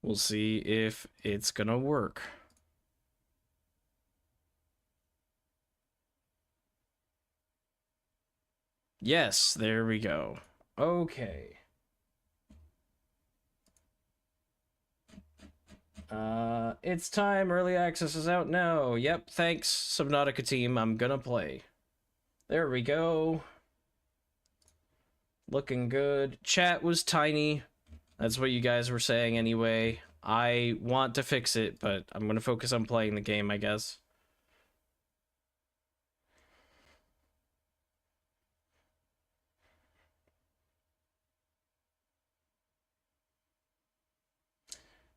We'll see if it's gonna work. Yes, there we go. Okay. It's time. Early access is out now. Yep, thanks, Subnautica team. I'm gonna play. There we go. Looking good. Chat was tiny. That's what you guys were saying anyway. I want to fix it, but I'm gonna focus on playing the game, I guess.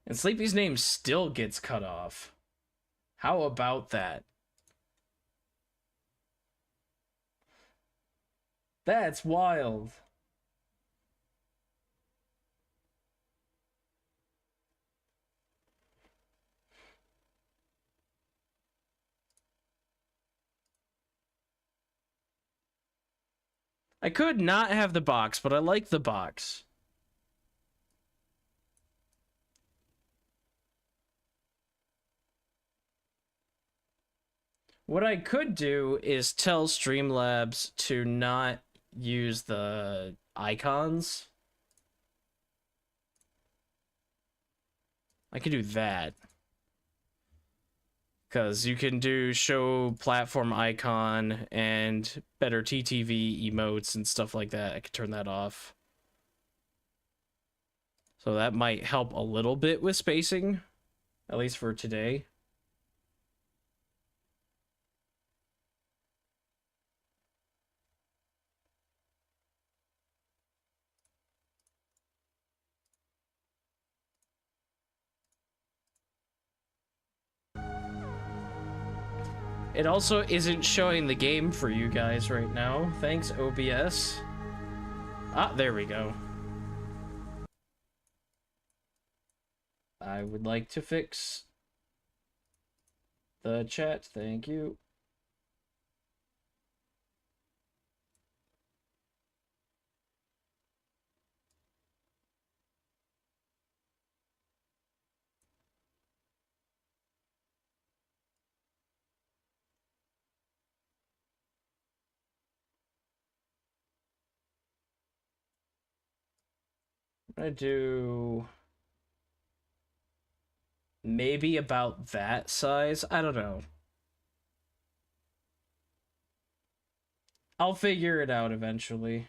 And Sleepy's name still gets cut off. How about that? That's wild. I could not have the box, but I like the box. What I could do is tell Streamlabs to not use the icons. I could do that. Because you can do show platform icon and better TTV emotes and stuff like that. I could turn that off. So that might help a little bit with spacing, at least for today. It also isn't showing the game for you guys right now. Thanks, OBS. Ah, there we go. I would like to fix the chat. Thank you. I do maybe about that size. I don't know. I'll figure it out eventually.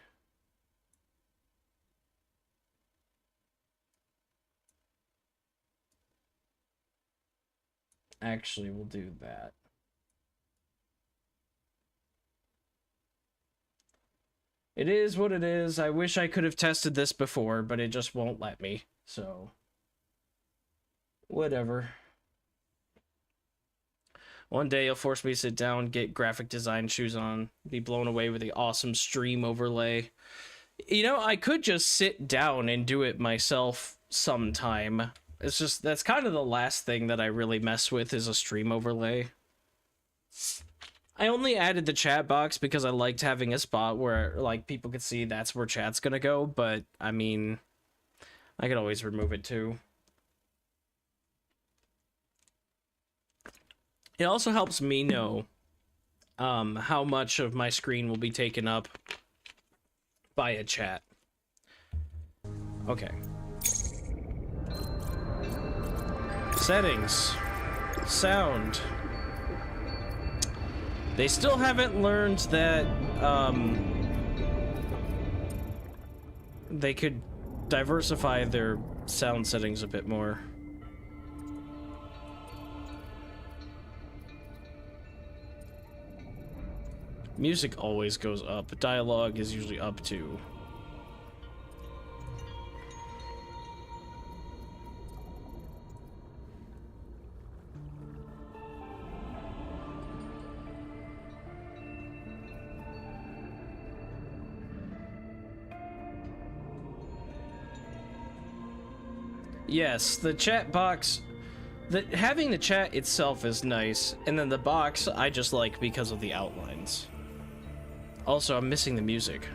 Actually, we'll do that. It is what it is. I wish I could have tested this before, but it just won't let me. So, whatever. One day you'll force me to sit down, get graphic design shoes on, be blown away with the awesome stream overlay. You know, I could just sit down and do it myself sometime. It's just, that's kind of the last thing that I really mess with is a stream overlay. I only added the chat box because I liked having a spot where, like, people could see that's where chat's gonna go, but, I mean, I could always remove it, too. It also helps me know how much of my screen will be taken up by a chat. Okay. Settings. Sound. They still haven't learned that they could diversify their sound settings a bit more. Music always goes up. Dialogue is usually up too. Yes, the chat box, having the chat itself is nice, and then the box I just like because of the outlines. Also, I'm missing the music.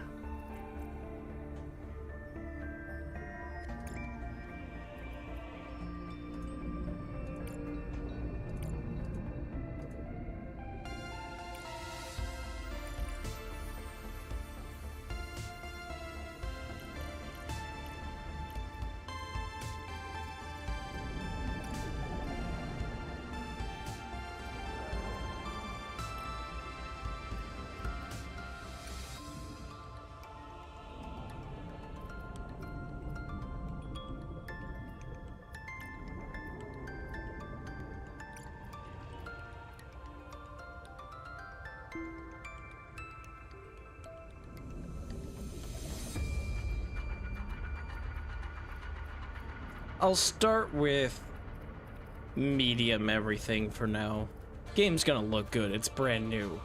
I'll start with medium everything for now. Game's gonna look good. It's brand new.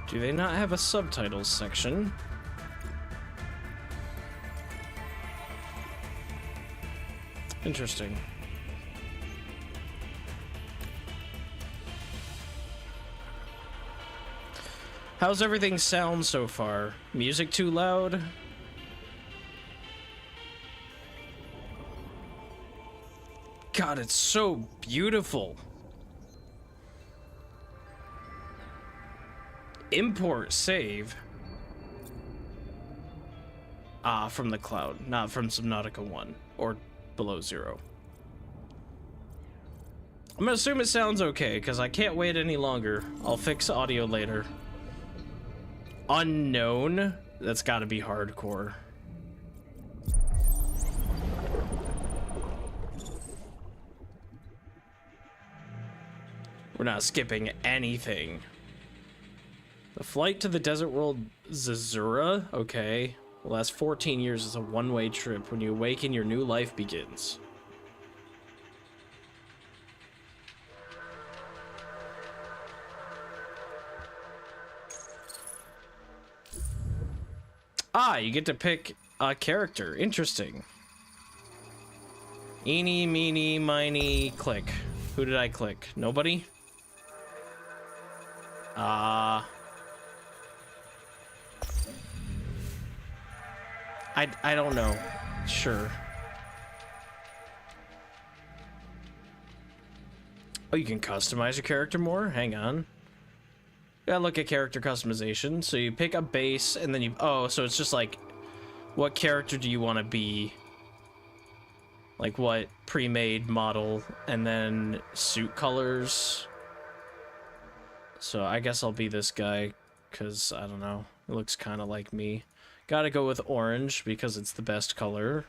Do they not have a subtitles section? Interesting. How's everything sound so far? Music too loud? God, it's so beautiful. Import save. Ah, from the cloud, not from Subnautica 1 or below 0. I'm gonna assume it sounds okay because I can't wait any longer. I'll fix audio later. Unknown? That's gotta be hardcore. We're not skipping anything. The flight to the desert world Zazura? Okay. Will last 14 years as a one-way trip. When you awaken, your new life begins. Ah, you get to pick a character. Interesting. Eeny, meeny, miny, click. Who did I click? Nobody? I don't know. Sure. Oh, you can customize your character more? Hang on. Gotta look at character customization. So you pick a base and then you... Oh, so it's just like... What character do you want to be? Like what pre-made model and then suit colors. So I guess I'll be this guy because, I don't know, it looks kind of like me. Gotta go with orange because it's the best color.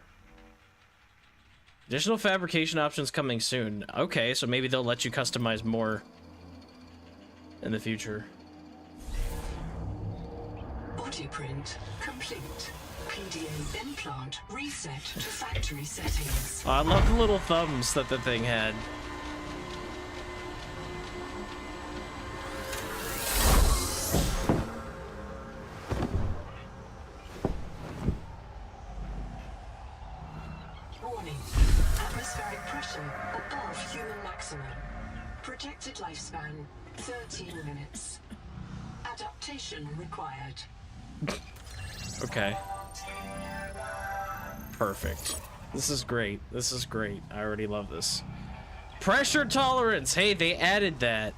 Additional fabrication options coming soon. Okay, so maybe they'll let you customize more in the future. Body print complete. PDA implant reset to factory settings. Oh, I love the little thumbs that the thing had. Warning. Atmospheric pressure above human maximum. Projected lifespan 13 minutes. Adaptation required. Okay. Perfect. This is great. This is great. I already love this. Pressure tolerance. Hey, they added that.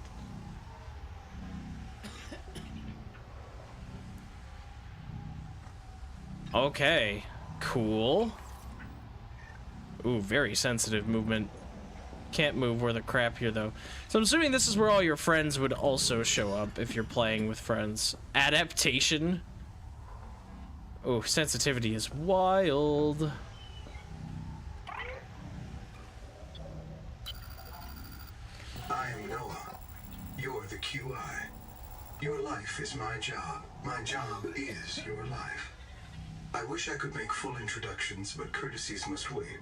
Okay. Cool. Ooh, very sensitive movement. Can't move worth a crap here, though. So I'm assuming this is where all your friends would also show up if you're playing with friends. Adaptation. Oh, sensitivity is wild. I am Noah. You're the QI. Your life is my job. My job is your life. I wish I could make full introductions, but courtesies must wait.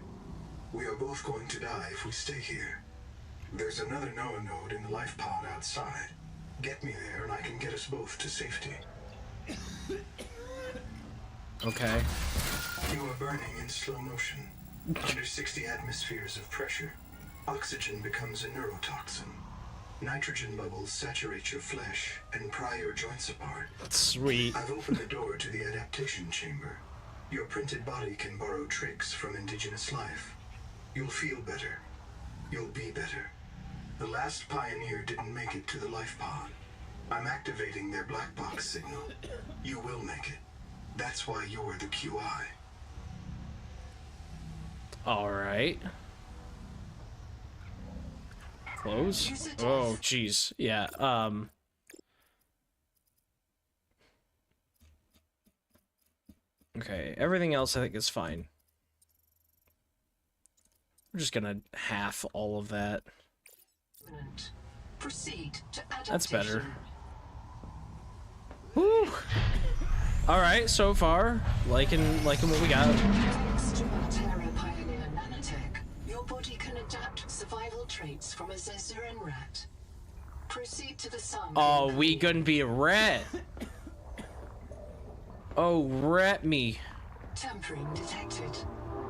We are both going to die if we stay here. There's another Noah node in the life pod outside. Get me there and I can get us both to safety. Okay. You are burning in slow motion. Under 60 atmospheres of pressure, oxygen becomes a neurotoxin. Nitrogen bubbles saturate your flesh and pry your joints apart. Sweet. I've opened the door to the adaptation chamber. Your printed body can borrow tricks from indigenous life. You'll feel better. You'll be better. The last pioneer didn't make it to the life pod. I'm activating their black box signal. You will make it. That's why you're the QI. Alright. Close? Oh, jeez. Yeah, Okay, everything else I think is fine. We're just gonna half all of that. Proceed to adaptation. That's better. Woo! Alright, so far, liking what we got. Thanks to Terra Pioneer Nanotech, your body can adapt survival traits from a Zezuran rat. Proceed to the sun. Oh, we gonna be a rat. Oh, rat me. Tampering detected.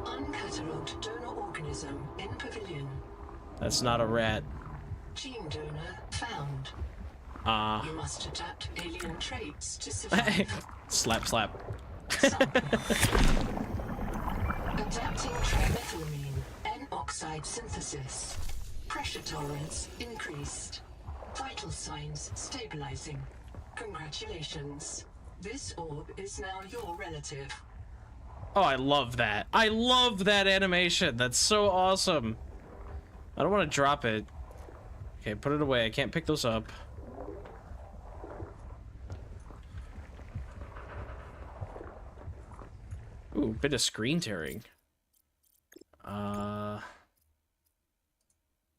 Uncatalogued donor organism in pavilion. That's not a rat. Gene donor found. Ah. You must adapt alien traits to survive. Slap, slap. Adapting trimethylamine, N-oxide synthesis. Pressure tolerance increased. Vital signs stabilizing. Congratulations. This orb is now your relative. Oh, I love that. I love that animation. That's so awesome. I don't want to drop it. Okay, put it away. I can't pick those up. Ooh, bit of screen tearing.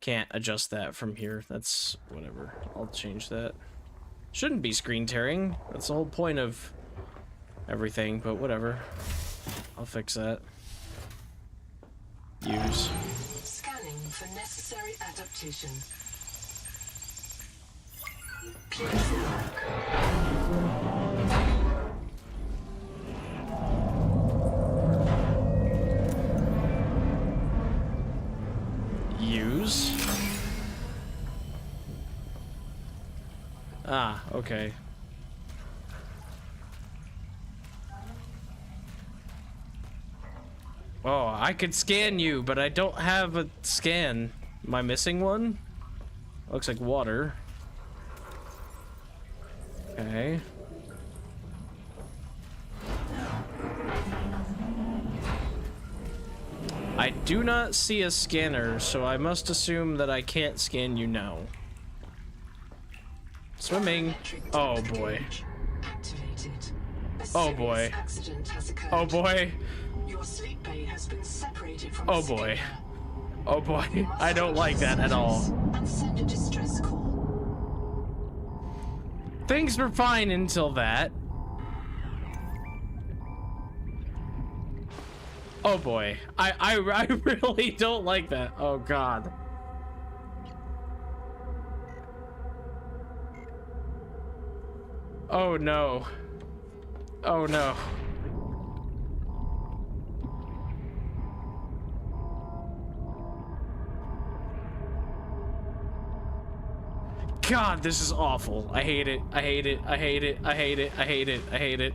Can't adjust that from here. That's whatever. I'll change that. Shouldn't be screen tearing. That's the whole point of everything, but whatever. I'll fix that. Use. Scanning for necessary adaptation. Please look. Use. Ah, okay. Oh, I could scan you, but I don't have a scan. Am I missing one? Looks like water. Okay. I do not see a scanner, so I must assume that I can't scan you now. Swimming. Oh boy. Oh boy. Oh boy. Your sleep bay has been separated from Oh boy. Oh boy. I don't like that at all. And send a distress call. Things were fine until that. Oh boy. I really don't like that. Oh god. Oh no. Oh no. God, this is awful. I hate it. I hate it. I hate it. I hate it. I hate it. I hate it.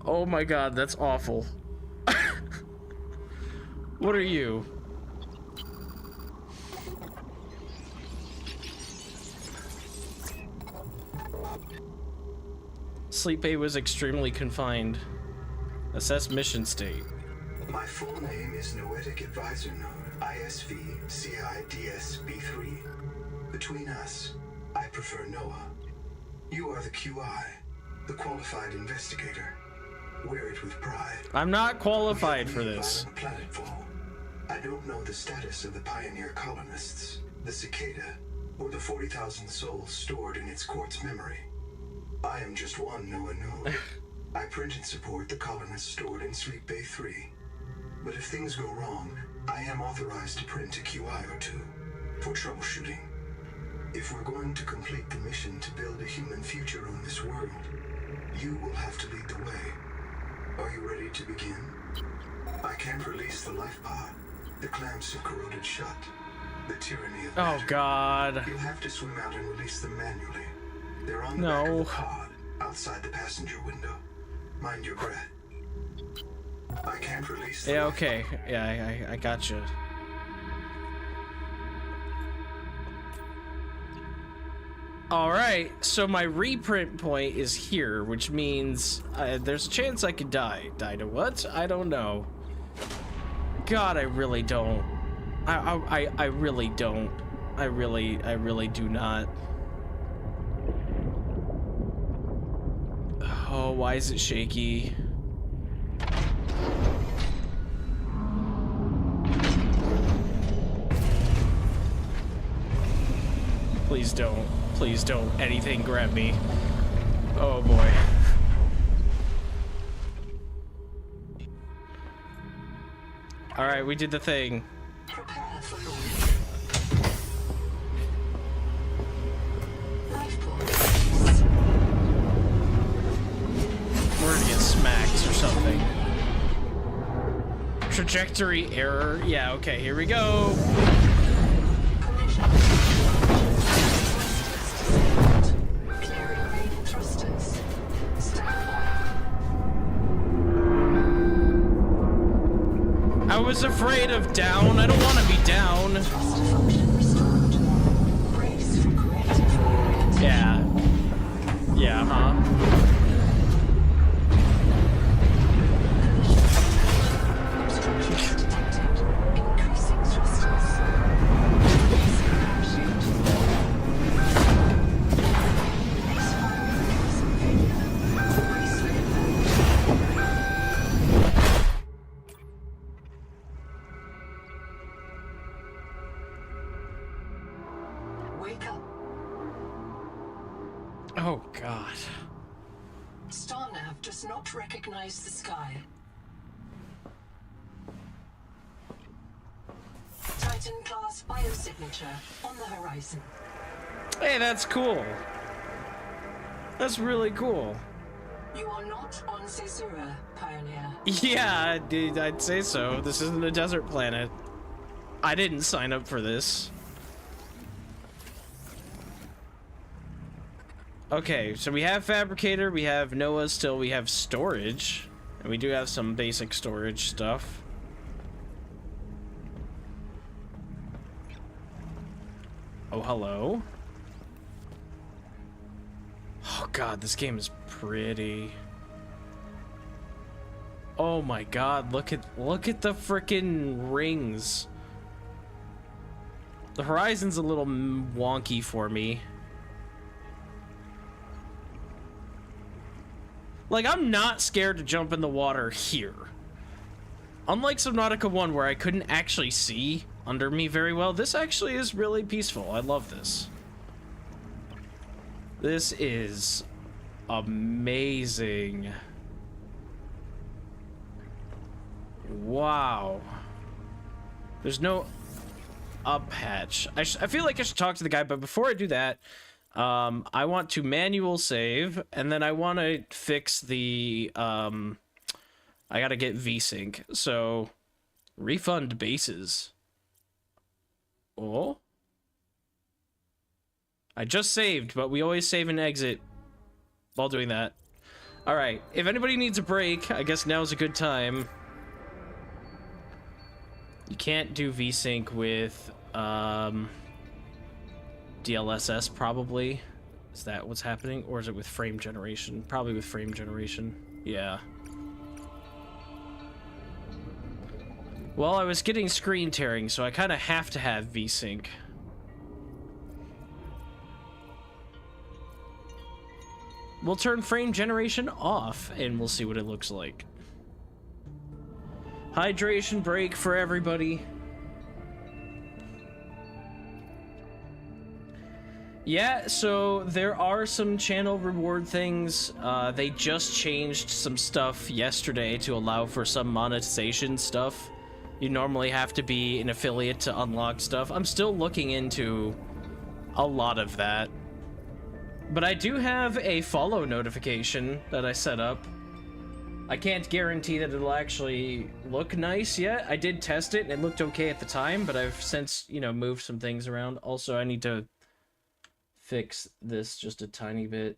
Oh my god, that's awful. What are you? Sleep bay was extremely confined. Assess mission state. My full name is Noetic Advisor Node, ISV CIDS-B3. Between us, I prefer Noah. You are the QI, the qualified investigator. Wear it with pride. I'm not qualified for this. Planetfall. I don't know the status of the pioneer colonists, the cicada, or the 40,000 souls stored in its quartz memory. I am just one Noah node. I print and support the colonists stored in Sleep Bay 3. But if things go wrong, I am authorized to print a QI or two for troubleshooting. If we're going to complete the mission to build a human future on this world, you will have to lead the way. Are you ready to begin? I can't release the life pod. The clamps have corroded shut. The tyranny of matter. Oh god. You'll have to swim out and release them manually. They're on the back of the pod, outside the passenger window. Mind your breath. I can't release the Yeah, life okay. Yeah, I gotcha. Alright, so my reprint point is here, which means there's a chance I could die. Die to what? I don't know. God, I really don't. I really don't. I really do not. Oh, why is it shaky? Please don't. Please don't. Anything grab me. Oh boy. Alright, we did the thing. Prepare for launch. Life pods. We're gonna get smacked or something. Trajectory error. Yeah, okay, here we go. Collision. Thrusters disabled. Clearing main thrusters. Stand by. I was afraid of down. I don't want to be down. Thruster function restored. Brace for corrective reorientation. Yeah. Yeah, huh? Obstructions detected. Increasing thrusters. Releasing parachute. Misfire. Releasing failure. Brace for impact. Wake up. Oh, God. Starnav does not recognize the sky. Titan-class biosignature on the horizon. Hey, that's cool. That's really cool. You are not on Caesura, Pioneer. Yeah, I'd say so. This isn't a desert planet. I didn't sign up for this. Okay, so we have Fabricator, we have Noah still, we have storage. And we do have some basic storage stuff. Oh, hello. Oh god, this game is pretty. Oh my god, look at the frickin' rings. The horizon's a little wonky for me. Like, I'm not scared to jump in the water here. Unlike Subnautica 1, where I couldn't actually see under me very well, this actually is really peaceful. I love this. This is amazing. Wow. There's no up hatch. I feel like I should talk to the guy, but before I do that, I want to manual save, and then I want to fix the, I gotta get VSync. So, refund bases. Oh? I just saved, but we always save and exit while doing that. Alright, if anybody needs a break, I guess now's a good time. You can't do VSync with, DLSS, probably. Is that what's happening? Or is it with frame generation? Probably with frame generation. Yeah. Well, I was getting screen tearing, so I kind of have to have VSync. We'll turn frame generation off, and we'll see what it looks like. Hydration break for everybody. Yeah, so there are some channel reward things. They just changed some stuff yesterday to allow for some monetization stuff. You normally have to be an affiliate to unlock stuff. I'm still looking into a lot of that. But I do have a follow notification that I set up. I can't guarantee that it'll actually look nice yet. I did test it and it looked okay at the time, but I've since, you know, moved some things around. Also, I need to fix this just a tiny bit.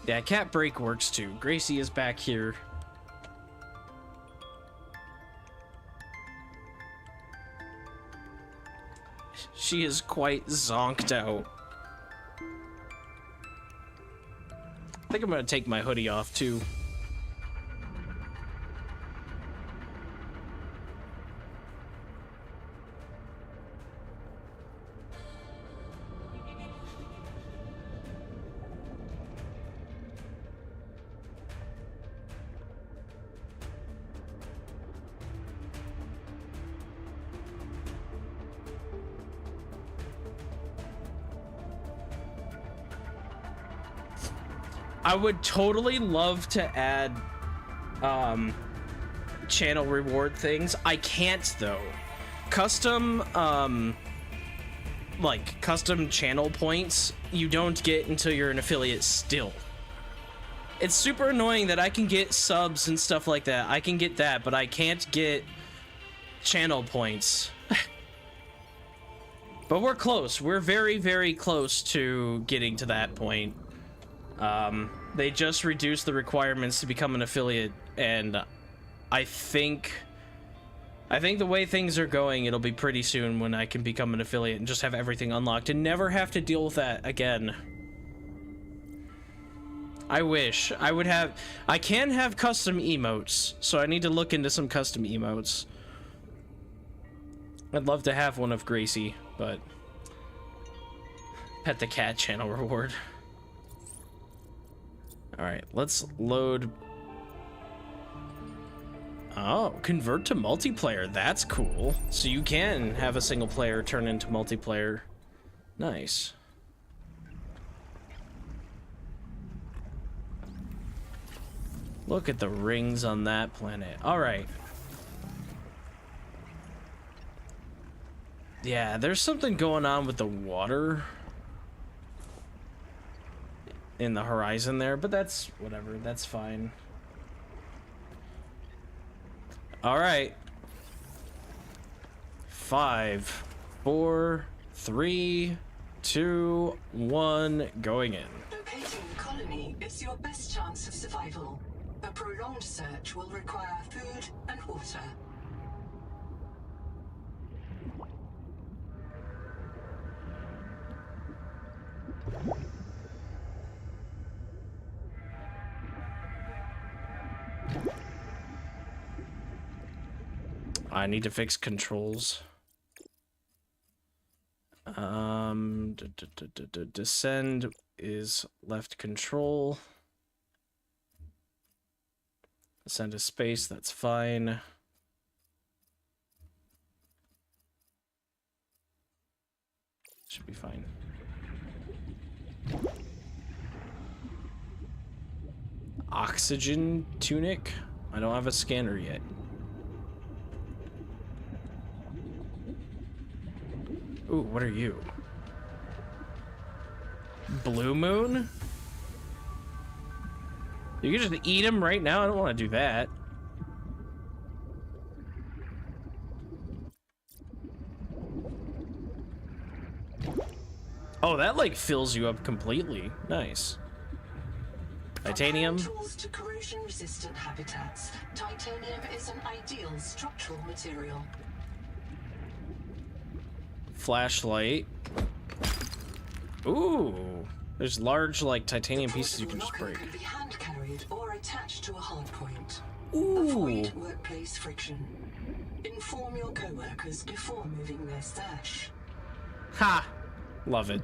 Yeah, cat break works too. Gracie is back here. She is quite zonked out. I think I'm gonna take my hoodie off too. I would totally love to add channel reward things. I can't though. Custom like custom channel points you don't get until you're an affiliate still. It's super annoying that I can get subs and stuff like that. I can get that, but I can't get channel points. But we're close. We're very, very close to getting to that point. They just reduced the requirements to become an affiliate, and I think the way things are going, it'll be pretty soon when I can become an affiliate and just have everything unlocked and never have to deal with that again. I wish. I can have custom emotes, so I need to look into some custom emotes. I'd love to have one of Gracie, but pet the cat channel reward. Alright, let's load. Oh, convert to multiplayer. That's cool. So you can have a single player turn into multiplayer. Nice. Look at the rings on that planet. Alright. Yeah, there's something going on with the water in the horizon there, but that's whatever. That's fine. Alright. 5, 4, 3, 2, 1, going in. Locating the colony is your best chance of survival. A prolonged search will require food and water. I need to fix controls. Descend is left control. Send to space, that's fine. Should be fine. Oxygen tunic? I don't have a scanner yet. Ooh, what are you? Blue Moon? You can just eat him right now? I don't want to do that. Oh, that like fills you up completely. Nice. Titanium. From hand tools to corrosion-resistant habitats, titanium is an ideal structural material. Flashlight. Ooh. There's large, like, titanium pieces you can just break. Can be hand carried or attached to a hard point. Ooh. Avoid workplace friction. Inform your co-workers before moving their stash. Ha! Love it.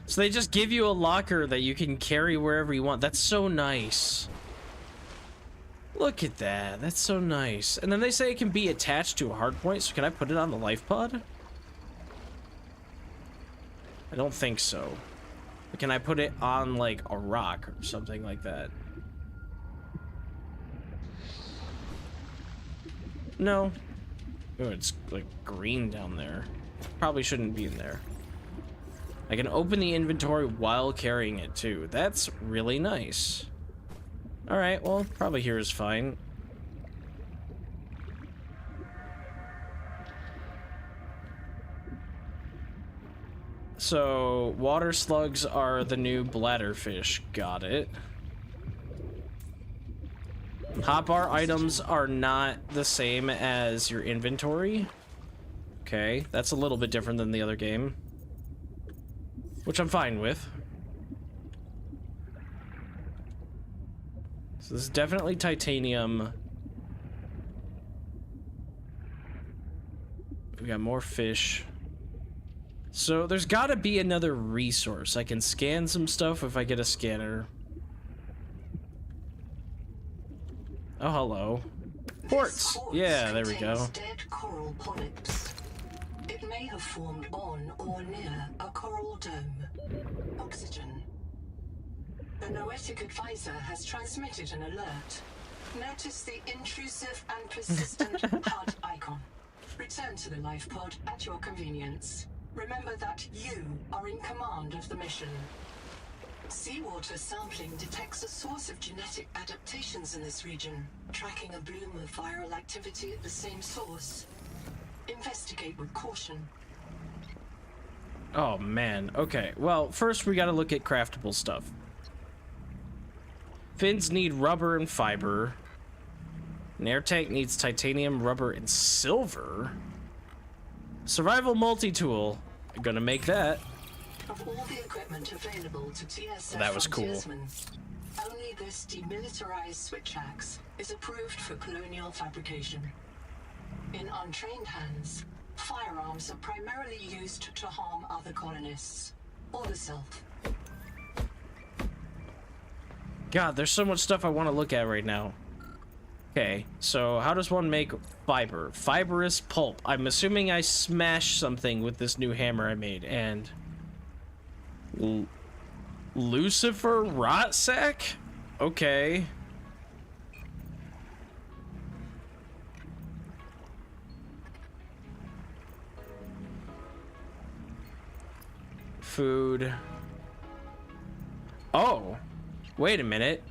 So they just give you a locker that you can carry wherever you want. That's so nice. Look at that. That's so nice. And then they say it can be attached to a hard point, so can I put it on the life pod? I don't think so. But can I put it on, like, a rock or something like that? No. Oh, it's, like, green down there. Probably shouldn't be in there. I can open the inventory while carrying it, too. That's really nice. Alright, well, probably here is fine. So, water slugs are the new bladderfish. Got it. Hotbar items are not the same as your inventory. Okay, that's a little bit different than the other game, which I'm fine with. So this is definitely titanium. We got more fish. So there's gotta be another resource. I can scan some stuff if I get a scanner. Oh, hello. Quartz. Yeah, there we go. Dead coral polyps. It may have formed on or near a coral dome. Oxygen. The Noetic advisor has transmitted an alert. Notice the intrusive and persistent HUD icon. Return to the life pod at your convenience. Remember that you are in command of the mission. Seawater sampling detects a source of genetic adaptations in this region, tracking a bloom of viral activity at the same source. Investigate with caution. Oh man, okay. Well, first we gotta look at craftable stuff. Fins need rubber and fiber. An air tank needs titanium, rubber, and silver. Survival multi-tool. I'm gonna make that. Of all the equipment available to TSF That was cool. frontiersmen, only this demilitarized switch axe is approved for colonial fabrication. In untrained hands, firearms are primarily used to harm other colonists or the self. God, there's so much stuff I want to look at right now. Okay, so how does one make fiber? Fibrous pulp. I'm assuming I smashed something with this new hammer I made, and... Lucifer rot sack? Okay. Food. Oh, wait a minute.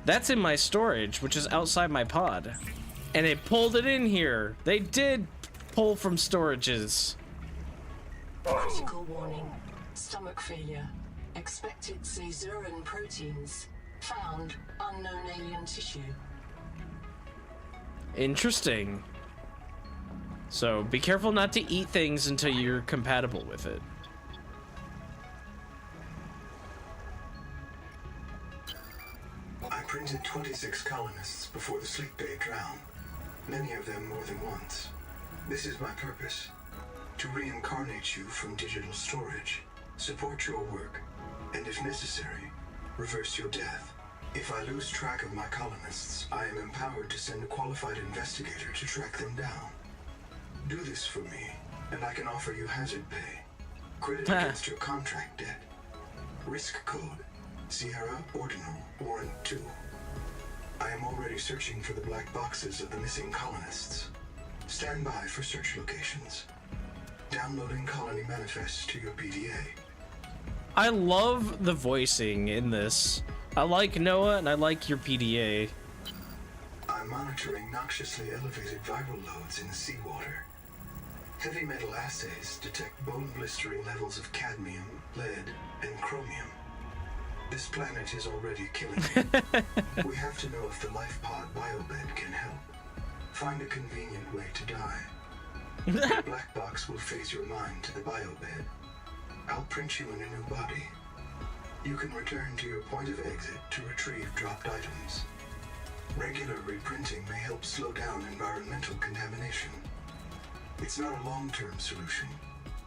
That's in my storage, which is outside my pod. And it pulled it in here. They did pull from storages. Critical warning. Stomach failure. Expected caesarean proteins. Found unknown alien tissue. Interesting. So be careful not to eat things until you're compatible with it. I printed 26 colonists before the sleep bay drowned, many of them more than once. This is my purpose: to reincarnate you from digital storage, support your work, and if necessary, reverse your death. If I lose track of my colonists, I am empowered to send a qualified investigator to track them down. Do this for me, and I can offer you hazard pay. Credit against your contract debt. Risk code: Sierra Ordinal Warrant 2. I am already searching for the black boxes of the missing colonists. Stand by for search locations. Downloading colony manifests to your PDA. I love the voicing in this. I like Noah and I like your PDA. I'm monitoring noxiously elevated viral loads in the seawater. Heavy metal assays detect bone-blistering levels of cadmium, lead, and chromium. This planet is already killing me. We have to know if the life pod biobed can help. Find a convenient way to die. The black box will phase your mind to the biobed. I'll print you in a new body. You can return to your point of exit to retrieve dropped items. Regular reprinting may help slow down environmental contamination. It's not a long-term solution,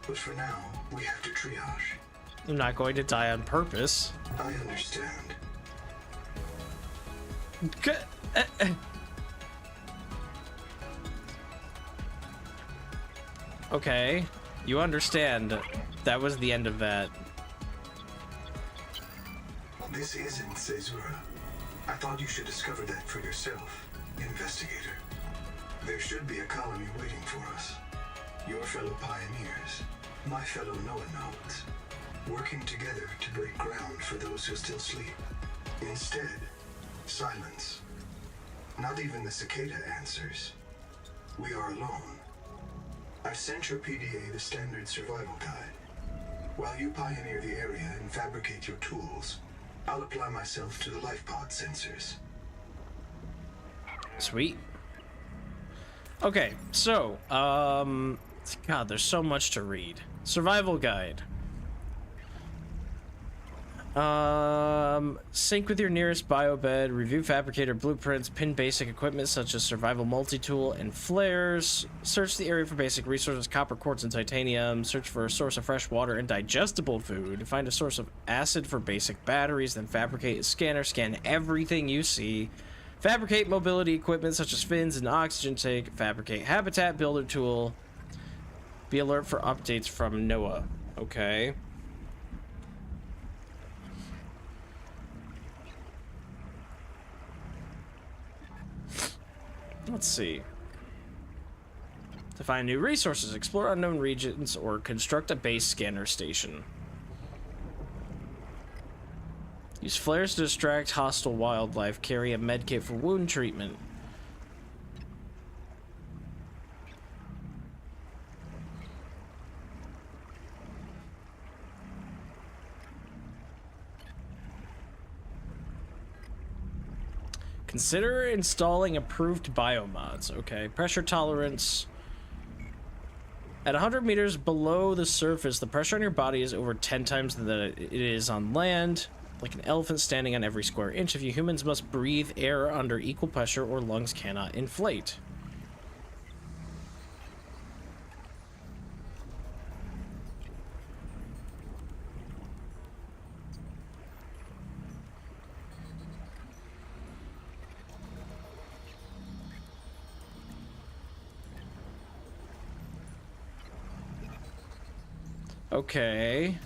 but for now, we have to triage. I'm not going to die on purpose. I understand. Okay, you understand. That was the end of that. This isn't Caesura. I thought you should discover that for yourself, investigator. There should be a colony waiting for us. Your fellow pioneers, my fellow Noah nodes, working together to break ground for those who still sleep. Instead, silence. Not even the cicada answers. We are alone. I've sent your PDA the standard survival guide. While you pioneer the area and fabricate your tools, I'll apply myself to the life pod sensors. Sweet. Okay, so, God, there's so much to read. Survival guide. Sync with your nearest biobed, review fabricator blueprints, pin basic equipment such as survival multi-tool and flares, search the area for basic resources, copper, quartz, and titanium, search for a source of fresh water and digestible food, find a source of acid for basic batteries, then fabricate a scanner, scan everything you see, fabricate mobility equipment such as fins and oxygen tank, fabricate habitat builder tool, be alert for updates from Noah. Okay. Let's see. To find new resources, explore unknown regions, or construct a base scanner station. Use flares to distract hostile wildlife. Carry a medkit for wound treatment. Consider installing approved biomods. Okay, pressure tolerance. At 100 meters below the surface, the pressure on your body is over 10 times that it is on land. Like an elephant standing on every square inch of you, humans must breathe air under equal pressure or lungs cannot inflate. Okay.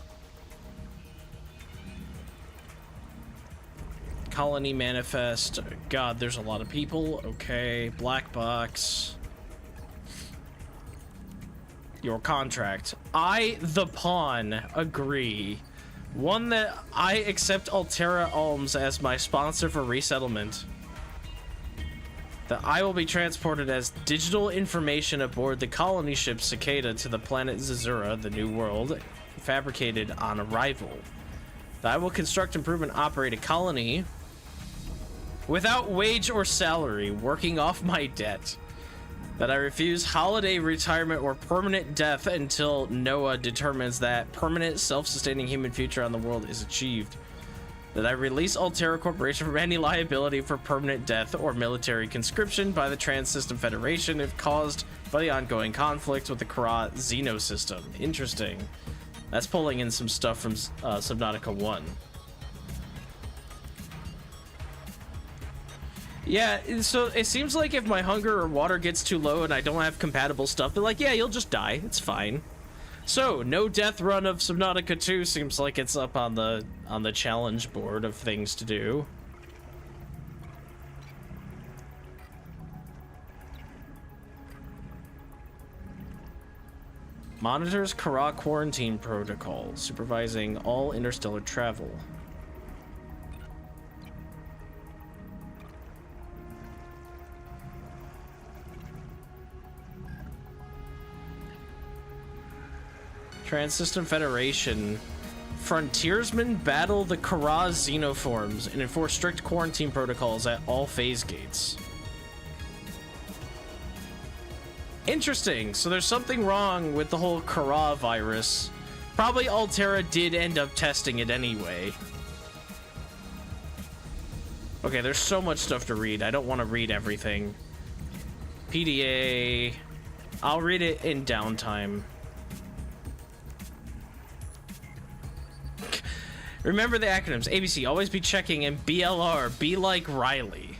Colony manifest. God, there's a lot of people. Okay. Black box. Your contract. I, the pawn, agree. One that I accept Altera Alms as my sponsor for resettlement. That I will be transported as digital information aboard the colony ship Cicada to the planet Zazura, the New World, fabricated on arrival. That I will construct, improve, and operate a colony without wage or salary, working off my debt. That I refuse holiday retirement or permanent death until NOAA determines that permanent self-sustaining human future on the world is achieved. That I release Altera Corporation from any liability for permanent death or military conscription by the Trans-System Federation if caused by the ongoing conflict with the Kara Xeno system. Interesting. That's pulling in some stuff from Subnautica 1. Yeah, so it seems like if my hunger or water gets too low and I don't have compatible stuff, they're like, yeah, you'll just die. It's fine. So, no death run of Subnautica 2 seems like it's up on the challenge board of things to do. Monitors Kara quarantine protocol, supervising all interstellar travel. Trans-System Federation. Frontiersmen battle the Kara xenoforms and enforce strict quarantine protocols at all phase gates. Interesting. So there's something wrong with the whole Kara virus. Probably Altera did end up testing it anyway. Okay, there's so much stuff to read. I don't want to read everything. PDA. I'll read it in downtime. Remember the acronyms. ABC, always be checking, and BLR, be like Riley.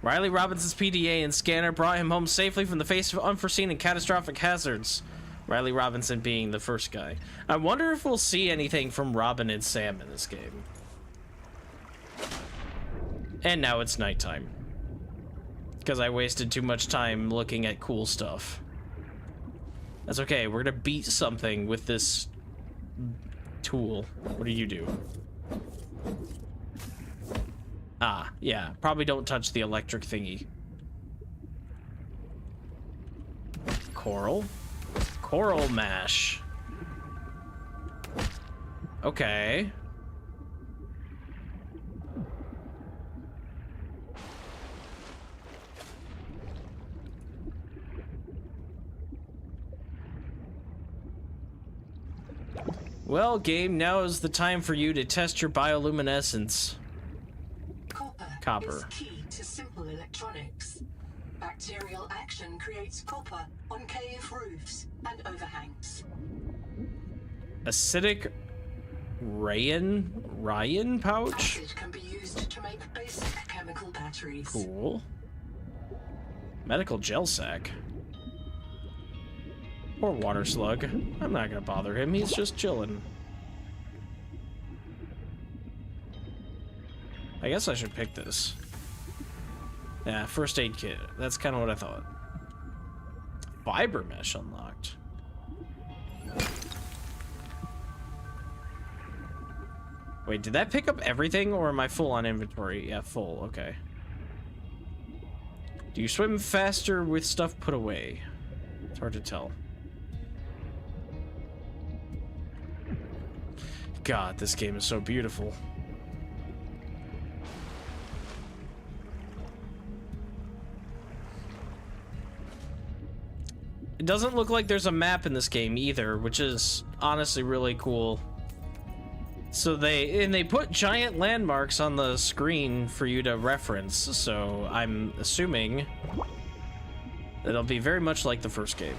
Riley Robinson's PDA and scanner brought him home safely from the face of unforeseen and catastrophic hazards. Riley Robinson being the first guy. I wonder if we'll see anything from Robin and Sam in this game. And now it's nighttime. Because I wasted too much time looking at cool stuff. That's okay, we're gonna beat something with this tool. What do you do? Ah, yeah. Probably don't touch the electric thingy. Coral? Coral mash. Okay. Well, game, now is the time for you to test your bioluminescence. Copper. Is key to simple electronics. Bacterial action creates copper on cave roofs and overhangs. Acidic Ryan pouch? Acid can be used to make basic chemical batteries. Cool. Medical gel sack. Poor water slug. I'm not gonna bother him, he's just chilling. I guess I should pick this. Yeah, first aid kit. That's kind of what I thought. Fiber mesh unlocked. Wait, did that pick up everything, or am I full on inventory? Yeah, full. Okay. Do you swim faster with stuff put away? It's hard to tell. God, this game is so beautiful. It doesn't look like there's a map in this game either, which is honestly really cool. So they put giant landmarks on the screen for you to reference, so I'm assuming it'll be very much like the first game.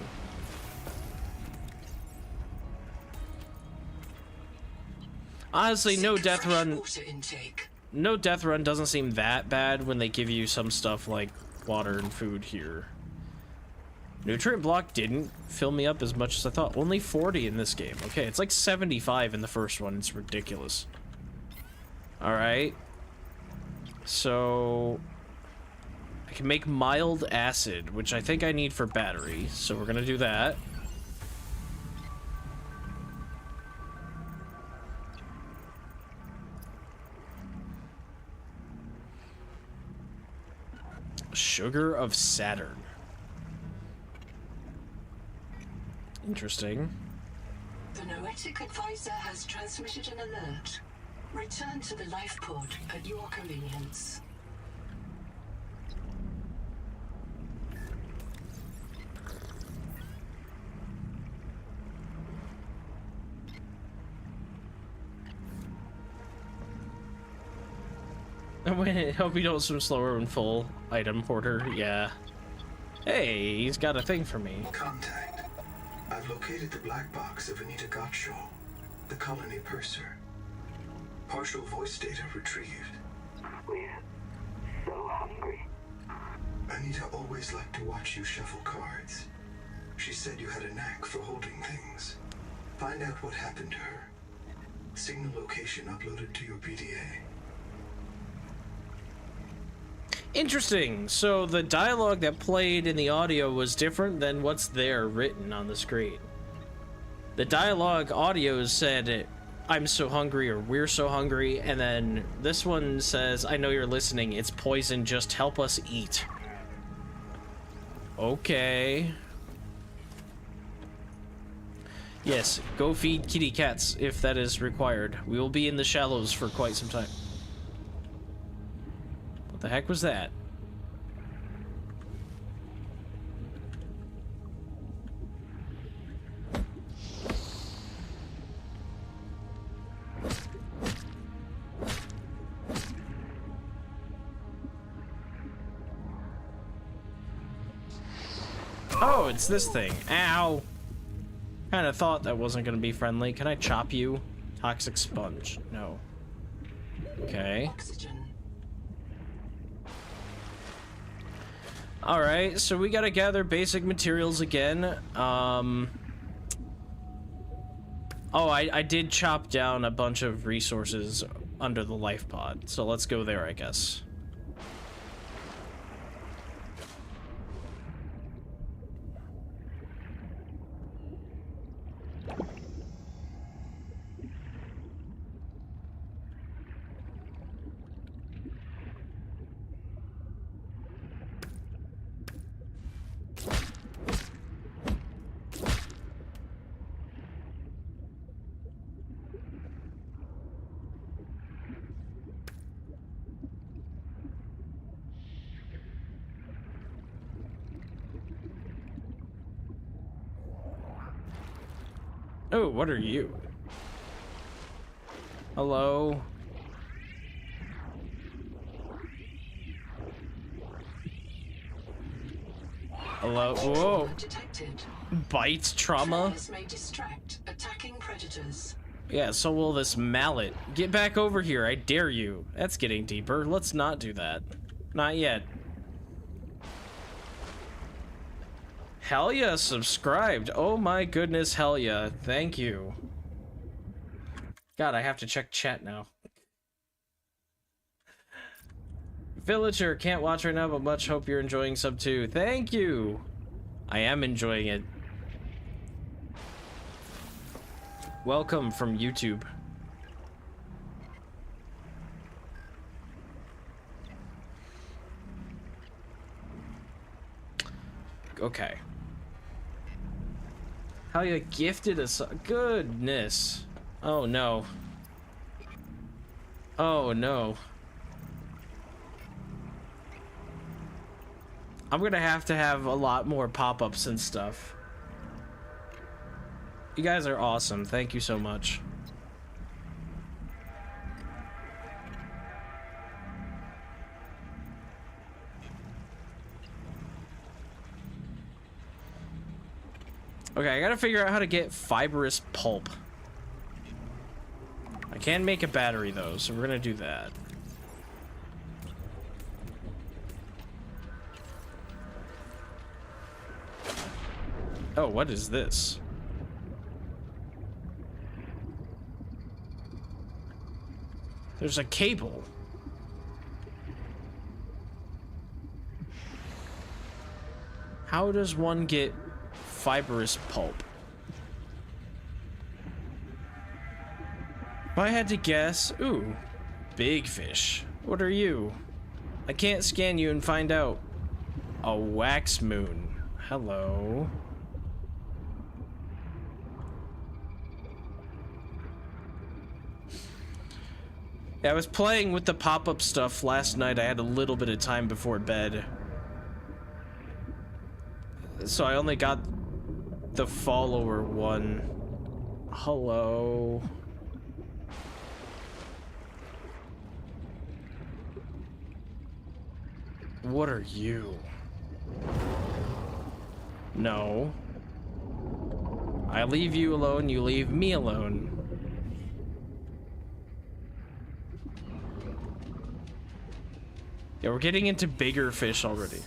Honestly, no death run doesn't seem that bad when they give you some stuff like water and food here. Nutrient block didn't fill me up as much as I thought. Only 40 in this game. Okay, it's like 75 in the first one. It's ridiculous. Alright. So I can make mild acid, which I think I need for battery. So we're gonna do that. Sugar of Saturn. Interesting. The Noetic advisor has transmitted an alert. Return to the life pod at your convenience. I hope you don't swim slower when full. Item hoarder, yeah. Hey, he's got a thing for me. Contact. I've located the black box of Anita Gottschall, the colony purser. Partial voice data retrieved. We're so hungry. Anita always liked to watch you shuffle cards. She said you had a knack for holding things. Find out what happened to her. Signal location uploaded to your PDA. Interesting. So the dialogue that played in the audio was different than what's there written on the screen. The dialogue audio said, "I'm so hungry," or "We're so hungry," and then this one says, "I know you're listening. It's poison. Just help us eat." Okay. Yes, go feed kitty cats if that is required. We will be in the shallows for quite some time. What the heck was that? Oh, it's this thing. Ow. Kind of thought that wasn't going to be friendly. Can I chop you? Toxic sponge. No. Okay. Oxygen. Alright, so we gotta gather basic materials again. Oh, I did chop down a bunch of resources under the life pod, so let's go there, I guess. Oh, what are you? Hello? Hello? Whoa. Detected. Bites trauma? Trailers may distract attacking predators. Yeah, so will this mallet. Get back over here, I dare you. That's getting deeper. Let's not do that. Not yet. Hell yeah, subscribed. Oh my goodness, hell yeah. Thank you. God, I have to check chat now. Villager, can't watch right now, but much hope you're enjoying sub 2. Thank you. I am enjoying it. Welcome from YouTube. Okay. How you gifted us? Goodness. Oh no. Oh no. I'm gonna have to have a lot more pop-ups and stuff. You guys are awesome. Thank you so much. Okay, I gotta figure out how to get fibrous pulp. I can make a battery though, so we're gonna do that. Oh, what is this? There's a cable. How does one get fibrous pulp? If I had to guess, ooh, big fish. What are you? I can't scan you and find out. A wax moon. Hello. Yeah, I was playing with the pop-up stuff last night. I had a little bit of time before bed. So I only got the follower one. Hello. What are you? No. I leave you alone, you leave me alone. Yeah, we're getting into bigger fish already.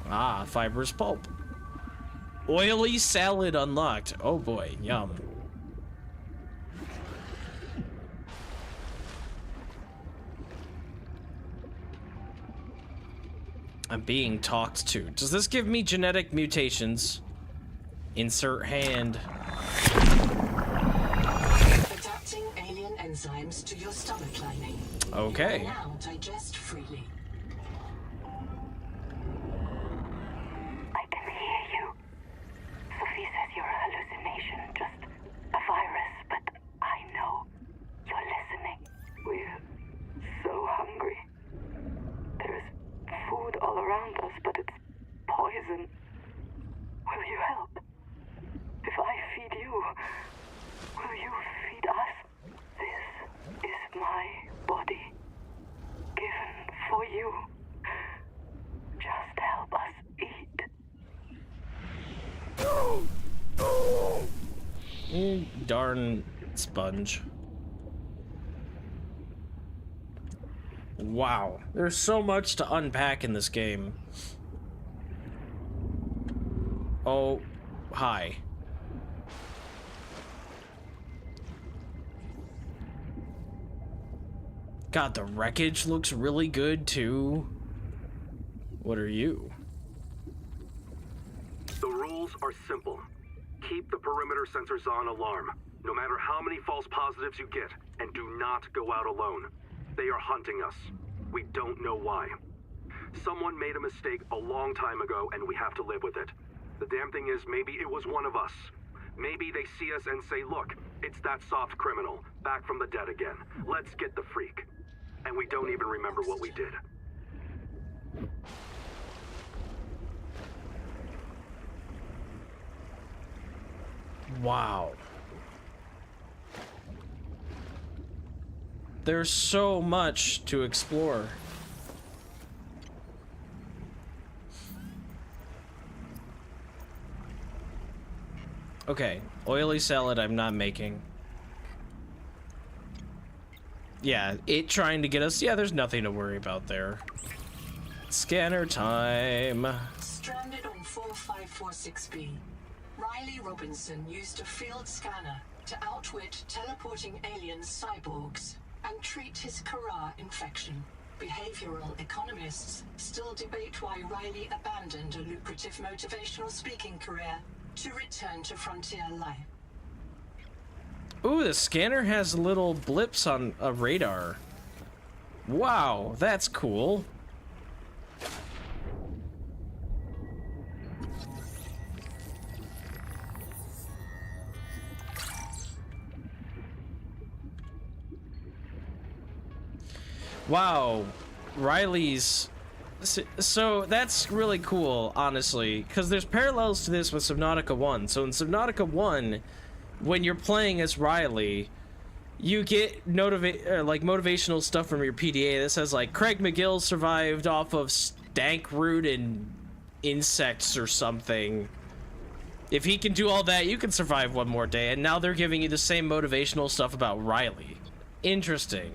Ah, fibrous pulp. Oily salad unlocked. Oh boy, yum. I'm being talked to. Does this give me genetic mutations? Insert hand. Adapting alien enzymes to your stomach lining. Okay. You can now digest freely. I can hear you. Sophie says you're a hallucination, just a virus, but I know you're listening. We're so hungry. There's food all around us, but it's poison. Will you help? If I feed you, will you feed us? This is my body, given for you. Just help us eat. You darn sponge. Wow, there's so much to unpack in this game. Oh, hi. God, the wreckage looks really good too. What are you? The rules are simple. Keep the perimeter sensors on alarm, no matter how many false positives you get, and do not go out alone. They are hunting us. We don't know why. Someone made a mistake a long time ago, and we have to live with it. The damn thing is, maybe it was one of us. Maybe they see us and say, look, it's that soft criminal, back from the dead again. Let's get the freak. And we don't even remember what we did. Wow. There's so much to explore. Okay, oily salad I'm not making. Yeah, it trying to get us. Yeah, there's nothing to worry about there. Scanner time. Stranded on 4546B. Riley Robinson used a field scanner to outwit teleporting alien cyborgs and treat his Kara infection. Behavioral economists still debate why Riley abandoned a lucrative motivational speaking career to return to frontier life. Ooh, the scanner has little blips on a radar. Wow, that's cool. Wow, Riley's... So that's really cool, honestly, because there's parallels to this with Subnautica 1. So in Subnautica 1, when you're playing as Riley, you get motivational stuff from your PDA that says, like, Craig McGill survived off of stank root and insects or something. If he can do all that, you can survive one more day. And now they're giving you the same motivational stuff about Riley. Interesting.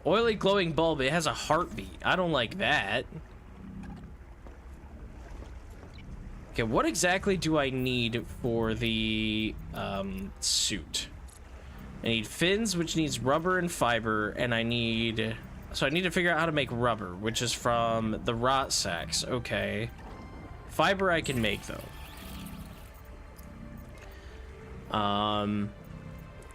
Oily glowing bulb, it has a heartbeat. I don't like that. Okay, what exactly do I need for the suit? I need fins, which needs rubber and fiber, and I need... So I need to figure out how to make rubber, which is from the rot sacks. Okay. Fiber I can make, though. And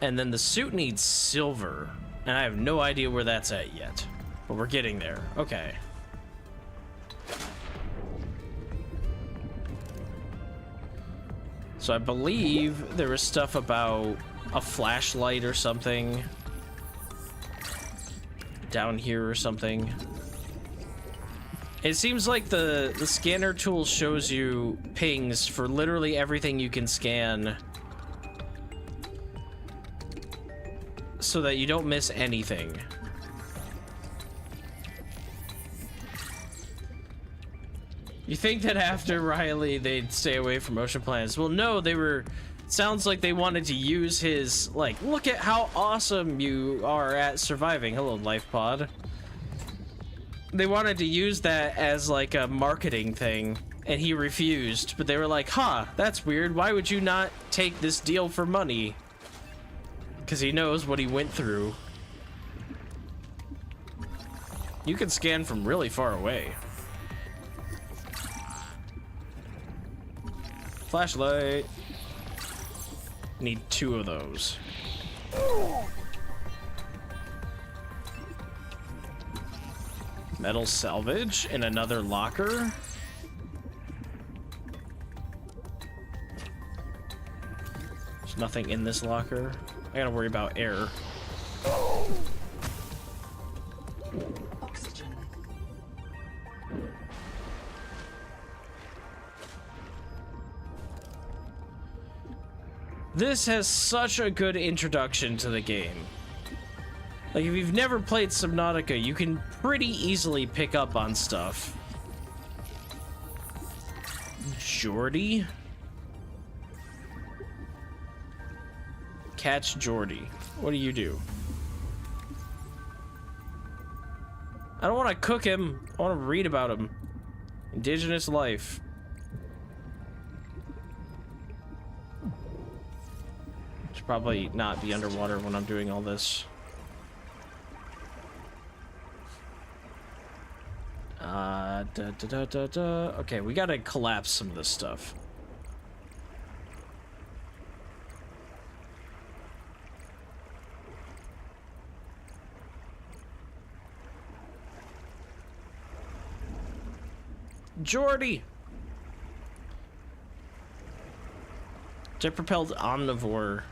then the suit needs silver. And I have no idea where that's at yet. But we're getting there. Okay. So I believe there was stuff about a flashlight or something down here or something. It seems like the scanner tool shows you pings for literally everything you can scan, so that you don't miss anything. You think that after Riley they'd stay away from ocean planets? Well, no, they were... Sounds like they wanted to use his, like, look at how awesome you are at surviving. Hello, life pod. They wanted to use that as, like, a marketing thing, and he refused. But they were like, huh, that's weird. Why would you not take this deal for money? Because he knows what he went through. You can scan from really far away. Flashlight. Need 2 of those. Metal salvage in another locker. There's nothing in this locker. I gotta worry about air. Oxygen. This has such a good introduction to the game. Like, if you've never played Subnautica, you can pretty easily pick up on stuff. Jordy? Catch Jordy. What do you do? I don't want to cook him. I want to read about him. Indigenous life. Should probably not be underwater when I'm doing all this. Okay, we gotta collapse some of this stuff. Jordy! Jet-propelled omnivore.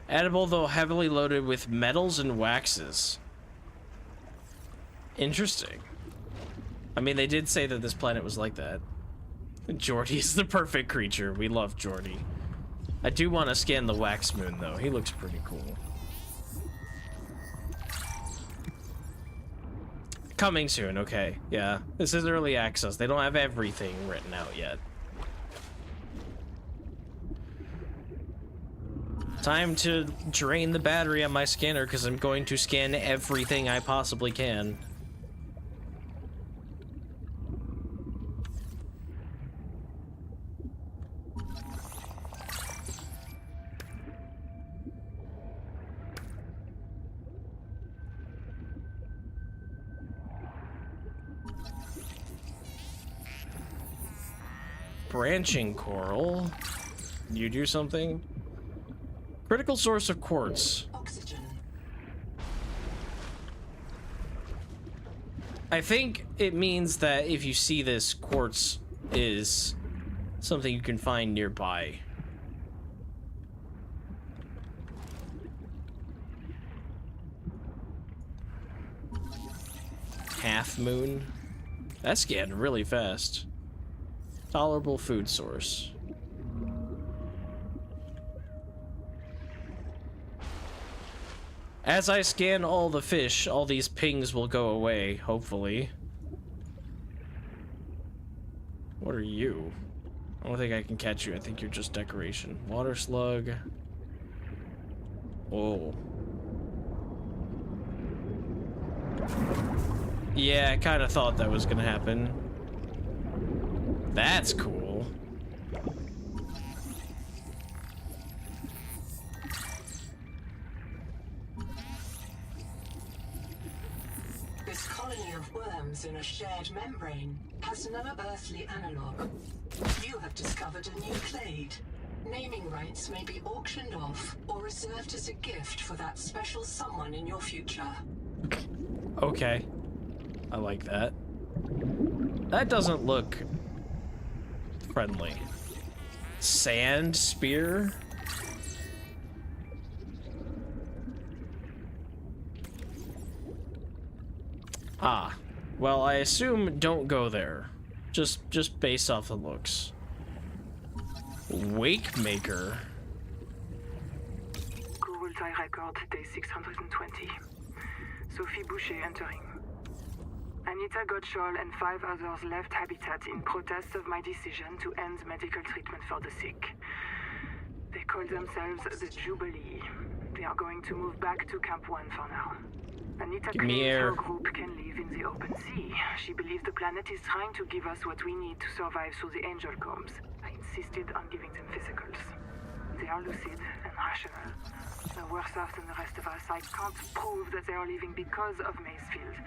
Edible, though heavily loaded with metals and waxes. Interesting. I mean, they did say that this planet was like that. Jordy is the perfect creature. We love Jordy. I do want to scan the wax moon, though. He looks pretty cool. Coming soon, okay. Yeah, this is early access. They don't have everything written out yet. Time to drain the battery on my scanner because I'm going to scan everything I possibly can. Branching coral. You do something? Critical source of quartz. Oxygen. I think it means that if you see this, quartz is something you can find nearby. Half moon. That's getting really fast. Tolerable food source. As I scan all the fish, all these pings will go away, hopefully. What are you? I don't think I can catch you. I think you're just decoration. Water slug. Oh. Yeah, I kind of thought that was gonna happen. That's cool. This colony of worms in a shared membrane has no earthly analog. You have discovered a new clade. Naming rights may be auctioned off or reserved as a gift for that special someone in your future. Okay. I like that. That doesn't look friendly. Sand spear? Ah. Well, I assume don't go there. Just based off the looks. Wake Maker. Google tie record day 620. Sophie Boucher entering. Anita Gottschall and 5 others left Habitat in protest of my decision to end medical treatment for the sick. They call themselves the Jubilee. They are going to move back to Camp 1 for now. Anita Give me claims air. her group can live in the open sea. She believes the planet is trying to give us what we need to survive through the angel combs. I insisted on giving them physicals. They are lucid and rational. They're worse off than the rest of us. I can't prove that they are leaving because of Maysfield.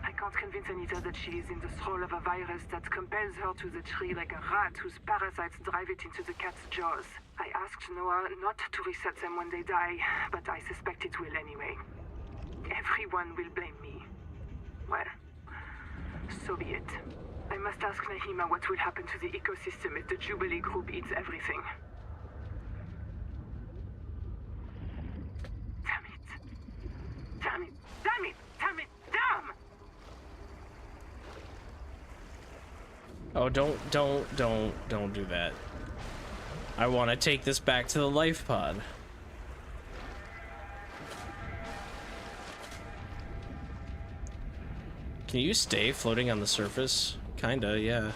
I can't convince Anita that she is in the thrall of a virus that compels her to the tree like a rat whose parasites drive it into the cat's jaws. I asked Noah not to reset them when they die, but I suspect it will anyway. Everyone will blame me. Well, so be it. I must ask Nahima what will happen to the ecosystem if the Jubilee group eats everything. Damn it. Damn it. Damn it. Damn it. Damn! Oh, don't do that. I want to take this back to the life pod. Can you stay floating on the surface? Kinda, yeah.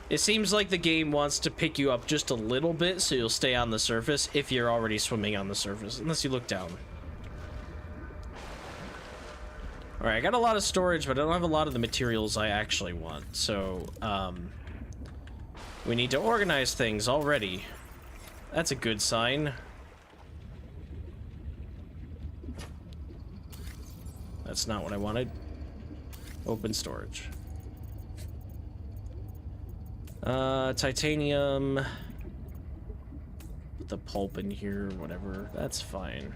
It seems like the game wants to pick you up just a little bit so you'll stay on the surface if you're already swimming on the surface, unless you look down. Alright, I got a lot of storage, but I don't have a lot of the materials I actually want, so, we need to organize things already. That's a good sign. That's not what I wanted. Open storage. Titanium. Put the pulp in here, whatever. That's fine.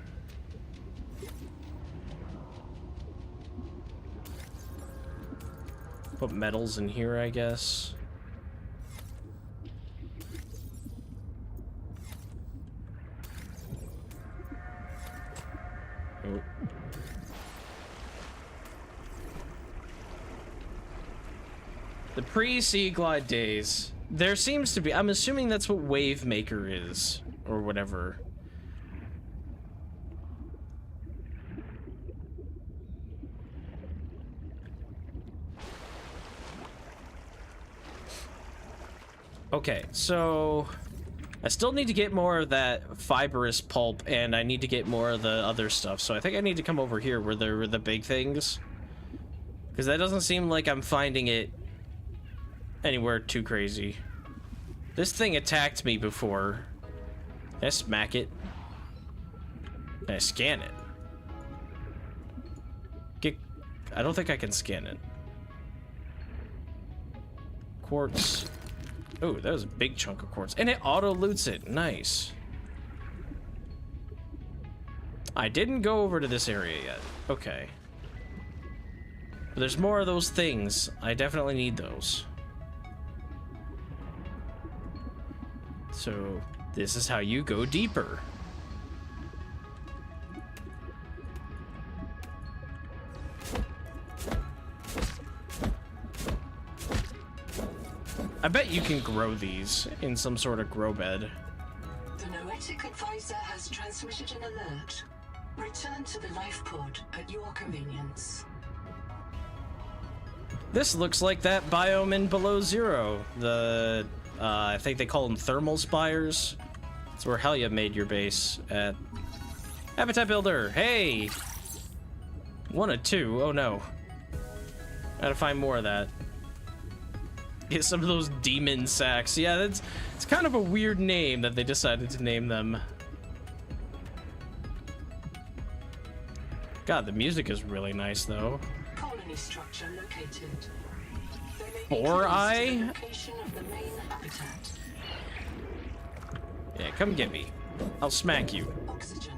Put metals in here, I guess. Oh. The pre-Sea Glide days. There seems to be... I'm assuming that's what Wave Maker is. Or whatever. Okay, so I still need to get more of that fibrous pulp, and I need to get more of the other stuff. So I think I need to come over here where there were the big things, because that doesn't seem like I'm finding it anywhere too crazy. This thing attacked me before. Can I smack it? Can I scan it? I don't think I can scan it. Quartz. Oh, that was a big chunk of quartz. And it auto-loots it. Nice. I didn't go over to this area yet. Okay. But there's more of those things. I definitely need those. So, this is how you go deeper. I bet you can grow these in some sort of grow bed. The Noetic Advisor has transmitted an alert. Return to the life pod at your convenience. This looks like that biome in Below Zero. The, I think they call them thermal spires. It's where Helia made your base at. Habitat Builder, hey! 1 of 2, oh no. Gotta find more of that. Get some of those demon sacks. Yeah, it's kind of a weird name that they decided to name them. God, the music is really nice though. Colony structure located. There may be Four clues to Eye? the location of the main habitat. Yeah, come get me. I'll smack you. Oxygen.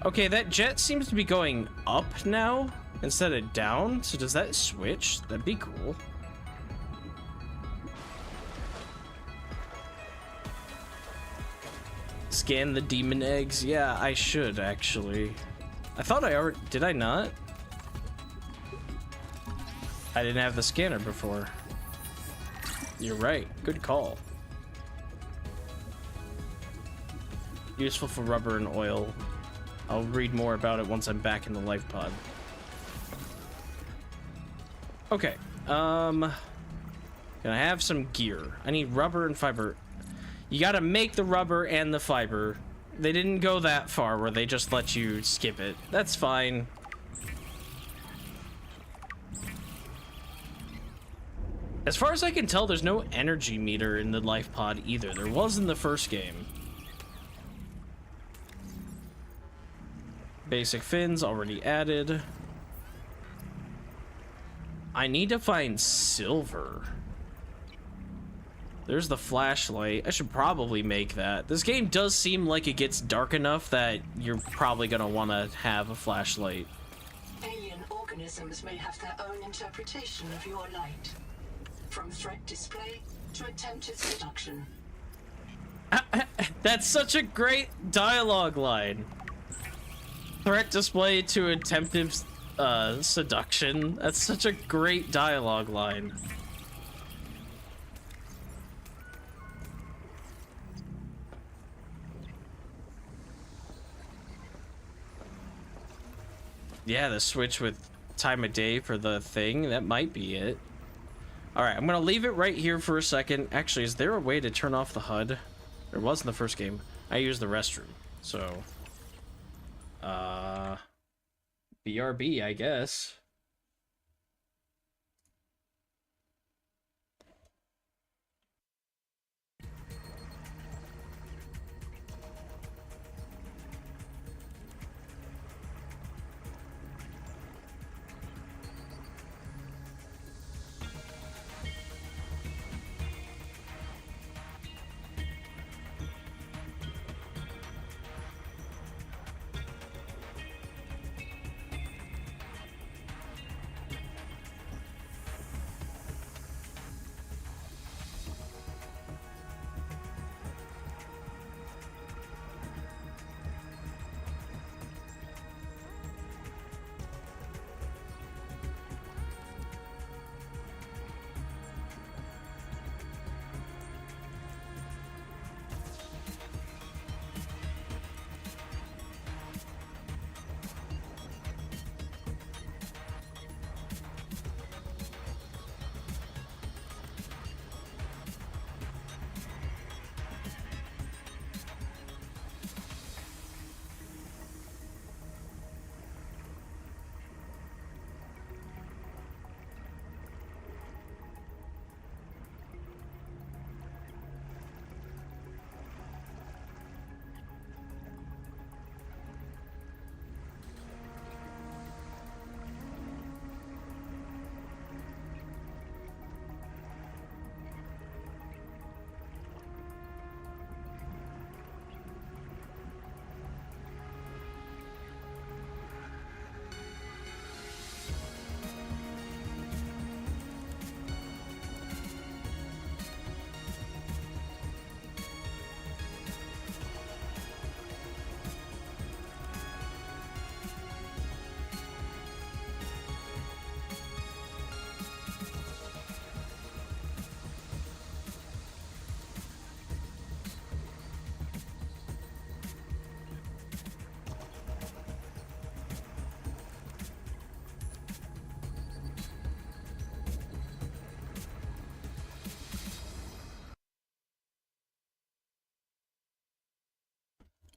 Okay, that jet seems to be going up now instead of down. So does that switch? That'd be cool. Scan the demon eggs. Yeah, I should actually. I thought I already... Did I not? I didn't have the scanner before. You're right. Good call. Useful for rubber and oil. I'll read more about it once I'm back in the life pod. Okay. Can I have some gear? I need rubber and fiber. You gotta make the rubber and the fiber. They didn't go that far where they just let you skip it. That's fine. As far as I can tell, there's no energy meter in the life pod either. There was in the first game. Basic fins already added. I need to find silver. There's the flashlight. I should probably make that. This game does seem like it gets dark enough that you're probably gonna want to have a flashlight. Alien organisms may have their own interpretation of your light. From threat display to attempted seduction. That's such a great dialogue line. Threat display to attempted seduction. That's such a great dialogue line. Yeah, the switch with time of day for the thing, that might be it. Alright, I'm gonna leave it right here for a second. Actually, is there a way to turn off the HUD? There was in the first game. I used the restroom, so... BRB, I guess.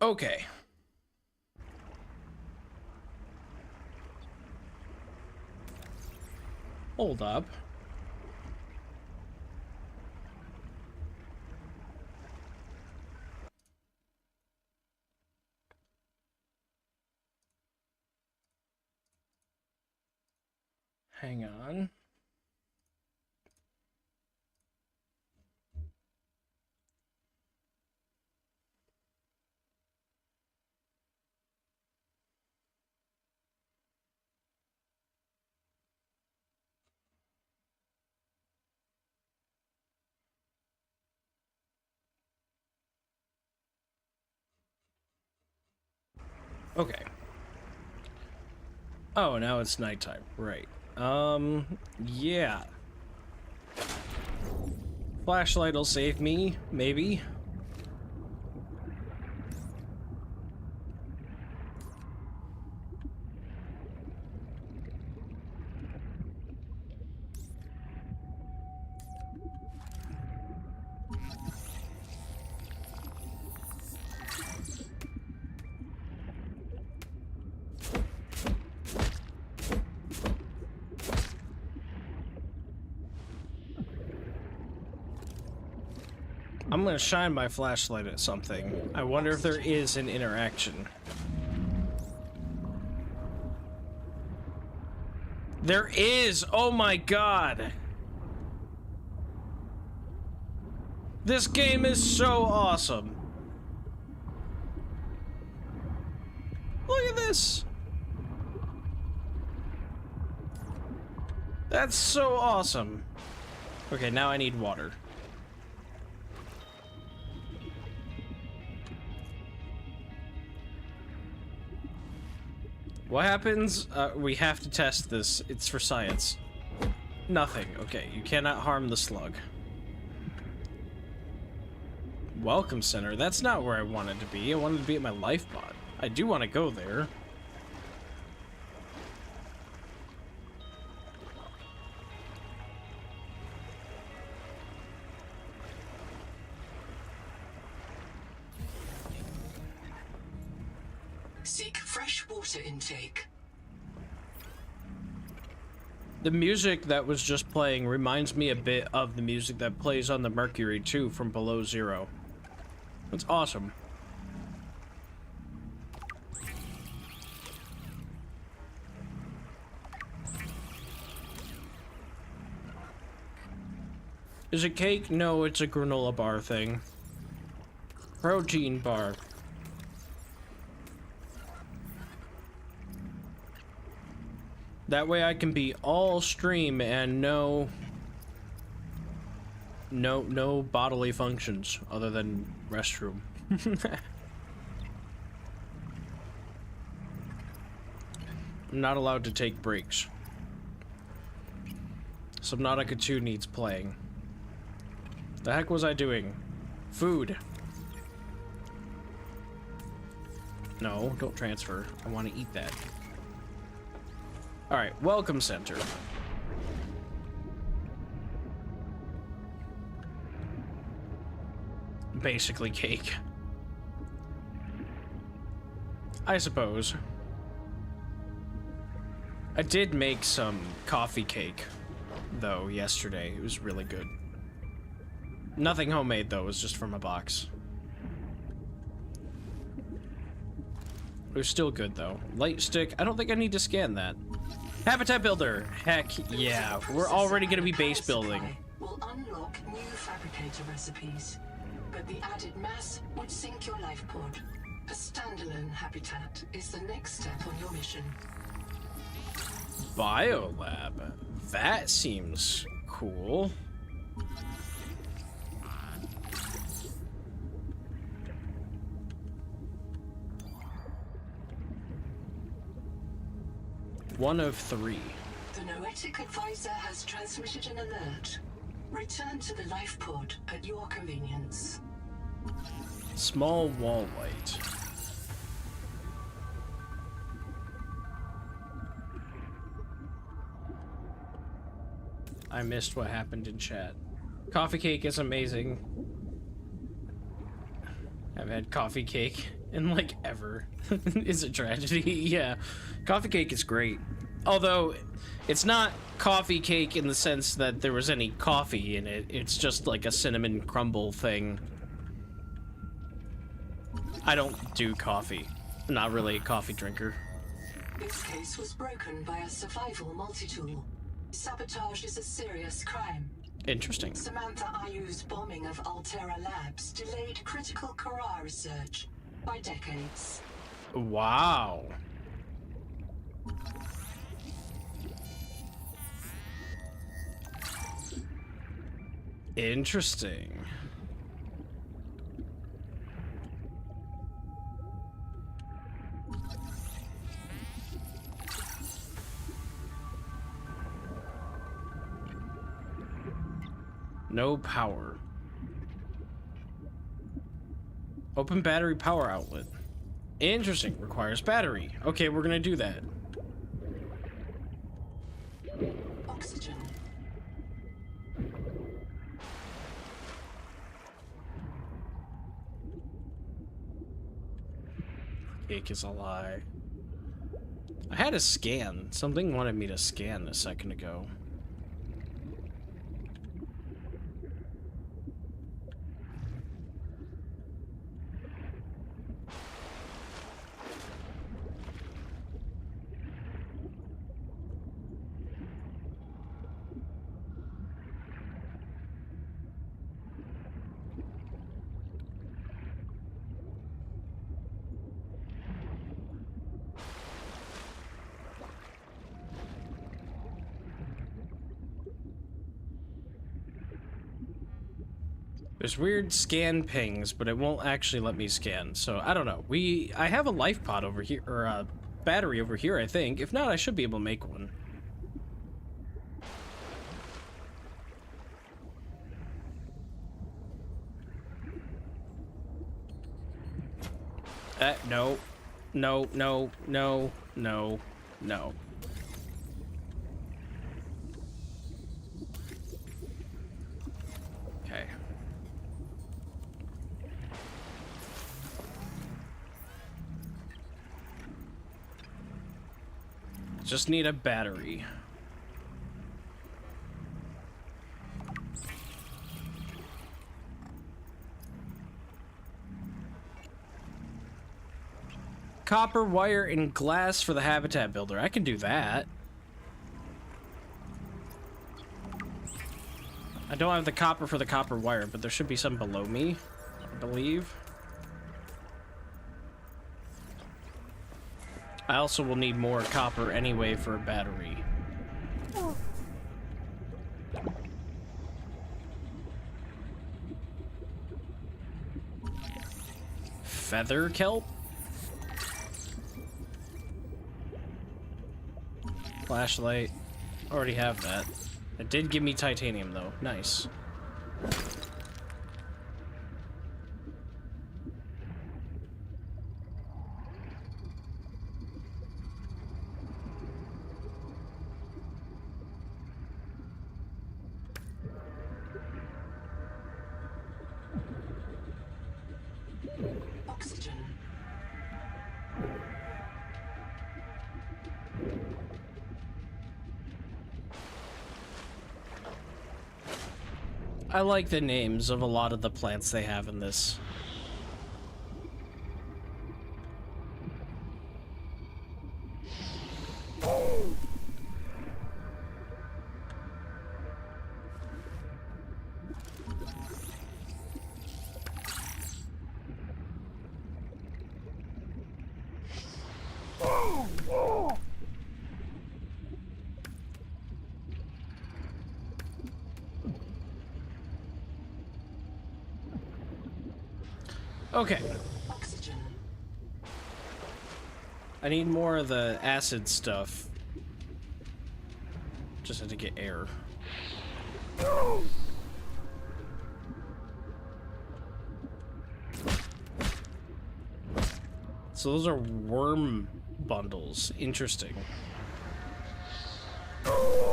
Okay. Hold up. Hang on. Okay. Oh, now it's nighttime. Right. Yeah. Flashlight'll save me, maybe. I'm gonna shine my flashlight at something. I wonder if there is an interaction. There is! Oh my god! This game is so awesome! Look at this! That's so awesome! Okay, now I need water. What happens? We have to test this. It's for science. Nothing. Okay, you cannot harm the slug. Welcome center. That's not where I wanted to be. I wanted to be at my life pod. I do want to go there. Seek fresh water intake. The music that was just playing reminds me a bit of the music that plays on the Mercury 2 from Below Zero. It's awesome. Is it cake? No, it's a granola bar thing. Protein bar. That way I can be all stream and no bodily functions other than restroom. I'm not allowed to take breaks. Subnautica 2 needs playing. The heck was I doing? Food. No, don't transfer. I want to eat that. Alright, welcome center. Basically cake. I suppose. I did make some coffee cake, though, yesterday. It was really good. Nothing homemade, though. It was just from a box. It was still good, though. Light stick. I don't think I need to scan that. Habitat builder. Heck yeah. We're already going to be base building. Will unlock new fabricator recipes, but the added mass would sink your life pod. A standalone habitat is the next step on your mission. Biolab. That seems cool. One of 3. The Noetic advisor has transmitted an alert. Return to the life pod at your convenience. Small wall light. I missed what happened in chat. Coffee cake is amazing. I've had coffee cake And like ever is a tragedy. Yeah, coffee cake is great. Although it's not coffee cake in the sense that there was any coffee in it. It's just like a cinnamon crumble thing. I don't do coffee. I'm not really a coffee drinker. This case was broken by a survival multi-tool. Sabotage is a serious crime. Interesting. Samantha Ayu's bombing of Altera Labs delayed critical Kara research by decades. Wow. Interesting. No power. Open battery power outlet. Interesting. Requires battery. Okay, we're gonna do that. Oxygen. Cake is a lie. I had a scan. Something wanted me to scan a second ago. There's weird scan pings, but it won't actually let me scan. So I don't know. I have a life pod over here, or a battery over here, I think. If not, I should be able to make one. No. No, no, no, no, no. Okay. Just need a battery. Copper wire and glass for the habitat builder. I can do that. I don't have the copper for the copper wire, but there should be some below me, I believe. I also will need more copper anyway for a battery. Feather kelp? Flashlight. Already have that. It did give me titanium though. Nice. Oxygen. I like the names of a lot of the plants they have in this. Okay. Oxygen. I need more of the acid stuff. Just had to get air. So those are worm bundles. Interesting.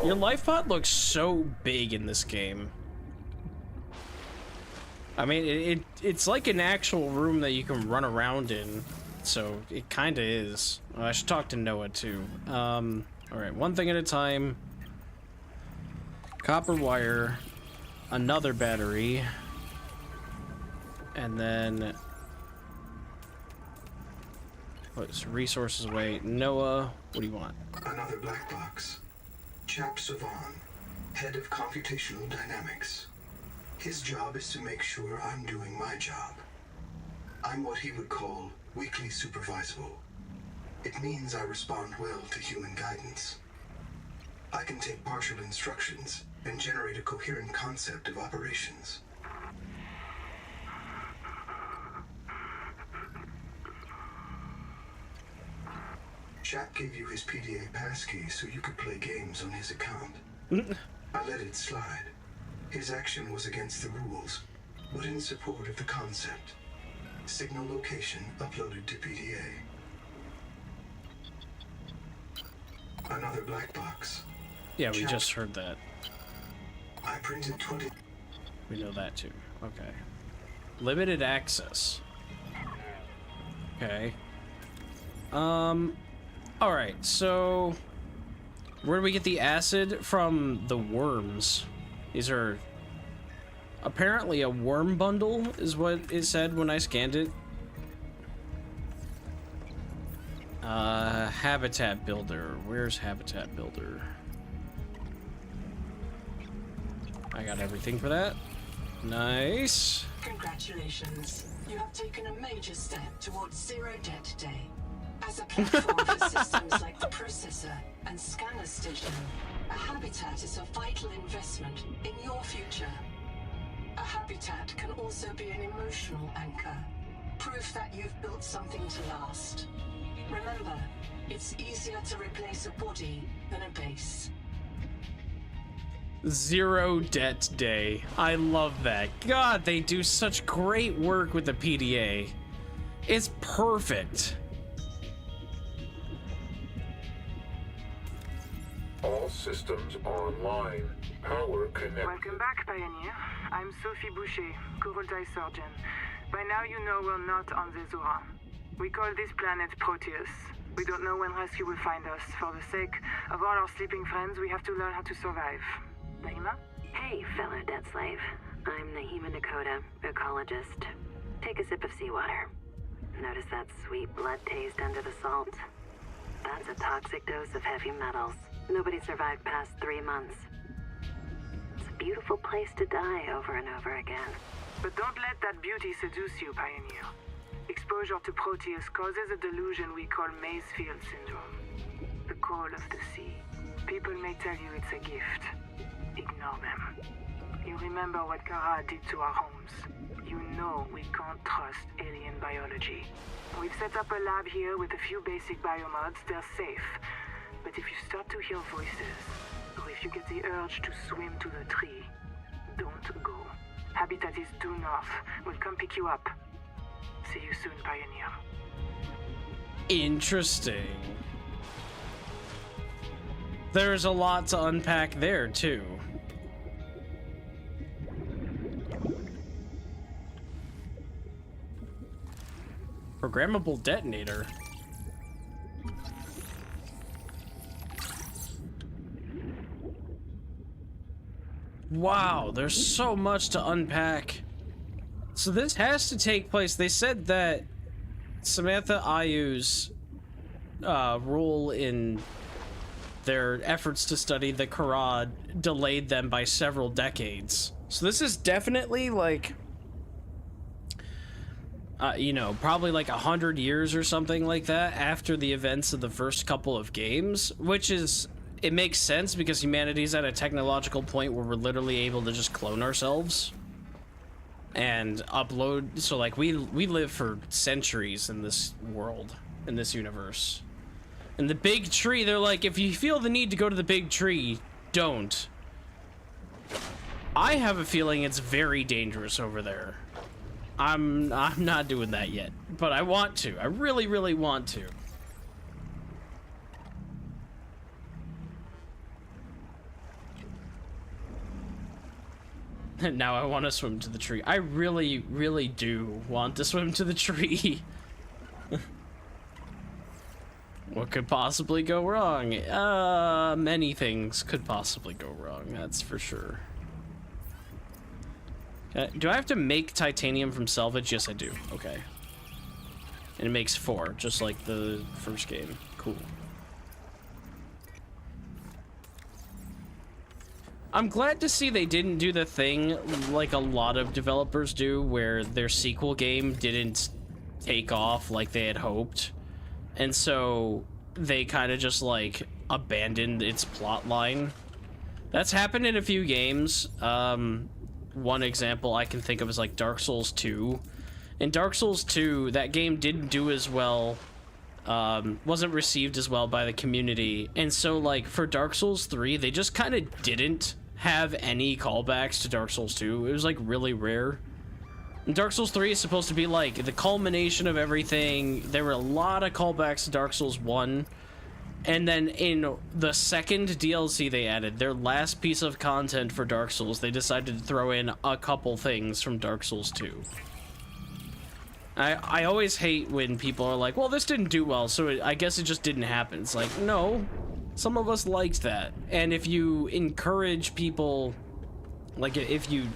Your life pod looks so big in this game. I mean, it's like an actual room that you can run around in, so it kind of is. I should talk to Noah too. All right, one thing at a time. Copper wire, another battery, and then put resources away. Noah, what do you want? Another black box. Chap Savan, head of computational dynamics. His job is to make sure I'm doing my job. I'm what he would call weakly supervisable. It means I respond well to human guidance. I can take partial instructions and generate a coherent concept of operations. Chap gave you his PDA passkey so you could play games on his account. I let it slide. His action was against the rules, but in support of the concept. Signal location uploaded to PDA. Another black box. Yeah, we just heard that. I printed 20. We know that too. Okay. Limited access. Okay. Alright, so where do we get the acid from? The worms. These are apparently a worm bundle, is what it said when I scanned it. Habitat builder. Where's habitat builder? I got everything for that. Nice. Congratulations. You have taken a major step towards zero debt day. As a platform for systems like the processor and scanner station, a habitat is a vital investment in your future. A habitat can also be an emotional anchor, proof that you've built something to last. Remember, it's easier to replace a body than a base. Zero debt day. I love that. God, they do such great work with the PDA. It's perfect. All systems online. Power connected. Welcome back, Pioneer. I'm Sophie Boucher, Kurultai surgeon. By now you know we're not on the Zora. We call this planet Proteus. We don't know when rescue will find us. For the sake of all our sleeping friends, we have to learn how to survive. Naima? Hey, fellow dead slave. I'm Naima Nakota, ecologist. Take a sip of seawater. Notice that sweet blood taste under the salt? That's a toxic dose of heavy metals. Nobody survived past 3 months. It's a beautiful place to die over and over again. But don't let that beauty seduce you, Pioneer. Exposure to Proteus causes a delusion we call Maysfield syndrome. The call of the sea. People may tell you it's a gift. Ignore them. You remember what Kara did to our homes. You know we can't trust alien biology. We've set up a lab here with a few basic biomods. They're safe. But if you start to hear voices, or if you get the urge to swim to the tree, don't go. Habitat is due north. We'll come pick you up. See you soon, Pioneer. Interesting. There's a lot to unpack there, too. Programmable detonator. Wow, there's so much to unpack. So this has to take place. They said that Samantha Ayu's role in their efforts to study the Quran delayed them by several decades. So this is definitely like, you know, probably like 100 years or something like that after the events of the first couple of games, which is, it makes sense because humanity's at a technological point where we're literally able to just clone ourselves and upload. So like we live for centuries in this world, in this universe. And the big tree, they're like, if you feel the need to go to the big tree, don't. I have a feeling it's very dangerous over there. I'm not doing that yet, but I want to. I really, really want to. Now I want to swim to the tree. I really, really do want to swim to the tree. What could possibly go wrong? Many things could possibly go wrong, that's for sure. Do I have to make titanium from salvage? Yes, I do. Okay. And it makes 4, just like the first game. Cool. I'm glad to see they didn't do the thing like a lot of developers do, where their sequel game didn't take off like they had hoped. And so they kind of just like abandoned its plot line. That's happened in a few games. One example I can think of is like Dark Souls 2. In Dark Souls 2, that game didn't do as well, wasn't received as well by the community. And so like for Dark Souls 3, they just kind of didn't have any callbacks to Dark Souls 2. It was like really rare. And Dark Souls 3 is supposed to be like the culmination of everything. There were a lot of callbacks to Dark Souls 1. And then in the second DLC they added, their last piece of content for Dark Souls, they decided to throw in a couple things from Dark Souls 2. I always hate when people are like, well, this didn't do well, so I guess it just didn't happen. It's like, no, some of us liked that. And if you encourage people, like if you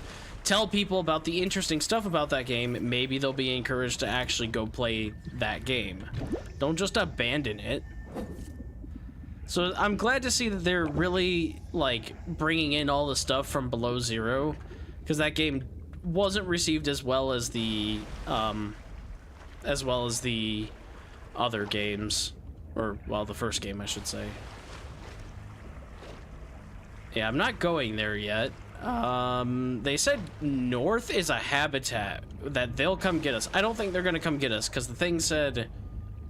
tell people about the interesting stuff about that game, maybe they'll be encouraged to actually go play that game. Don't just abandon it. So I'm glad to see that they're really like bringing in all the stuff from Below Zero, because that game wasn't received as well as the other games, or well, the first game I should say. Yeah, I'm not going there yet. They said north is a habitat that they'll come get us. I don't think they're gonna come get us because the thing said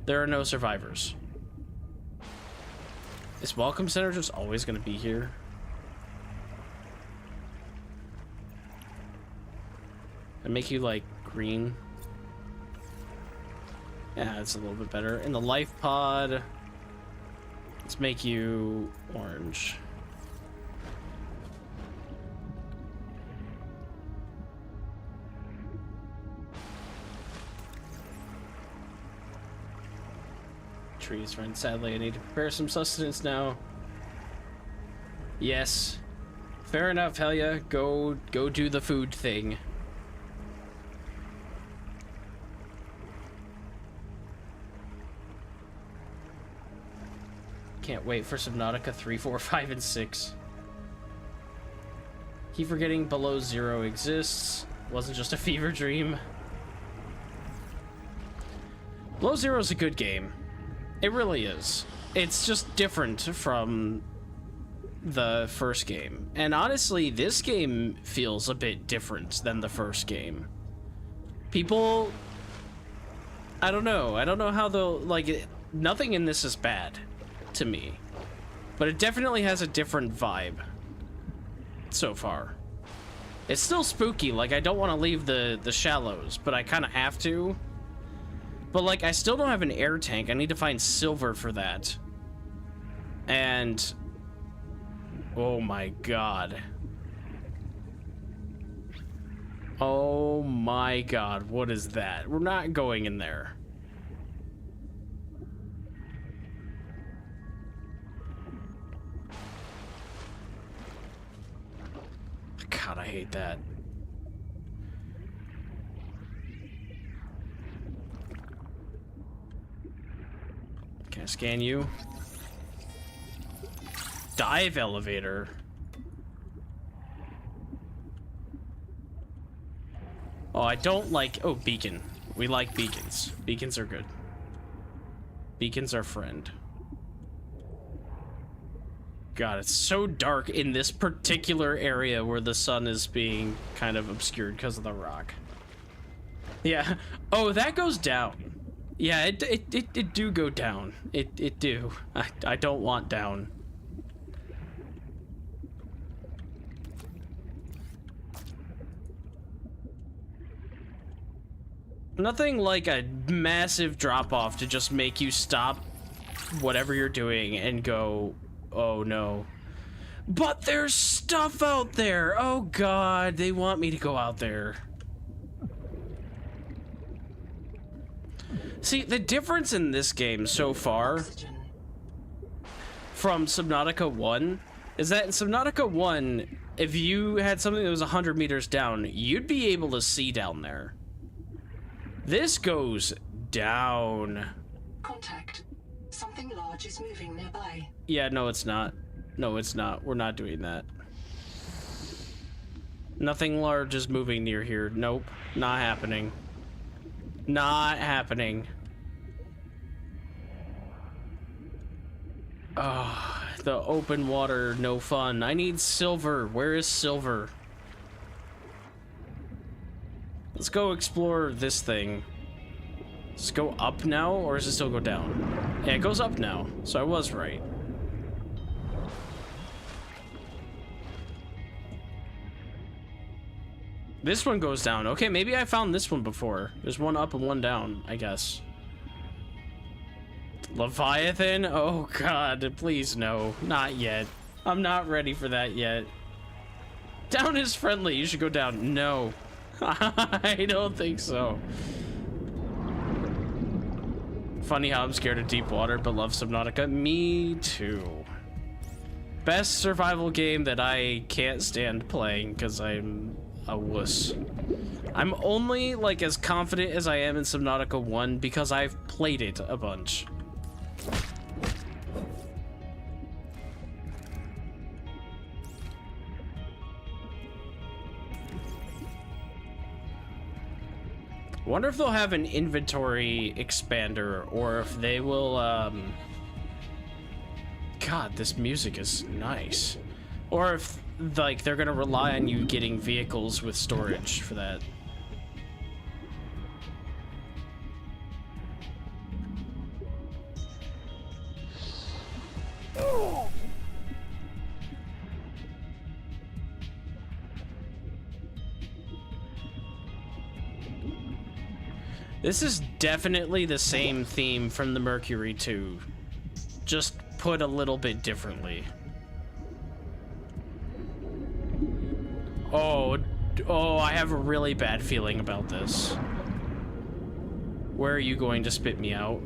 there are no survivors. Is Welcome Center just always gonna be here? And make you like green. Yeah, it's a little bit better. In the life pod, let's make you orange. Trees, friend. Sadly, I need to prepare some sustenance now. Yes. Fair enough, hell yeah. Go do the food thing. Can't wait for Subnautica 3, 4, 5, and 6. Keep forgetting Below Zero exists. Wasn't just a fever dream. Below Zero is a good game. It really is. It's just different from the first game. And honestly, this game feels a bit different than the first game. People... I don't know. I don't know how they'll... Like, nothing in this is bad to me. But it definitely has a different vibe so far. It's still spooky. Like, I don't want to leave the shallows, but I kind of have to. But, like, I still don't have an air tank. I need to find silver for that. And... oh my god. Oh my god, what is that? We're not going in there. God, I hate that. Can I scan you? Dive elevator. Oh, I don't like... oh, beacon. We like beacons. Beacons are good. Beacons are friend. God, it's so dark in this particular area where the sun is being kind of obscured because of the rock. Yeah. Oh, that goes down. Yeah, it do go down. It do. I don't want down. Nothing like a massive drop-off to just make you stop whatever you're doing and go, oh no. But there's stuff out there. Oh god, they want me to go out there. See, the difference in this game so far Oxygen. from Subnautica 1 is that in Subnautica 1, if you had something that was 100 meters down, you'd be able to see down there. This goes down. Contact. Something large is moving nearby. Yeah, no, it's not. No, it's not. We're not doing that. Nothing large is moving near here. Nope. Not happening. Not happening. Oh, the open water, no fun. I need silver. Where is silver? Let's go explore this thing. Does it go up now, or does it still go down? Yeah, it goes up now, so I was right. This one goes down. Okay, maybe I found this one before. There's one up and one down, I guess. Leviathan? Oh god, please no. Not yet. I'm not ready for that yet. Down is friendly. You should go down. No. I don't think so. Funny how I'm scared of deep water, but love Subnautica. Me too. Best survival game that I can't stand playing because I'm a wuss. I'm only like as confident as I am in Subnautica 1 because I've played it a bunch. Wonder if they'll have an inventory expander or if they will God, this music is nice. Or if like they're gonna rely on you getting vehicles with storage for that. This is definitely the same theme from the Mercury 2, just put a little bit differently. Oh, I have a really bad feeling about this. Where are you going to spit me out?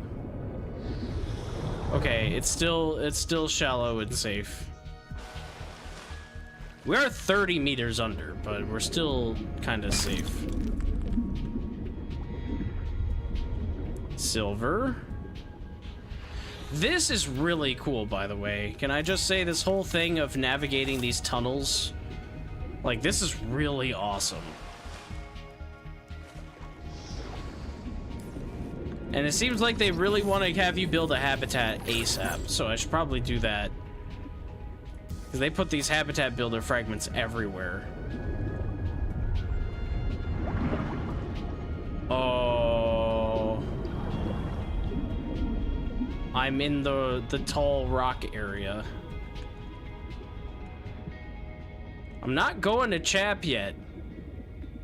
Okay, it's still shallow and safe. We are 30 meters under, but we're still kind of safe. Silver. This is really cool, by the way. Can I just say this whole thing of navigating these tunnels? Like, this is really awesome. And it seems like they really want to have you build a habitat ASAP, so I should probably do that. Because they put these habitat builder fragments everywhere. Oh. I'm in the tall rock area. I'm not going to Chap yet.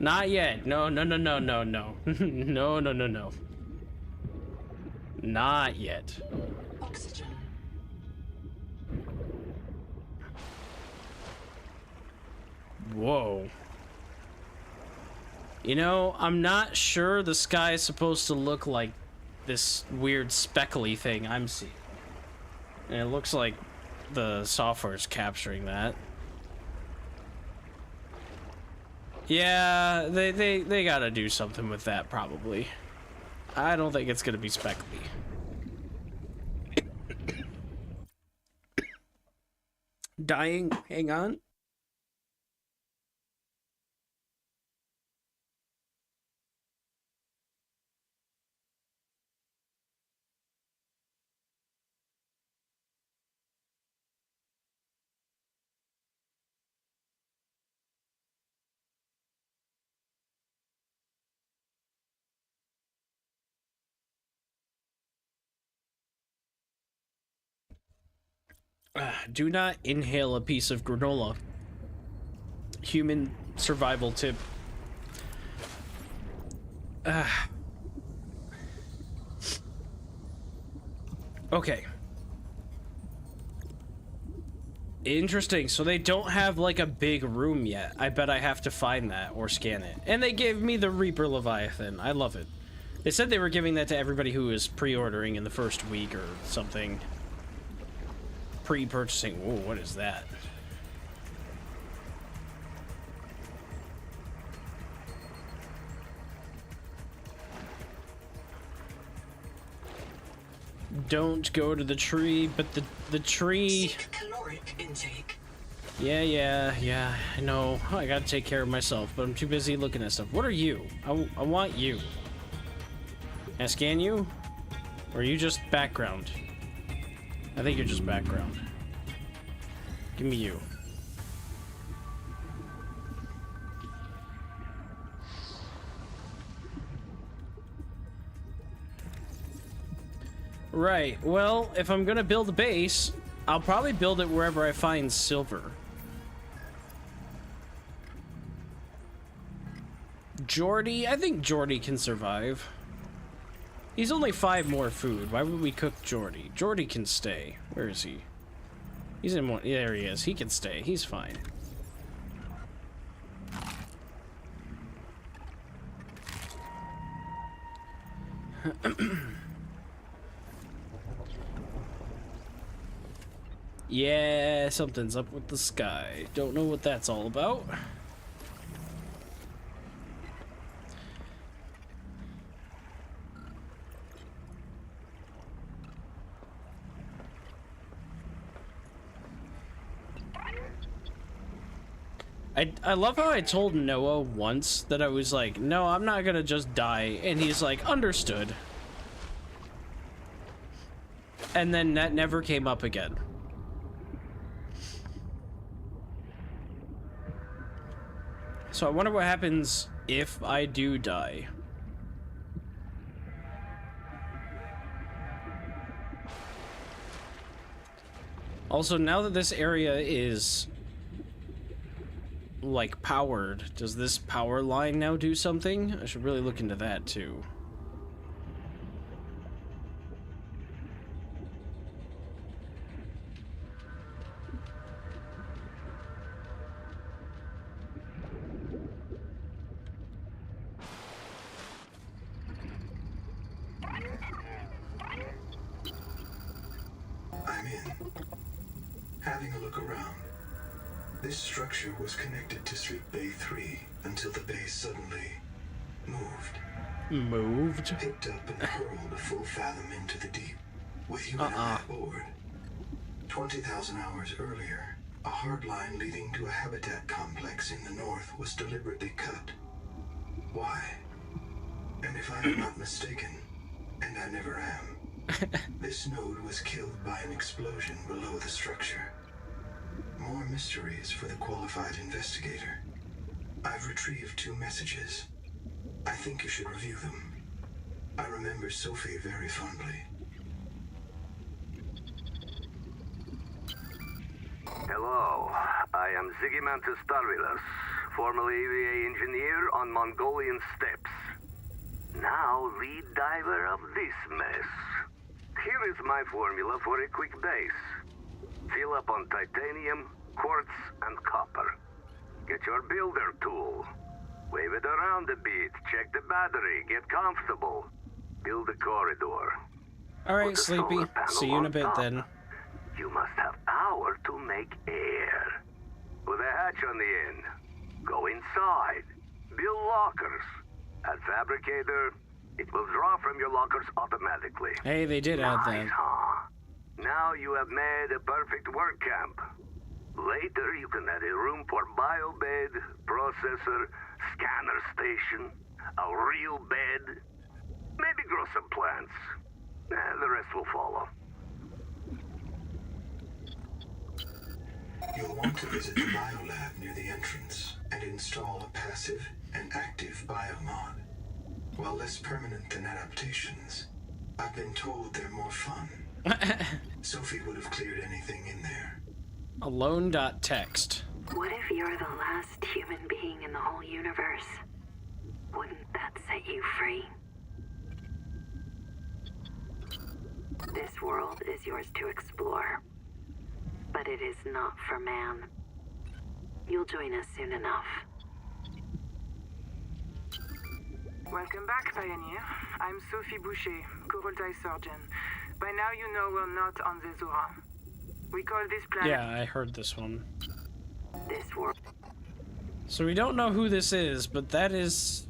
Not yet. No, no, no, no, no, no. No, no, no, no. Not yet. Oxygen. Whoa. You know, I'm not sure the sky is supposed to look like this weird speckly thing I'm seeing. And it looks like the software is capturing that. Yeah, they gotta do something with that, probably. I don't think it's gonna be speckly. Dying? Hang on. Do not inhale a piece of granola. Human survival tip. Okay. Interesting. So they don't have like a big room yet. I bet I have to find that or scan it. And they gave me the Reaper Leviathan. I love it. They said they were giving that to everybody who was pre-ordering in the first week or something. Pre-purchasing. Whoa, what is that? Don't go to the tree, but the tree... Seek caloric intake. Yeah, I know. I gotta take care of myself, but I'm too busy looking at stuff. What are you? I want you. Can I scan you? Or are you just background? I think you're just background. Give me you. Right, well, if I'm gonna build a base, I'll probably build it wherever I find silver. Jordy? I think Jordy can survive. He's only 5 more food. Why would we cook Jordy? Jordy can stay. Where is he? He's in one. There he is. He can stay. He's fine. Yeah, something's up with the sky. Don't know what that's all about. I love how I told Noah once that I was like, no, I'm not gonna just die, and he's like, understood. And then that never came up again. So I wonder what happens if I do die. Also, now that this area is like powered, does this power line now do something? I should really look into that too. I'm in. Having a look around. This structure was connected to Street Bay 3 until the base suddenly moved. Moved? Picked up and hurled a full fathom into the deep, with you and I aboard. 20,000 hours earlier, a hard line leading to a habitat complex in the north was deliberately cut. Why? And if I am not mistaken, and I never am, this node was killed by an explosion below the structure. More mysteries for the qualified investigator. I've retrieved 2 messages. I think you should review them. I remember Sophie very fondly. Hello, I am Zigimantus Starvilus, formerly EVA engineer on Mongolian steppes. Now lead diver of this mess. Here is my formula for a quick base. Fill up on titanium, quartz, and copper. Get your builder tool. Wave it around a bit, check the battery, get comfortable. Build a corridor. Alright, Sleepy. See you in a bit then. You must have power to make air. With a hatch on the end. Go inside. Build lockers. At Fabricator, it will draw from your lockers automatically. Hey, they did add that. Nice, huh? Now you have made a perfect work camp. Later you can add a room for biobed, processor, scanner station, a real bed, maybe grow some plants. The rest will follow. You'll want to visit the biolab near the entrance and install a passive and active biomod. While less permanent than adaptations, I've been told they're more fun. Sophie would have cleared anything in there. Alone.text. What if you're the last human being in the whole universe? Wouldn't that set you free? This world is yours to explore. but it is not for man. You'll join us soon enough. Welcome back, Pioneer. I'm Sophie Boucher, Kurultai surgeon. By now you know we're not on the Zora. We call this planet... Yeah, I heard this one. This world. So we don't know who this is, but that is...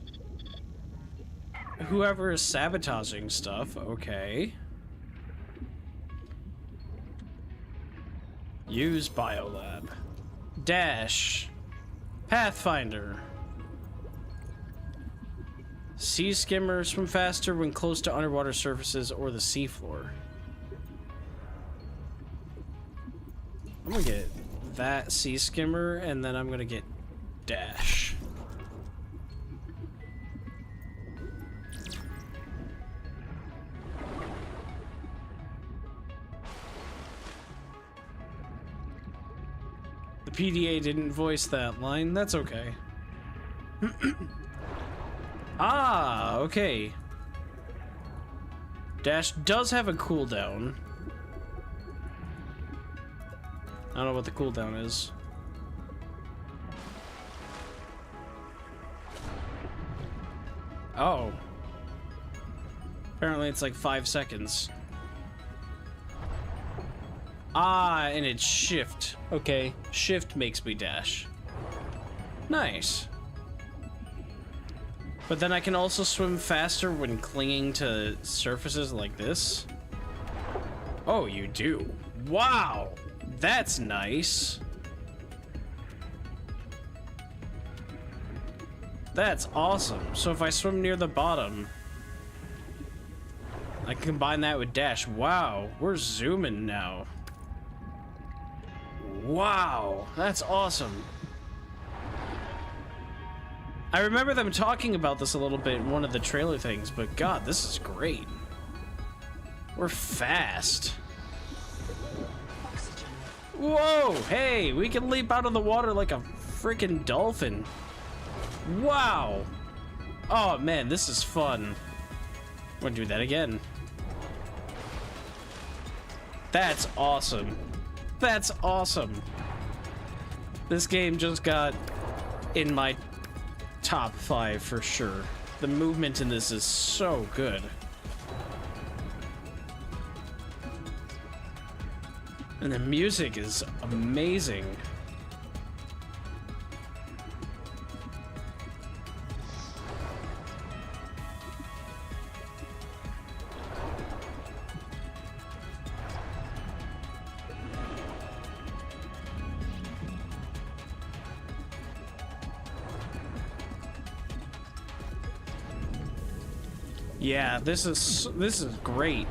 whoever is sabotaging stuff. Okay. Use Biolab. Dash. Pathfinder. Sea skimmers swim faster when close to underwater surfaces or the seafloor. I'm gonna get that sea skimmer, and then I'm gonna get Dash. The PDA didn't voice that line. That's okay. Ah, okay. Dash does have a cooldown. I don't know what the cooldown is. Oh. Apparently it's like 5 seconds. Ah, and it's shift. Okay, shift makes me dash. Nice. But then I can also swim faster when clinging to surfaces like this. Oh, you do. Wow! That's nice. That's awesome. So if I swim near the bottom, I can combine that with dash. Wow, we're zooming now. Wow, that's awesome. I remember them talking about this a little bit in one of the trailer things, but God, this is great. We're fast. Whoa, hey, we can leap out of the water like a freaking dolphin. Wow. Oh man, this is fun. I'm gonna do that again. That's awesome. That's awesome. This game just got in my top 5 for sure. The movement in this is so good. And the music is amazing. Yeah, this is great.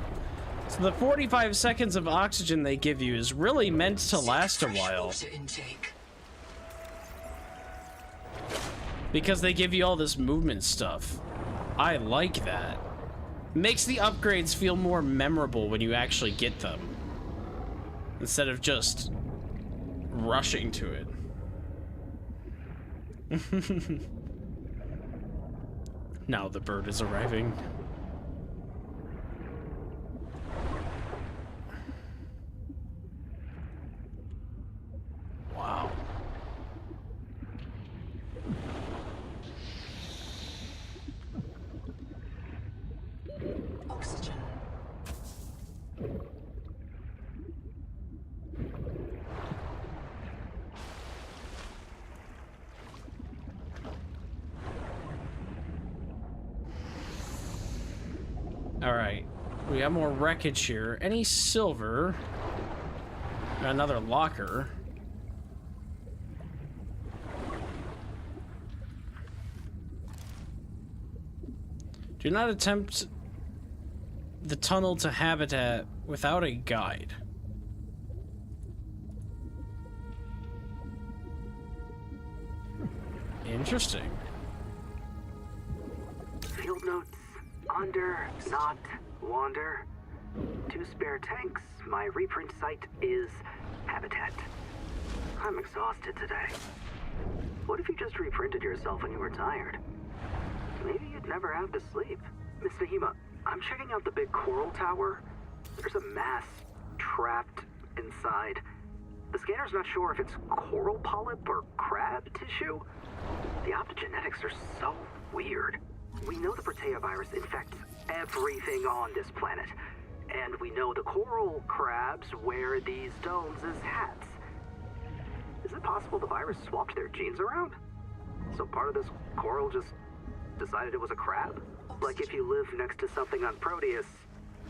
So the 45 seconds of oxygen they give you is really meant to last a while. Because they give you all this movement stuff. I like that. Makes the upgrades feel more memorable when you actually get them. Instead of just rushing to it. Now the bird is arriving. Wow. Oxygen. Alright. We got more wreckage here. Any silver? Got another locker. Do not attempt the tunnel to habitat without a guide. Interesting. Field notes. Under, not, wander. 2 spare tanks. My reprint site is habitat. I'm exhausted today. What if you just reprinted yourself when you were tired? Maybe you'd never have to sleep. Miss Nahima, I'm checking out the big coral tower. There's a mass trapped inside. The scanner's not sure if it's coral polyp or crab tissue. The optogenetics are so weird. We know the Protea virus infects everything on this planet, and we know the coral crabs wear these domes as hats. Is it possible the virus swapped their genes around? So part of this coral just decided it was a crab? Like if you live next to something on Proteus,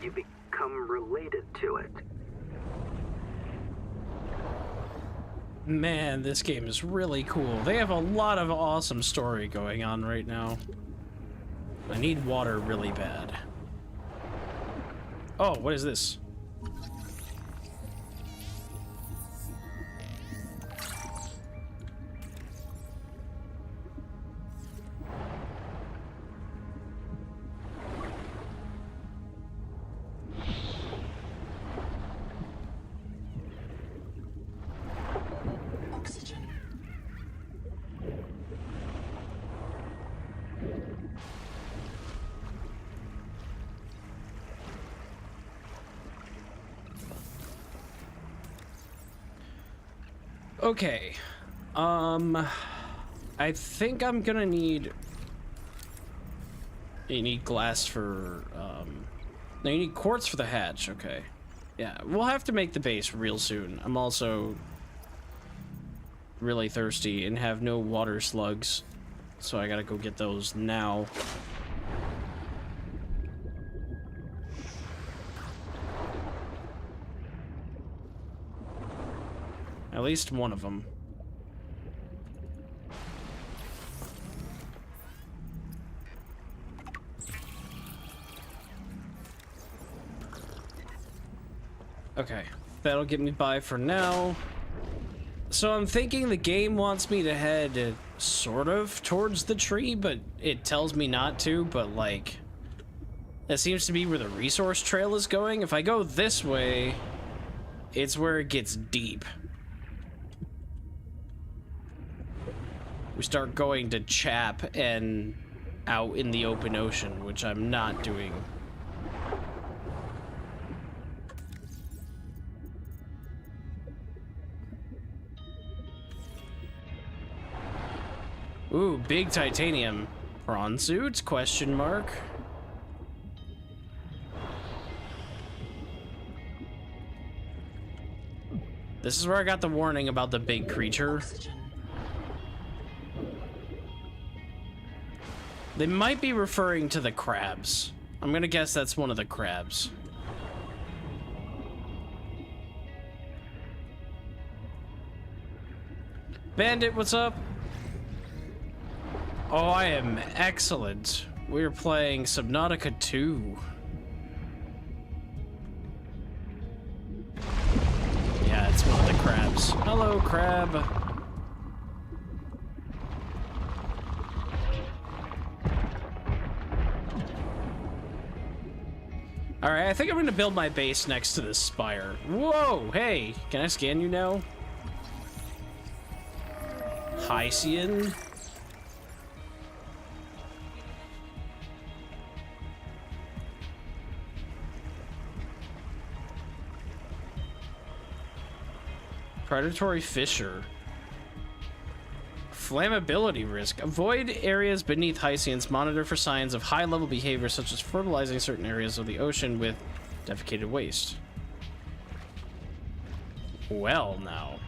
you become related to it. Man, this game is really cool. They have a lot of awesome story going on right now. I need water really bad. Oh, what is this? Oxygen. Okay. I think I'm gonna need... You need glass for, No, you need quartz for the hatch, okay. Yeah, we'll have to make the base real soon. I'm also really thirsty and have no water slugs, so I gotta go get those now. At least one of them. Okay, that'll get me by for now. So I'm thinking the game wants me to head sort of towards the tree, but it tells me not to, but like... That seems to be where the resource trail is going. If I go this way, it's where it gets deep. We start going to Chap and out in the open ocean, which I'm not doing. Ooh, big titanium. Prawn suits? Question mark. This is where I got the warning about the big creature. Oxygen. They might be referring to the crabs. I'm gonna guess that's one of the crabs. Bandit, what's up? Oh, I am excellent. We're playing Subnautica 2. Yeah, it's one of the crabs. Hello, crab. Alright, I think I'm gonna build my base next to this spire. Whoa, hey, can I scan you now? Hycian? Predatory Fisher. Flammability risk. Avoid areas beneath Hycians. Monitor for signs of high-level behavior, such as fertilizing certain areas of the ocean with defecated waste. Well, now.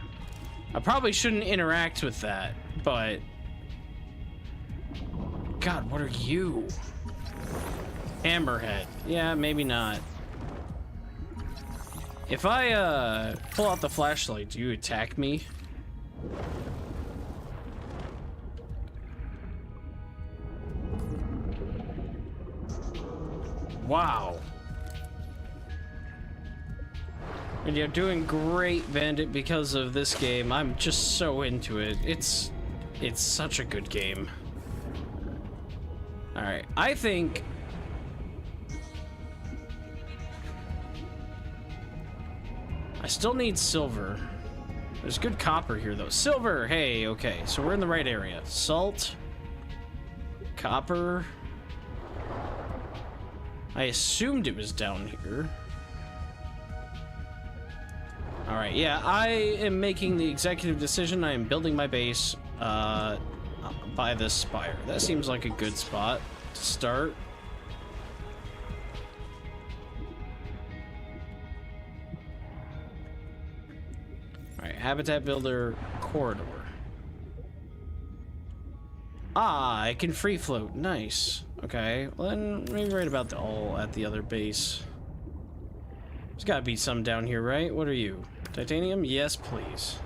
I probably shouldn't interact with that, but... God, what are you? Hammerhead. Yeah, maybe not. If I, pull out the flashlight, do you attack me? Wow. And you're doing great, Bandit, because of this game. I'm just so into it. It's such a good game. Alright, I think... I still need silver. There's good copper here, though. Silver! Hey, okay, so we're in the right area. Salt. Copper. I assumed it was down here. Alright, yeah, I am making the executive decision. I am building my base by this spire. That seems like a good spot to start. Alright, habitat builder corridor. Ah, I can free float. Nice. Okay, well then maybe right about all at the other base. There's gotta be some down here, right? What are you? Titanium? Yes, please.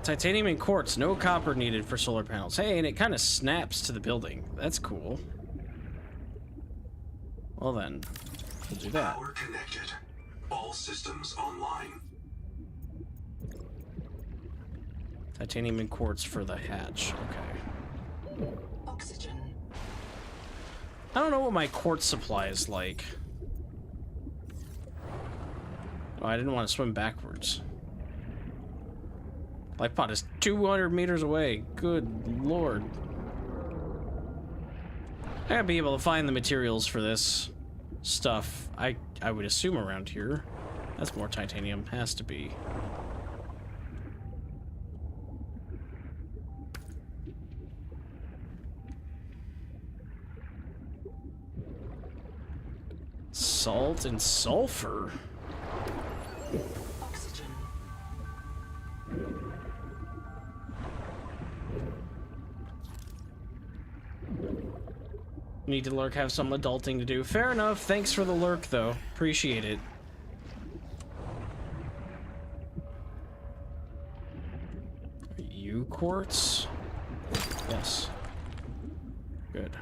Titanium and quartz. No copper needed for solar panels. Hey, and it kind of snaps to the building. That's cool. Well then, we'll do that. Power connected. All systems online. Titanium and quartz for the hatch. Okay. Oxygen. I don't know what my quartz supply is like. Oh, I didn't want to swim backwards. Life pod is 200 meters away. Good lord. I gotta be able to find the materials for this stuff. I would assume around here. That's more titanium. Has to be. Salt and sulfur. Oxygen. Need to lurk, have some adulting to do. Fair enough. Thanks for the lurk, though. Appreciate it. You quartz? Yes. Good.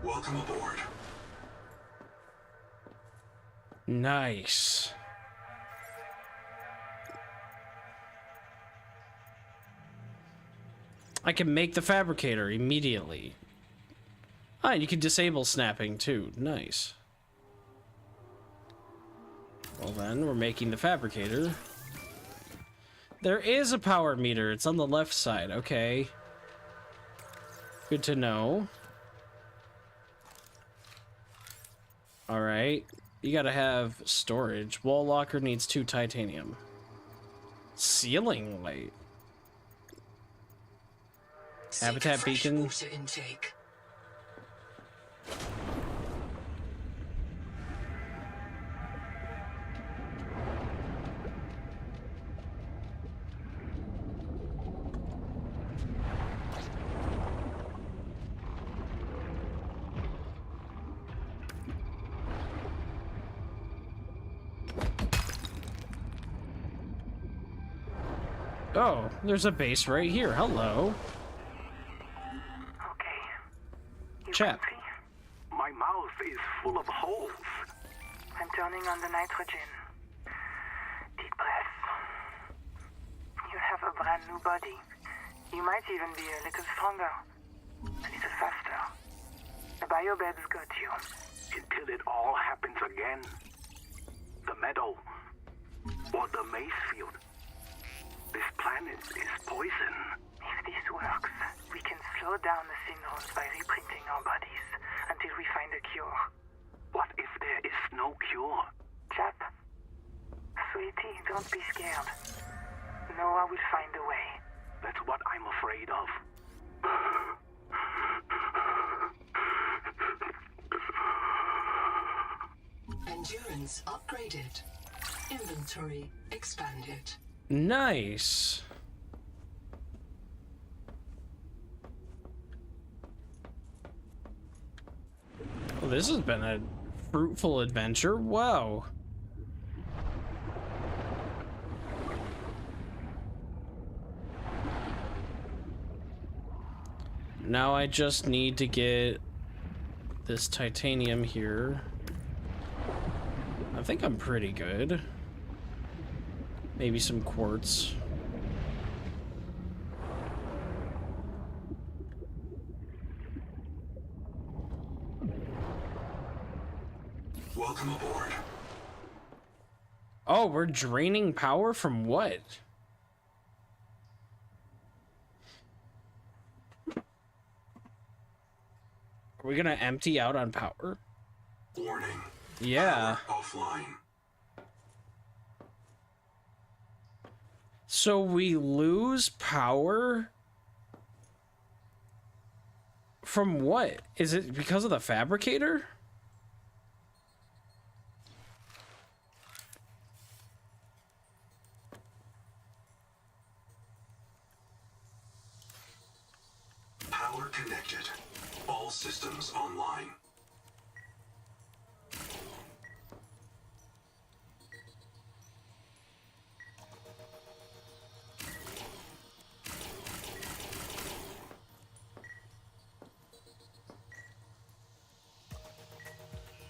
Welcome aboard. Nice. I can make the fabricator immediately. Ah, and you can disable snapping too. Nice. Well then, we're making the fabricator. There is a power meter. It's on the left side. Okay. Good to know. Alright. You gotta have storage. Wall locker needs 2 titanium. Ceiling light. Habitat Fresh beacon. water intake. Oh, there's a base right here. Hello. Okay. You Chap. can see? My mouth is full of holes. I'm turning on the nitrogen. Deep breaths. You have a brand new body. You might even be a little stronger. A little faster. The biobeds got you. Until it all happens again. The meadow. Or the maize field. This planet is poison. If this works, we can slow down the syndromes by reprinting our bodies until we find a cure. What if there is no cure? Chap. Sweetie, don't be scared. Noah will find a way. That's what I'm afraid of. Endurance upgraded. Inventory expanded. Nice. Well, this has been a fruitful adventure. Wow. Now I just need to get this titanium here. I think I'm pretty good. Maybe some quartz. Oh, we're draining power from what? Are we gonna empty out on power? Warning. Yeah. Power offline. So we lose power? From what? Is it because of the fabricator? Power connected. All systems online.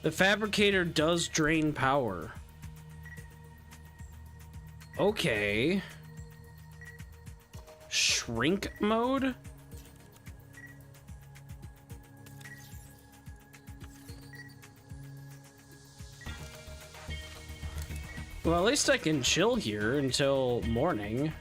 The fabricator does drain power. Okay. Shrink mode? Well, at least I can chill here until morning.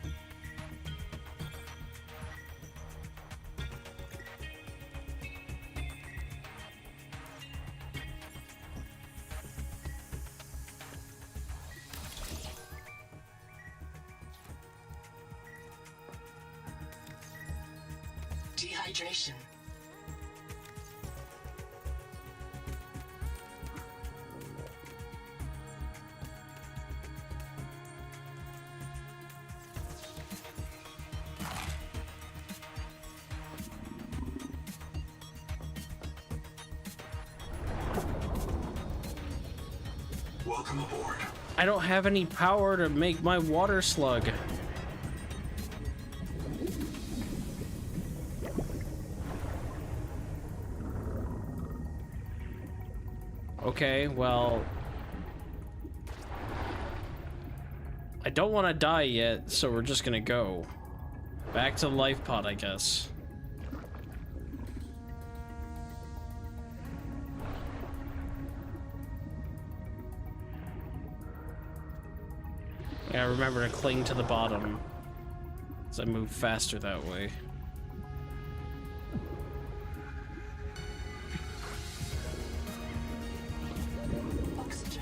Dehydration. Welcome aboard. I don't have any power to make my water slug. Okay, well... I don't want to die yet, so we're just gonna go. Back to the life pod, I guess. Yeah, remember to cling to the bottom, as I move faster that way. Oxygen.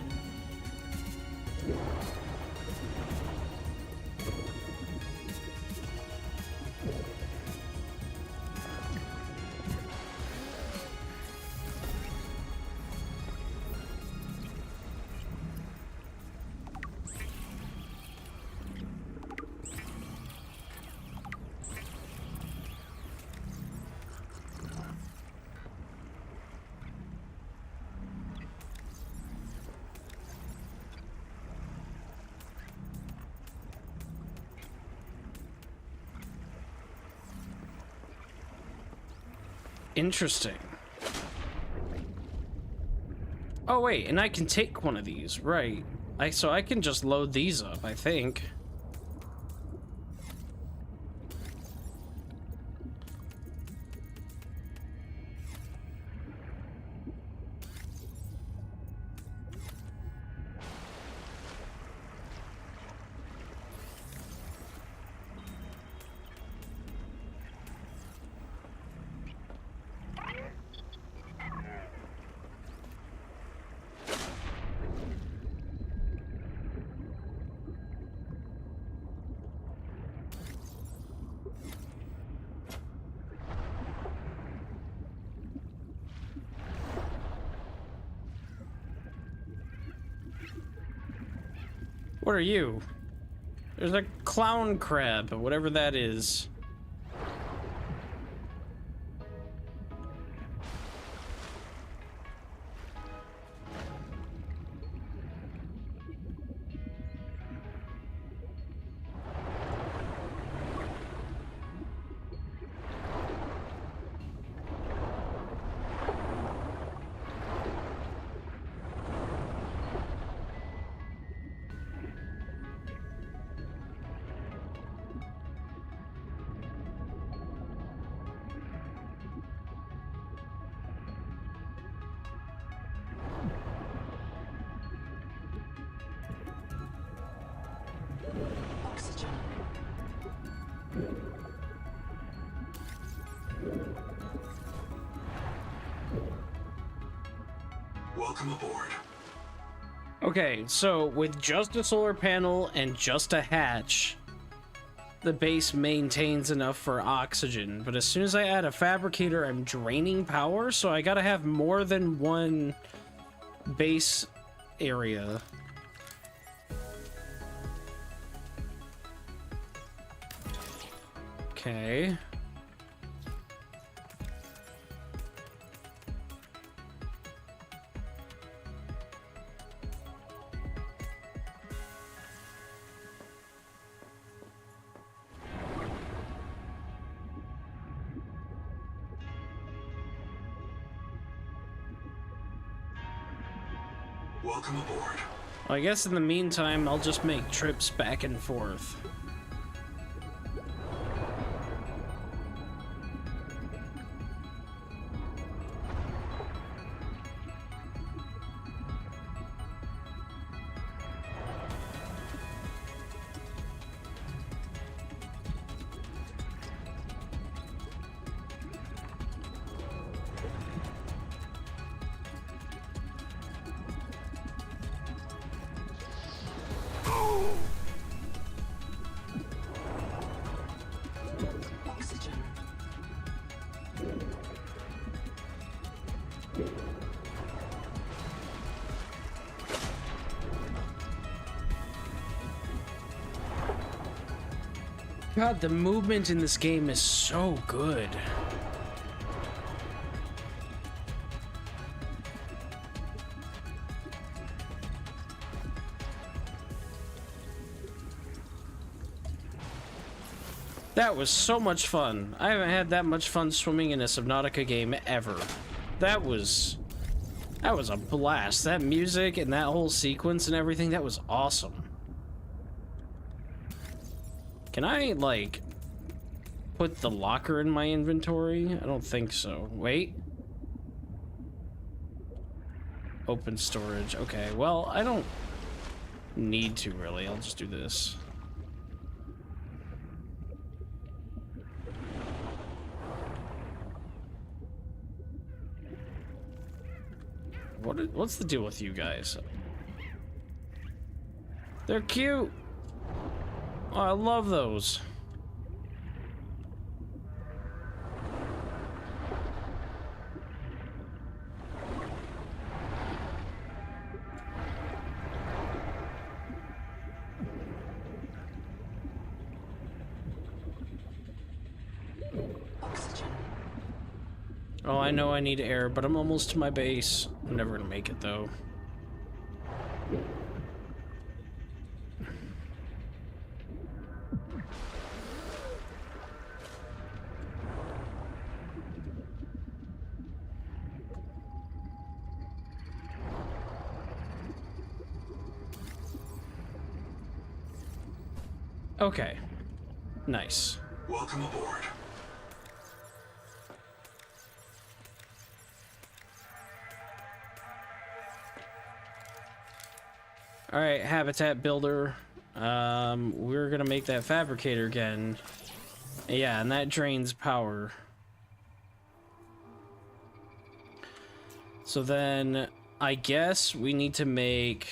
Interesting. Oh wait, and I can take one of these, right? So I can just load these up, I think. What are you? There's a clown crab, whatever that is. Welcome aboard. Okay, so with just a solar panel and just a hatch, the base maintains enough for oxygen, but as soon as I add a fabricator, I'm draining power, so I gotta have more than one base area. Okay. Welcome aboard. Well, I guess in the meantime, I'll just make trips back and forth. Oxygen. God, the movement in this game is so good. That was so much fun. I haven't had that much fun swimming in a Subnautica game ever. That was a blast. That music and that whole sequence and everything, that was awesome. Can I, like, put the locker in my inventory? I don't think so. Wait. Open storage. Okay, well, I don't need to, really. I'll just do this. What's the deal with you guys? They're cute. Oh, I love those. Oxygen. Oh, I know I need air, but I'm almost to my base. I'm never gonna make it, though. Okay. Nice. Welcome aboard. Alright, habitat builder. We're gonna make that fabricator again. Yeah, and that drains power. So then, I guess we need to make...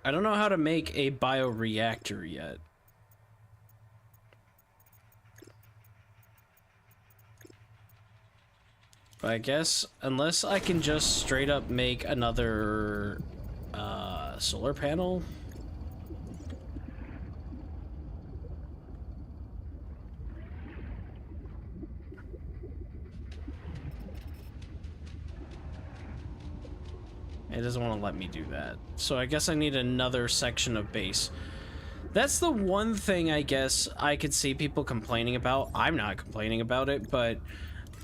I don't know how to make a bioreactor yet. But I guess, unless I can just straight up make another solar panel. It doesn't want to let me do that. So I guess I need another section of base. That's the one thing I guess I could see people complaining about. I'm not complaining about it, but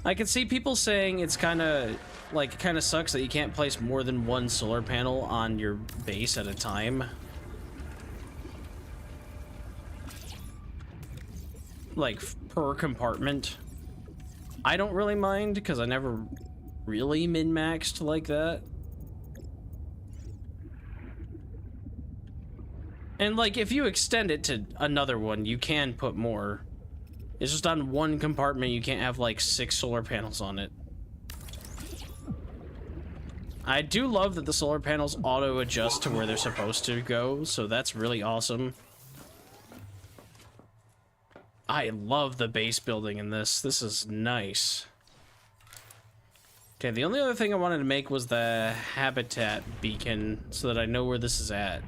I can see people saying it's kind of like, it kind of sucks that you can't place more than one solar panel on your base at a time. Like, per compartment. I don't really mind, because I never really min-maxed like that. And, like, if you extend it to another one, you can put more. It's just on one compartment, you can't have, like, 6 solar panels on it. I do love that the solar panels auto-adjust to where they're supposed to go, so that's really awesome. I love the base building in this. This is nice. Okay, the only other thing I wanted to make was the habitat beacon, so that I know where this is at.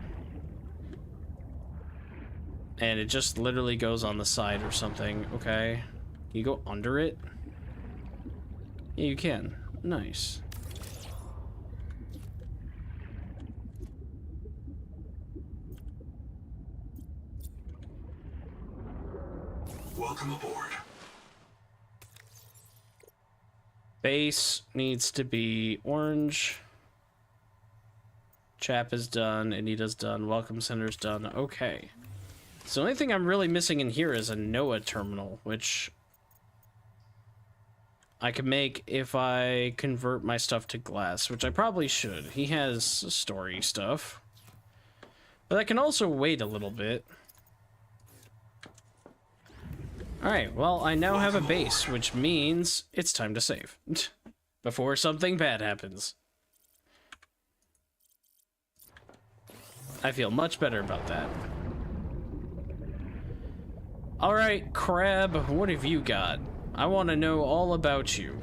And it just literally goes on the side or something. Okay. Can you go under it? Yeah, you can. Nice. Welcome aboard. Base needs to be orange. Chap is done. Anita's done. Welcome center's done. Okay. So the only thing I'm really missing in here is a NOAA terminal, which I can make if I convert my stuff to glass, which I probably should. He has story stuff. But I can also wait a little bit. Alright, well, I now have a base, which means it's time to save. Before something bad happens. I feel much better about that. Alright, Crab, what have you got? I want to know all about you.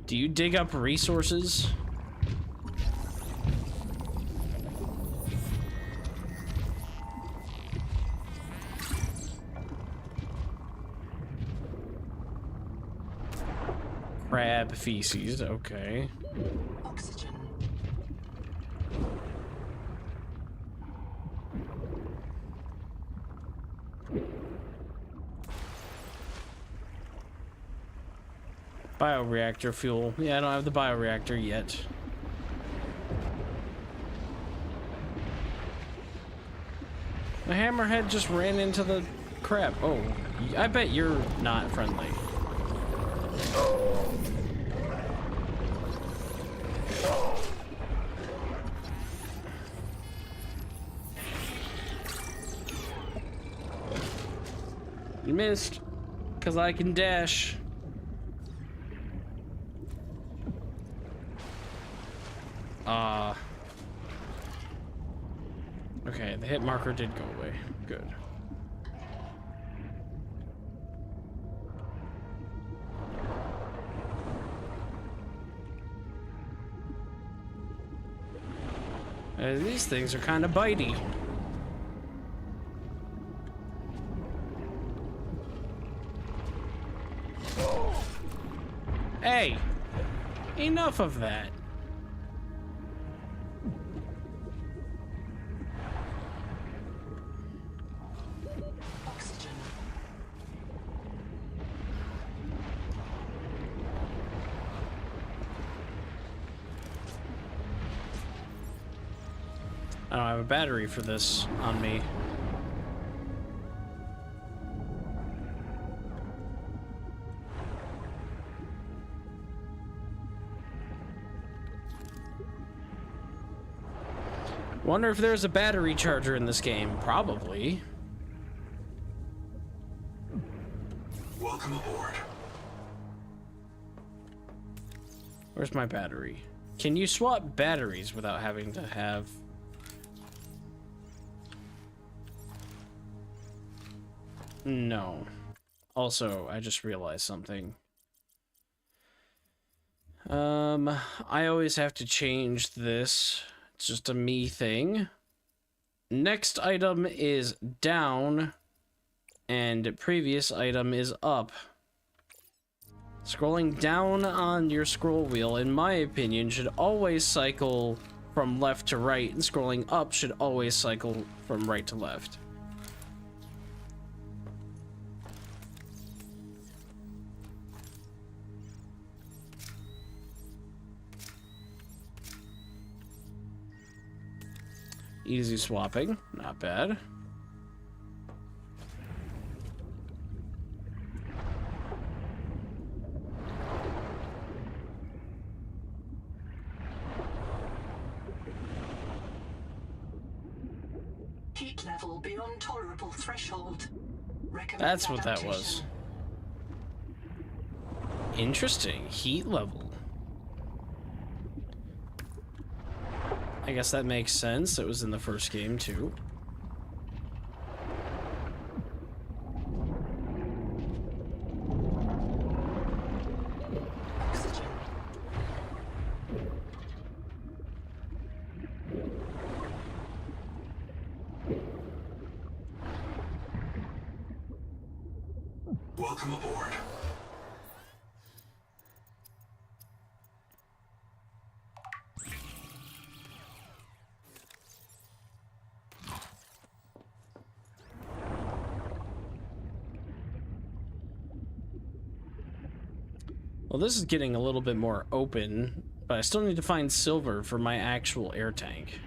Do you dig up resources? Crab feces, okay. Oxygen. Bioreactor fuel. Yeah, I don't have the bioreactor yet. The hammerhead just ran into the crab. Oh, I bet you're not friendly. You missed, 'cause I can dash. Okay, the hit marker did go away. Good. These things are kind of bitey. Hey! Enough of that. Oxygen. I don't have a battery for this on me. Wonder if there's a battery charger in this game. Probably. Welcome aboard. Where's my battery? Can you swap batteries without having to have... No. Also, I just realized something. I always have to change this. It's just a me thing. Next item is down, and previous item is up. Scrolling down on your scroll wheel, in my opinion, should always cycle from left to right, and scrolling up should always cycle from right to left. Easy swapping, not bad. heat level beyond tolerable threshold. Recommend That's what that adaptation. was. Interesting. Heat level. I guess that makes sense. It was in the first game, too. Oxygen. Welcome aboard. Well, this is getting a little bit more open, but I still need to find silver for my actual air tank.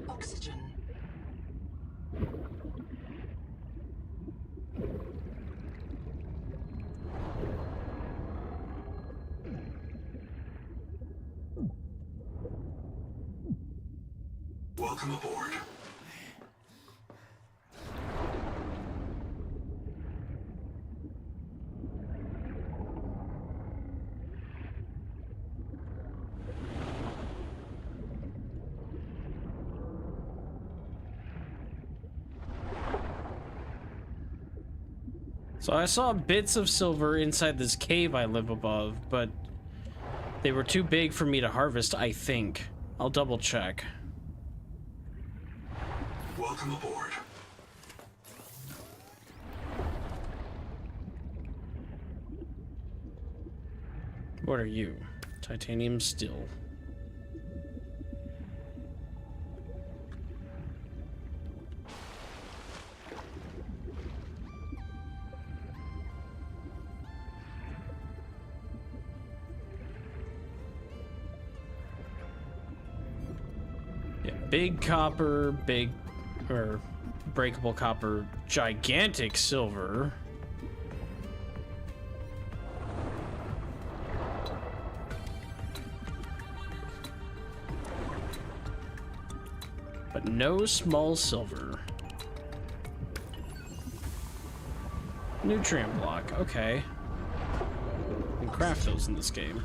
Oxygen. Welcome aboard. So I saw bits of silver inside this cave I live above, but they were too big for me to harvest, I think. I'll double check. Welcome aboard. What are you? Titanium steel. Yeah, big copper, or breakable copper, gigantic silver. But no small silver. Nutrient block, okay. You can craft those in this game.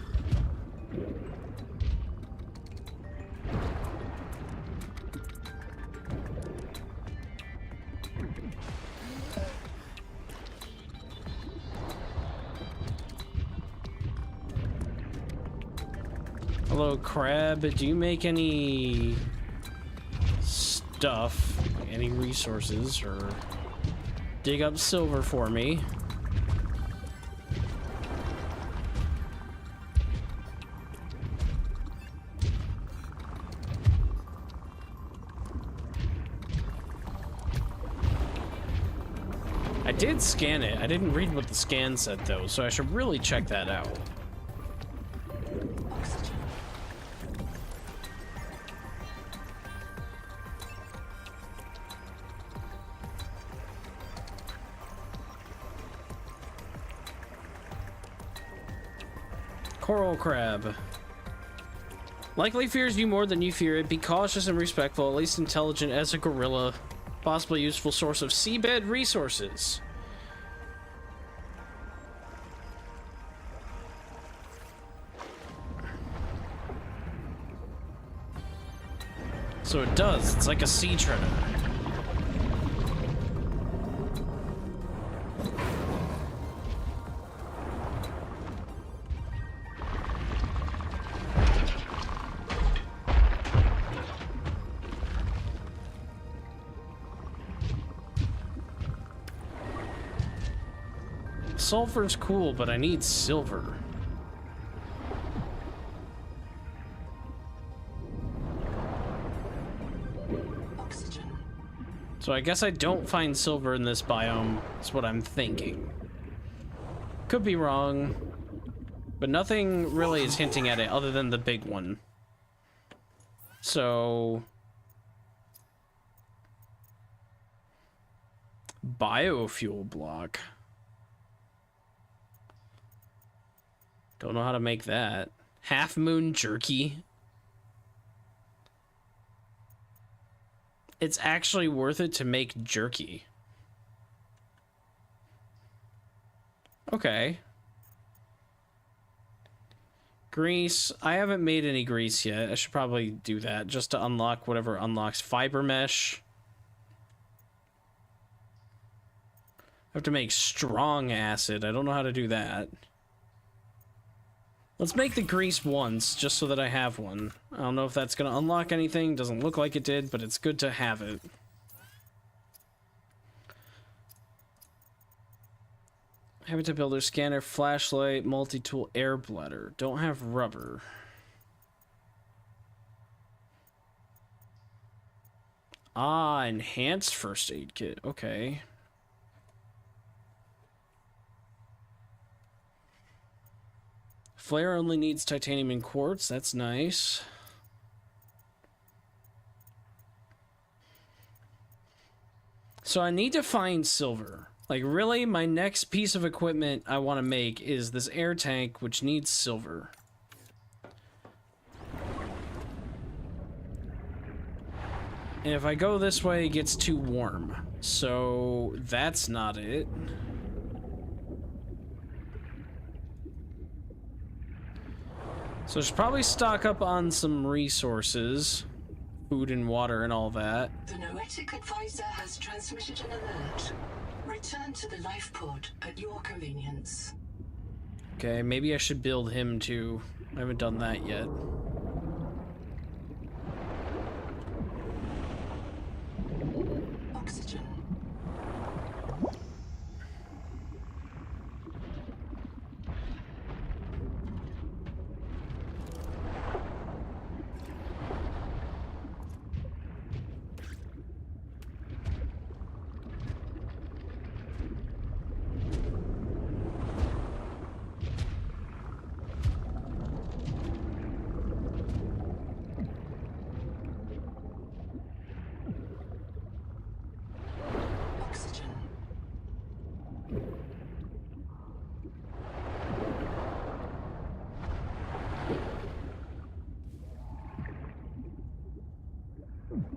Hello, crab. Do you make any stuff, any resources, or dig up silver for me? I did scan it. I didn't read what the scan said, though, so I should really check that out. Oxygen. Coral crab. Likely fears you more than you fear it. Be cautious and respectful, at least intelligent as a gorilla. Possibly useful source of seabed resources. So it does. It's like a sea treasure. Sulfur's cool, but I need silver. Oxygen. So I guess I don't find silver in this biome, is what I'm thinking. Could be wrong. But nothing really is hinting at it other than the big one. So... biofuel block. Don't know how to make that. Half Moon Jerky. It's actually worth it to make jerky. Okay. Grease. I haven't made any grease yet. I should probably do that just to unlock whatever unlocks. Fiber mesh. I have to make strong acid. I don't know how to do that. Let's make the grease once, just so that I have one. I don't know if that's going to unlock anything. Doesn't look like it did, but it's good to have it. Habitat builder, scanner, flashlight, multi-tool, air bladder. Don't have rubber. Ah, enhanced first aid kit. Okay. Flare only needs titanium and quartz. That's nice. So I need to find silver. Like, really, my next piece of equipment I want to make is this air tank, which needs silver. And if I go this way, it gets too warm. So that's not it. So I should probably stock up on some resources. Food and water and all that. The Noetic Advisor has transmitted an alert. Return to the life pod at your convenience. Okay, maybe I should build him too. I haven't done that yet. Oxygen.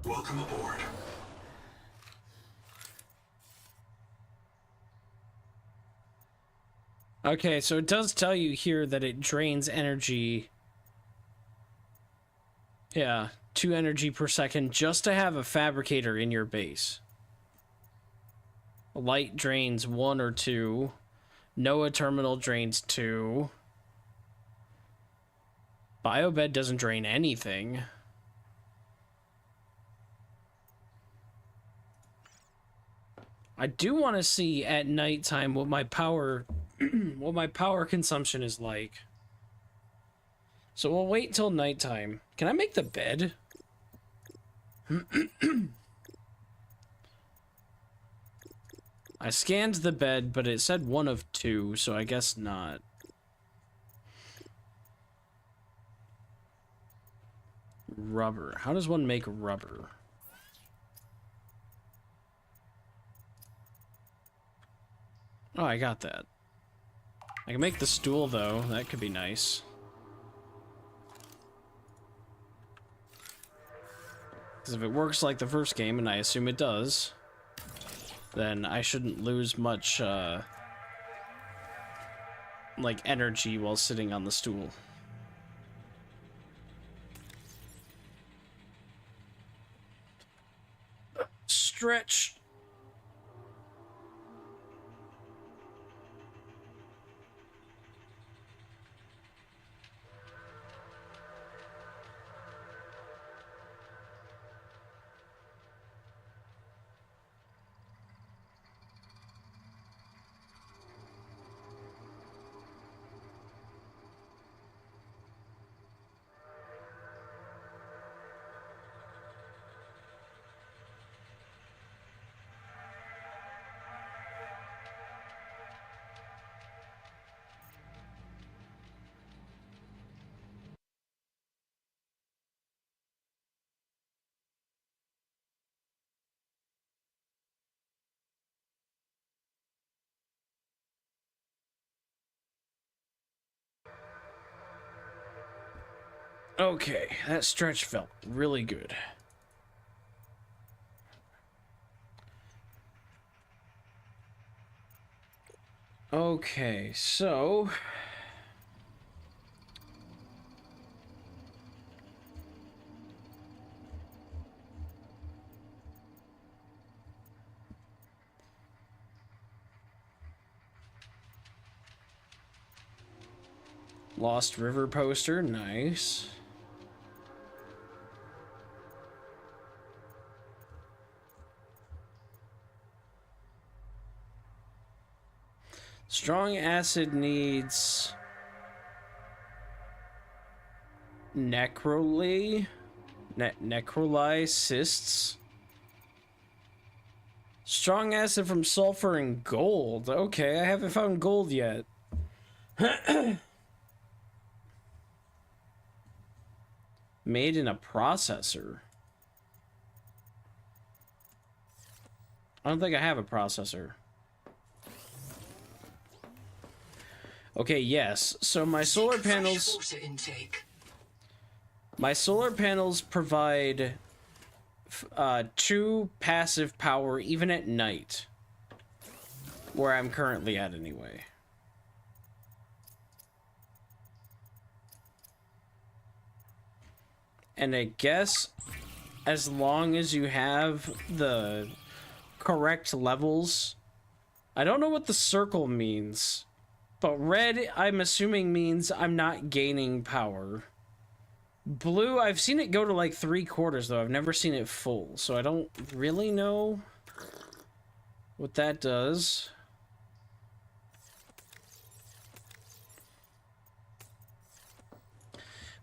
Welcome aboard. Okay, so it does tell you here that it drains energy. Yeah, 2 energy per second just to have a fabricator in your base. Light drains 1 or 2. NOAA terminal drains 2. Biobed doesn't drain anything. I do want to see at nighttime what my power what my power consumption is like. So we'll wait till nighttime. Can I make the bed? I scanned the bed, but it said 1 of 2, so I guess not. Rubber. How does one make rubber? Oh, I got that. I can make the stool, though. That could be nice. Because if it works like the first game, and I assume it does, then I shouldn't lose much, like, energy while sitting on the stool. Stretch! Okay, that stretch felt really good. Okay, so... Lost River poster, nice. Strong acid needs necrolysis. Strong acid from sulfur and gold. Okay, I haven't found gold yet. Made in a processor. I don't think I have a processor. Okay, yes. So my solar panels... My solar panels provide 2 passive power even at night. Where I'm currently at anyway. And I guess as long as you have the correct levels... I don't know what the circle means. But red, I'm assuming, means I'm not gaining power. Blue, I've seen it go to like 3/4 though. I've never seen it full. So I don't really know what that does.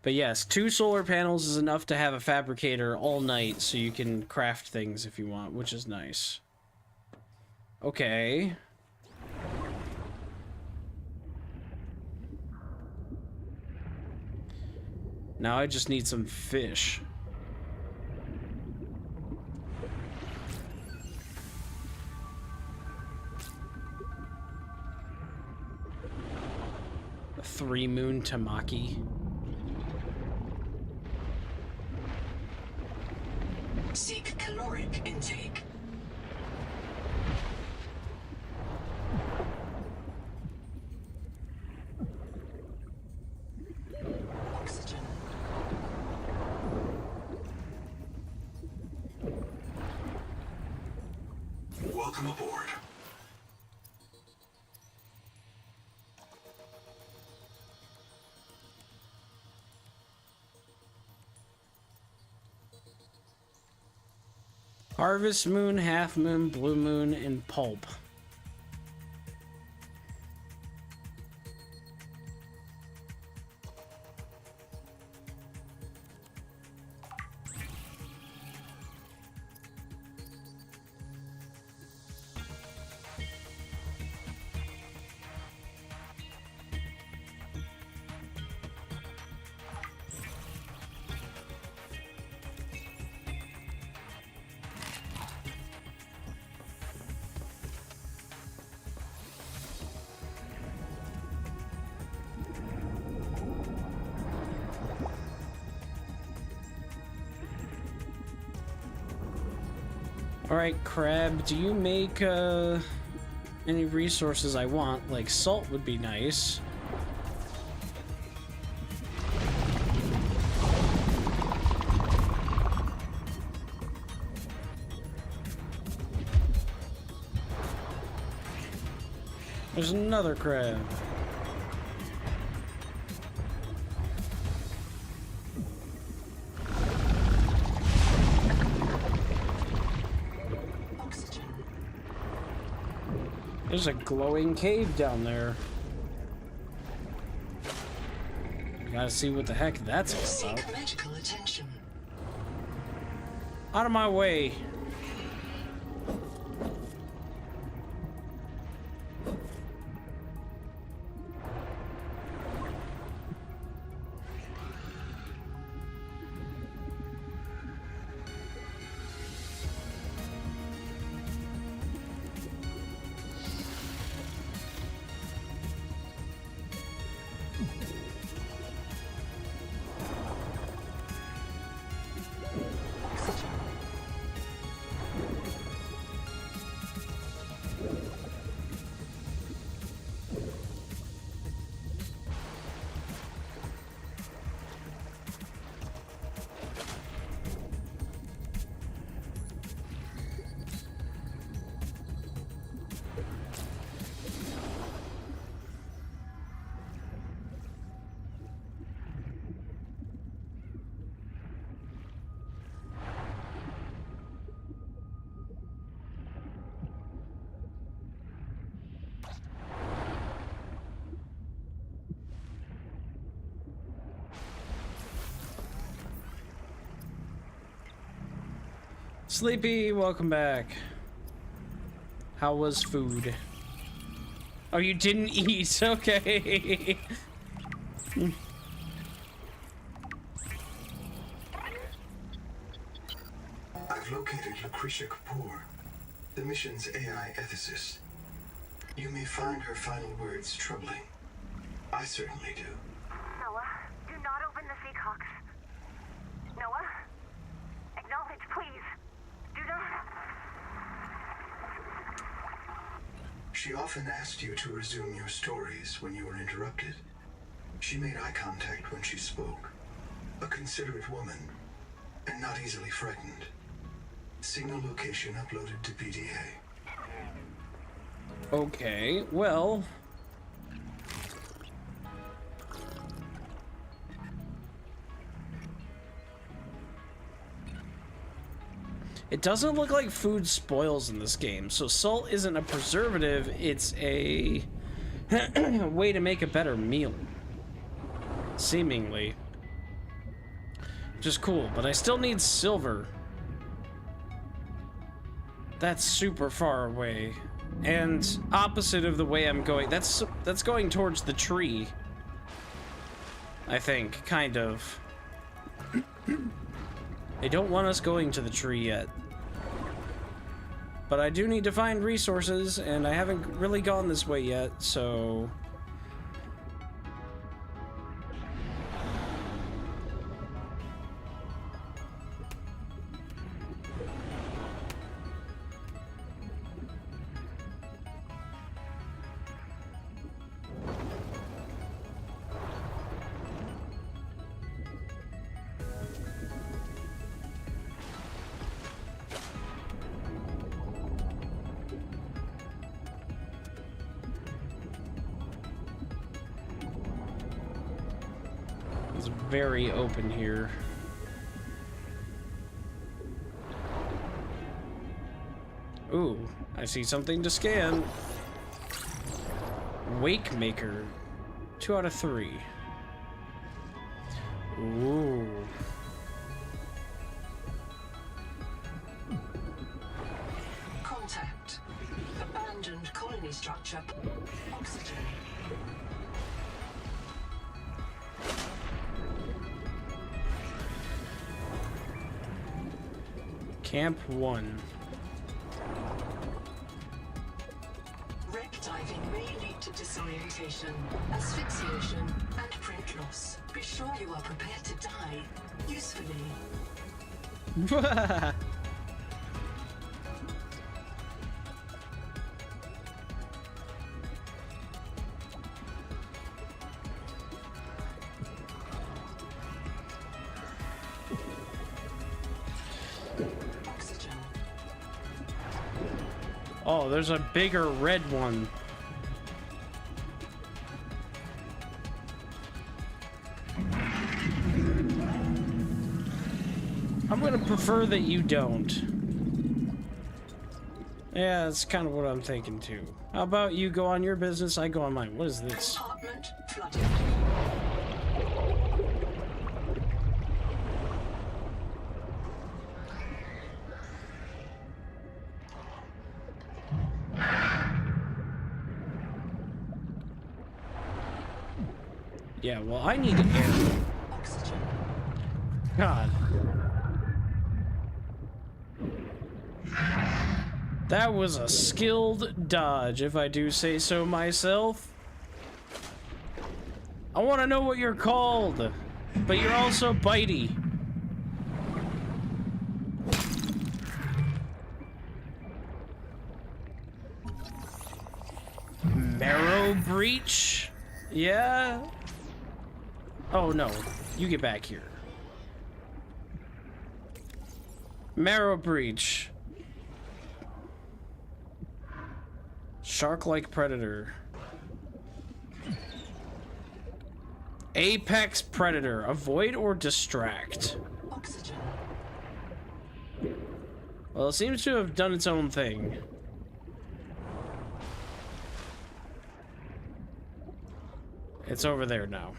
But yes, 2 solar panels is enough to have a fabricator all night so you can craft things if you want, which is nice. Okay. Now I just need some fish. A 3-moon tamaki. Seek caloric intake. Oxygen. Welcome aboard. Harvest moon, half moon, blue moon, and pulp. Alright, Crab, do you make any resources I want? Like salt would be nice. There's another crab. There's a glowing cave down there. Gotta see what the heck that's all about. Seek medical attention. Out of my way. Sleepy, welcome back. How was food? Oh, you didn't eat. Okay. I've located Lucretia Kapoor, the mission's AI ethicist. You may find her final words troubling. I certainly do. Noah, do not open the Seahawks. Noah? Acknowledge, please. Do not. She often asked you to resume your stories when you were interrupted. She made eye contact when she spoke. A considerate woman, and not easily frightened. Signal location uploaded to PDA. Okay, well... It doesn't look like food spoils in this game, so salt isn't a preservative, it's a way to make a better meal. Seemingly. Which is cool, but I still need silver. That's super far away. And opposite of the way I'm going, that's going towards the tree. I think, kind of. They don't want us going to the tree yet. But I do need to find resources, and I haven't really gone this way yet, so... It's very open here. Ooh, I see something to scan. Wake Maker. 2 out of 3. Ooh. Contact. Abandoned colony structure. Oxygen. Camp 1. Wreck diving may lead to disorientation, asphyxiation, and print loss. Be sure you are prepared to die usefully. Oxygen. Oh, there's a bigger red one. I'm gonna prefer that you don't. Yeah, that's kind of what I'm thinking too. How about you go on your business, I go on mine. What is this? Compartment flooded. Yeah, well, I need air. Oxygen. God. That was a skilled dodge, if I do say so myself. I want to know what you're called, but you're also bitey. Marrow breach? Yeah? Oh no, you get back here. Marrow breach. Shark-like predator. Apex predator. Avoid or distract. Oxygen. Well, it seems to have done its own thing. It's over there now.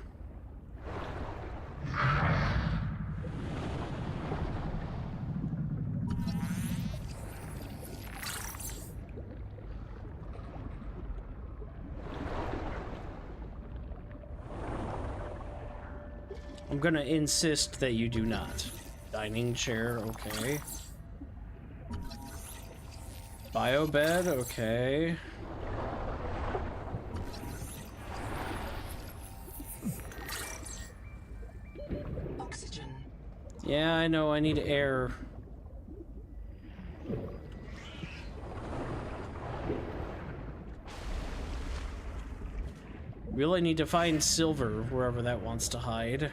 I'm gonna insist that you do not. Dining chair, okay. Biobed, okay. Oxygen. Yeah, I know, I need air. Really need to find silver wherever that wants to hide.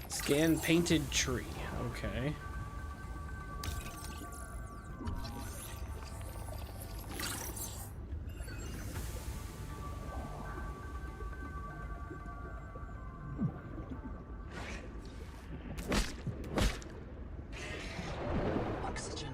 Scan painted tree. Okay. Oxygen.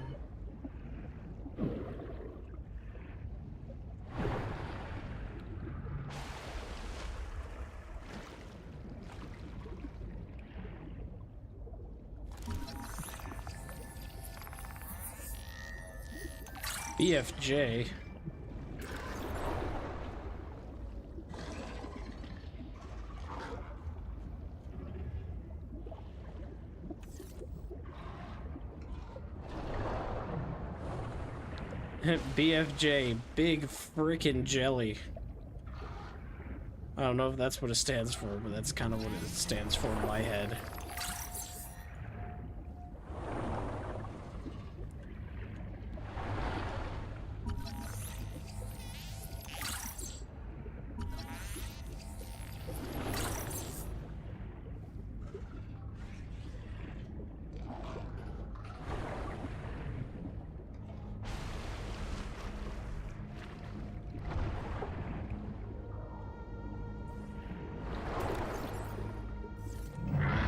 BFJ. BFJ, big frickin' jelly. I don't know if that's what it stands for, but that's kind of what it stands for in my head.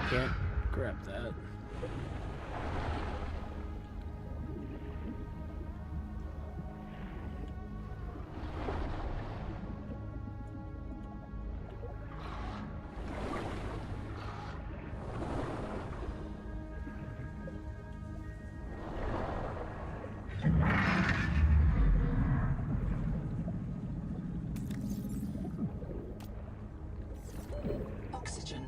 Can't grab that. Oxygen.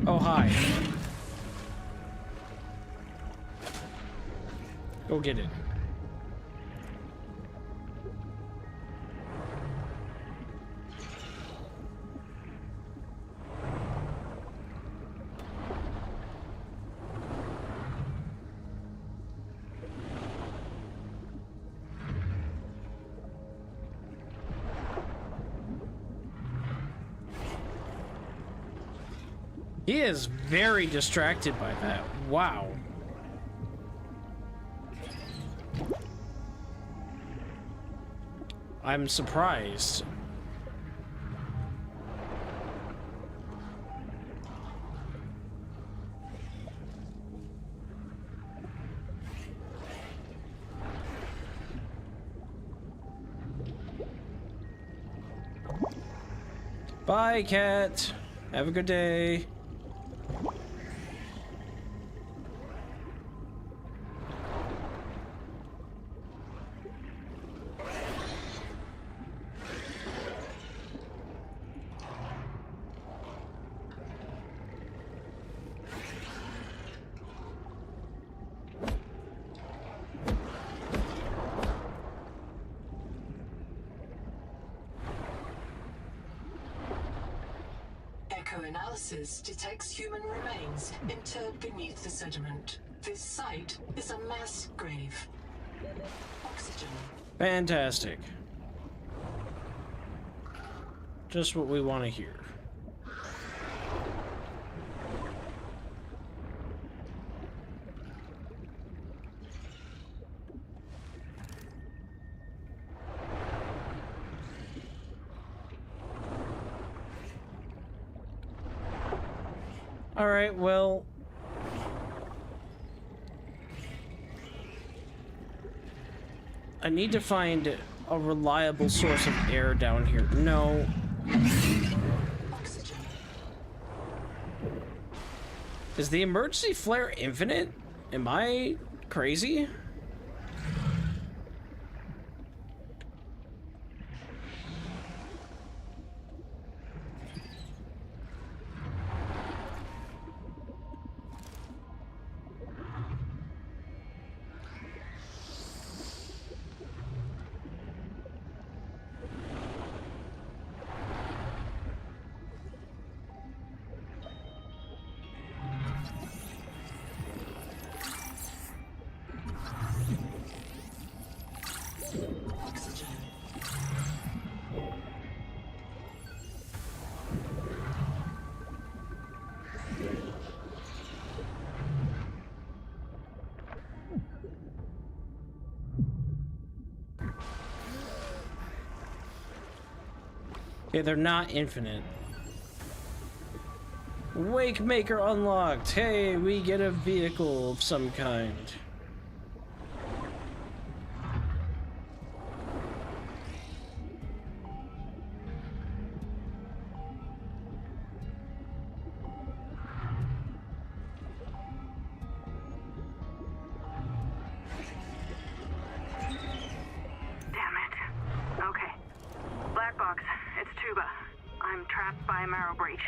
Oh, hi. Go get it. He is very distracted by that. Wow. I'm surprised. Bye, cat. Have a good day. Echo-analysis detects human remains interred beneath the sediment. This site is a mass grave. Oxygen. Fantastic. Just what we want to hear. All right, well, I need to find a reliable source of air down here. No. Is the emergency flare infinite? Am I crazy? Okay, they're not infinite. Wake Maker unlocked. Hey, we get a vehicle of some kind. Damn it. Okay. Black box. It's Tuba. I'm trapped by a marrow breach.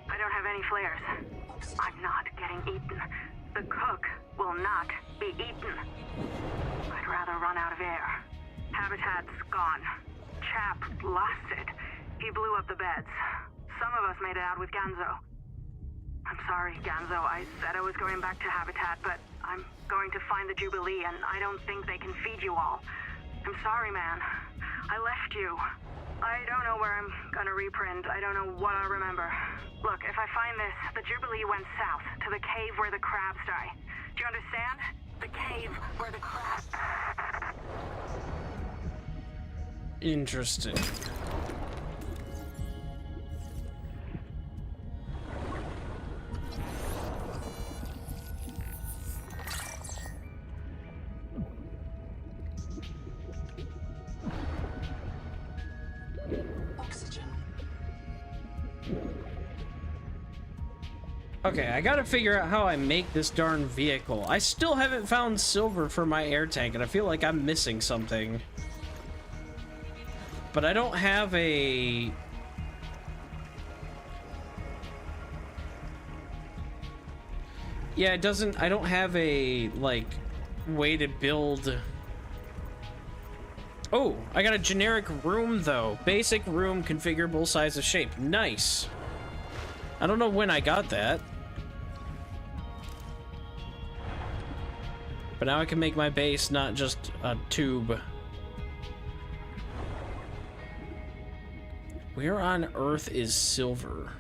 I don't have any flares. I'm not getting eaten. The cook will not be eaten. I'd rather run out of air. Habitat's gone. Chap lost it. He blew up the beds. Some of us made it out with Ganzo. I'm sorry, Ganzo. I said I was going back to Habitat, but I'm going to find the Jubilee, and I don't think they can feed you all. I'm sorry, man. I left you. I don't know where I'm gonna reprint. I don't know what I'll remember. Look, if I find this, the Jubilee went south, to the cave where the crabs die. Do you understand? The cave where the crabs... Interesting. Okay, I gotta figure out how I make this darn vehicle. I still haven't found silver for my air tank, and I feel like I'm missing something. But I don't have a... Yeah, it doesn't... I don't have a, like, way to build... Oh, I got a generic room, though. Basic room, configurable size of shape. Nice. I don't know when I got that. But now I can make my base not just a tube. Where on earth is silver?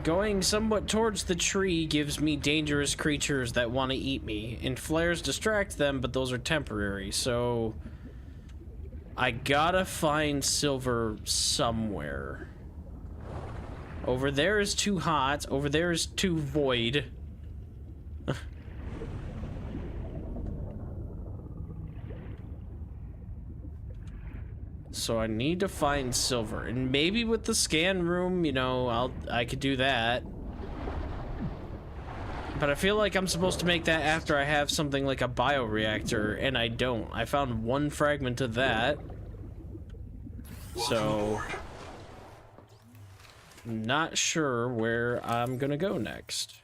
Going somewhat towards the tree gives me dangerous creatures that want to eat me, and flares distract them, but those are temporary, so... I gotta find silver somewhere. Over there is too hot, over there is too void. So I need to find silver, and maybe with the scan room, you know, I could do that. But I feel like I'm supposed to make that after I have something like a bioreactor, and I don't. I found one fragment of that. So not sure where I'm gonna go next.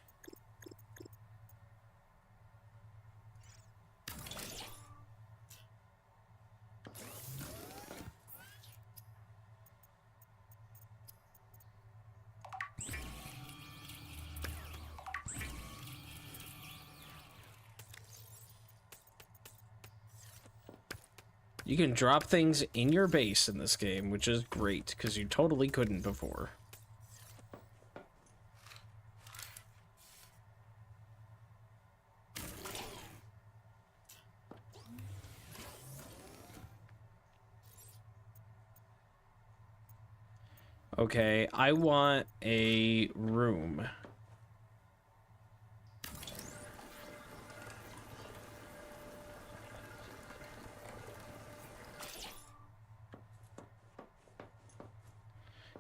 You can drop things in your base in this game, which is great, because you totally couldn't before. Okay, I want a room.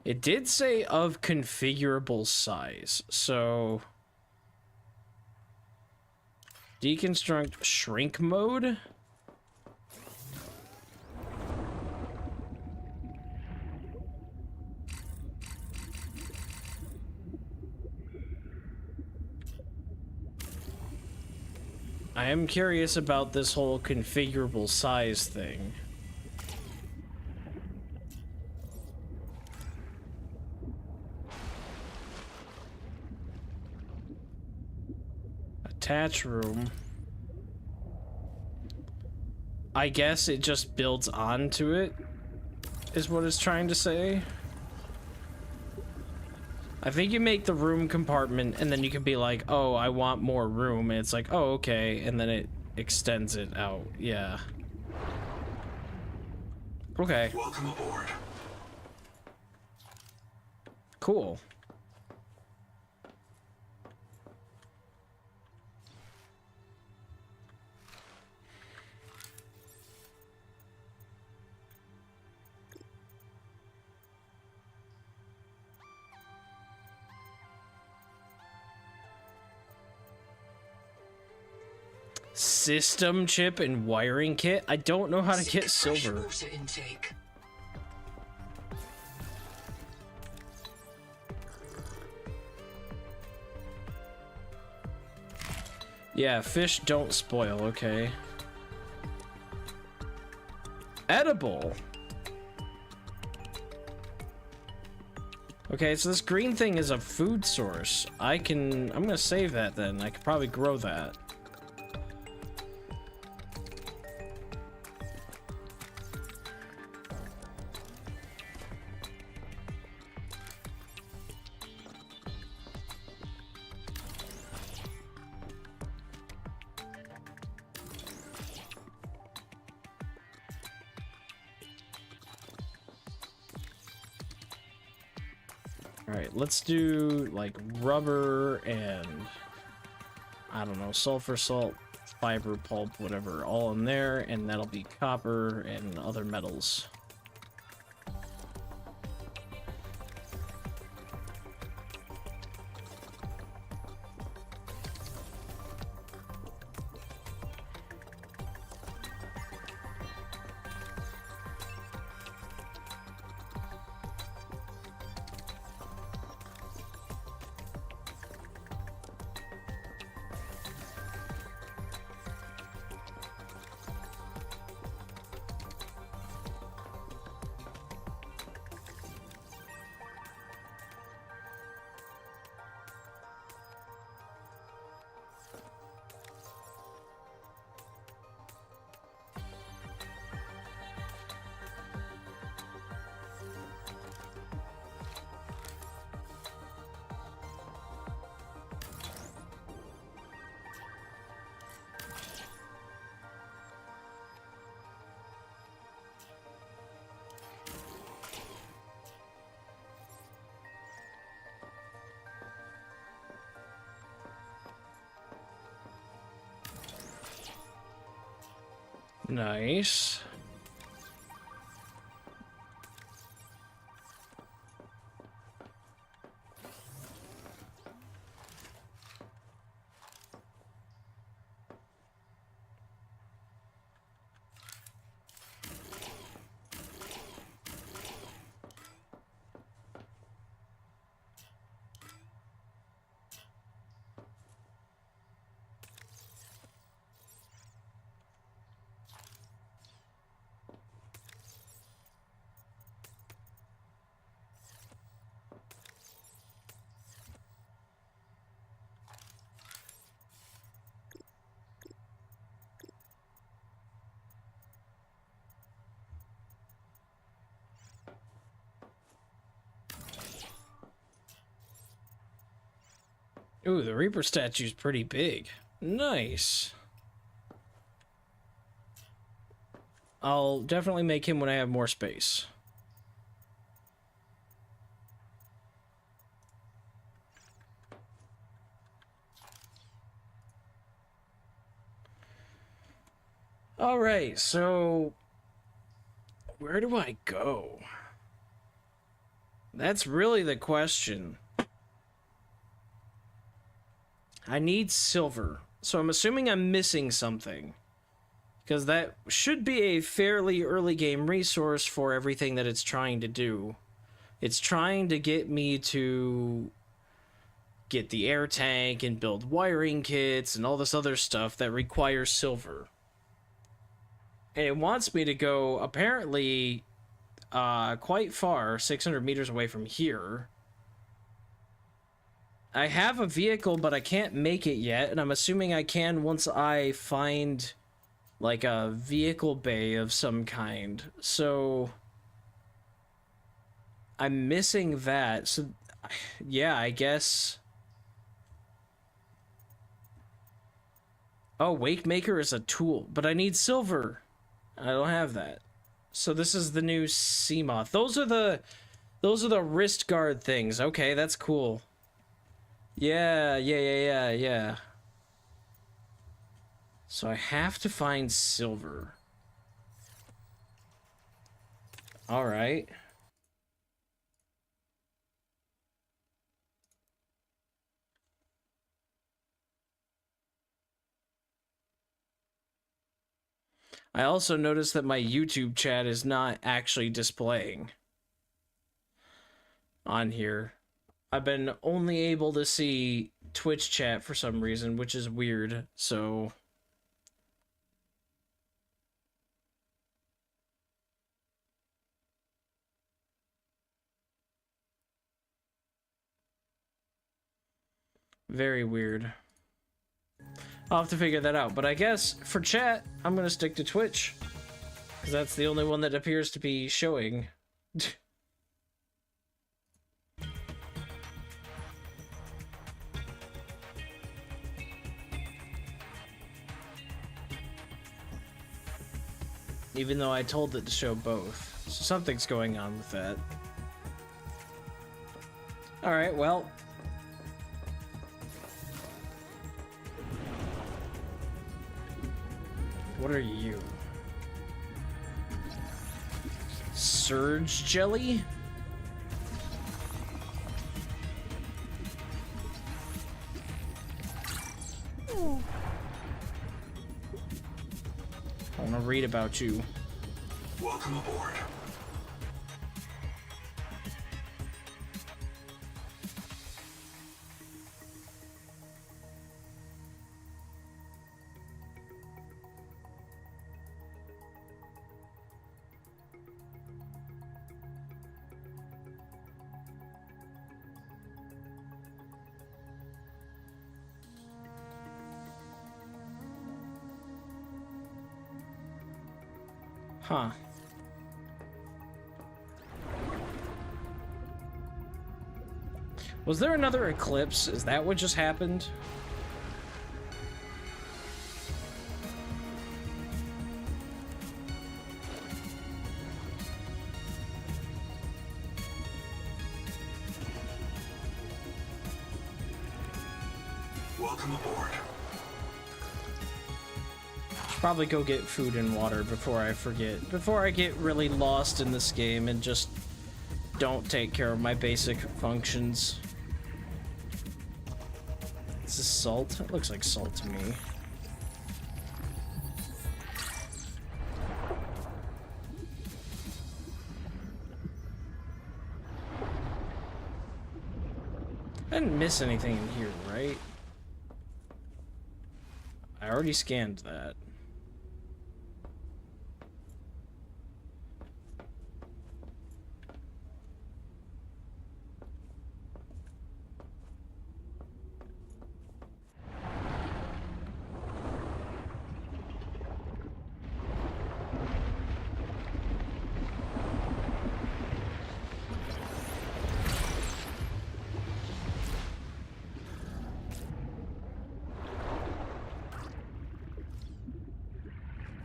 It did say of configurable size, so... Deconstruct shrink mode? I am curious about this whole configurable size thing. Attach room. I guess it just builds onto it, is what it's trying to say. I think you make the room compartment and then you can be like, oh, I want more room. And it's like, oh, okay. And then it extends it out. Yeah. Okay. Welcome aboard. Cool. System chip and wiring kit. I don't know how to get silver. Water intake. Yeah, fish don't spoil, okay. Edible. Okay, so this green thing is a food source. I'm gonna save that then. I could probably grow that. Alright, let's do like rubber and I don't know, sulfur salt, fiber pulp, whatever, all in there, and that'll be copper and other metals. Nice. Ooh, the Reaper statue's pretty big. Nice. I'll definitely make him when I have more space. All right, so where do I go? That's really the question. I need silver, so I'm assuming I'm missing something. Because that should be a fairly early game resource for everything that it's trying to do. It's trying to get me to get the air tank and build wiring kits and all this other stuff that requires silver. And it wants me to go, apparently, quite far, 600 meters away from here. I have a vehicle, but I can't make it yet, and I'm assuming I can once I find, like, a vehicle bay of some kind. So I'm missing that. So, yeah, I guess. Oh, Wake Maker is a tool, but I need silver. I don't have that. So this is the new Seamoth. Those are the wrist guard things. Okay, that's cool. Yeah. So I have to find silver. All right. I also noticed that my YouTube chat is not actually displaying on here. I've been only able to see Twitch chat for some reason, which is weird, so... Very weird. I'll have to figure that out, but I guess for chat, I'm gonna stick to Twitch. Because that's the only one that appears to be showing. Even though I told it to show both. So something's going on with that. Alright, well. What are you? Surge jelly? I want to read about you. Welcome aboard. Huh. Was there another eclipse? Is that what just happened? Welcome aboard. Probably go get food and water before I forget. Before I get really lost in this game and just don't take care of my basic functions. Is this salt? It looks like salt to me. I didn't miss anything in here, right? I already scanned that.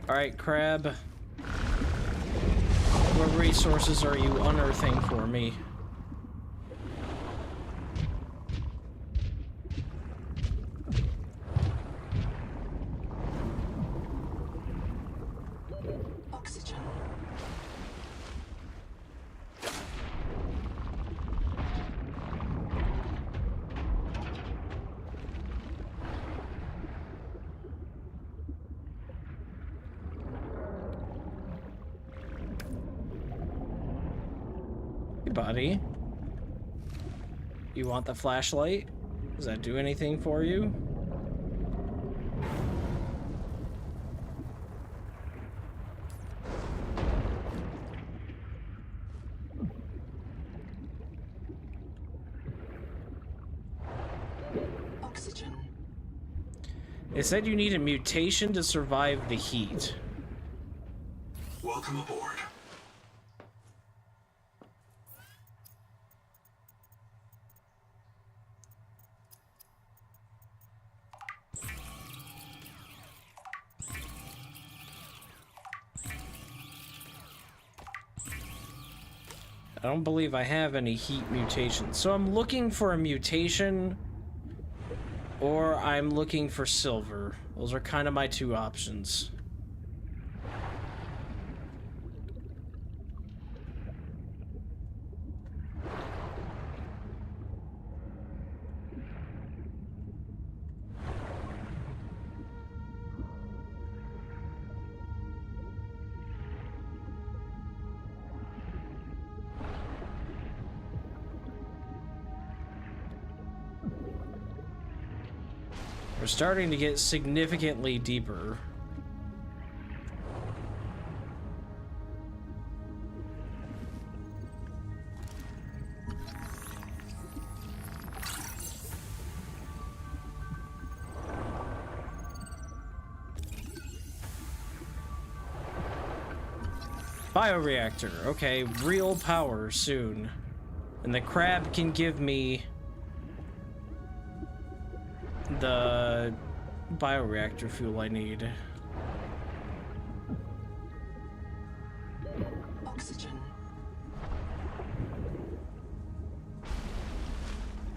Alright, Crab. What resources are you unearthing for me? Oxygen. Hey, buddy. You want the flashlight? Does that do anything for you? Oxygen. It said you need a mutation to survive the heat. Welcome aboard. I don't believe I have any heat mutations. So I'm looking for a mutation, or I'm looking for silver. Those are kind of my two options. We're starting to get significantly deeper. Bioreactor. Okay, real power soon. And the crab can give me the bioreactor fuel I need. Oxygen.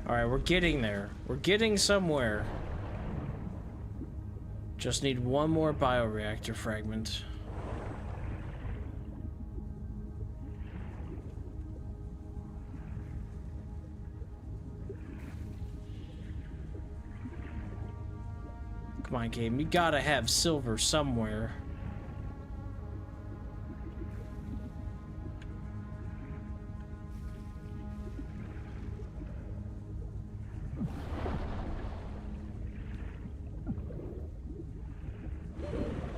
Alright, we're getting there. We're getting somewhere. Just need one more bioreactor fragment. Come on, game. You gotta have silver somewhere.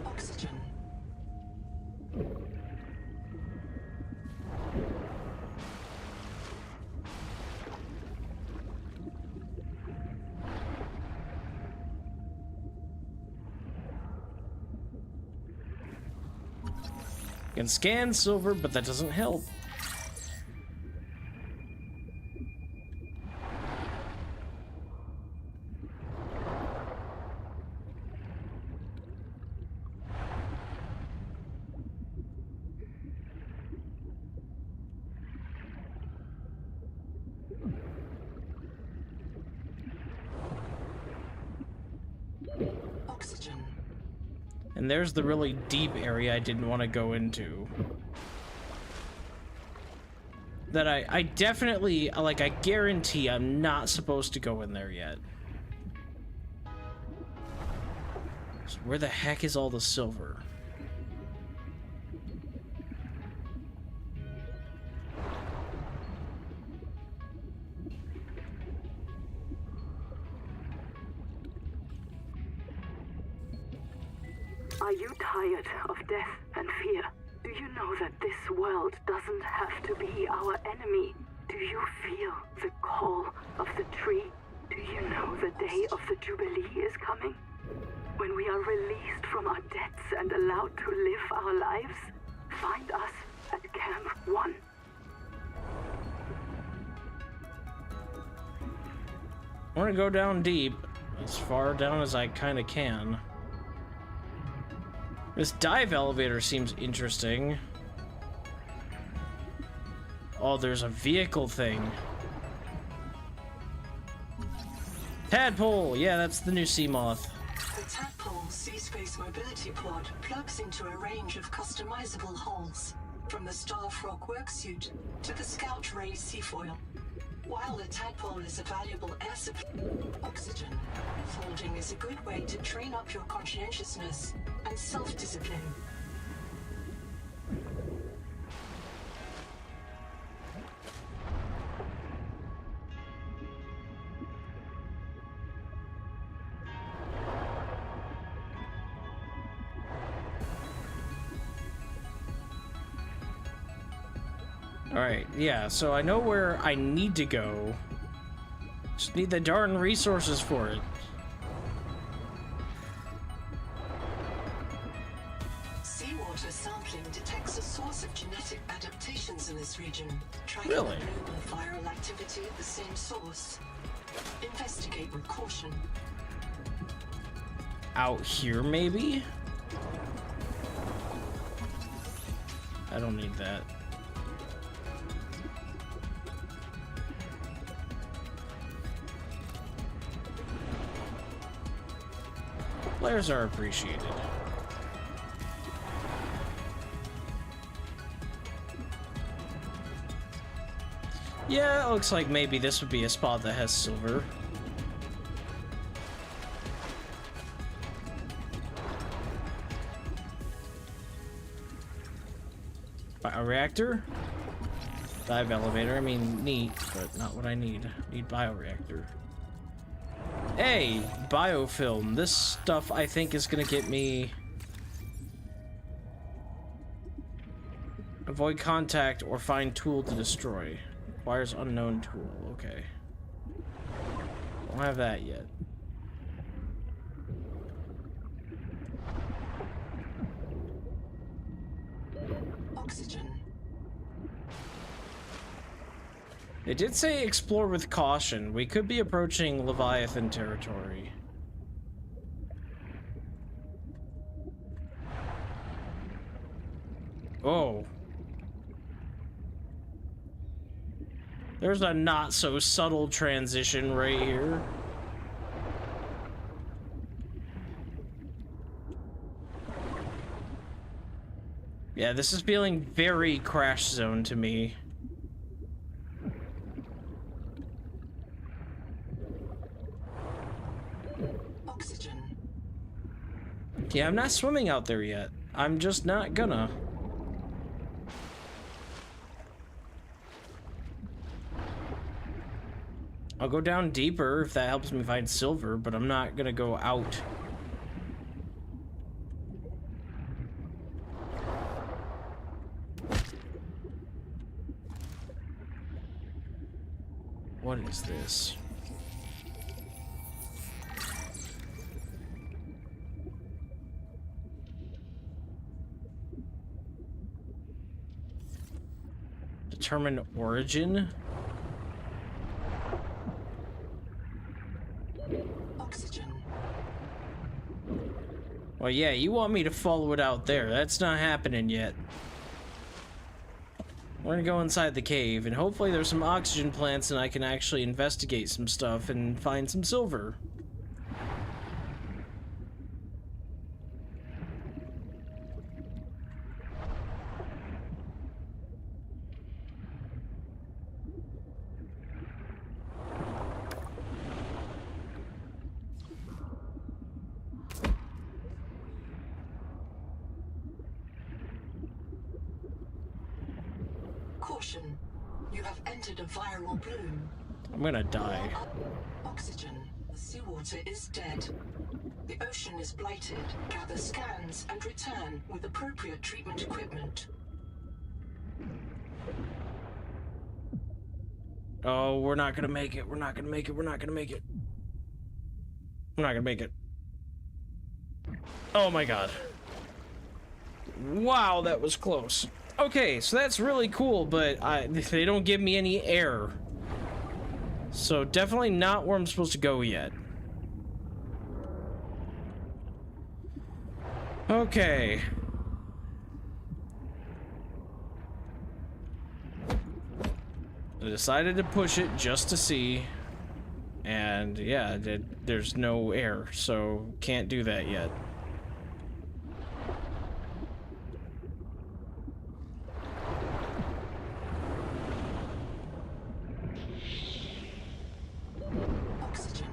Oxygen. You can scan silver, but that doesn't help. Oxygen. And there's the really deep area I didn't want to go into. That I definitely, like, I guarantee I'm not supposed to go in there yet. So where the heck is all the silver? Are you tired of death and fear? Do you know that this world doesn't have to be our enemy? Do you feel the call of the tree? Do you know the day of the Jubilee is coming? When we are released from our debts and allowed to live our lives? Find us at Camp 1. I want to go down deep, as far down as I kind of can. This dive elevator seems interesting. Oh, there's a vehicle thing. Tadpole! Yeah, that's the new sea moth. The Tadpole Sea Space Mobility Pod plugs into a range of customizable hulls, from the Starfrog worksuit to the Scout Ray seafoil. While the Tadpole is a valuable air supply, oxygen folding is a good way to train up your conscientiousness and self-discipline. Alright, yeah, so I know where I need to go. Just need the darn resources for it. Seawater sampling detects a source of genetic adaptations in this region. Tracking Really? the bloom of viral activity at the same source. Investigate with caution. Out here, maybe? I don't need that. Players are appreciated. Yeah, it looks like maybe this would be a spot that has silver. Bioreactor? Dive elevator. I mean, neat, but not what I need. Need bioreactor. Hey, biofilm. This stuff I think is gonna get me... Avoid contact or find tool to destroy. Requires unknown tool. Okay. Don't have that yet. Oxygen. It did say explore with caution. We could be approaching Leviathan territory. Oh. There's a not so subtle transition right here. Yeah, this is feeling very Crash Zone to me. Oxygen. Yeah, I'm not swimming out there yet. I'm just not gonna. I'll go down deeper if that helps me find silver, but I'm not gonna go out. What is this? Determine origin? Oxygen. Well, yeah, you want me to follow it out there. That's not happening yet. We're gonna go inside the cave, and hopefully there's some oxygen plants and I can actually investigate some stuff and find some silver. Caution. You have entered a viral bloom. I'm gonna die. Oxygen. The seawater is dead. The ocean is blighted. Gather scans and return with appropriate treatment equipment. Oh, we're not gonna make it. We're not gonna make it. We're not gonna make it. We're not gonna make it. Oh my god. Wow, that was close. Okay, so that's really cool, but they don't give me any air. So definitely not where I'm supposed to go yet. Okay. I decided to push it just to see. And yeah, there's no air, so can't do that yet. Oxygen.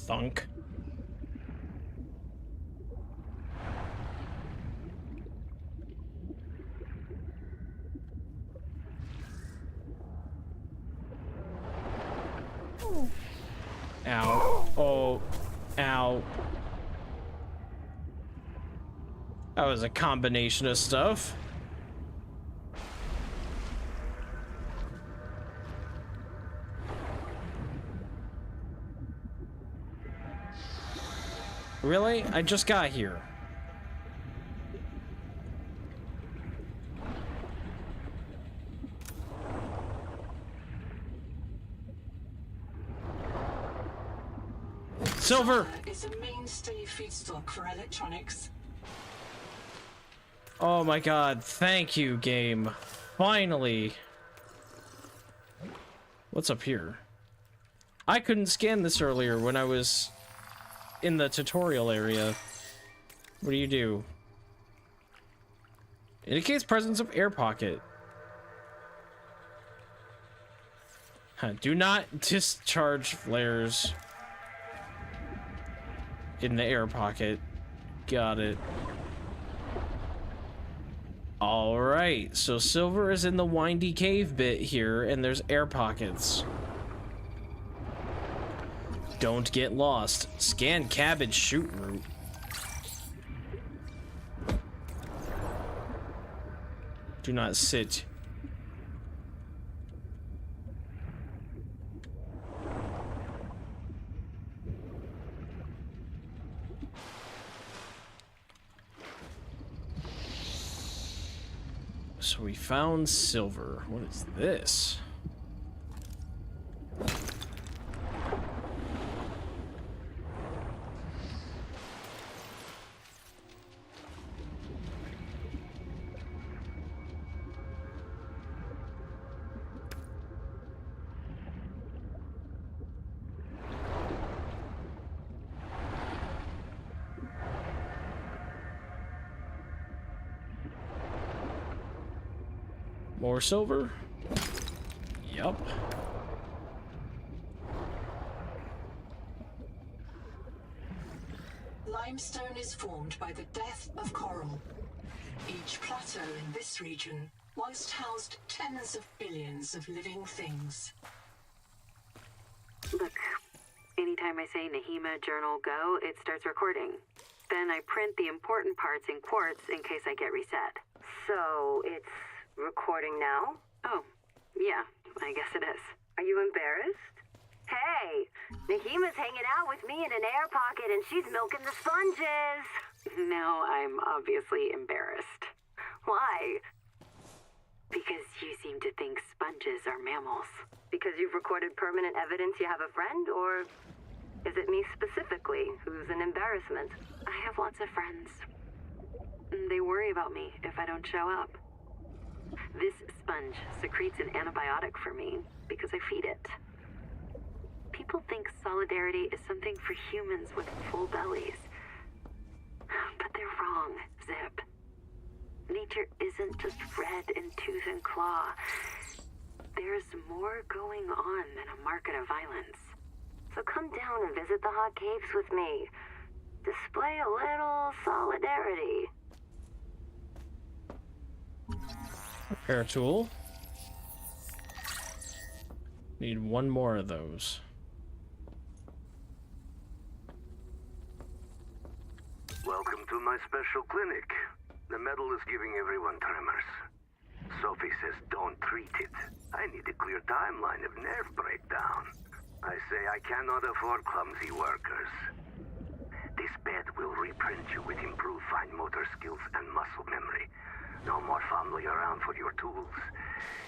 Thunk. Ow. Oh. Ow. That was a combination of stuff. Really? I just got here. Silver! Is a mainstay feedstock for electronics. Oh my god, thank you, game. Finally. What's up here? I couldn't scan this earlier when I was in the tutorial area. What do you do? Indicates presence of air pocket. Do not discharge flares in the air pocket. Got it. Alright, so Silver is in the windy cave bit here, and there's air pockets. Don't get lost. Scan cabbage shoot route. Do not sit. So we found Silver. What is this? More silver? Yup. Limestone is formed by the death of coral. Each plateau in this region once housed tens of billions of living things. Look, anytime I say Nahima Journal Go, it starts recording. Then I print the important parts in quartz in case I get reset. So, it's recording now? Oh, yeah, I guess it is. Are you embarrassed? Hey, Nahima's hanging out with me in an air pocket and she's milking the sponges. Now I'm obviously embarrassed. Why? Because you seem to think sponges are mammals. Because you've recorded permanent evidence you have a friend, or is it me specifically who's an embarrassment? I have lots of friends. They worry about me if I don't show up. This sponge secretes an antibiotic for me because I feed it. People think solidarity is something for humans with full bellies. But they're wrong, Zip. Nature isn't just red in tooth and claw. There's more going on than a market of violence. So come down and visit the hot caves with me. Display a little solidarity. Repair tool. Need one more of those. Welcome to my special clinic. The metal is giving everyone tremors. Sophie says don't treat it. I need a clear timeline of nerve breakdown. I say I cannot afford clumsy workers. This bed will reprint you with improved fine motor skills and muscle memory. No more fumbling around for your tools.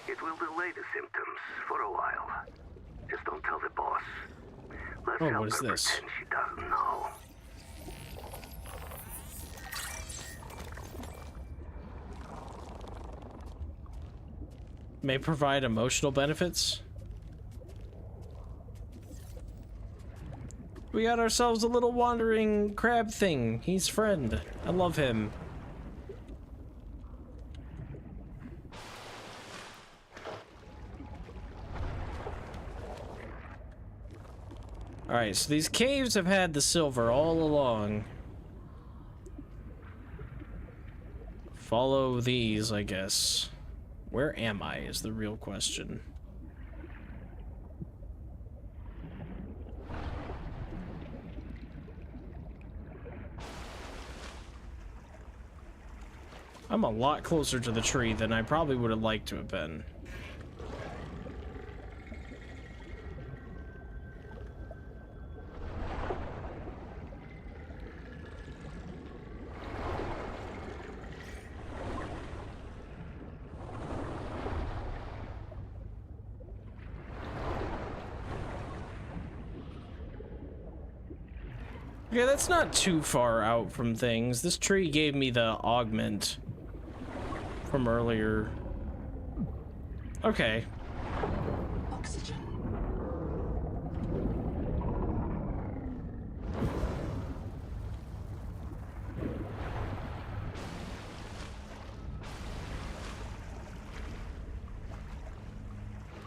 It will delay the symptoms for a while. Just don't tell the boss. Let's help what is her this? pretend she doesn't know. May provide emotional benefits. We got ourselves a little wandering crab thing. He's friend. I love him. Alright, so these caves have had the silver all along. Follow these, I guess. Where am I is the real question. I'm a lot closer to the tree than I probably would have liked to have been. Okay, that's not too far out from things. This tree gave me the augment from earlier. Okay. Oxygen.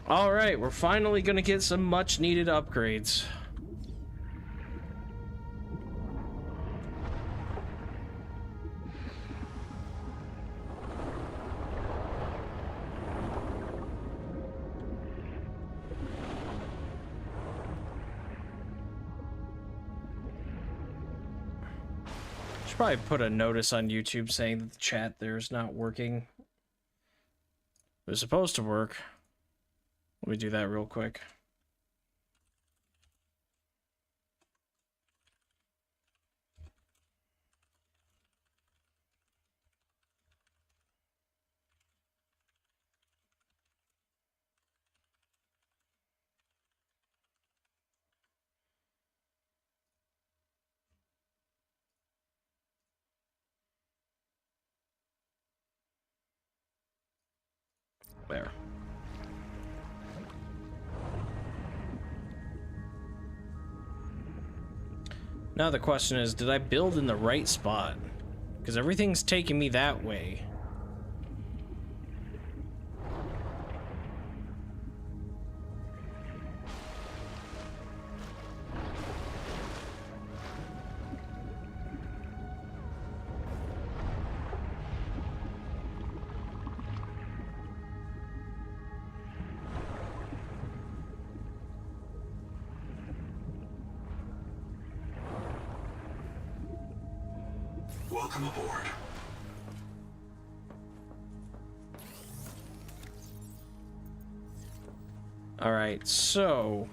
All right, we're finally gonna get some much needed upgrades. Should probably put a notice on YouTube saying that the chat there is not working. It was supposed to work. Let me do that real quick. There. Now the question is, did I build in the right spot? Because everything's taking me that way. Welcome aboard. All right, so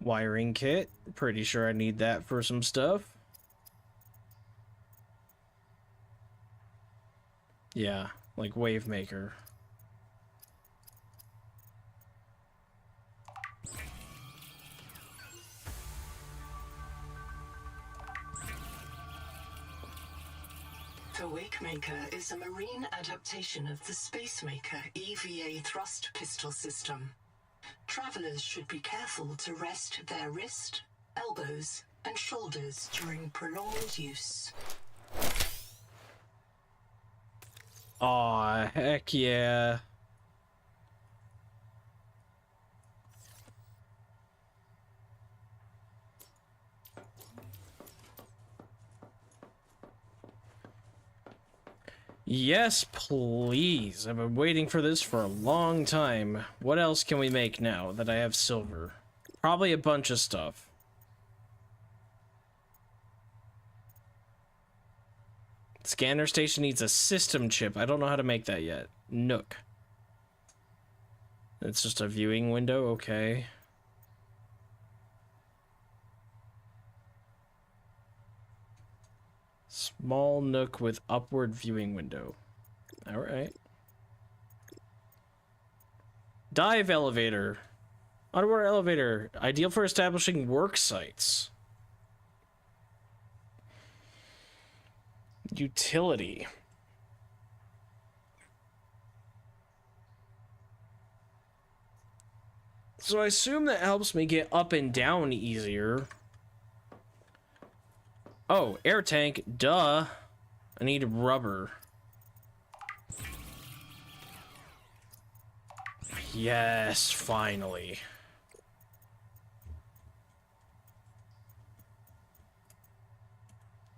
wiring kit. Pretty sure I need that for some stuff. Yeah, like wave maker. The Wakemaker is a marine adaptation of the Spacemaker EVA thrust pistol system. Travelers should be careful to rest their wrist, elbows, and shoulders during prolonged use. Aw, heck yeah. Yes, please. I've been waiting for this for a long time. What else can we make now that I have silver? Probably a bunch of stuff. Scanner station needs a system chip. I don't know how to make that yet. Nook. It's just a viewing window, okay. Small nook with upward viewing window. All right. Dive elevator. Underwater elevator. Ideal for establishing work sites. Utility. So I assume that helps me get up and down easier. Oh, air tank. Duh. I need rubber. Yes, finally.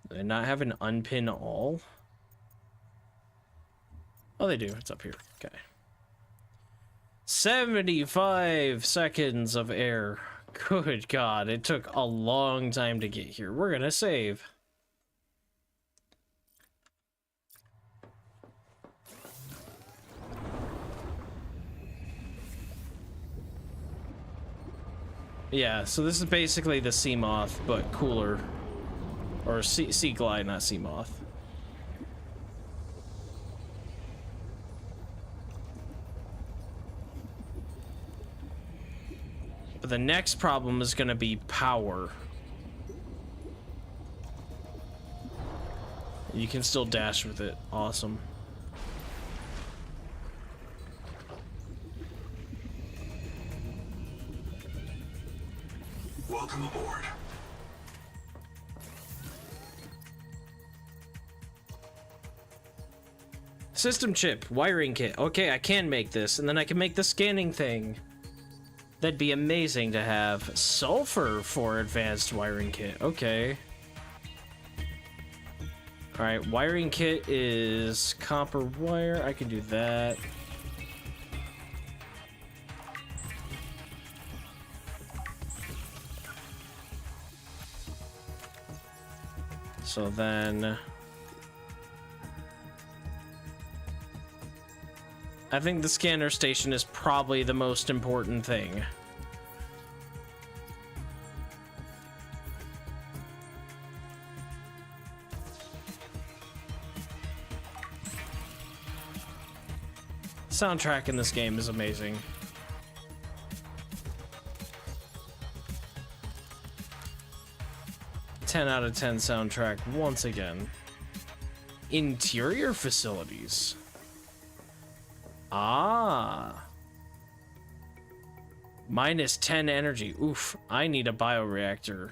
Do they not have an unpin all? Oh, they do. It's up here. Okay. 75 seconds of air. Good God, it took a long time to get here. We're gonna save. Yeah, so this is basically the sea moth, but cooler. Or sea glide, not sea moth. But the next problem is gonna be power. You can still dash with it. Awesome. Welcome aboard. System chip, wiring kit. Okay, I can make this, and then I can make the scanning thing. That'd be amazing to have. Sulfur for advanced wiring kit. Okay. Alright, wiring kit is copper wire. I can do that. So then... I think the scanner station is probably the most important thing. Soundtrack in this game is amazing. Ten out of 10 soundtrack once again. Interior facilities. Ah. Minus 10 energy. Oof, I need a bioreactor.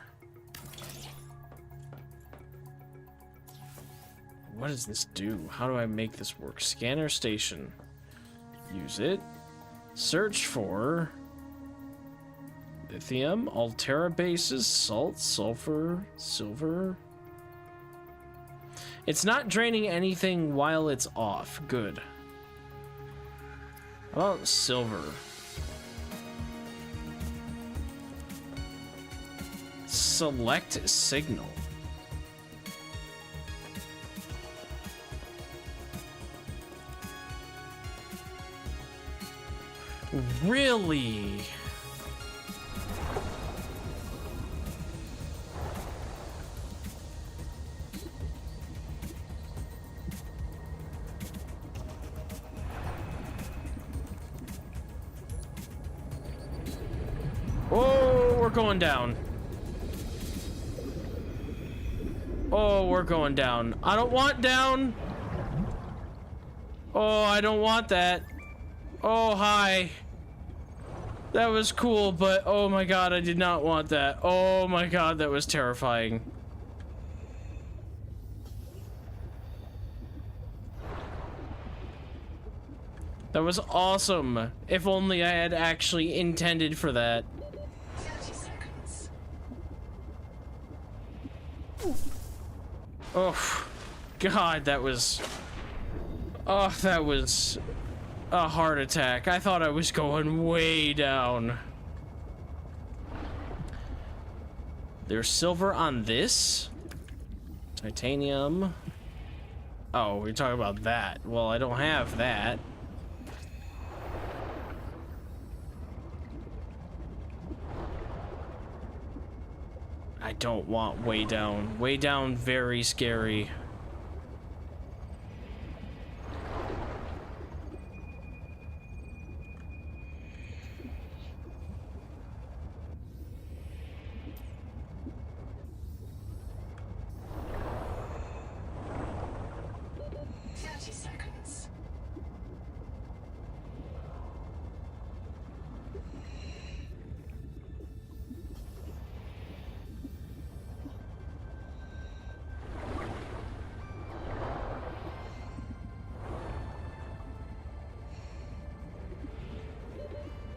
What does this do? How do I make this work? Scanner station. Use it. Search for lithium, Altera bases, salt, sulfur, silver. It's not draining anything while it's off. Good. How about silver? Select signal. Really? Oh, we're going down. Oh, we're going down. I don't want down. Oh, I don't want that. Oh, hi. That was cool, but oh my god, I did not want that. Oh my god, that was terrifying. That was awesome. If only I had actually intended for that. 30 seconds. Oh, god, that was... Oh, that was a heart attack. I thought I was going way down. There's silver on this. Titanium. Oh, we're talking about that. Well, I don't have that. I don't want way down. Way down, very scary.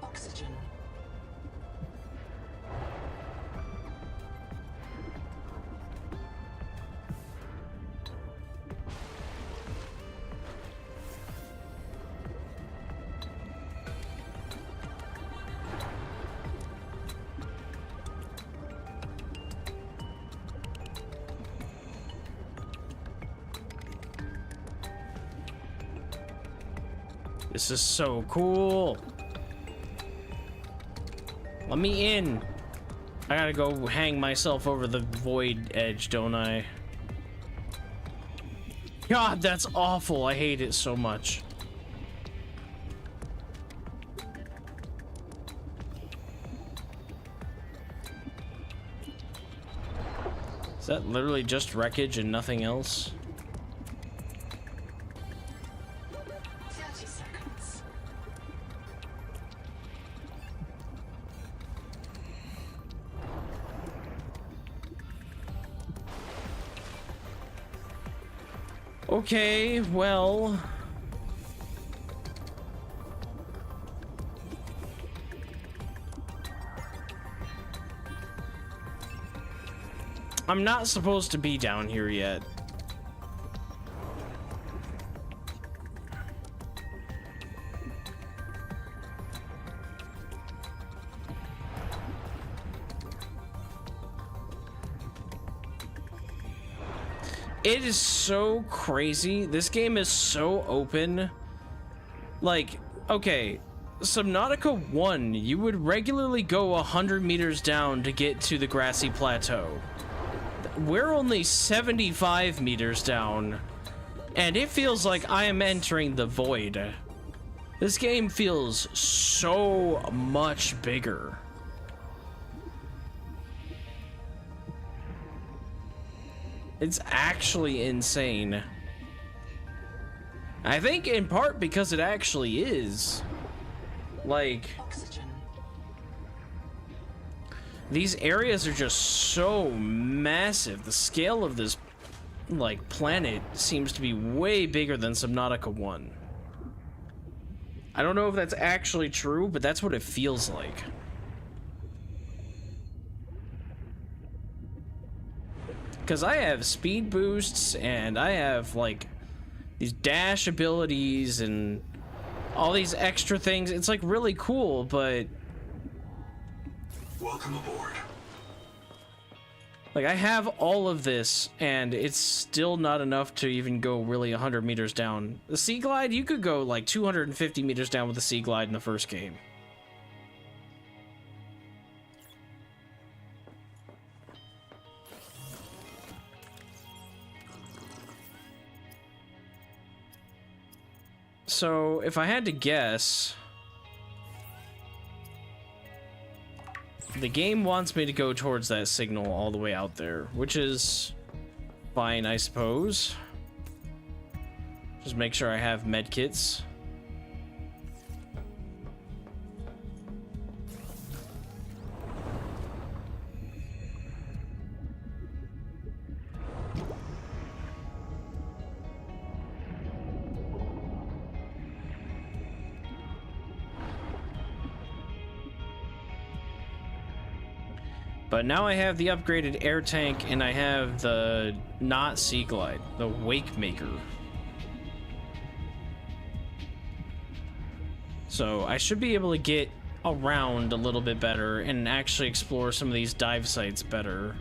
Oxygen. This is so cool. Let me in. I gotta go hang myself over the void edge, don't I? God, that's awful. I hate it so much. Is that literally just wreckage and nothing else? 30 seconds. Okay, well... I'm not supposed to be down here yet. It is so crazy. This game is so open. Like, okay, Subnautica 1, you would regularly go 100 meters down to get to the grassy plateau. We're only 75 meters down, and it feels like I am entering the void. This game feels so much bigger. It's actually insane. I think in part because it actually is. Like, Oxygen. these areas are just so massive. The scale of this, like, planet seems to be way bigger than Subnautica 1. I don't know if that's actually true, but that's what it feels like. Because I have speed boosts, and I have, like, these dash abilities, and all these extra things. It's, like, really cool, but... Welcome aboard. like, I have all of this, and it's still not enough to even go really 100 meters down. The Sea Glide, you could go, like, 250 meters down with the Sea Glide in the first game. So, if I had to guess, the game wants me to go towards that signal all the way out there, which is fine, I suppose. Just make sure I have medkits. But now I have the upgraded air tank, and I have the not Sea Glide, the Wake Maker. So I should be able to get around a little bit better and actually explore some of these dive sites better.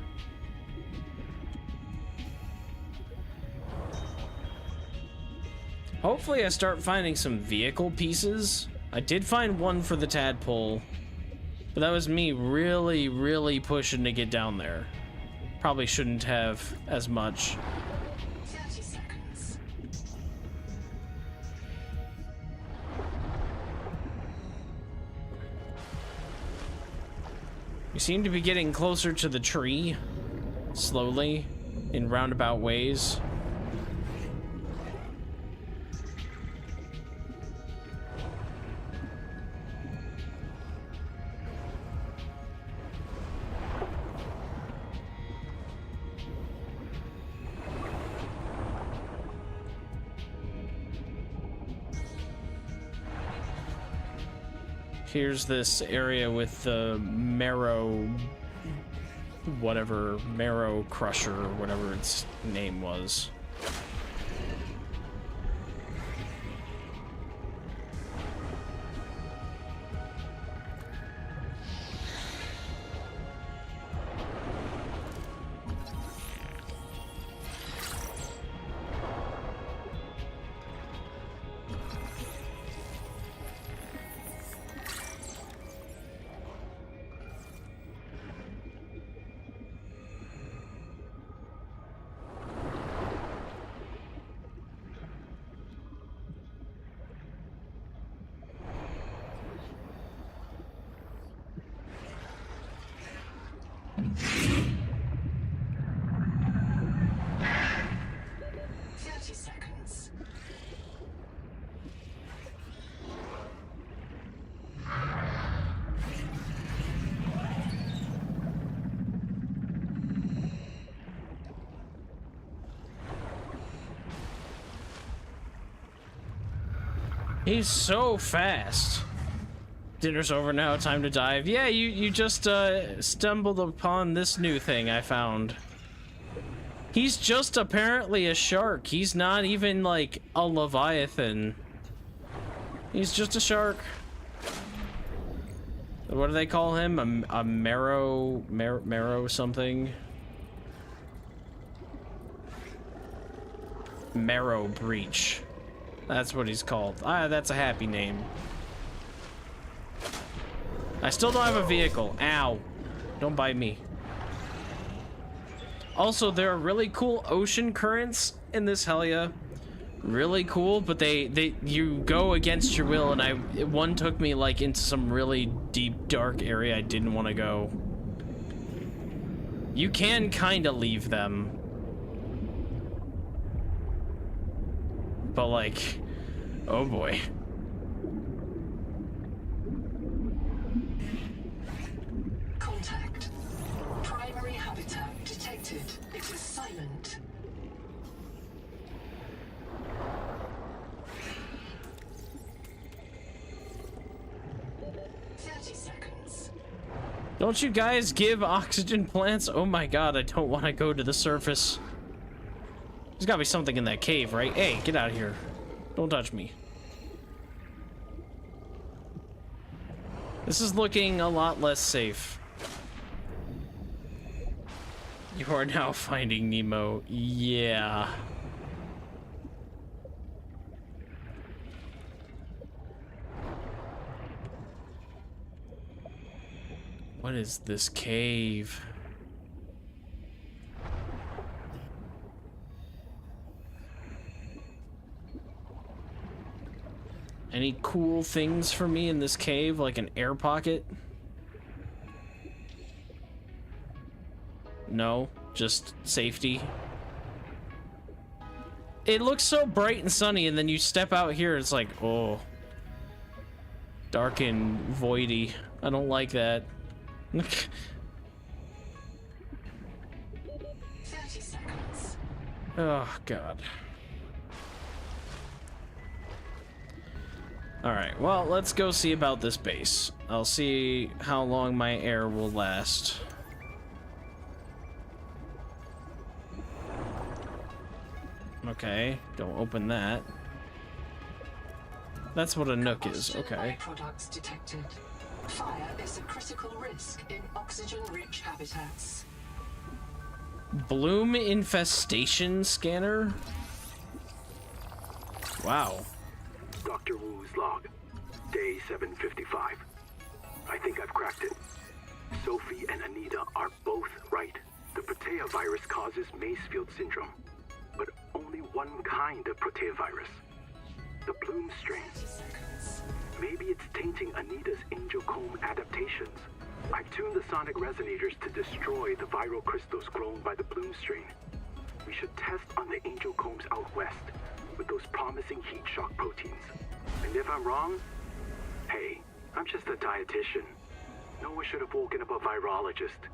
Hopefully I start finding some vehicle pieces. I did find one for the tadpole. But that was me really, really pushing to get down there. Probably shouldn't have as much. 30 seconds. You seem to be getting closer to the tree, slowly, in roundabout ways. Here's this area with the marrow, whatever, marrow crusher, or whatever its name was. He's so fast. Dinner's over now, time to dive. Yeah, you just stumbled upon this new thing I found. He's just apparently a shark. He's not even like a leviathan. He's just a shark. What do they call him? A marrow something? Marrow breach. That's what he's called. Ah, that's a happy name. I still don't have a vehicle. Ow. Don't bite me. Also, there are really cool ocean currents in this Hellia. Really cool, but you go against your will, and one took me like into some really deep, dark area I didn't want to go. You can kind of leave them. But like, oh boy. Contact. Primary habitat detected. It is silent. Don't you guys give oxygen plants? Oh my god, I don't want to go to the surface. There's gotta be something in that cave, right? Hey, get out of here. Don't touch me. This is looking a lot less safe. You are now finding Nemo. Yeah. What is this cave? Any cool things for me in this cave, like an air pocket? No, just safety. It looks so bright and sunny, and then you step out here, it's like, oh. Dark and voidy. I don't like that. 30 seconds. Oh, God. Alright, well, let's go see about this base. I'll see how long my air will last. Okay, don't open that. That's what a nook is, okay. Products detected. Fire is a critical risk in oxygen-rich habitats. Bloom infestation scanner? Wow. Dr. Wu's log. Day 755. I think I've cracked it. Sophie and Anita are both right. The protea virus causes Macefield syndrome, but only one kind of protea virus. The bloom strain. Maybe it's tainting Anita's angel comb adaptations. I've tuned the sonic resonators to destroy the viral crystals grown by the bloom strain. We should test on the angel combs out west with those promising heat shock proteins. And if I'm wrong, hey, I'm just a dietitian. Noah should have woken up a virologist.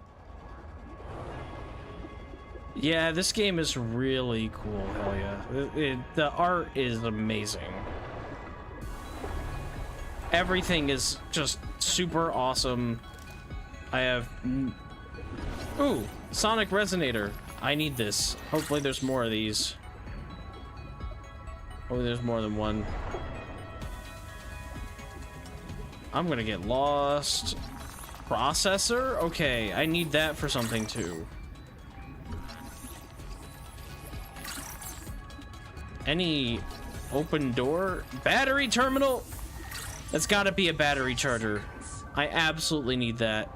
Yeah, this game is really cool. Hell yeah. The art is amazing. Everything is just super awesome. I have... Ooh, sonic resonator. I need this. Hopefully there's more of these. Hopefully there's more than one. I'm gonna get lost. Processor? Okay, I need that for something too. Any open door? Battery terminal? That's gotta be a battery charger. I absolutely need that.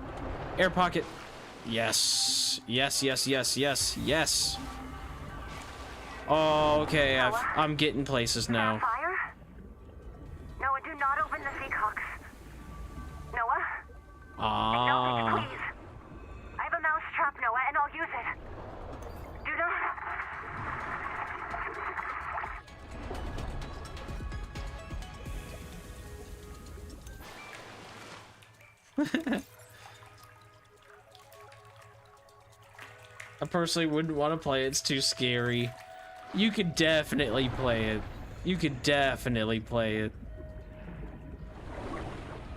Air pocket. Yes. Yes, yes, yes, yes, yes. Oh, okay, I'm getting places now. Fire? Noah, do not open the Seahawks. Noah? Ah. No, please. I have a mouse trap, Noah, and I'll use it. Do not... I personally wouldn't want to play it. It's too scary. You could definitely play it. You could definitely play it.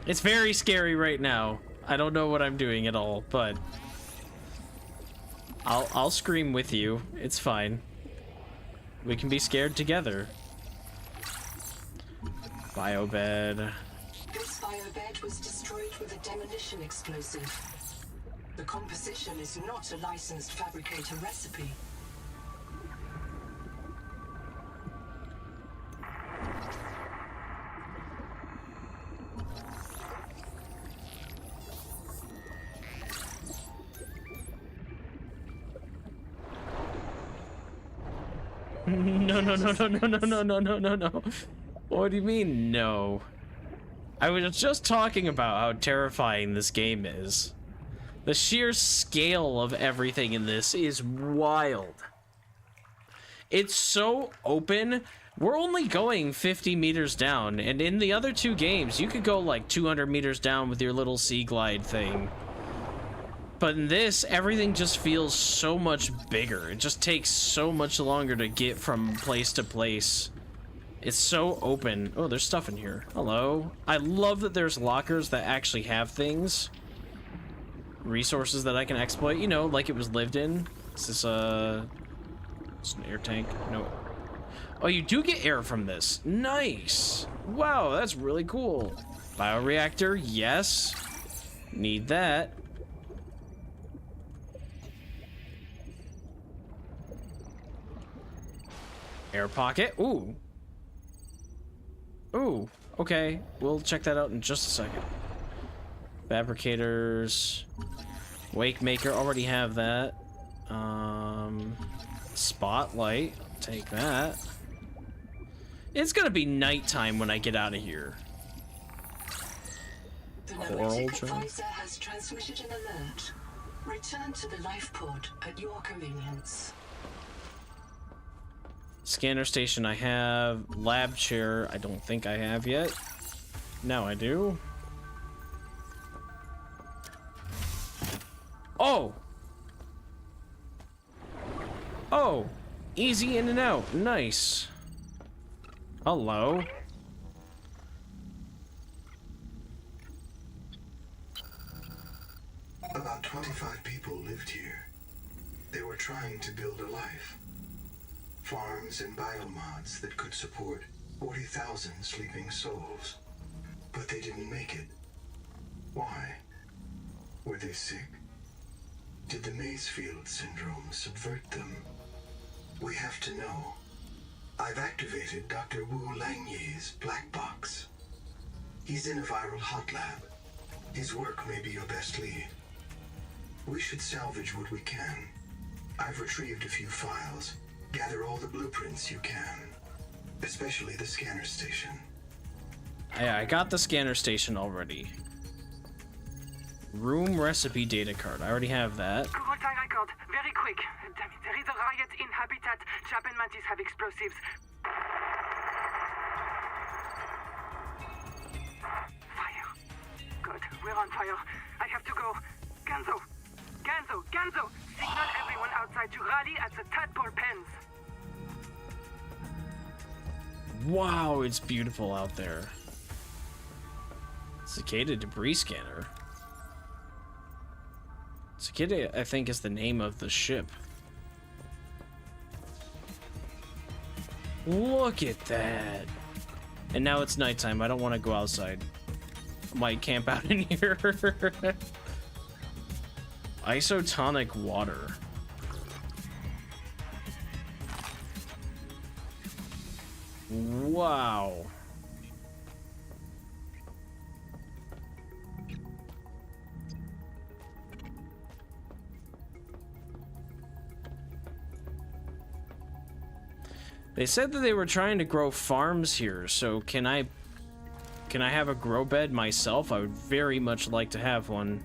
It's very scary right now. I don't know what I'm doing at all, but I'll scream with you. It's fine. We can be scared together. Biobed. This biobed was destroyed with a demolition explosive. The composition is not a licensed fabricator recipe. No, no, no, no, no, no, no, no, no, no, no. What do you mean, no? I was just talking about how terrifying this game is. The sheer scale of everything in this is wild. It's so open. We're only going 50 meters down, and in the other two games, you could go like 200 meters down with your little sea glide thing. But in this, everything just feels so much bigger. It just takes so much longer to get from place to place. It's so open. Oh, there's stuff in here. Hello. I love that there's lockers that actually have things. Resources that I can exploit, you know, like it was lived in. Is this it's an air tank? No. Oh, you do get air from this. Nice. Wow, that's really cool. Bioreactor, yes. Need that. Air pocket. Ooh. Ooh. Okay. We'll check that out in just a second. Fabricators. Wake maker. Already have that. Spotlight. Take that. It's gonna be nighttime when I get out of here. The Subnautica advisor has transmitted an alert. Return to the life pod at your convenience. Scanner station I have. Lab chair I don't think I have yet. Now I do. Oh! Oh! Easy in and out. Nice. Hello. About 25 people lived here. They were trying to build a life. Farms and biomods that could support 40,000 sleeping souls. But they didn't make it. Why? Were they sick? Did the Macefield syndrome subvert them? We have to know. I've activated Dr. Wu Langye's black box. He's in a viral hot lab. His work may be your best lead. We should salvage what we can I've retrieved a few files. Gather all the blueprints you can. Especially the scanner station. Yeah, I got the scanner station already. Room recipe data card. I already have that. Google time record. Very quick. Damn it. There is a riot in Habitat. Chap and Mantis have explosives. Fire. Good. We're on fire. I have to go. Ganzo. Ganzo. Ganzo. Signal everyone outside to rally at the tadpole pens. Wow, it's beautiful out there. Cicada debris scanner. Cicada, I think, is the name of the ship. Look at that. And now it's nighttime. I don't want to go outside. I might camp out in here. Isotonic water. Wow. They said that they were trying to grow farms here, so can I have a grow bed myself? I would very much like to have one.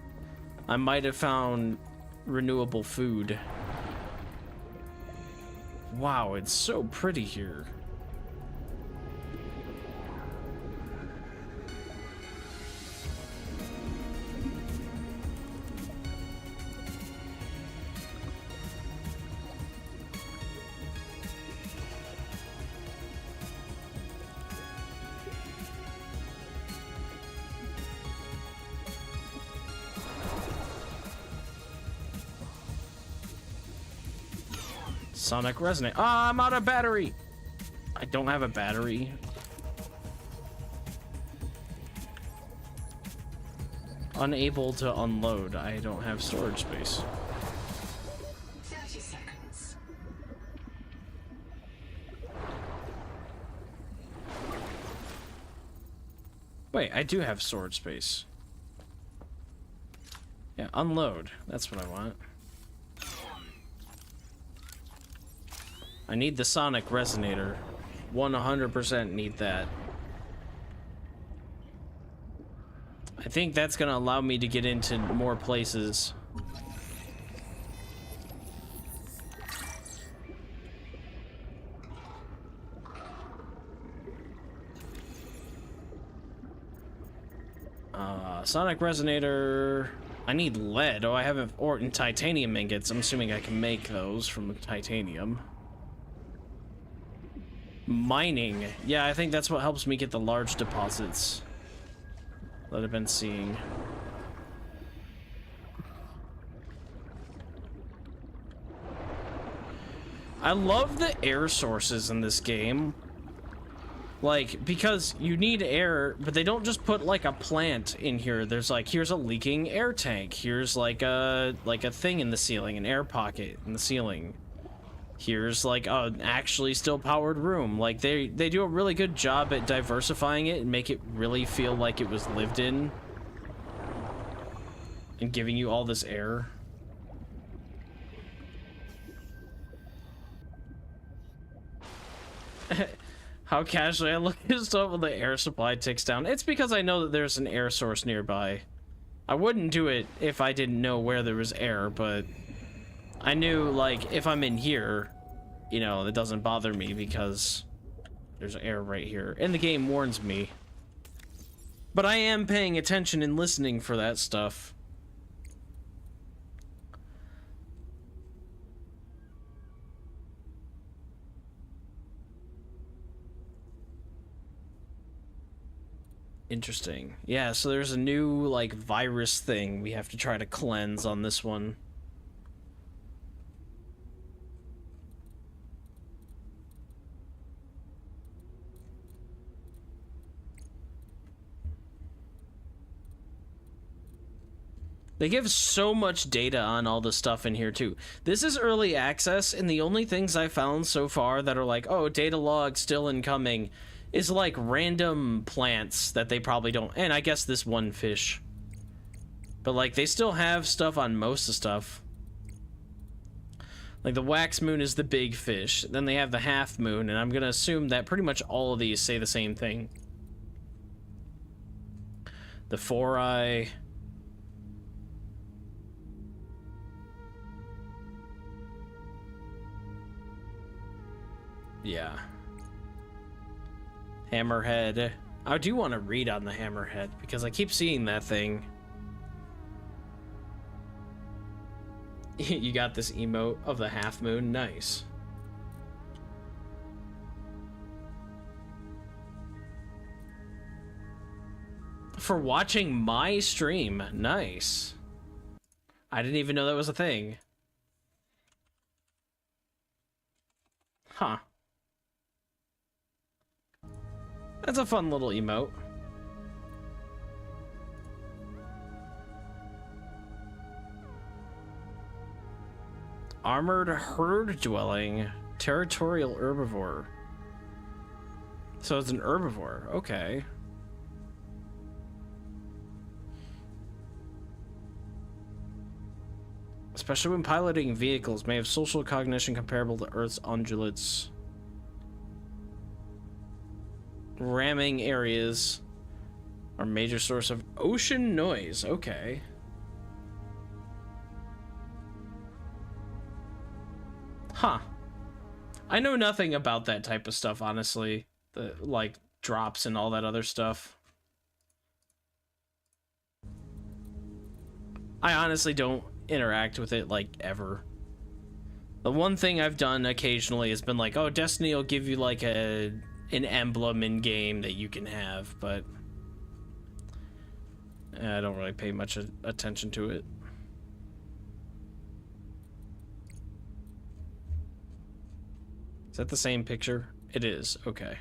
I might have found renewable food. Wow, it's so pretty here. Sonic resonate. Ah, I'm out of battery. I don't have a battery. Unable to unload. I don't have storage space. 30 seconds. Wait, I do have storage space. Yeah, unload. That's what I want. I need the sonic resonator. 100% need that. I think that's gonna allow me to get into more places. Sonic resonator. I need lead. Oh, I haven't. Or in titanium ingots. I'm assuming I can make those from titanium. Mining. Yeah, I think that's what helps me get the large deposits that I've been seeing. I love the air sources in this game. Like, because you need air, but they don't just put like a plant in here. There's like, here's a leaking air tank. Here's like a thing in the ceiling, an air pocket in the ceiling. Here's like an actually still powered room. Like they do a really good job at diversifying it and make it really feel like it was lived in. And giving you all this air. How casually I look at stuff when the air supply ticks down. It's because I know that there's an air source nearby. I wouldn't do it if I didn't know where there was air, but I knew, like, if I'm in here, you know, it doesn't bother me because there's air right here. And the game warns me. But I am paying attention and listening for that stuff. Interesting. Yeah, so there's a new, like, virus thing we have to try to cleanse on this one. They give so much data on all the stuff in here, too. This is early access, and the only things I found so far that are like, oh, data log still incoming, is like random plants that they probably don't, and I guess this one fish. But like they still have stuff on most of stuff. Like, the wax moon is the big fish. Then they have the half moon, and I'm gonna assume that pretty much all of these say the same thing. The four-eye... Yeah. Hammerhead. I do want to read on the hammerhead, because I keep seeing that thing. You got this emote of the half moon? Nice. For watching my stream. Nice. I didn't even know that was a thing. Huh. That's a fun little emote. Armored herd dwelling. Territorial herbivore. So it's an herbivore. Okay. Especially when piloting vehicles, may have social cognition comparable to Earth's ungulates. Ramming areas are a major source of ocean noise. Okay. Huh. I know nothing about that type of stuff, honestly. The, like, drops and all that other stuff. I honestly don't interact with it, like, ever. The one thing I've done occasionally has been like, oh, Destiny will give you, like, an emblem in-game that you can have, but I don't really pay much attention to it. Is that the same picture? It is. Okay.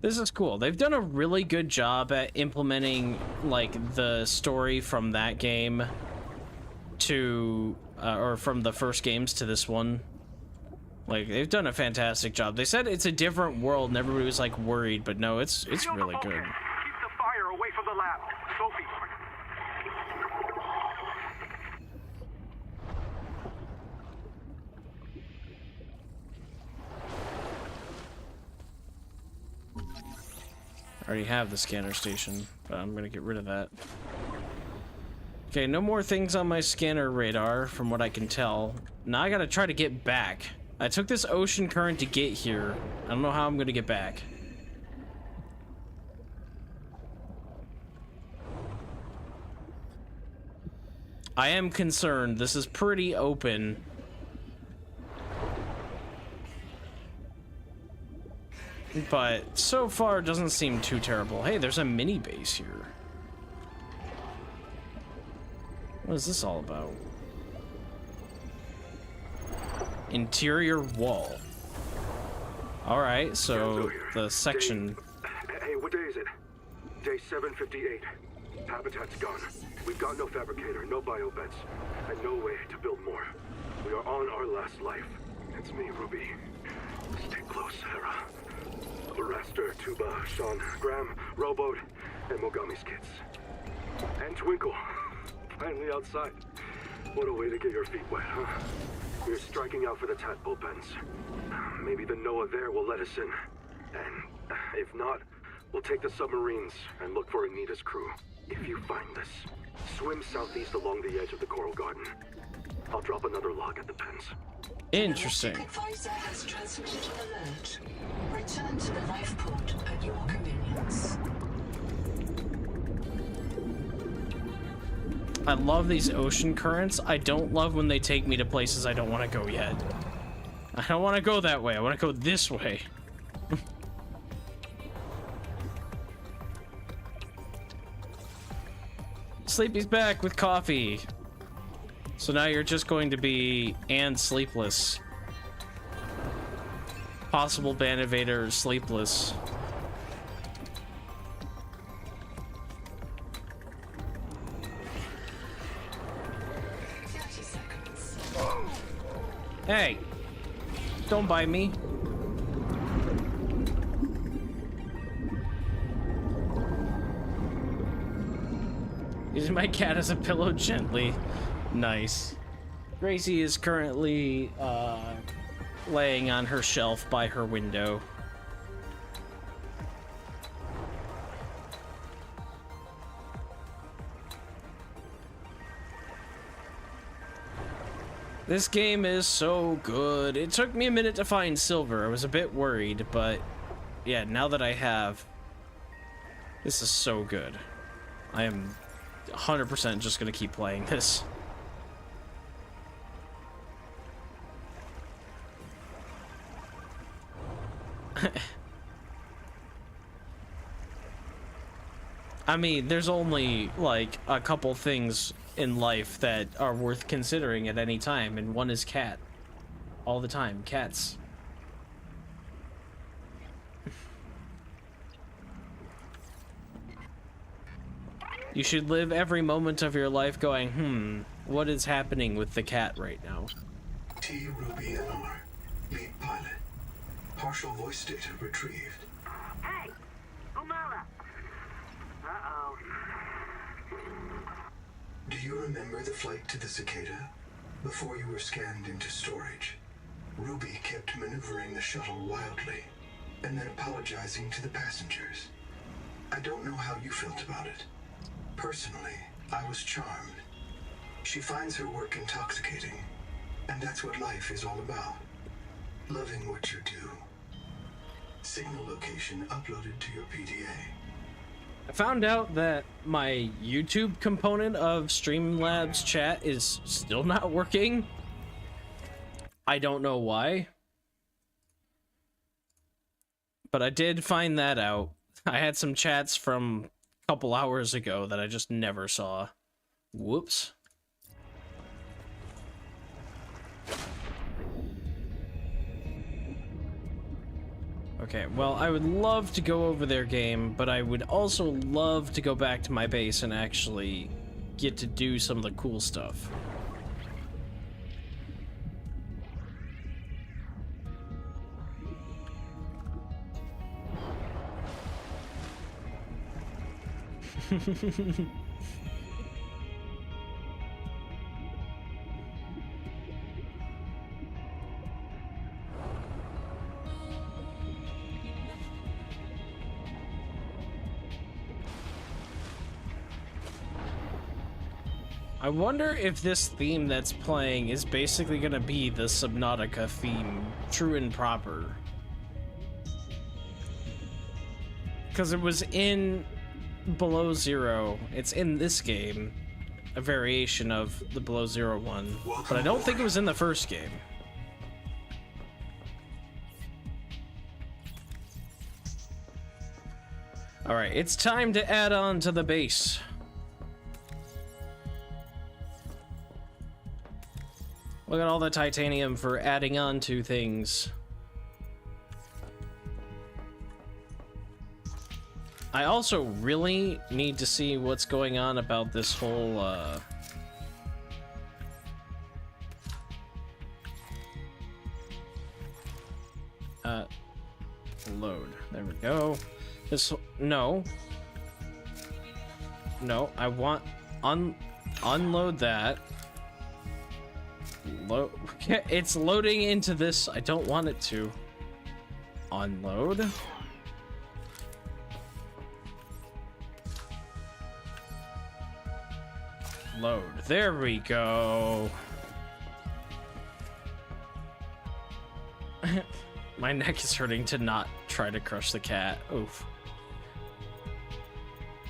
This is cool. They've done a really good job at implementing, like, the story from that game to, or from the first games to this one. Like, they've done a fantastic job. They said it's a different world and everybody was, like, worried, but no, it's really good. Keep the fire away from the lab. Sophie. I already have the scanner station, but I'm gonna get rid of that. Okay, no more things on my scanner radar, from what I can tell. Now I gotta try to get back. I took this ocean current to get here. I don't know how I'm gonna get back. I am concerned. This is pretty open. But so far, it doesn't seem too terrible. Hey, there's a mini base here. What is this all about? Interior wall. Alright, so the section... Hey, what day is it? Day 758. Habitat's gone. We've got no fabricator, no biobeds, and no way to build more. We are on our last life. It's me, Ruby. Stay close, Hera. Raster, Tuba, Sean, Graham, Rowboat, and Mogami's kids. And Twinkle. Finally outside. What a way to get your feet wet, huh? We're striking out for the tadpole pens. Maybe the Noah there will let us in. And if not, we'll take the submarines and look for Anita's crew. If you find this, swim southeast along the edge of the coral garden. I'll drop another log at the pens. Interesting. The advisor has transmitted an alert. Return to the life pod at your convenience. I love these ocean currents. I don't love when they take me to places I don't want to go yet. I don't want to go that way. I want to go this way. Sleepy's back with coffee. So now you're just going to be and sleepless. Possible ban evader sleepless. Hey, don't bite me. Using my cat as a pillow gently. Nice. Gracie is currently laying on her shelf by her window. This game is so good. It took me a minute to find silver. I was a bit worried, but yeah, now that I have, this is so good. I am 100% just gonna keep playing this. I mean, there's only like a couple things in life that are worth considering at any time, and one is cat. All the time, cats. You should live every moment of your life going, what is happening with the cat right now? T. Ruby NR, lead pilot. Partial voice data retrieved. Hey! Umala! Uh-oh. Do you remember the flight to the Cicada? Before you were scanned into storage, Ruby kept maneuvering the shuttle wildly, and then apologizing to the passengers. I don't know how you felt about it. Personally, I was charmed. She finds her work intoxicating, and that's what life is all about. Loving what you do. Signal location uploaded to your PDA. I found out that my YouTube component of Streamlabs chat is still not working. I don't know why. But I did find that out. I had some chats from a couple hours ago that I just never saw. Whoops. Okay, well, I would love to go over their game, but I would also love to go back to my base and actually get to do some of the cool stuff. I wonder if this theme that's playing is basically gonna be the Subnautica theme, true and proper. Because it was in Below Zero. It's in this game, a variation of the Below Zero one, but I don't think it was in the first game. Alright, it's time to add on to the base. Look at all the titanium for adding on to things. I also really need to see what's going on about this whole, load. There we go. This, no. No, I want, unload that. It's loading into this. I don't want it to. Unload. Load. There we go. My neck is hurting to not try to crush the cat. Oof.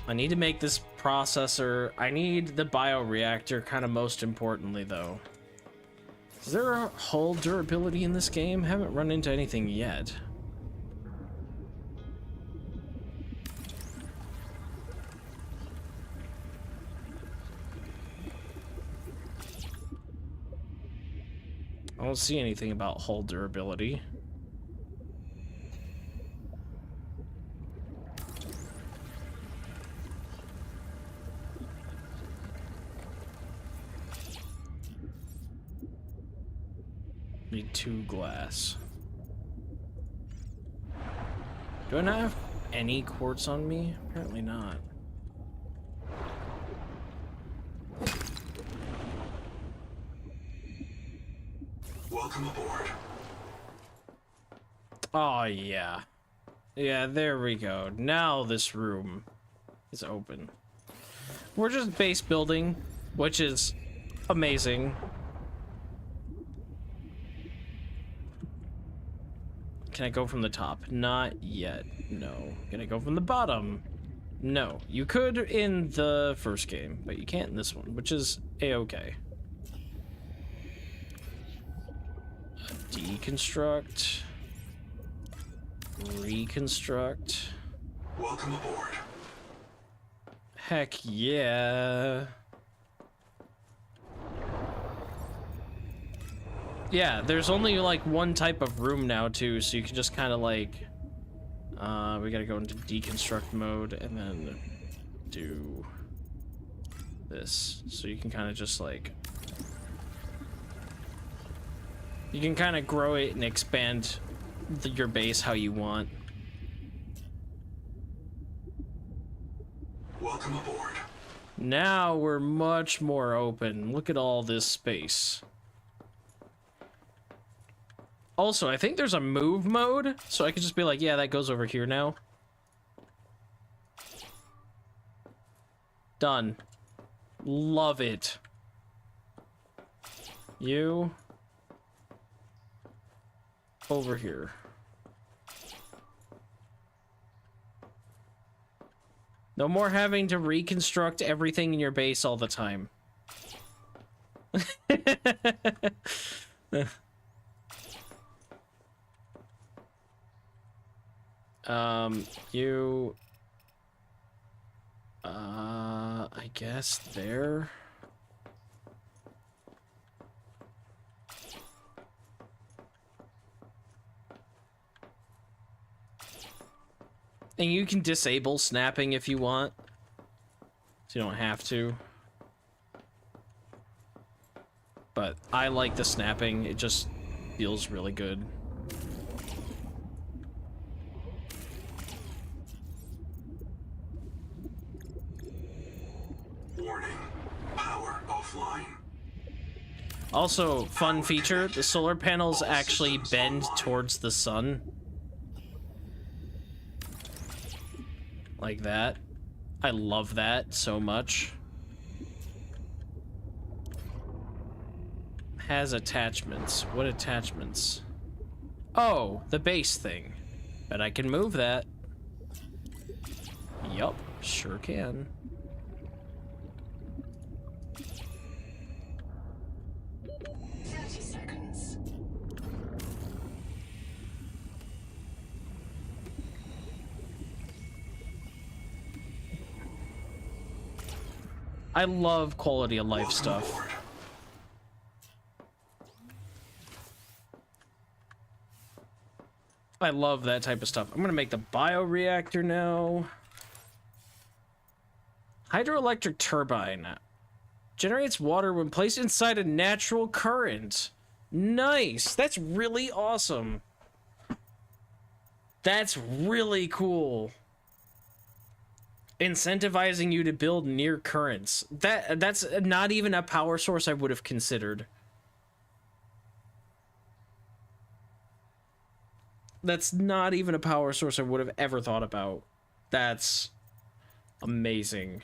I need to make this processor. I need the bioreactor, kind of most importantly, though. Is there a hull durability in this game? Haven't run into anything yet. I don't see anything about hull durability. Need 2 glass. Do I not have any quartz on me? Apparently not. Welcome aboard. Oh, yeah. Yeah, there we go. Now this room is open. We're just base building, which is amazing. Can I go from the top? Not yet. No. Can I go from the bottom? No. You could in the first game, but you can't in this one, which is a-okay. Deconstruct. Reconstruct. Welcome aboard. Heck yeah. Yeah, there's only like one type of room now too, so you can just kind of like we gotta go into deconstruct mode and then do this, so you can kind of just like you can kind of grow it and expand your base how you want. Welcome aboard. Now we're much more open. Look at all this space. Also, I think there's a move mode, so I could just be like, yeah, that goes over here now. Done. Love it. You. Over here. No more having to reconstruct everything in your base all the time. You... I guess there... And you can disable snapping if you want. So you don't have to. But I like the snapping. It just feels really good. Warning. Power offline. Also, fun feature, the solar panels actually bend towards the sun. Like that. I love that so much. Has attachments. What attachments? Oh, the base thing. Bet I can move that. Yup, sure can. I love quality of life stuff. I love that type of stuff. I'm gonna make the bioreactor now. Hydroelectric turbine. Generates water when placed inside a natural current. Nice. That's really awesome. That's really cool. Incentivizing you to build near currents. That's not even a power source I would have considered. That's not even a power source I would have ever thought about. That's amazing.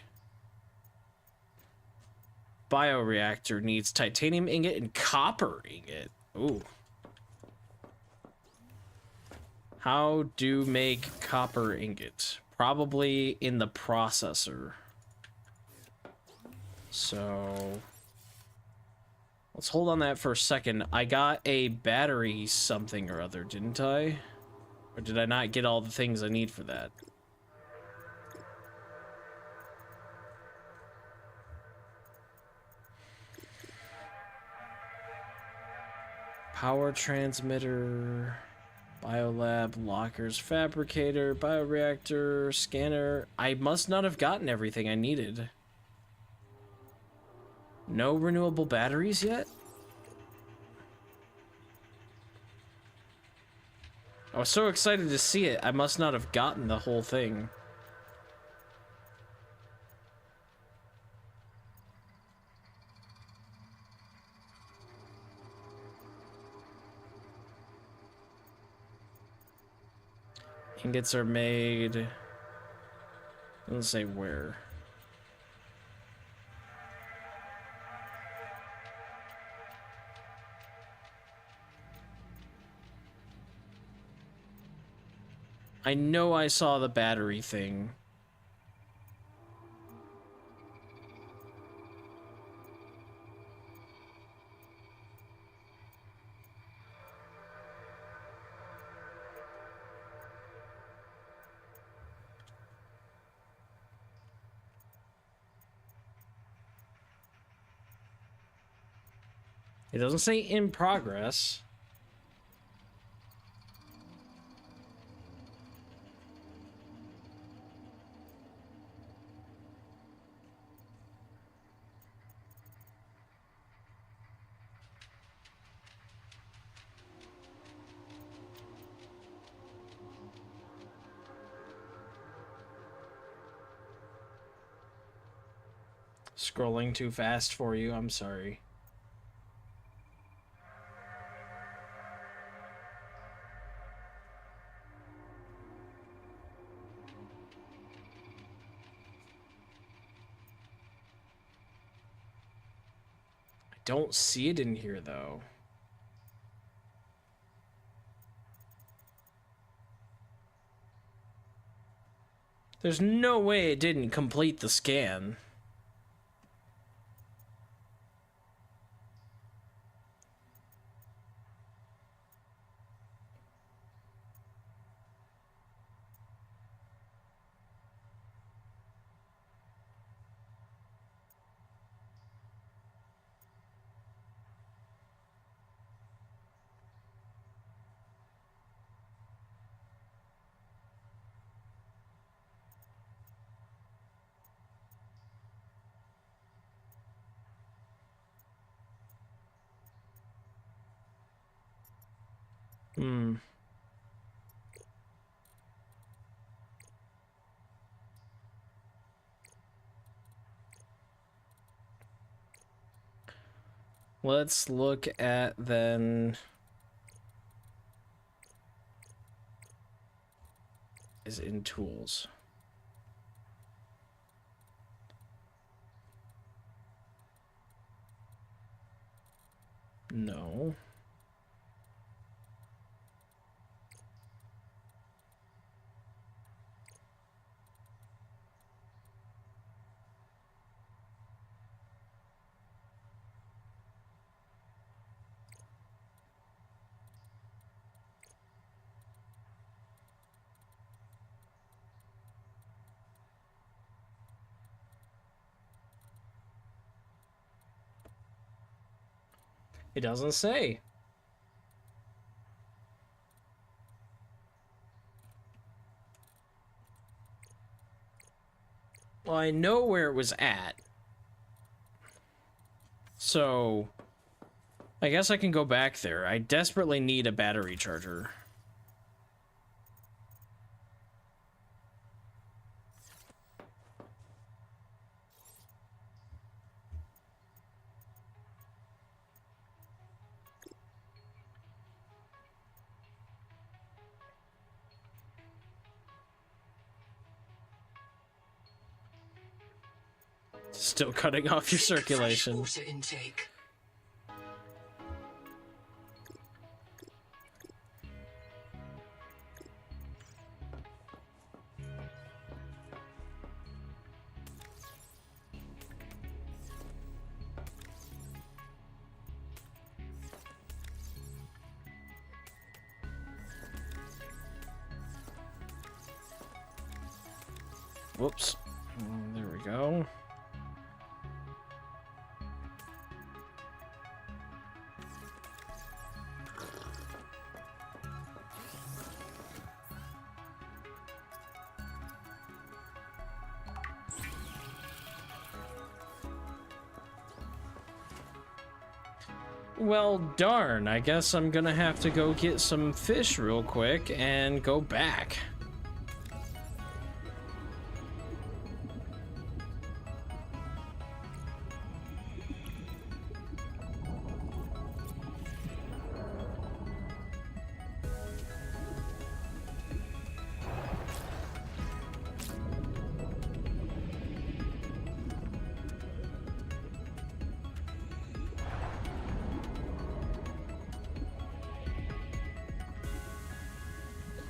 Bioreactor needs titanium ingot and copper ingot. Ooh. How do make copper ingot? Probably in the processor. So let's hold on that for a second. I got a battery something or other, didn't I? Or did I not get all the things I need for that? Power transmitter, biolab, lockers, fabricator, bioreactor, scanner. I must not have gotten everything I needed. No renewable batteries yet? I was so excited to see it, I must not have gotten the whole thing. Ingots are made. Let's say where. I know I saw the battery thing. It doesn't say in progress. Scrolling too fast for you, I'm sorry. I don't see it in here though. There's no way it didn't complete the scan. Let's look at then. Is in tools. No. It doesn't say. Well, I know where it was at. So, I guess I can go back there. I desperately need a battery charger. Still cutting off your circulation. Water intake. Whoops. There we go. Well, darn. I guess I'm gonna have to go get some fish real quick and go back.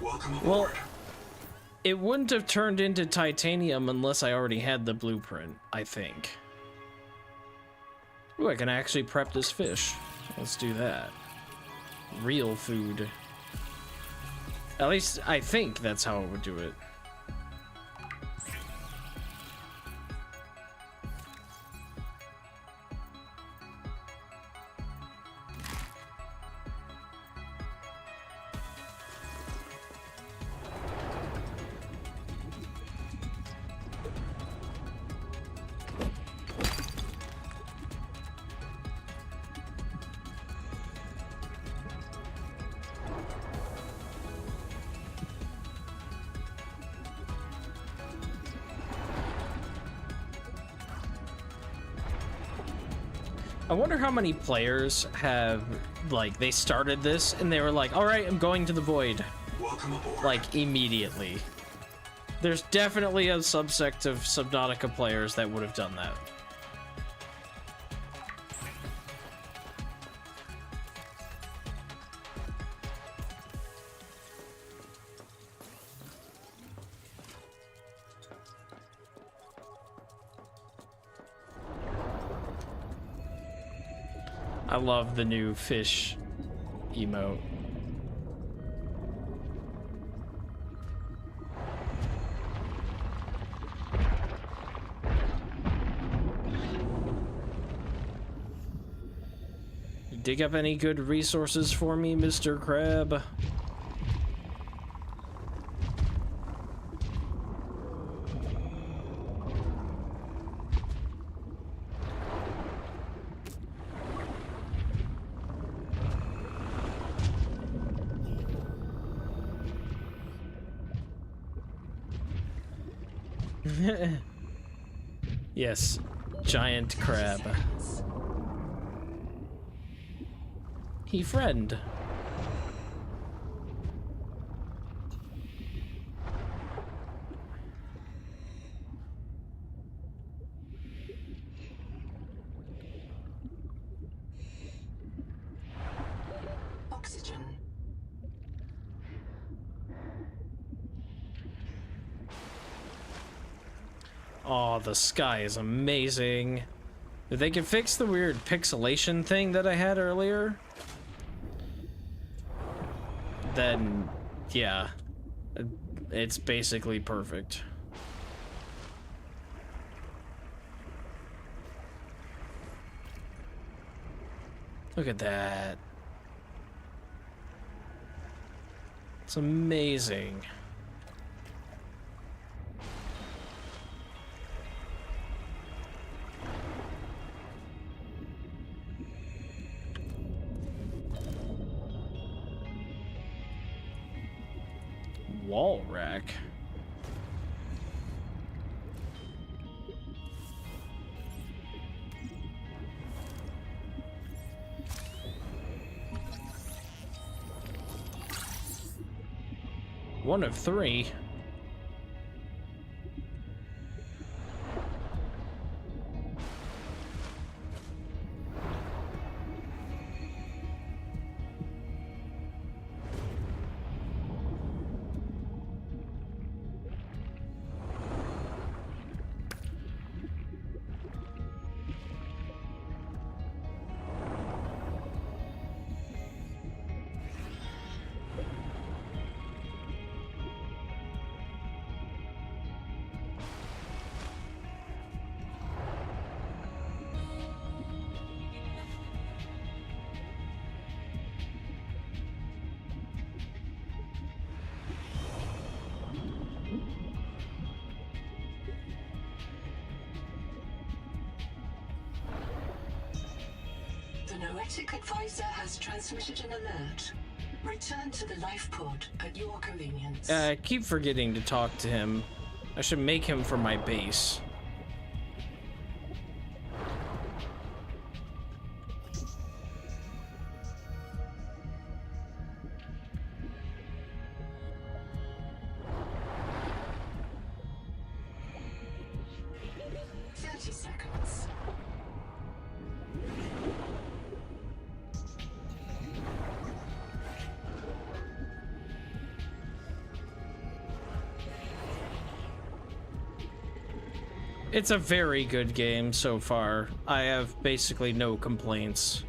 Welcome aboard. Well, it wouldn't have turned into titanium unless I already had the blueprint, I think. Ooh, I can actually prep this fish. Let's do that. Real food. At least, I think that's how it would do it. I wonder how many players have, like, they started this and they were like, all right, I'm going to the void. Welcome aboard. Like, immediately. There's definitely a subsect of Subnautica players that would have done that. I love the new fish emote. You dig up any good resources for me, Mr. Crab? Yes, giant crab. He friend. Oxygen. Oh, the sky is amazing. If they can fix the weird pixelation thing that I had earlier, then yeah, it's basically perfect. Look at that. It's amazing. Wall rack. One of three. The Noetic advisor has transmitted an alert. Return to the life pod at your convenience. I keep forgetting to talk to him. I should make him for my base. It's a very good game so far. I have basically no complaints.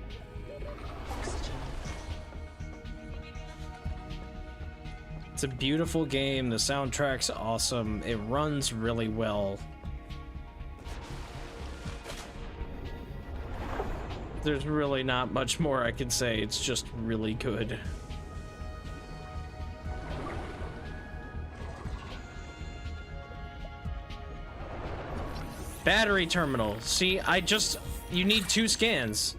It's a beautiful game. The soundtrack's awesome. It runs really well. There's really not much more I can say. It's just really good. Battery terminal. See, you need 2 scans.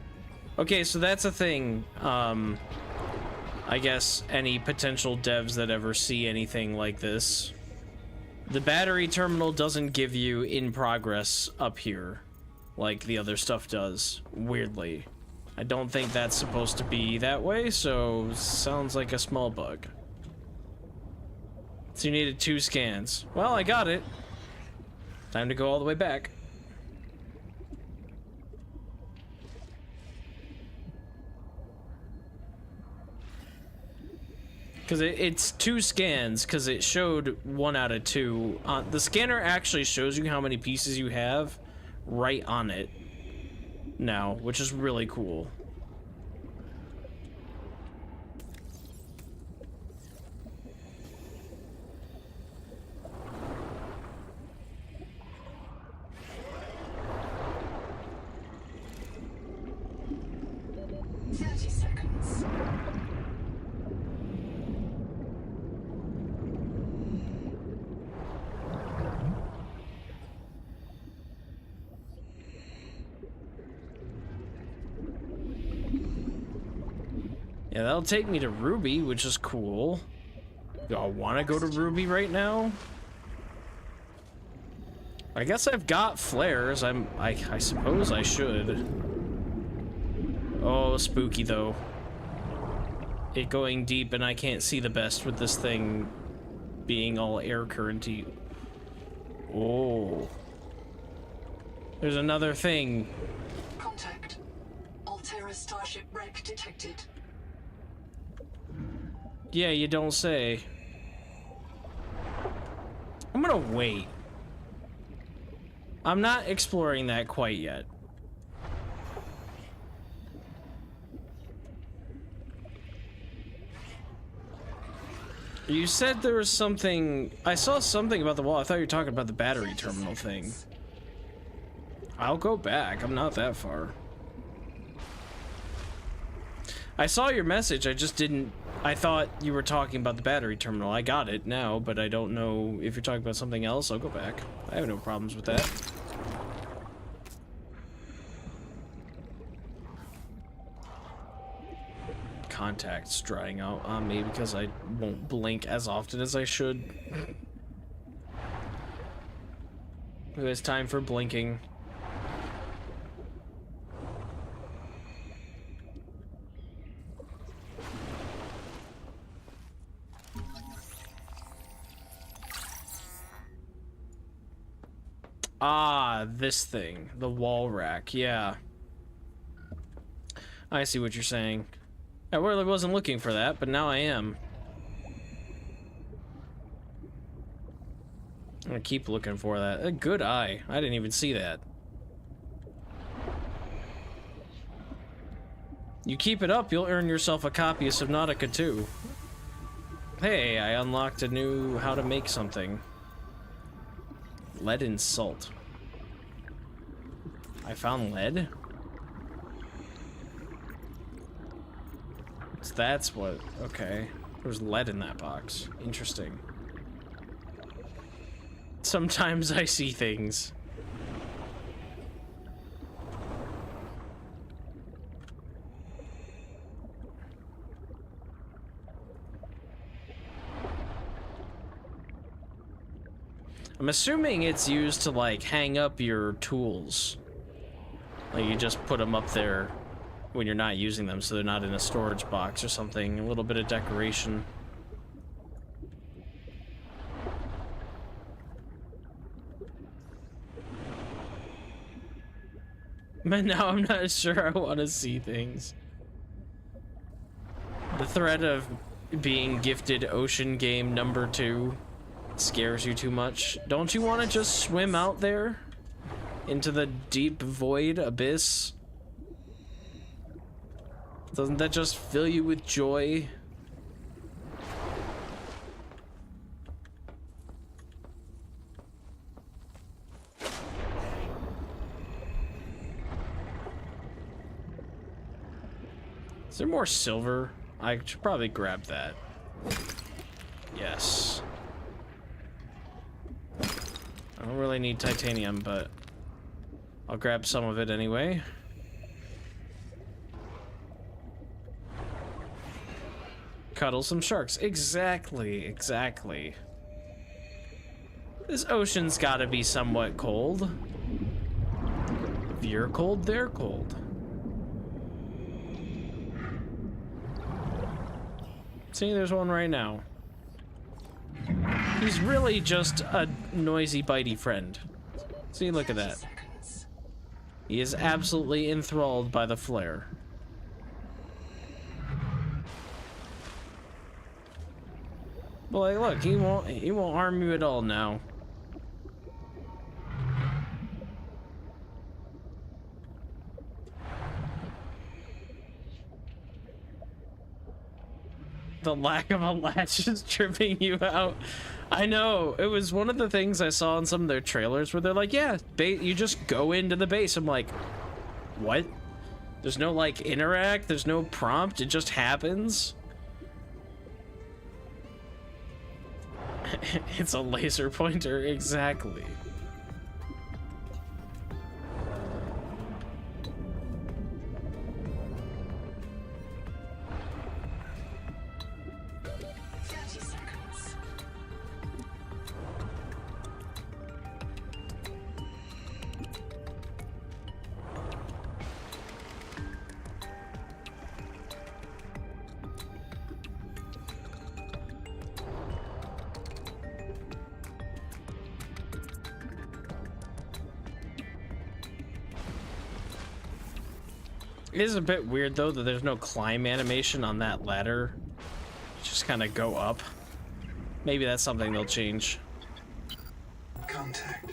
Okay, so that's a thing. I guess any potential devs that ever see anything like this. The battery terminal doesn't give you in progress up here like the other stuff does, weirdly. I don't think that's supposed to be that way, so sounds like a small bug. So you needed 2 scans. Well, I got it. Time to go all the way back. Because it's 2 scans, because it showed 1 out of 2. The scanner actually shows you how many pieces you have right on it now, which is really cool. Yeah, that'll take me to Ruby, which is cool. Do I want to go to Ruby right now? I guess I've got flares. I suppose I should. Oh, spooky though. It going deep and I can't see the best with this thing being all air currenty. Oh. There's another thing. Contact. Altera Starship wreck detected. Yeah, you don't say. I'm gonna wait. I'm not exploring that quite yet. You said there was something... I saw something about the wall. I thought you were talking about the battery terminal thing. I'll go back. I'm not that far. I saw your message. I just didn't... I thought you were talking about the battery terminal. I got it now, but I don't know if you're talking about something else. I'll go back. I have no problems with that. Contact's drying out on me because I won't blink as often as I should. It's time for blinking. Ah, this thing. The wall rack. Yeah. I see what you're saying. I really wasn't looking for that, but now I am. I'm gonna keep looking for that. A good eye. I didn't even see that. You keep it up, you'll earn yourself a copy of Subnautica too. Hey, I unlocked a new how to make something. Lead and salt. I found lead? So that's what... Okay. There's lead in that box. Interesting. Sometimes I see things. I'm assuming it's used to, like, hang up your tools. Like, you just put them up there when you're not using them, so they're not in a storage box or something. A little bit of decoration. But now I'm not sure I want to see things. The threat of being gifted Ocean Game #2 scares you too much. Don't you want to just swim out there? into the deep void abyss? Doesn't that just fill you with joy? Is there more silver? I should probably grab that. Yes. I don't really need titanium, but I'll grab some of it anyway. Cuddle some sharks. Exactly, exactly. This ocean's gotta be somewhat cold. If you're cold, they're cold. See, there's one right now. He's really just a noisy, bitey friend. See, look at that. He is absolutely enthralled by the flare. But like, look, he won't harm you at all now. The lack of a latch is tripping you out. I know. It was one of the things I saw in some of their trailers where they're like, yeah, you just go into the base. I'm like, what? There's no, like, interact. There's no prompt. It just happens. It's a laser pointer. Exactly. It is a bit weird, though, that there's no climb animation on that ladder. Just kind of go up. Maybe that's something they'll change. Contact.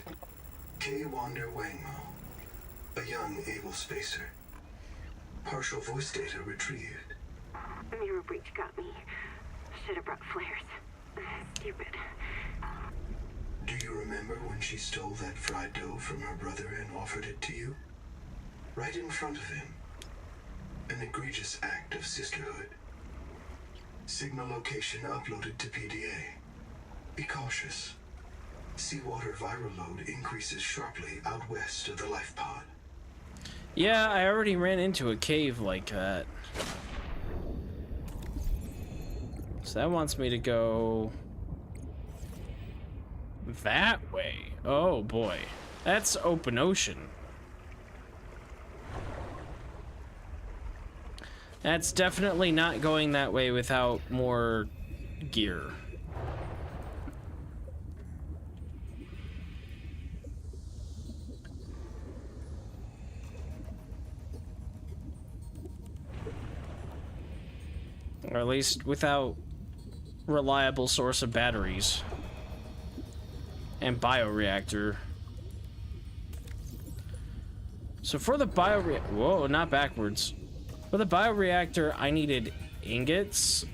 K. Wander Wangmo. A young, able spacer. Partial voice data retrieved. Mirror breach got me. Should have brought flares. Stupid. Do you remember when she stole that fried dough from her brother and offered it to you? Right in front of him. An egregious act of sisterhood. Signal location uploaded to PDA. Be cautious. Seawater viral load increases sharply out west of the life pod. Yeah, I already ran into a cave like that. So that wants me to go that way. Oh boy. That's open ocean. That's definitely not going that way without more gear. Or at least without reliable source of batteries. And bioreactor. So for the bioreactor... Whoa, not backwards. For the bioreactor, I needed ingots,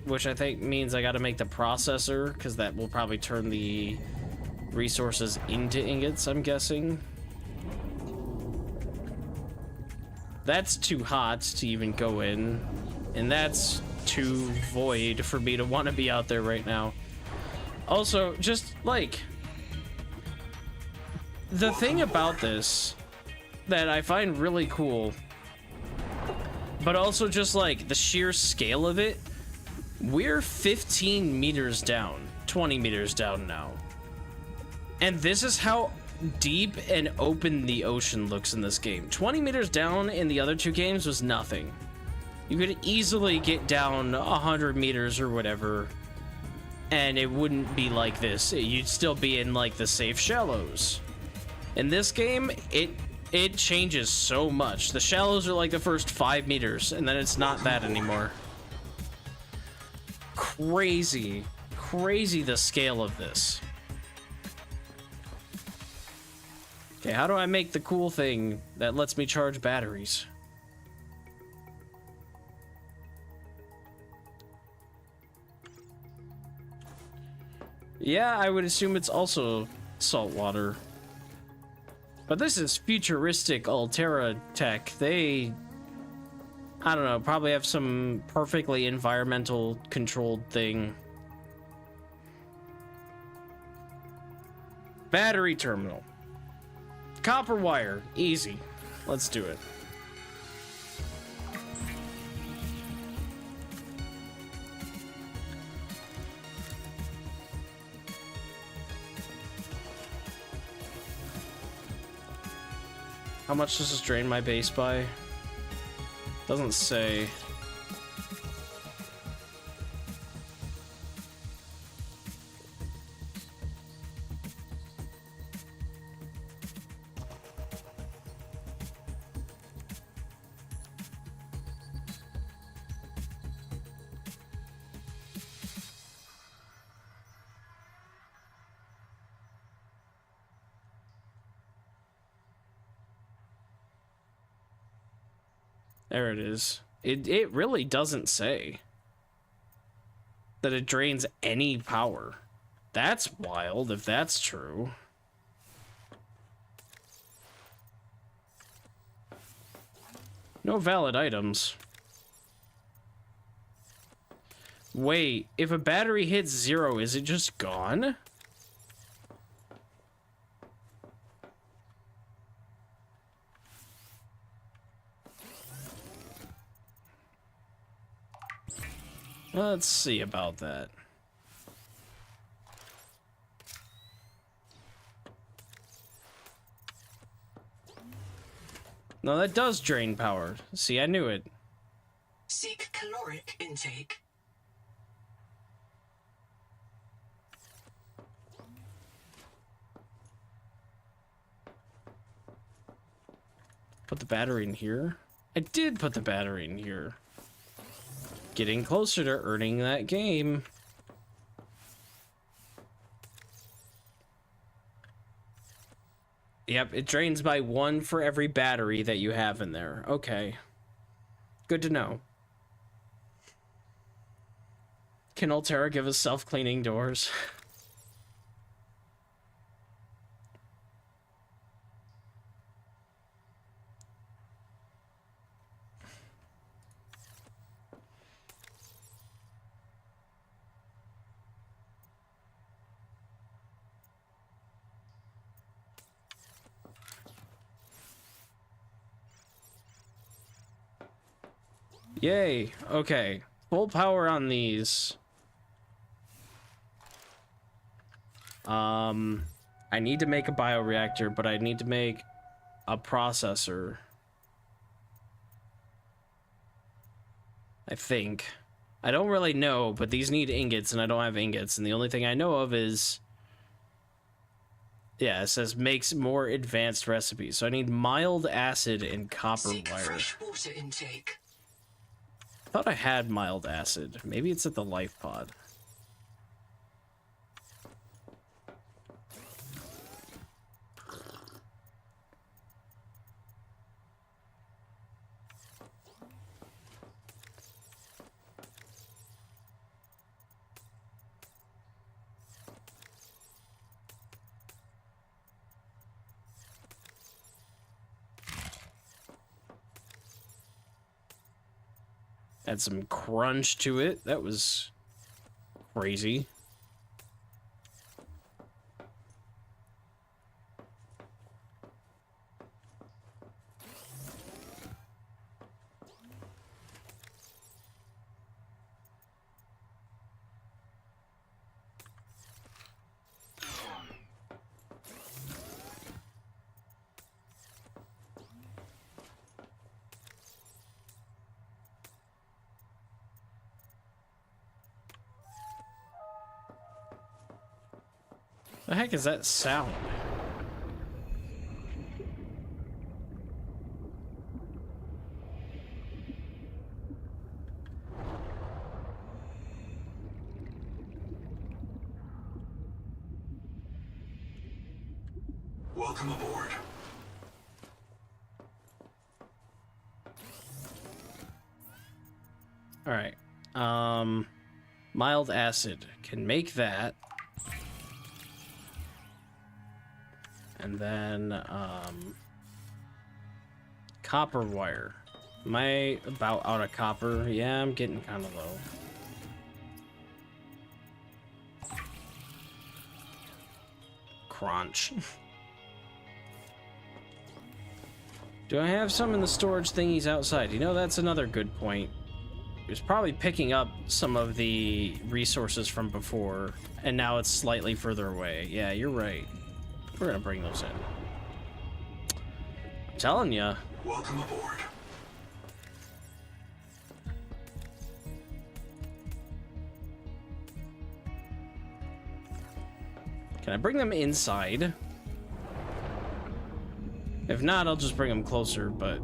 which I think means I gotta make the processor, because that will probably turn the resources into ingots, I'm guessing. That's too hot to even go in, and that's too void for me to want to be out there right now. Also, just, like, the thing about this that I find really cool, but also just like the sheer scale of it, we're 15 meters down, 20 meters down now. And this is how deep and open the ocean looks in this game. 20 meters down in the other two games was nothing. You could easily get down 100 meters or whatever, and it wouldn't be like this. You'd still be in like the safe shallows. In this game, it changes so much. The shallows are like the first 5 meters, and then it's not that anymore. Crazy. Crazy the scale of this. Okay, how do I make the cool thing that lets me charge batteries? Yeah, I would assume it's also salt water. But this is futuristic Altera tech. They, I don't know, probably have some perfectly environmental controlled thing. Battery terminal. Copper wire. Easy. Let's do it. How much does this drain my base by? Doesn't say. There it is. It really doesn't say that it drains any power. That's wild if that's true. No valid items. Wait, if a battery hits 0, is it just gone? Let's see about that. No, that does drain power. See, I knew it. Seek caloric intake. Put the battery in here? I did put the battery in here. Getting closer to earning that game. Yep, it drains by 1 for every battery that you have in there. Okay. Good to know. Can Altera give us self-cleaning doors? Yay. Okay. Full power on these. I need to make a bioreactor, but I need to make a processor. I think. I don't really know, but these need ingots, and I don't have ingots, and the only thing I know of is... Yeah, it says makes more advanced recipes. So I need mild acid and copper Seek wire. fresh water intake. I thought I had mild acid. Maybe it's at the life pod. Add some crunch to it. That was crazy. The heck is that sound? Welcome aboard. Mild acid. Can make that. And then, copper wire. Am I about out of copper? Yeah, I'm getting kind of low. Crunch. Do I have some in the storage thingies outside? You know, that's another good point. He was probably picking up some of the resources from before, and now it's slightly further away. Yeah, you're right. We're gonna bring those in. I'm telling ya. Welcome aboard. Can I bring them inside? If not, I'll just bring them closer, but...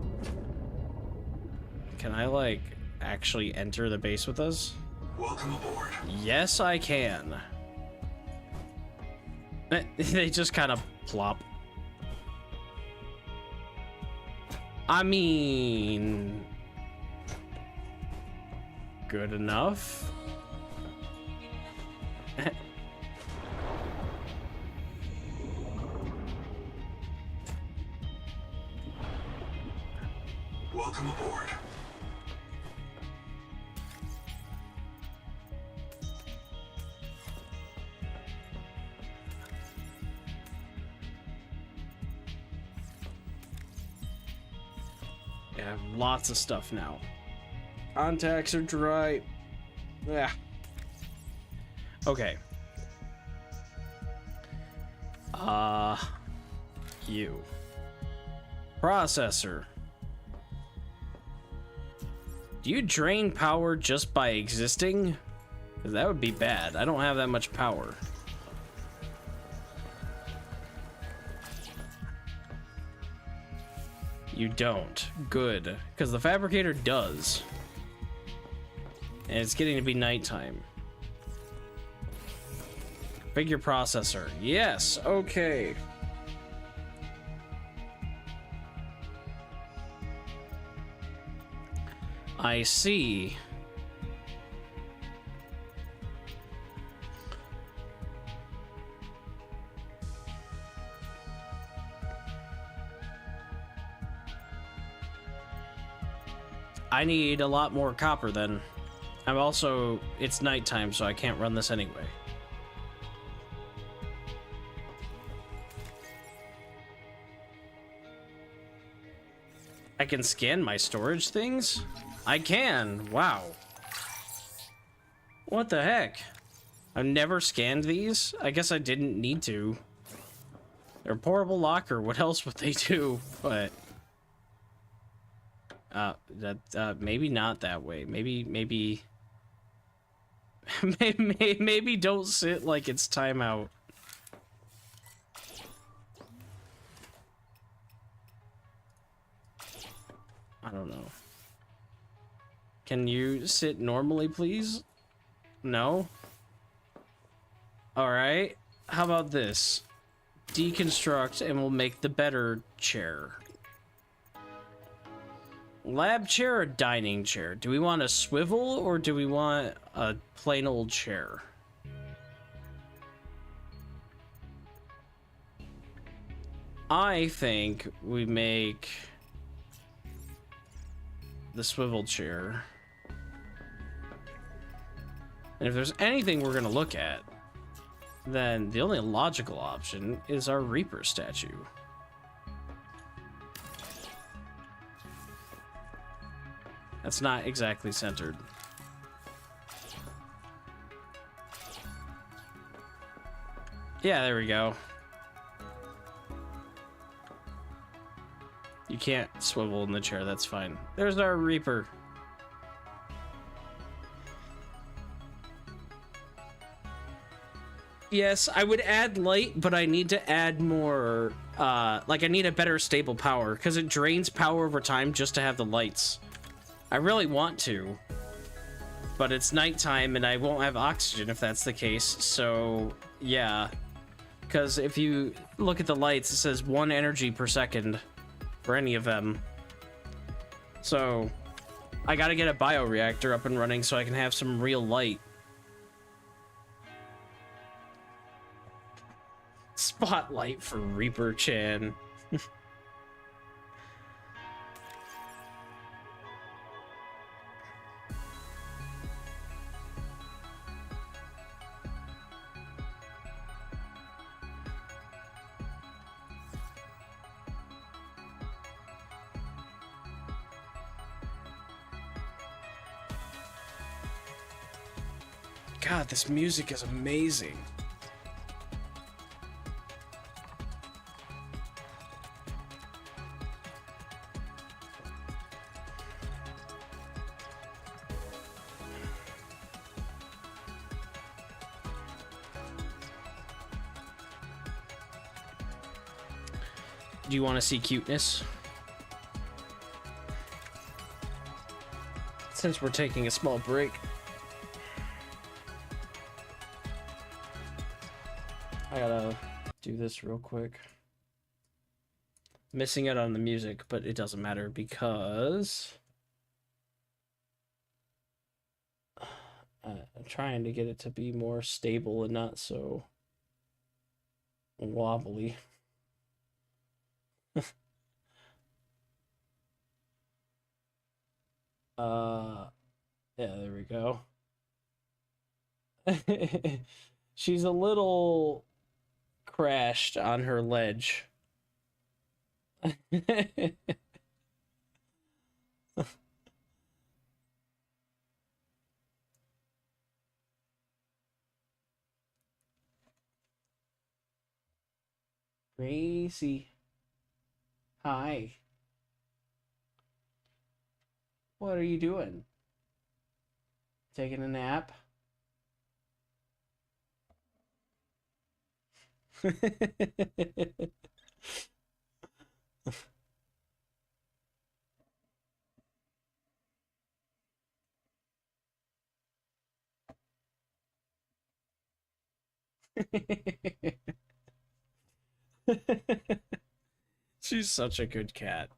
Can I, like, actually enter the base with us? Welcome aboard. Yes, I can. They just kind of plop. I mean... Good enough. Welcome aboard. Yeah, I have lots of stuff now. Contacts are dry. Yeah. Okay. You. Processor. Do you drain power just by existing? Because that would be bad. I don't have that much power. You don't. Good. Because the fabricator does. And it's getting to be nighttime. Figure processor. Yes, okay. I see. I need a lot more copper then. I'm also, it's nighttime, so I can't run this anyway. I can scan my storage things? I can. Wow. What the heck? I've never scanned these? I guess I didn't need to. They're a portable locker. What else would they do? But... maybe not that way. Maybe maybe don't sit like it's timeout. I don't know. Can you sit normally, please? No? Alright. How about this? Deconstruct and we'll make the better chair. Lab chair or dining chair? Do we want a swivel or do we want a plain old chair? I think we make the swivel chair. And if there's anything we're gonna look at, then the only logical option is our Reaper statue. That's not exactly centered. Yeah, there we go. You can't swivel in the chair, that's fine. There's our Reaper. Yes, I would add light, but I need to add more, like I need a better stable power, because it drains power over time just to have the lights. I really want to, but it's nighttime and I won't have oxygen if that's the case, so yeah. Because if you look at the lights, it says 1 energy per second for any of them. So, I gotta get a bioreactor up and running so I can have some real light. Spotlight for Reaper Chan. God, this music is amazing. Do you want to see cuteness? Since we're taking a small break. I gotta do this real quick. Missing out on the music, but it doesn't matter because I'm trying to get it to be more stable and not so wobbly. Yeah, there we go. She's a little crashed on her ledge. Gracie. Hi. What are you doing? Taking a nap? She's such a good cat.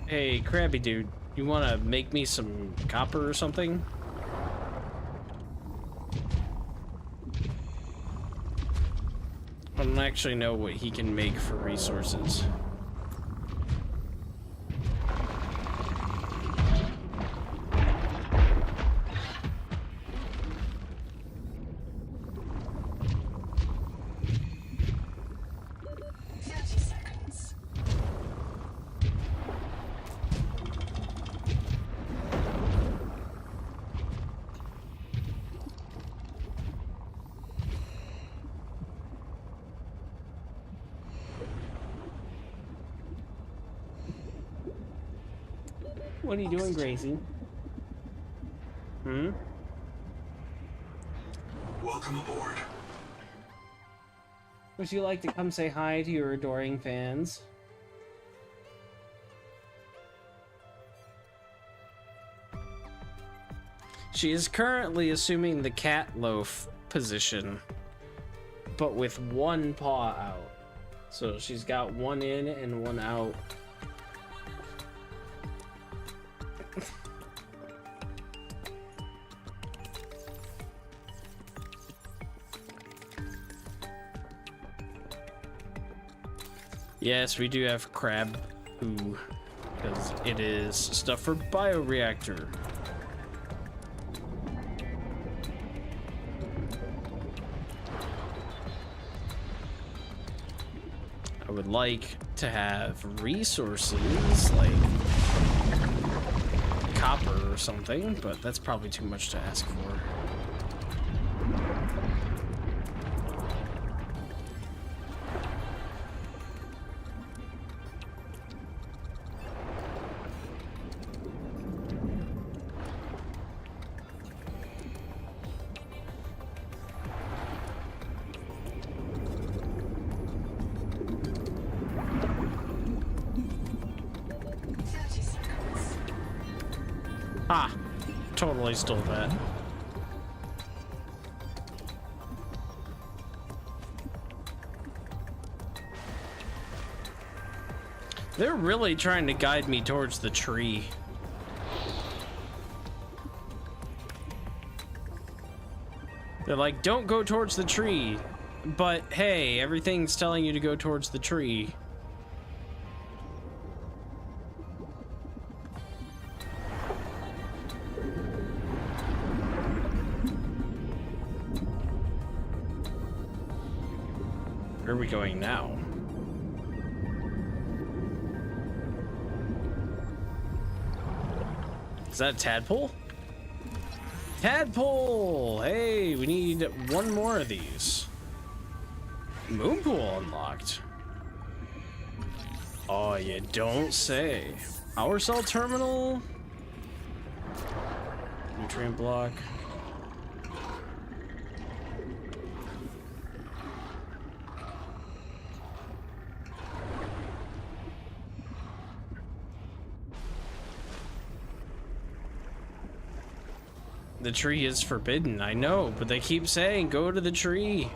Hey, Krabby Dude, you wanna make me some copper or something? I don't actually know what he can make for resources. What are you doing, Gracie? Hmm? Welcome aboard. Would you like to come say hi to your adoring fans? She is currently assuming the cat loaf position, but with one paw out. So she's got one in and one out. Yes, we do have crab poo, because it is stuff for bioreactor. I would like to have resources like copper or something, but that's probably too much to ask for. Ah, totally stole that. They're really trying to guide me towards the tree. They're like, don't go towards the tree. But hey, everything's telling you to go towards the tree. Where are we going now? Is that a tadpole? Tadpole! Hey, we need one more of these. Moon pool unlocked. Oh, you don't say. Power cell terminal? Nutrient block. The tree is forbidden, I know, but they keep saying go to the tree.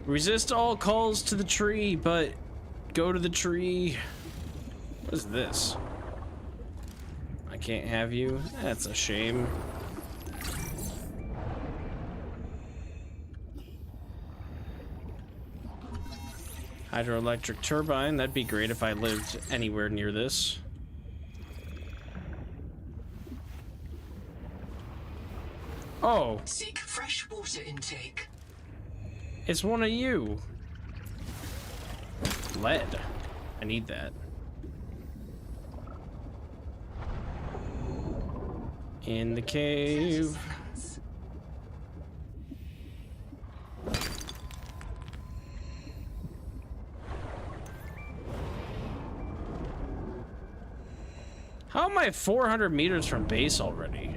Resist all calls to the tree, but go to the tree. What is this? I can't have you? That's a shame. Hydroelectric turbine, that'd be great if I lived anywhere near this. Oh. Seek fresh water intake. It's one of you. Lead. I need that. In the cave. How am I 400 meters from base already?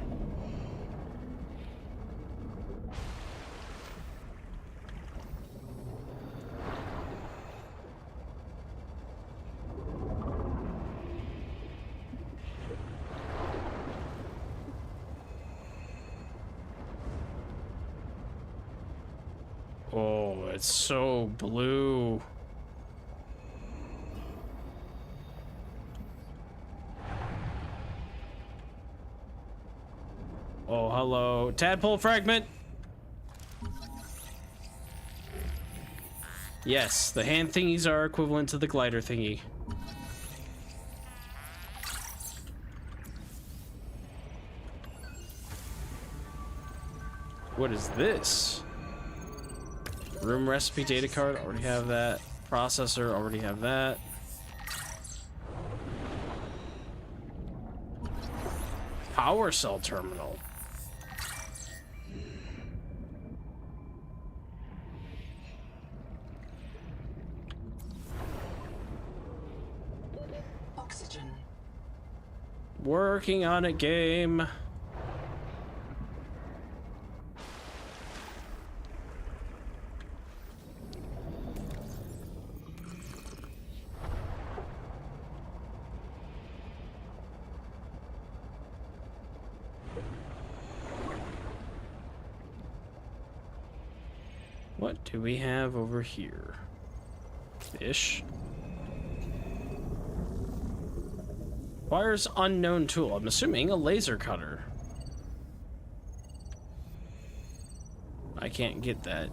Oh, it's so blue. Oh, hello. Tadpole fragment. Yes, the hand thingies are equivalent to the glider thingy. What is this? Room recipe data card, already have that. Processor, already have that. Power cell terminal. Oxygen. Working on it, game. What do we have over here? Fish. Wires unknown tool. I'm assuming a laser cutter. I can't get that.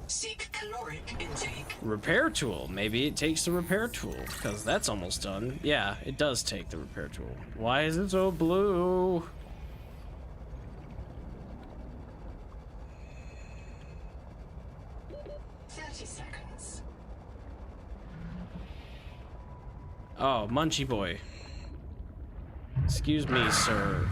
Seek caloric intake. Repair tool. Maybe it takes the repair tool, because that's almost done. Yeah, it does take the repair tool. Why is it so blue? Oh, Munchie Boy. Excuse me, sir.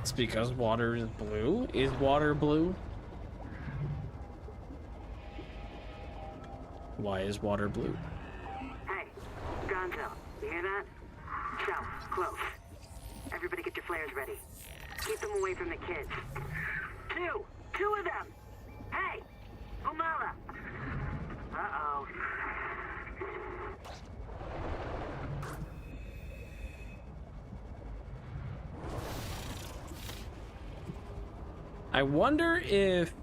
It's because water is blue? Is water blue? Why is water blue? Hey, Gonzo, you hear that? South, close. Everybody get your flares ready. Keep them away from the kids. Two of them! Hey! Umala! Uh-oh. I wonder if,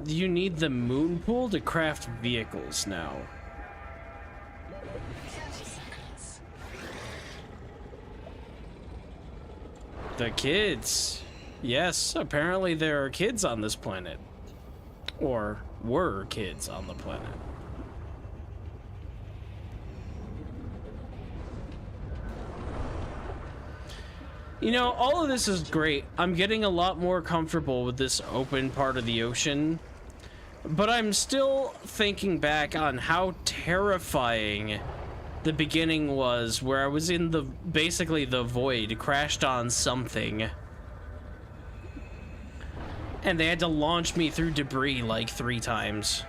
you need the moon pool to craft vehicles now. 30 seconds. The kids. Yes, apparently there are kids on this planet. Or were kids on the planet. You know, all of this is great. I'm getting a lot more comfortable with this open part of the ocean. But I'm still thinking back on how terrifying the beginning was, where I was in basically the void, crashed on something. And they had to launch me through debris like 3 times.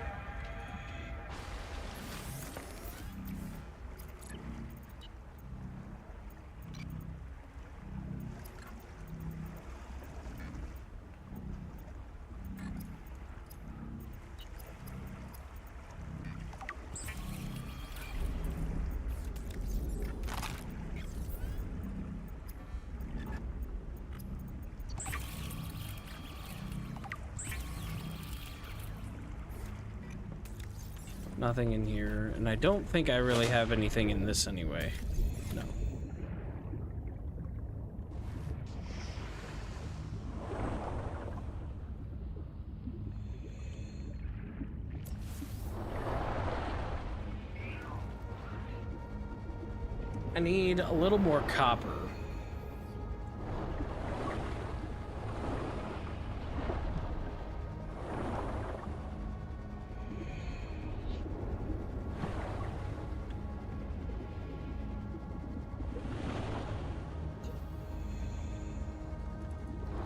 Nothing in here, and I don't think I really have anything in this anyway. No. I need a little more copper.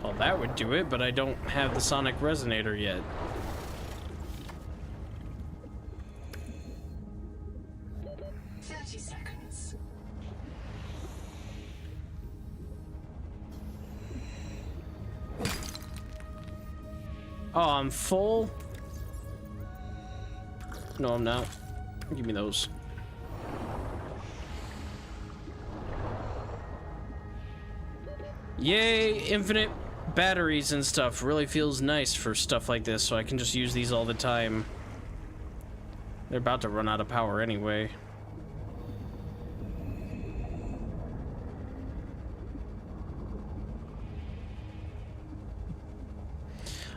Well, that would do it, but I don't have the sonic resonator yet. Oh, I'm full? No, I'm not. Give me those. Yay, infinite batteries and stuff. Really feels nice for stuff like this, so I can just use these all the time. They're about to run out of power anyway.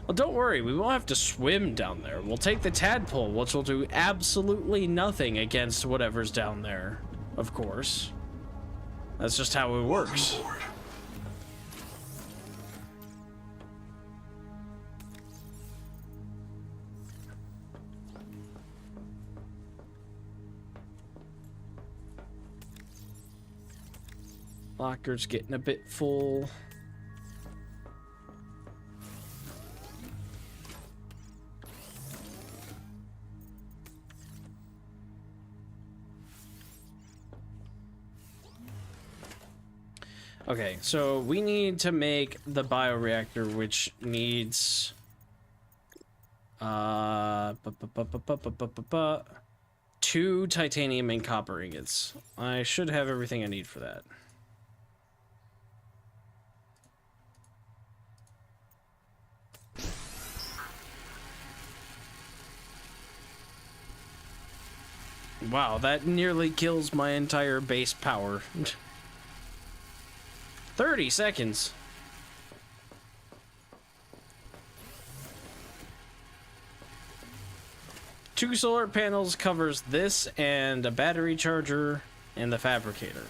Well, don't worry, we won't have to swim down there. We'll take the tadpole, which will do absolutely nothing against whatever's down there, of course. That's just how it works. Locker's getting a bit full. Okay, so we need to make the bioreactor, which needs 2 titanium and copper ingots. I should have everything I need for that. Wow, that nearly kills my entire base power. 30 seconds. Two solar panels covers this and a battery charger and the fabricator.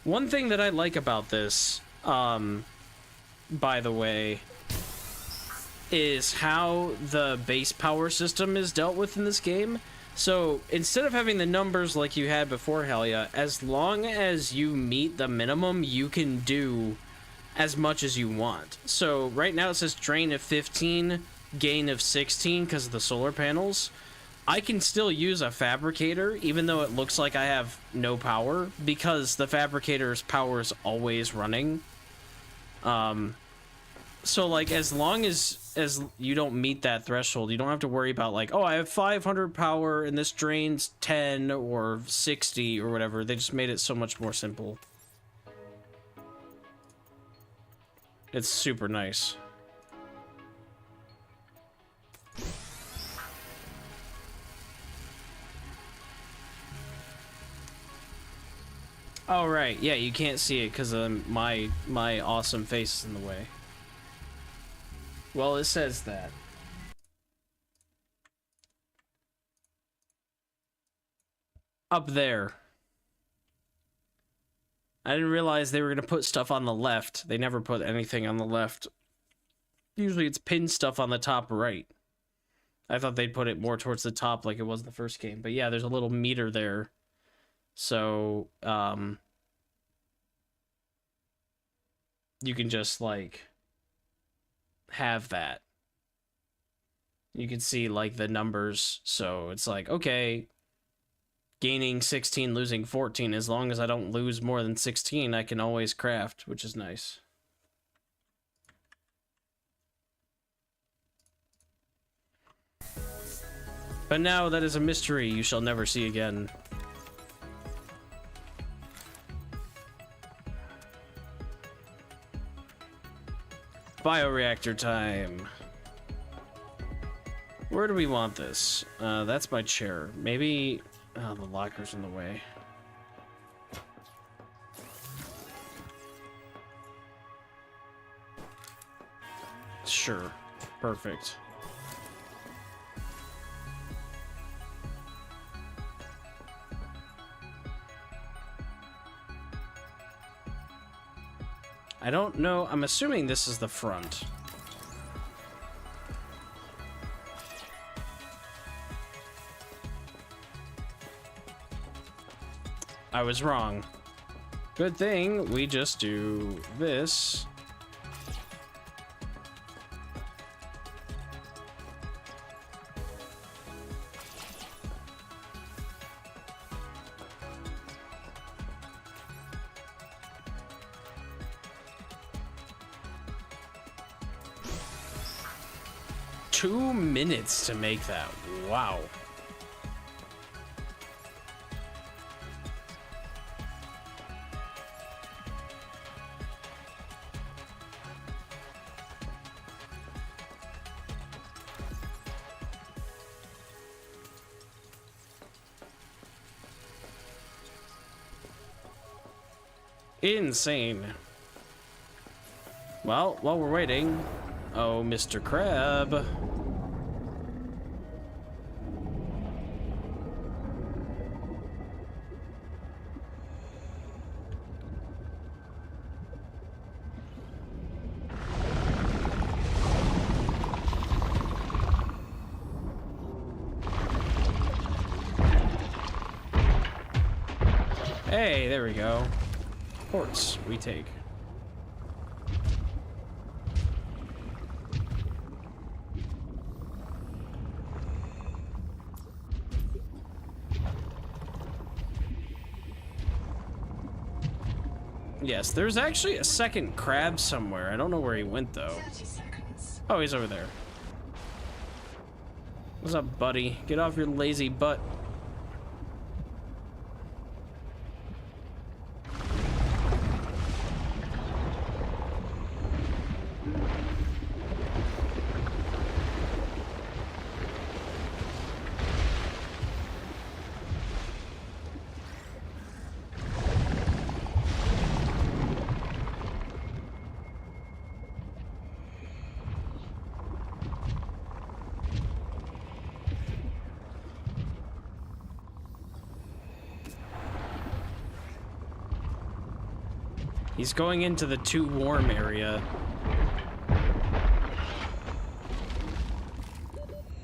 One thing that I like about this, by the way, is how the base power system is dealt with in this game. So instead of having the numbers like you had before, Helia, as long as you meet the minimum, you can do as much as you want. So right now it says drain of 15, gain of 16 because of the solar panels. I can still use a fabricator even though it looks like I have no power because the fabricator's power is always running. So like as long as you don't meet that threshold, you don't have to worry about like, oh, I have 500 power and this drains 10 or 60 or whatever. They just made it so much more simple. It's super nice. Oh right, yeah, you can't see it because my awesome face is in the way. Well, it says that. Up there. I didn't realize they were going to put stuff on the left. They never put anything on the left. Usually it's pinned stuff on the top right. I thought they'd put it more towards the top like it was in the first game. But yeah, there's a little meter there. So, you can just, like, have that. You can see, like, the numbers. So it's like, okay, gaining 16, losing 14. As long as I don't lose more than 16, I can always craft, which is nice. But now that is a mystery you shall never see again. Bioreactor time. Where do we want this? That's my chair. Maybe... Oh, the locker's in the way. Sure. Perfect. I don't know. I'm assuming this is the front. I was wrong. Good thing we just do this. Two minutes to make that. Wow. Insane. Well, while we're waiting, oh, Mr. Crab. Hey, there we go. Ports we take. Yes, there's actually a second crab somewhere. I don't know where he went though. 30 seconds. Oh, he's over there. What's up, buddy? Get off your lazy butt. He's going into the too warm area.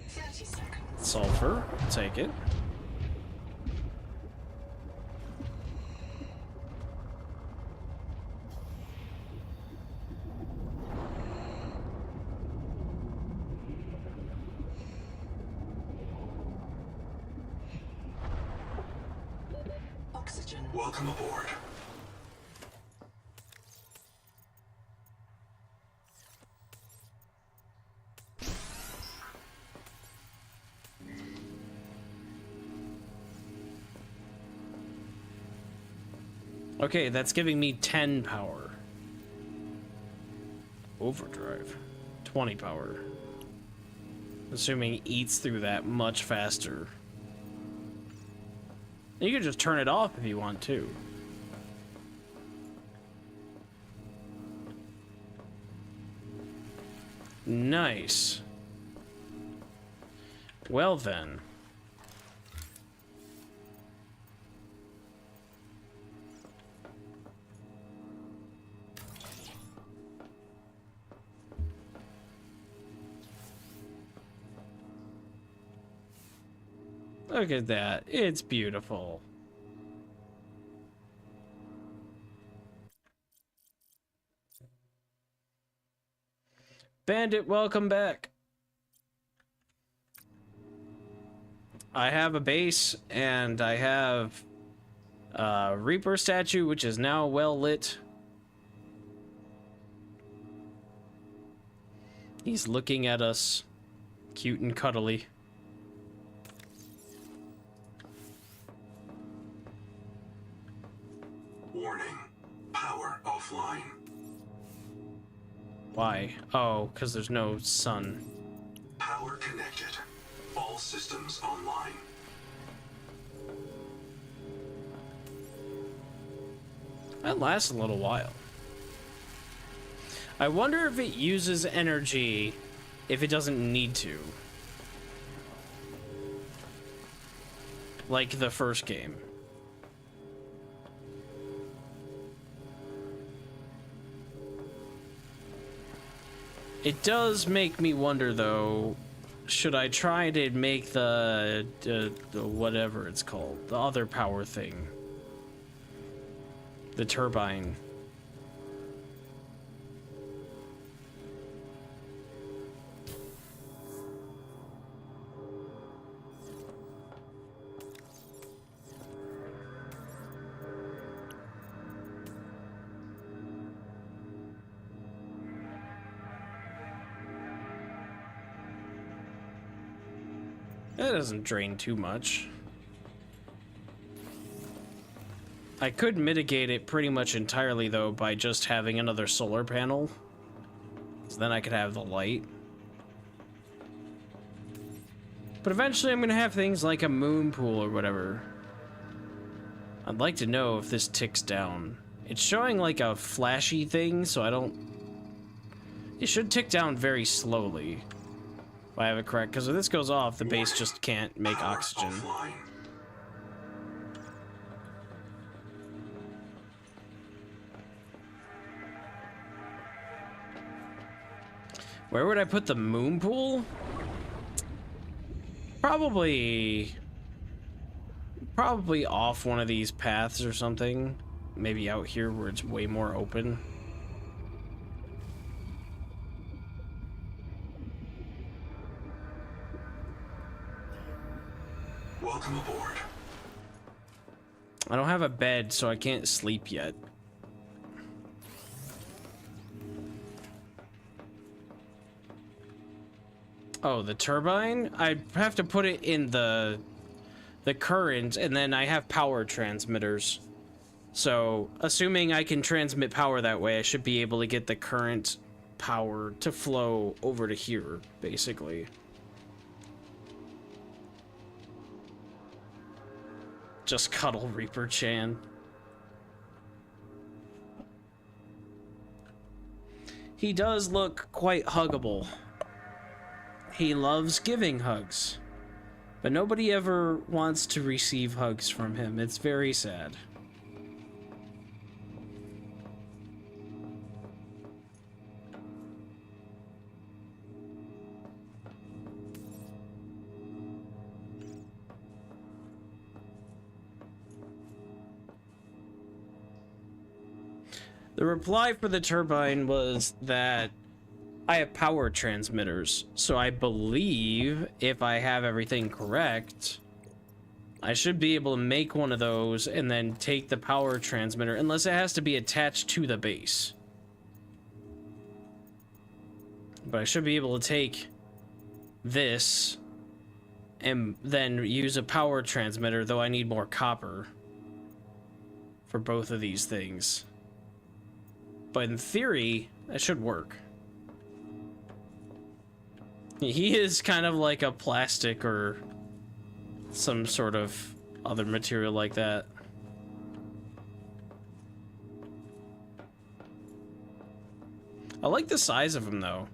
30 seconds. Sulfur, take it. oxygen. Welcome aboard. Okay, that's giving me 10 power. Overdrive. 20 power. Assuming it eats through that much faster. You can just turn it off if you want to. Nice. Well then. Look at that. It's beautiful. Bandit, welcome back. I have a base, and I have a Reaper statue, which is now well lit. He's looking at us, cute and cuddly. Warning. Power offline. Why? Oh, because there's no sun. Power connected. All systems online. That lasts a little while. I wonder if it uses energy if it doesn't need to. Like the first game. It does make me wonder, though, should I try to make the whatever it's called, the other power thing, the turbine. That doesn't drain too much. I could mitigate it pretty much entirely, though, by just having another solar panel. So then I could have the light. But eventually I'm gonna have things like a moon pool or whatever. I'd like to know if this ticks down. It's showing like a flashy thing, so I don't... It should tick down very slowly. If I have it correct, because if this goes off, the base just can't make oxygen. Offline. Where would I put the moon pool? Probably off one of these paths or something. Maybe out here where it's way more open. Welcome aboard. I don't have a bed, so I can't sleep yet. Oh, the turbine? I'd have to put it in the current, and then I have power transmitters. So, assuming I can transmit power that way, I should be able to get the current power to flow over to here, basically. Just cuddle Reaper Chan. He does look quite huggable. He loves giving hugs, but nobody ever wants to receive hugs from him. It's very sad. The reply for the turbine was that I have power transmitters, so I believe if I have everything correct, I should be able to make one of those and then take the power transmitter, unless it has to be attached to the base. But I should be able to take this and then use a power transmitter, though I need more copper for both of these things. But in theory, that should work. He is kind of like a plastic or some sort of other material like that. I like the size of him, though.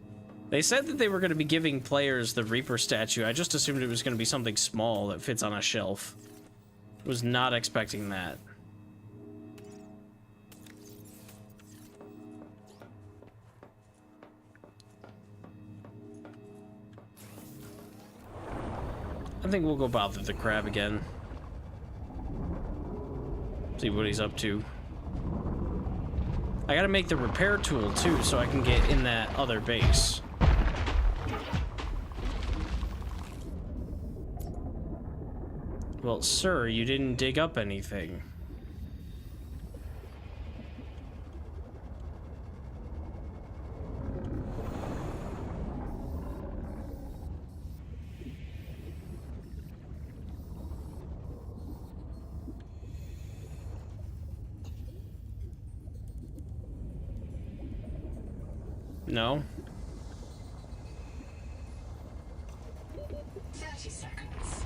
They said that they were going to be giving players the Reaper statue. I just assumed it was going to be something small that fits on a shelf. Was not expecting that. I think we'll go bother the crab again. See what he's up to. I gotta make the repair tool too, so I can get in that other base. Well, sir, you didn't dig up anything. No. 30 seconds.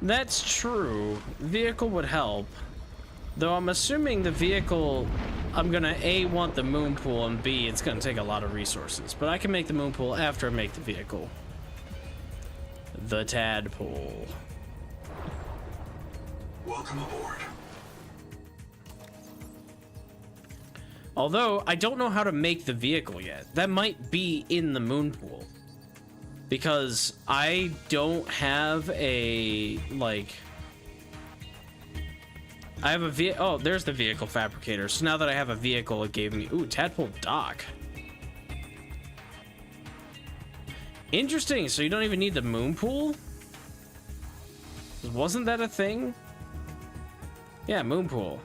That's true. Vehicle would help. Though I'm assuming the vehicle, I'm gonna A, want the moon pool, and B, it's gonna take a lot of resources. But I can make the moon pool after I make the vehicle. The tadpole. Welcome aboard. Although, I don't know how to make the vehicle yet. That might be in the moon pool. Because I don't have a, like... I have a oh, there's the vehicle fabricator. So now that I have a vehicle, it gave me... Ooh, tadpole dock. Interesting, so you don't even need the moon pool? Wasn't that a thing? Yeah, moon pool.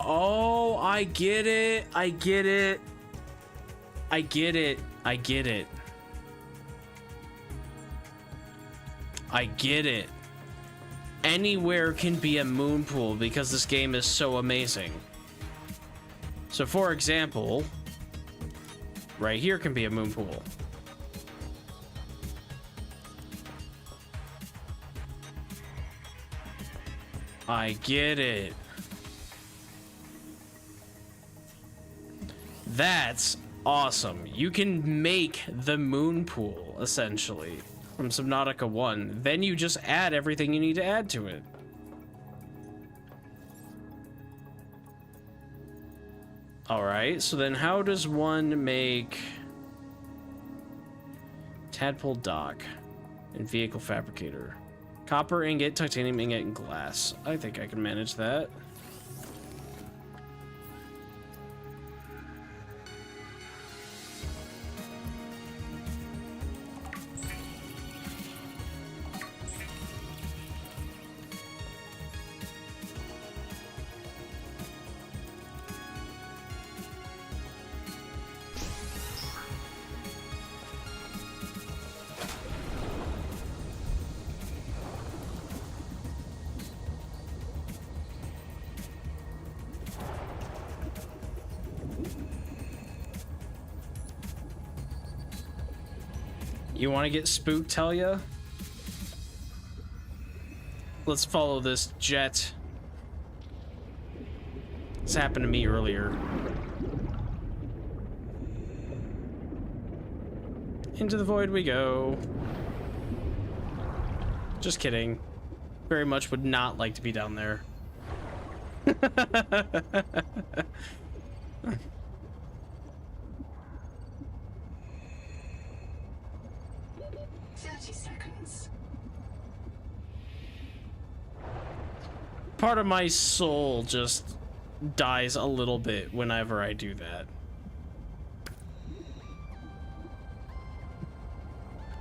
Oh, I get it. I get it. I get it. I get it. I get it. Anywhere can be a moon pool because this game is so amazing. So, for example, right here can be a moon pool. I get it. That's awesome. You can make the moon pool, essentially, from Subnautica 1. Then you just add everything you need to add to it. Alright, so then how does one make tadpole dock and vehicle fabricator? Copper ingot, titanium ingot, and glass. I think I can manage that. You want to get spooked, tell ya? Let's follow this jet. This happened to me earlier. Into the void we go. Just kidding. Very much would not like to be down there. 30 seconds. Part of my soul just dies a little bit whenever I do that.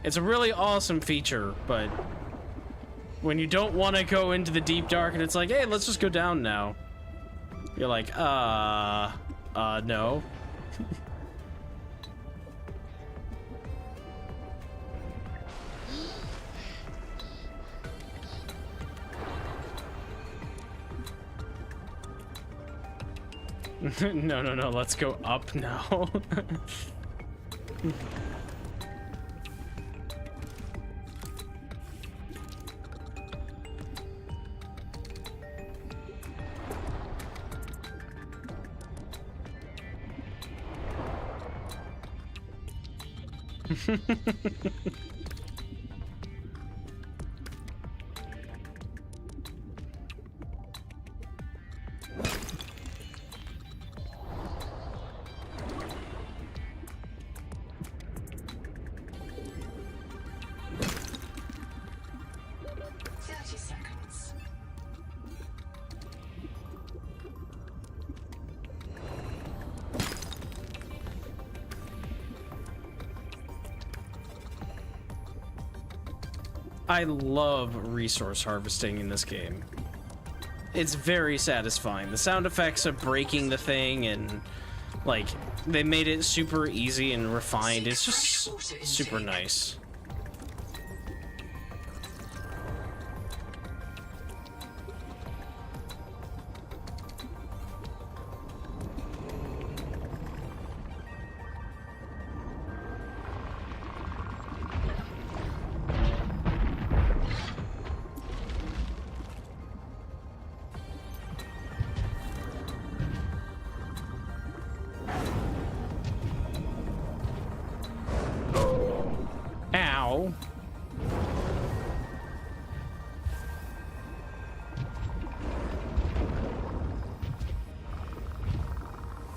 It's a really awesome feature, but when you don't want to go into the deep dark and it's like, hey, let's just go down now. You're like, no. No, let's go up now. I love resource harvesting in this game. It's very satisfying. The sound effects of breaking the thing and like they made it super easy and refined. It's just super nice. Ow.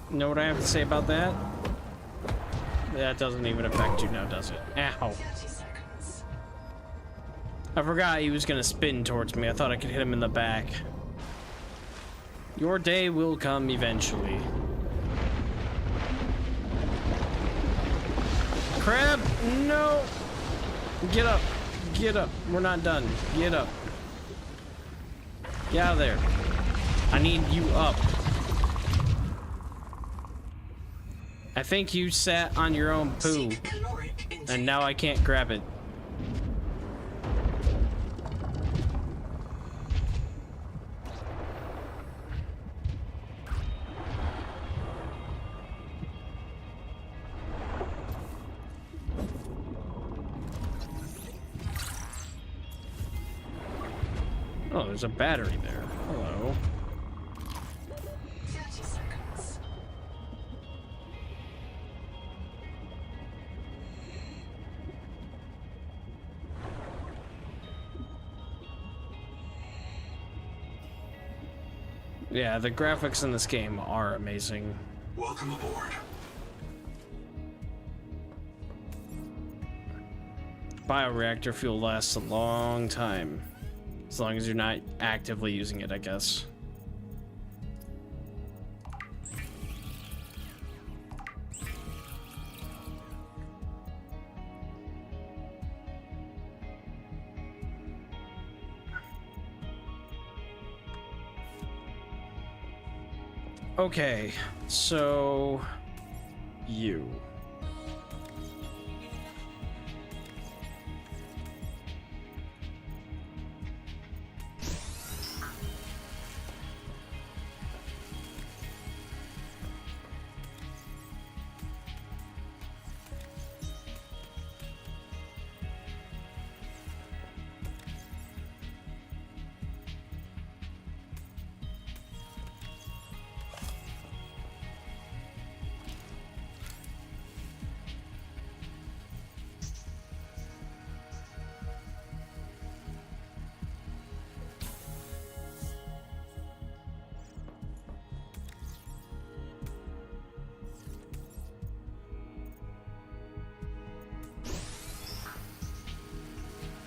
Know what I have to say about that? That doesn't even affect you now, does it? Ow. I forgot he was gonna spin towards me. I thought I could hit him in the back. Your day will come eventually. Crab! No! Get up! Get up! We're not done. Get up. Get out of there. I need you up. I think you sat on your own poo. And now I can't grab it. Oh, there's a battery there. Hello. 30 seconds. Yeah, the graphics in this game are amazing. Welcome aboard. Bioreactor fuel lasts a long time. As long as you're not actively using it, I guess. Okay, so you.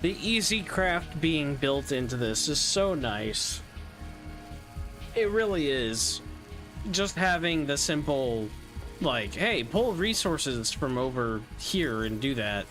The easy craft being built into this is so nice. It really is. Just having the simple, like, hey, pull resources from over here and do that.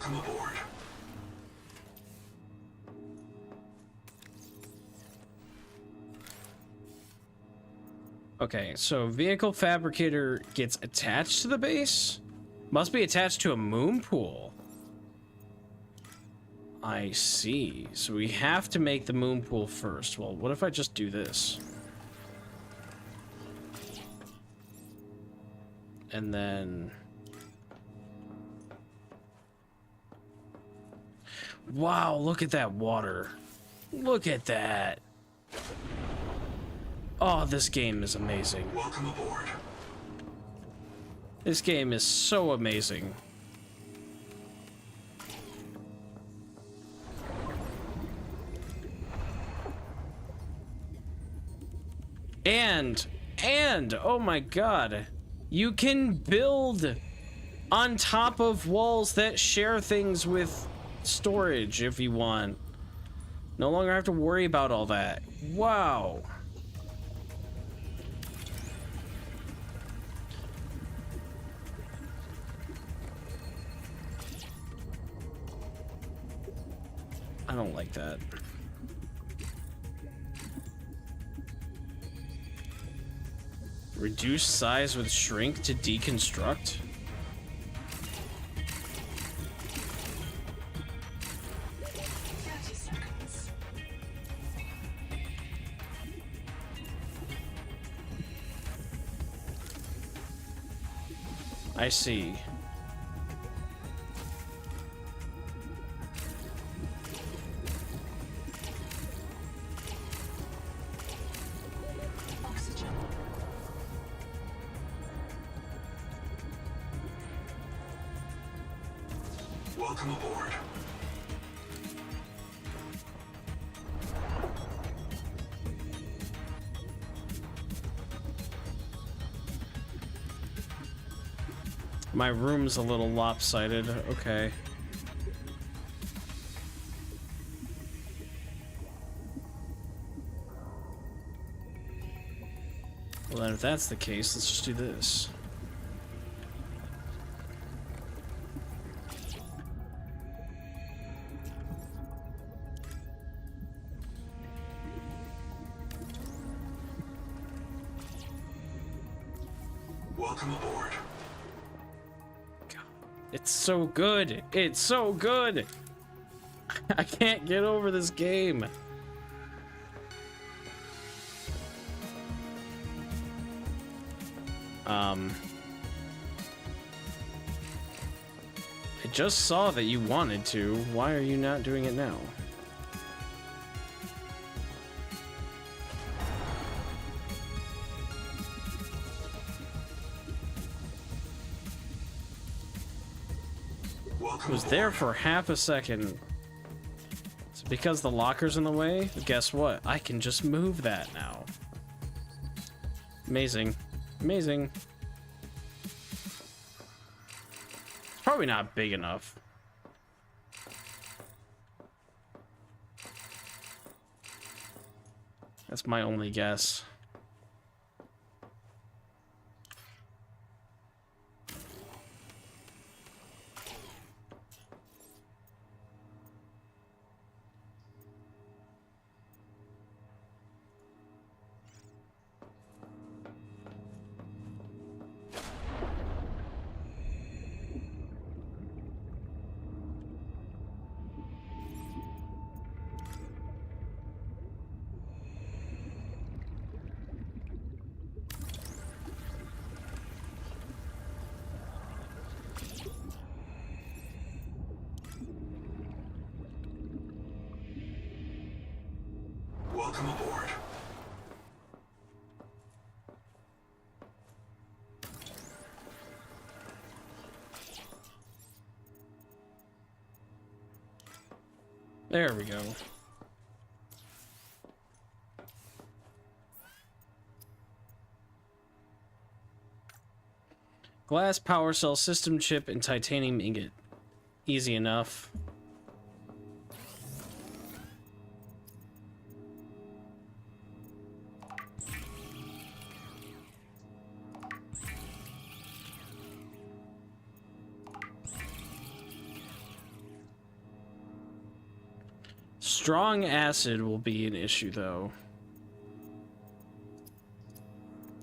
Welcome aboard. Okay, so vehicle fabricator gets attached to the base? Must be attached to a moon pool. I see. So we have to make the moon pool first. Well, what if I just do this? And then... Wow, look at that water. Look at that. Oh, this game is amazing. Welcome aboard. This game is so amazing. And, oh my god, you can build on top of walls that share things with storage if you want. No longer have to worry about all that. Wow. I don't like that. Reduce size with shrink to deconstruct? 30 seconds. I see. Oxygen. Welcome aboard. My room's a little lopsided. Okay. Well, then if that's the case, let's just do this. Welcome aboard. It's so good. It's so good. I can't get over this game. I just saw that you wanted to. Why are you not doing it now? It was there for half a second. So because the locker's in the way, guess what? I can just move that now. Amazing. Amazing. It's probably not big enough. That's my only guess. Welcome aboard. There we go. Glass power cell system chip and titanium ingot. Easy enough. Strong acid will be an issue, though.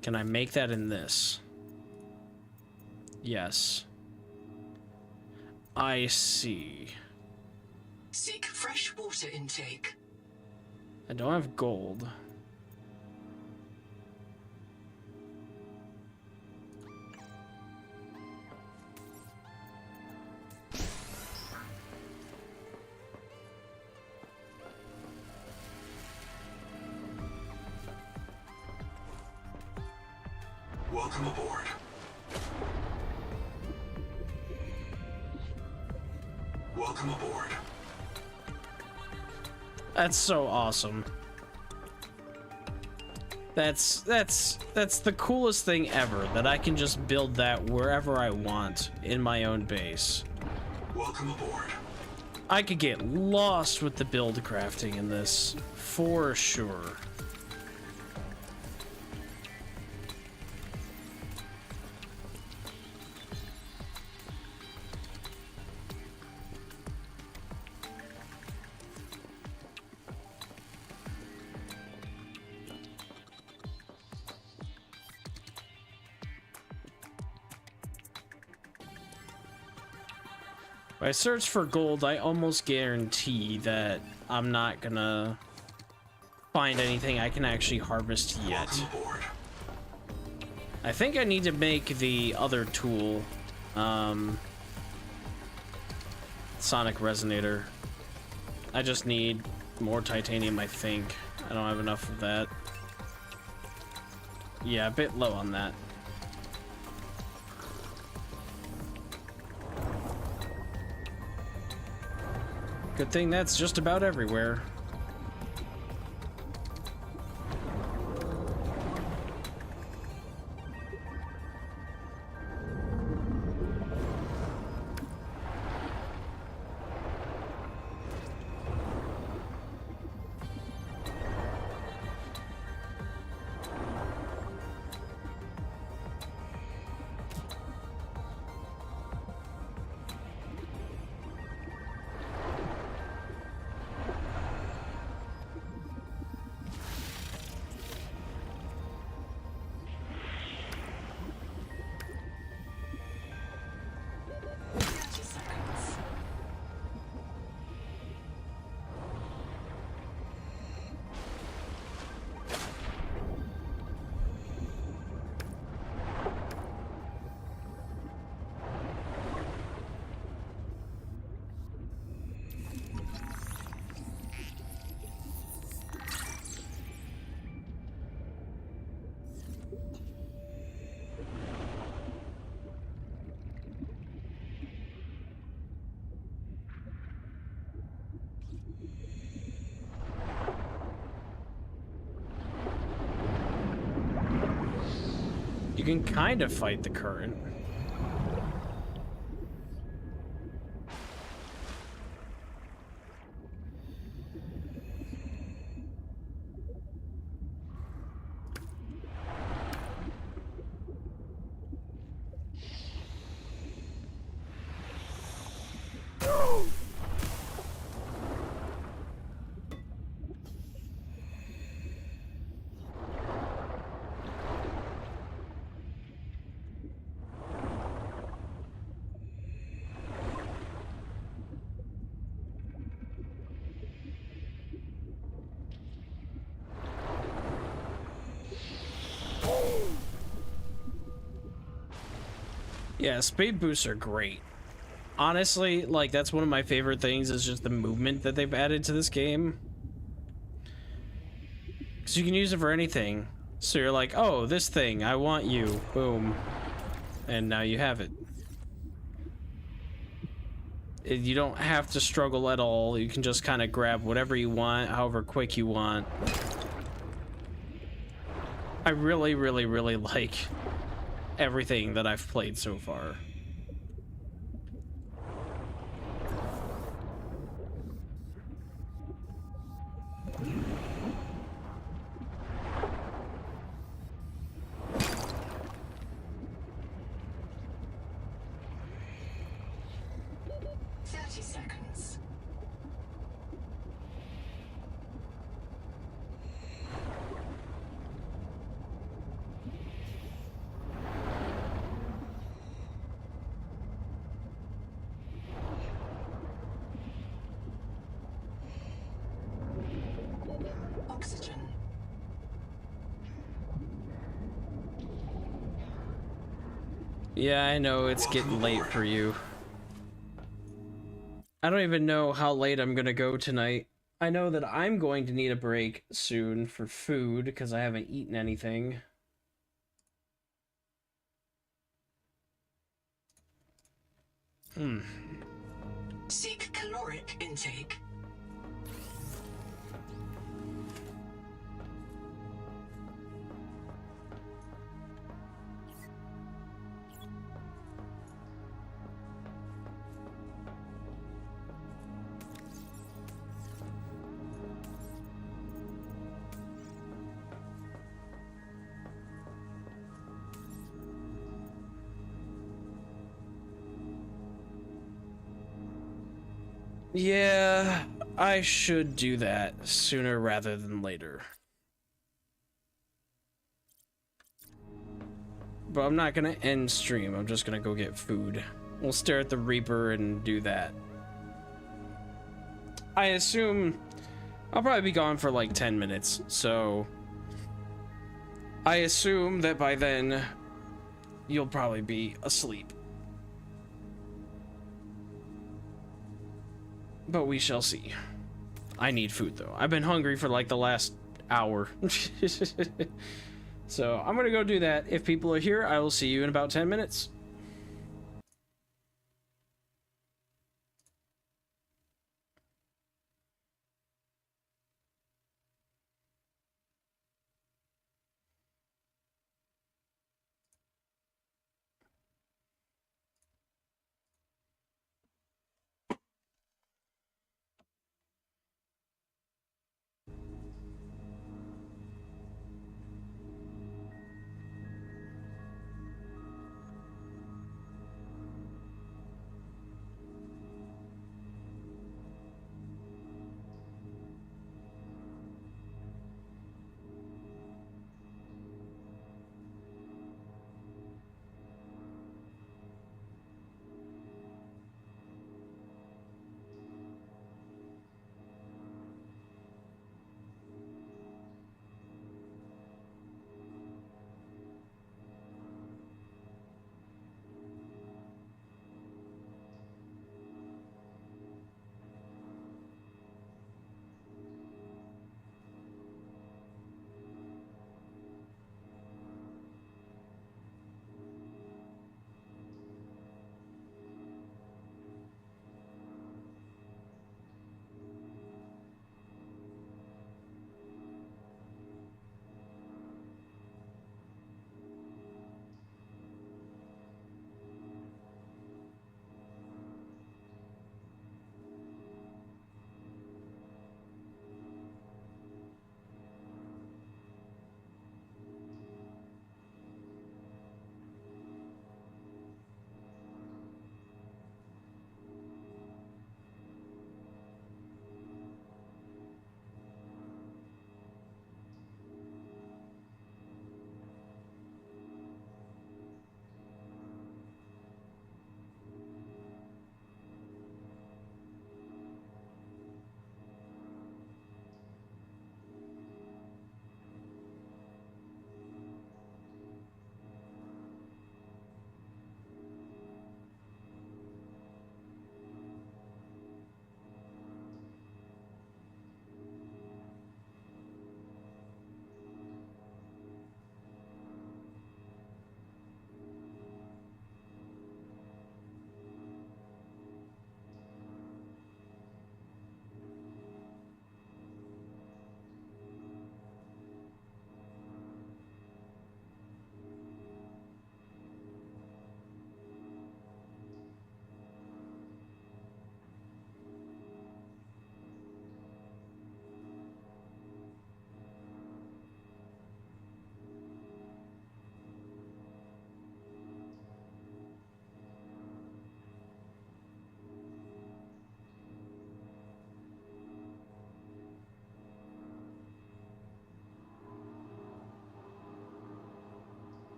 Can I make that in this? Yes. I see. Seek fresh water intake. I don't have gold. Welcome aboard. Welcome aboard. That's so awesome. That's the coolest thing ever, that I can just build that wherever I want in my own base. Welcome aboard. I could get lost with the build crafting in this, for sure. If I search for gold, I almost guarantee that I'm not gonna find anything I can actually harvest yet. Welcome aboard. I think I need to make the other tool, Sonic Resonator. I just need more titanium, I think. I don't have enough of that. Yeah, a bit low on that. Good thing that's just about everywhere. You can kind of fight the current. Yeah, speed boosts are great. Honestly, like, that's one of my favorite things is just the movement that they've added to this game. Because you can use it for anything. So you're like, oh, this thing, I want you. Boom. And now you have it. You don't have to struggle at all. You can just kind of grab whatever you want, however quick you want. I really, really, really like everything that I've played so far. Yeah, I know it's getting late for you. I don't even know how late I'm gonna go tonight. I know that I'm going to need a break soon for food because I haven't eaten anything. Seek caloric intake. Yeah, I should do that sooner rather than later. But I'm not gonna end stream, I'm just gonna go get food. We'll stare at the Reaper and do that. I assume I'll probably be gone for like 10 minutes, so I assume that by then you'll probably be asleep. But we shall see. I need food though. I've been hungry for like the last hour. So I'm gonna go do that. If people are here, I will see you in about 10 minutes.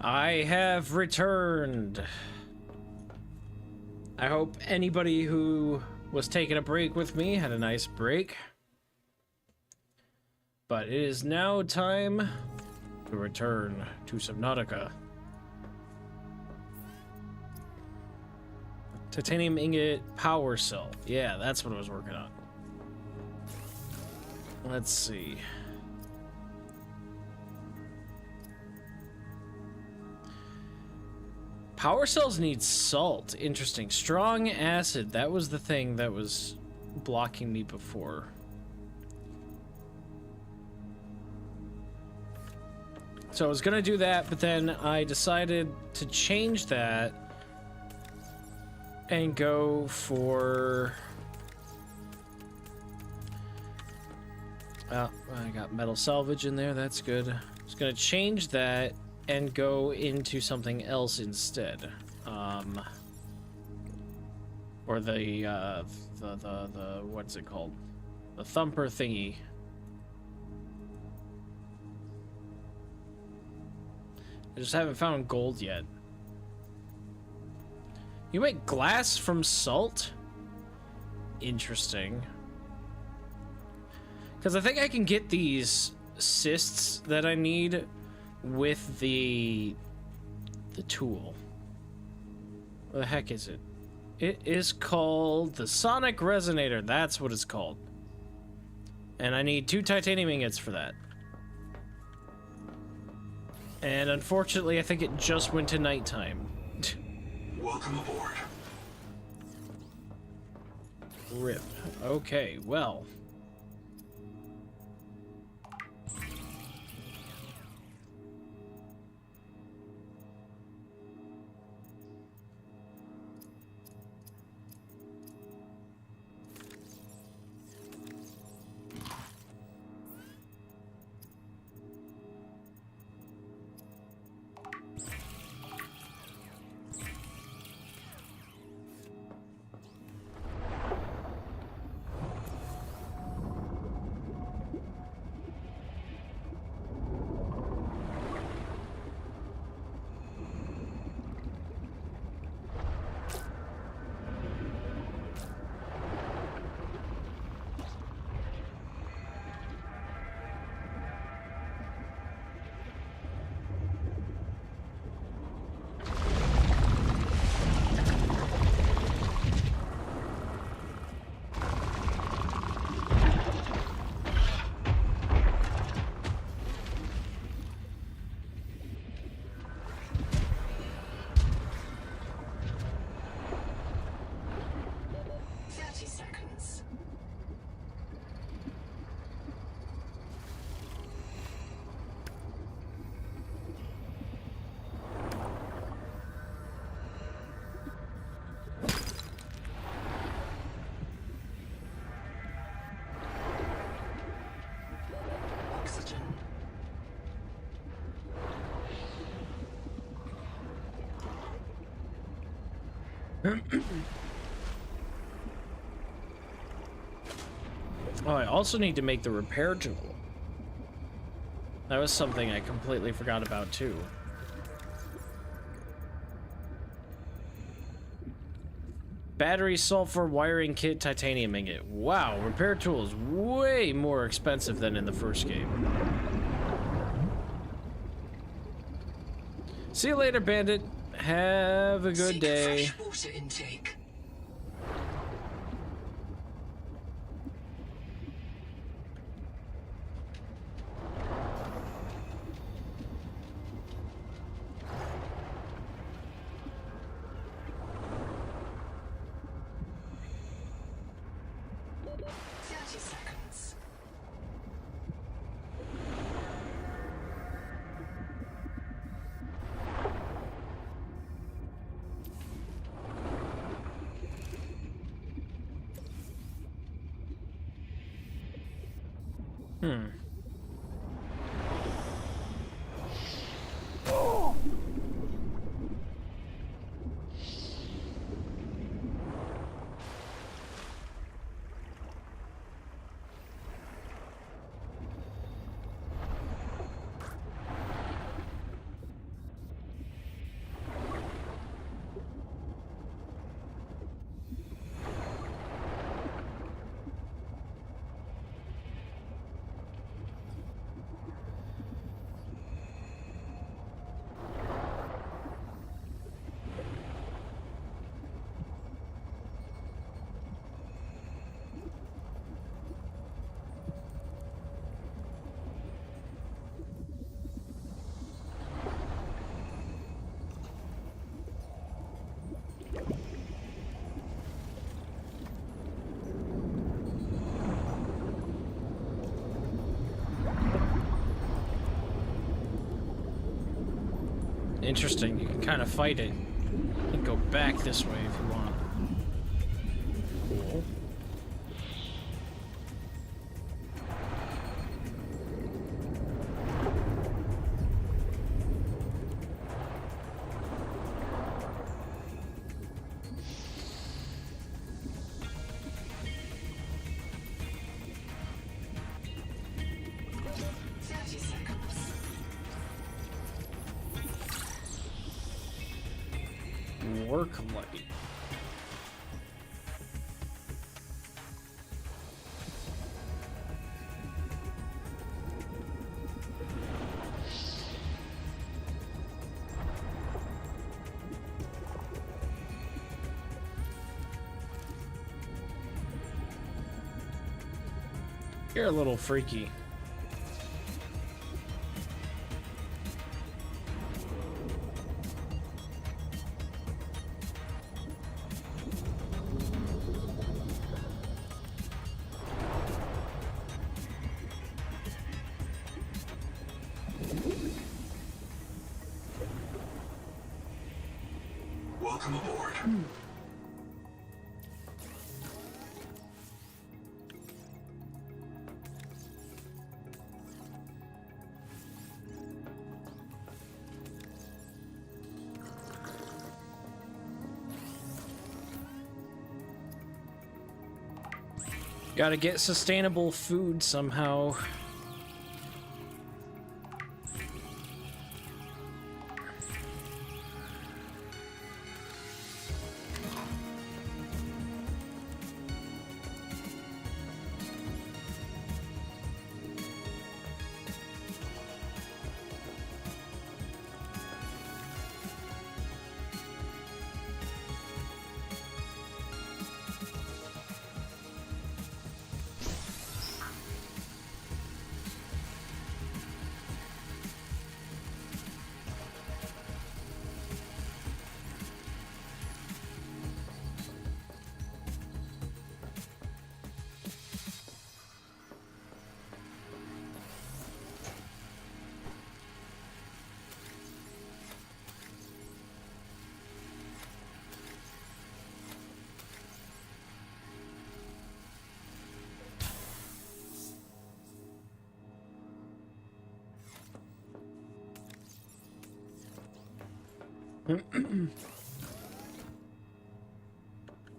I have returned. I hope anybody who was taking a break with me had a nice break. But it is now time to return to Subnautica. Titanium ingot power cell. Yeah, that's what I was working on. Let's see. Power cells need salt. Interesting. Strong acid. That was the thing that was blocking me before. So I was gonna do that, but then I decided to change that and go for... Oh, I got metal salvage in there. That's good. I was gonna change that and go into something else instead. Or the what's it called? The thumper thingy. I just haven't found gold yet. You make glass from salt? Interesting. Because I think I can get these cysts that I need with the tool. What the heck is it? It is called the Sonic Resonator. That's what it's called. And I need 2 titanium ingots for that. And unfortunately, I think it just went to nighttime. Welcome aboard. Rip. Okay, well. Oh, I also need to make the repair tool. That was something I completely forgot about too. Battery, sulfur, wiring kit, titanium ingot. Wow, repair tool is way more expensive than in the first game. See you later, Bandit. Have a good day. Fresh water intake. Interesting. You can kind of fight it. You can go back this way if you want. Cool. Work light. You're a little freaky. Welcome aboard. Gotta get sustainable food somehow.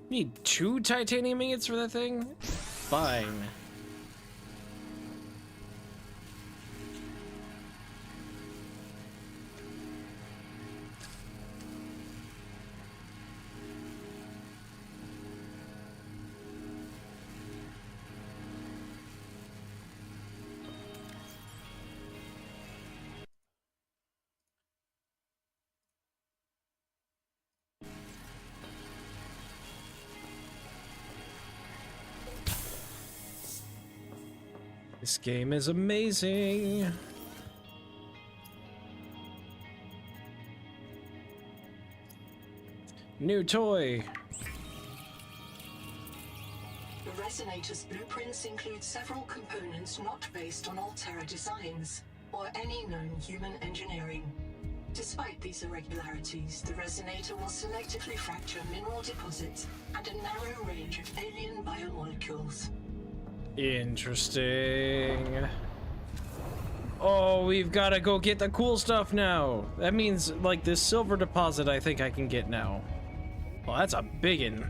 Need 2 titanium ingots for that thing? Fine. This game is amazing. New toy. The Resonator's blueprints include several components not based on Altera designs or any known human engineering. Despite these irregularities, the Resonator will selectively fracture mineral deposits and a narrow range of alien biomolecules. Interesting. Oh, we've got to go get the cool stuff now. That means, like, this silver deposit I think I can get now. Well, that's a biggin.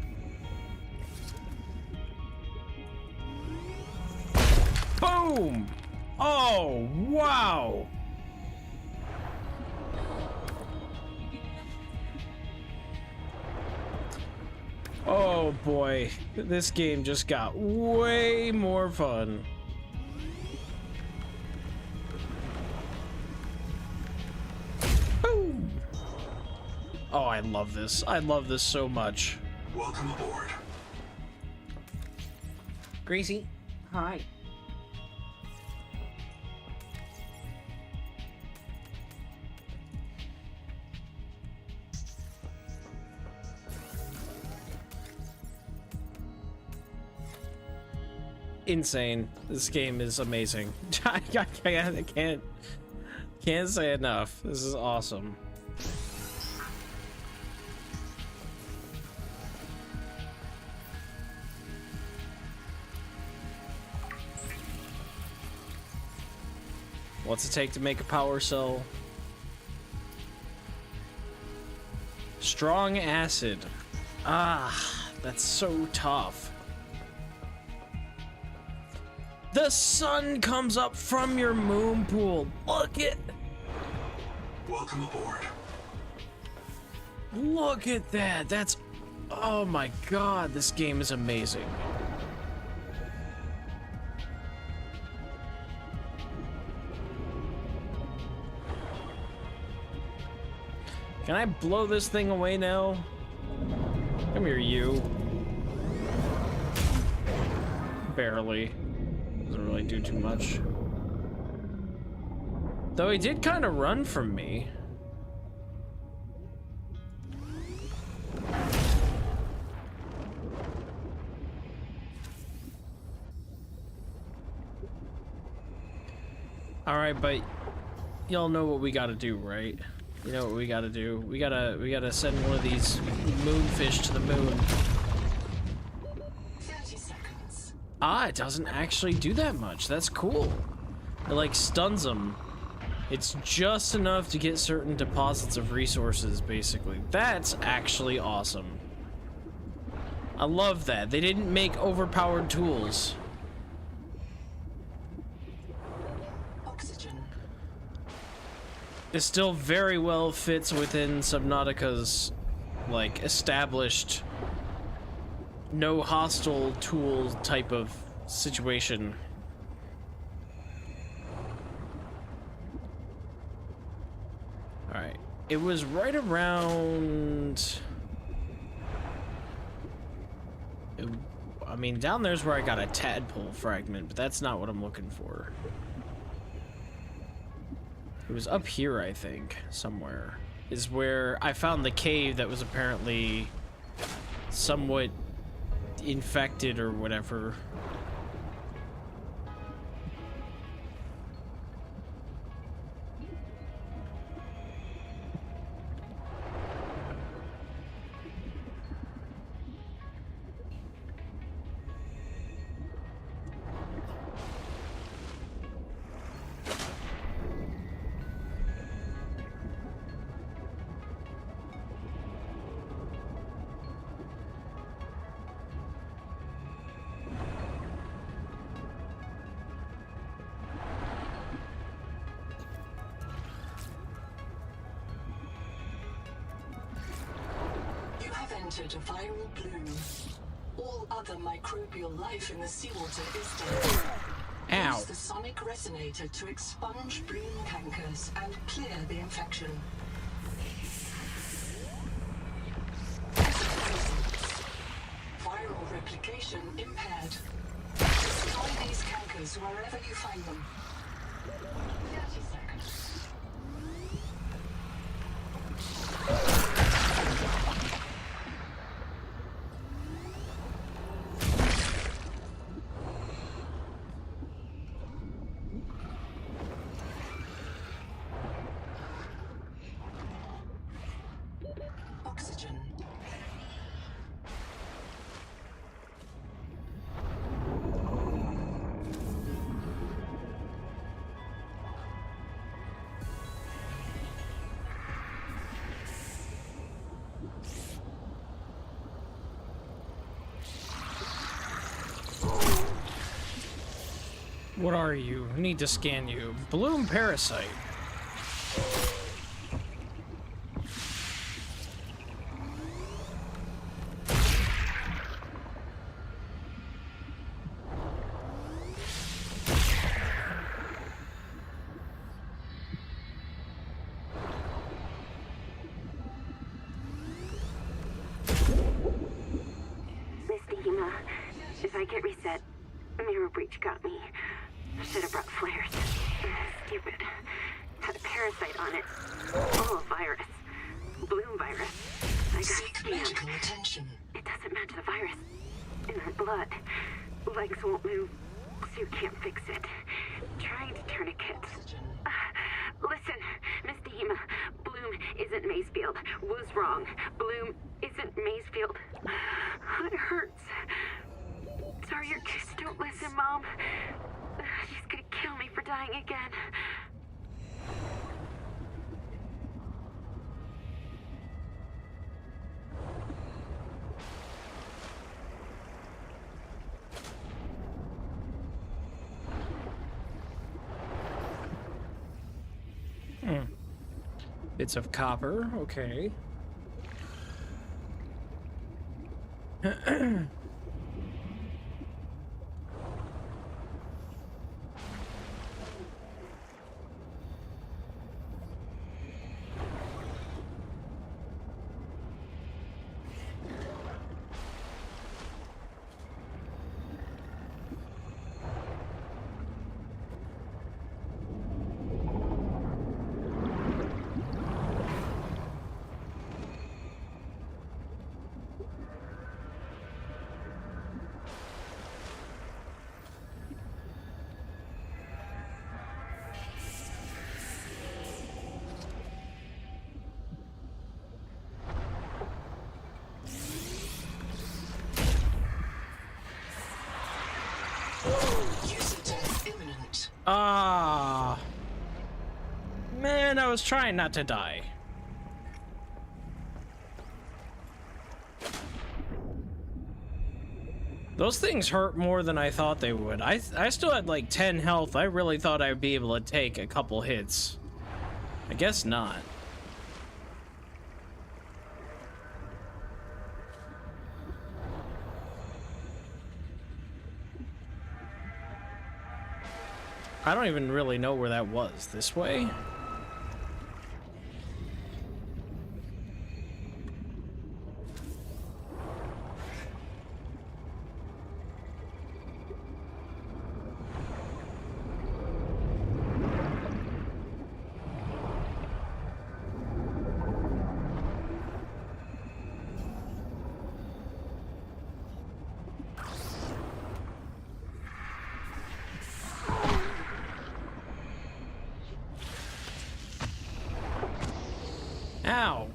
Boom! Oh, wow! Oh boy, this game just got way more fun. Boom! Oh, I love this. I love this so much. Welcome aboard. Gracie, hi. Insane. This game is amazing. I can't say enough. This is awesome. What's it take to make a power cell? Strong acid. Ah, that's so tough. The sun comes up from your moon pool. Look at... Welcome aboard. Look at that. That's... Oh my god, this game is amazing. Can I blow this thing away now? Come here, you. Barely. Doesn't really do too much. Though he did kind of run from me. Alright, but y'all know what we gotta do, right? You know what we gotta do? We gotta send one of these moonfish to the moon. 30 seconds. Ah, it doesn't actually do that much. That's cool. It like stuns them. It's just enough to get certain deposits of resources, basically. That's actually awesome. I love that. They didn't make overpowered tools. Oxygen. It still very well fits within Subnautica's, like, established no hostile tool type of situation. Alright. It was right around... I mean, down there's where I got a tadpole fragment, but that's not what I'm looking for. It was up here, I think, somewhere. Is where I found the cave that was apparently somewhat infected or whatever. Entered a viral bloom. All other microbial life in the seawater is dead. Ow. Use the sonic resonator to expunge bloom cankers and clear the infection. Viral replication impaired. Destroy these cankers wherever you find them. 30 seconds. Oxygen. What are you? I need to scan you. Bloom parasite. If I get reset, mirror breach got me. I should have brought flares. Stupid. Had a parasite on it. Oh, a virus. Bloom virus. I got Seek medical attention. It doesn't match the virus in her blood. Legs won't move, so you can't fix it. Trying to tourniquets. Listen, Miss Dehema, Bloom isn't Maysfield. Was wrong. Bloom isn't Maysfield. It hurts. Sorry, your kids don't listen, Mom. She's gonna kill me for dying again. Bits of copper, okay. User death imminent. Ah, man, I was trying not to die. Those things hurt more than I thought they would. I still had like 10 health. I really thought I'd be able to take a couple hits. I guess not. I don't even really know where that was. This way? Ow.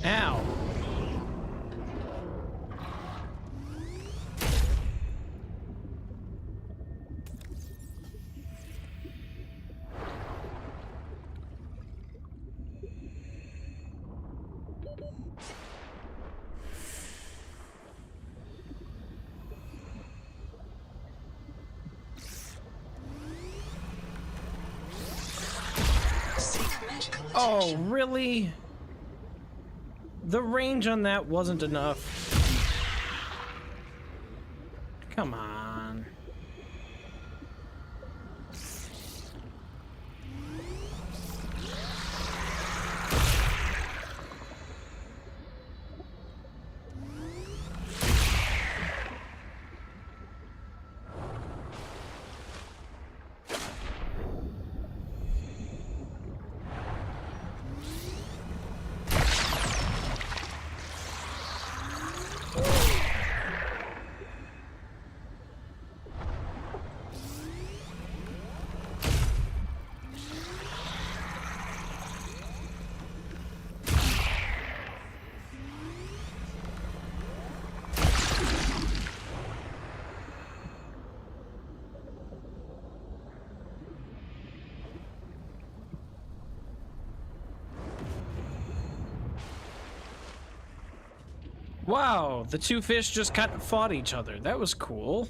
Ow. Seek medical Oh, attention. really? The range on that wasn't enough. Come on. Wow, the two fish just kind of fought each other. That was cool.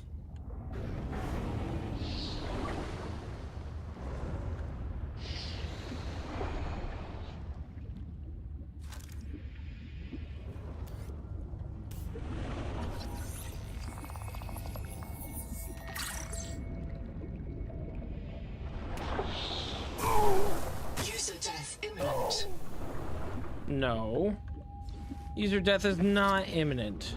User death imminent. No. User death is not imminent.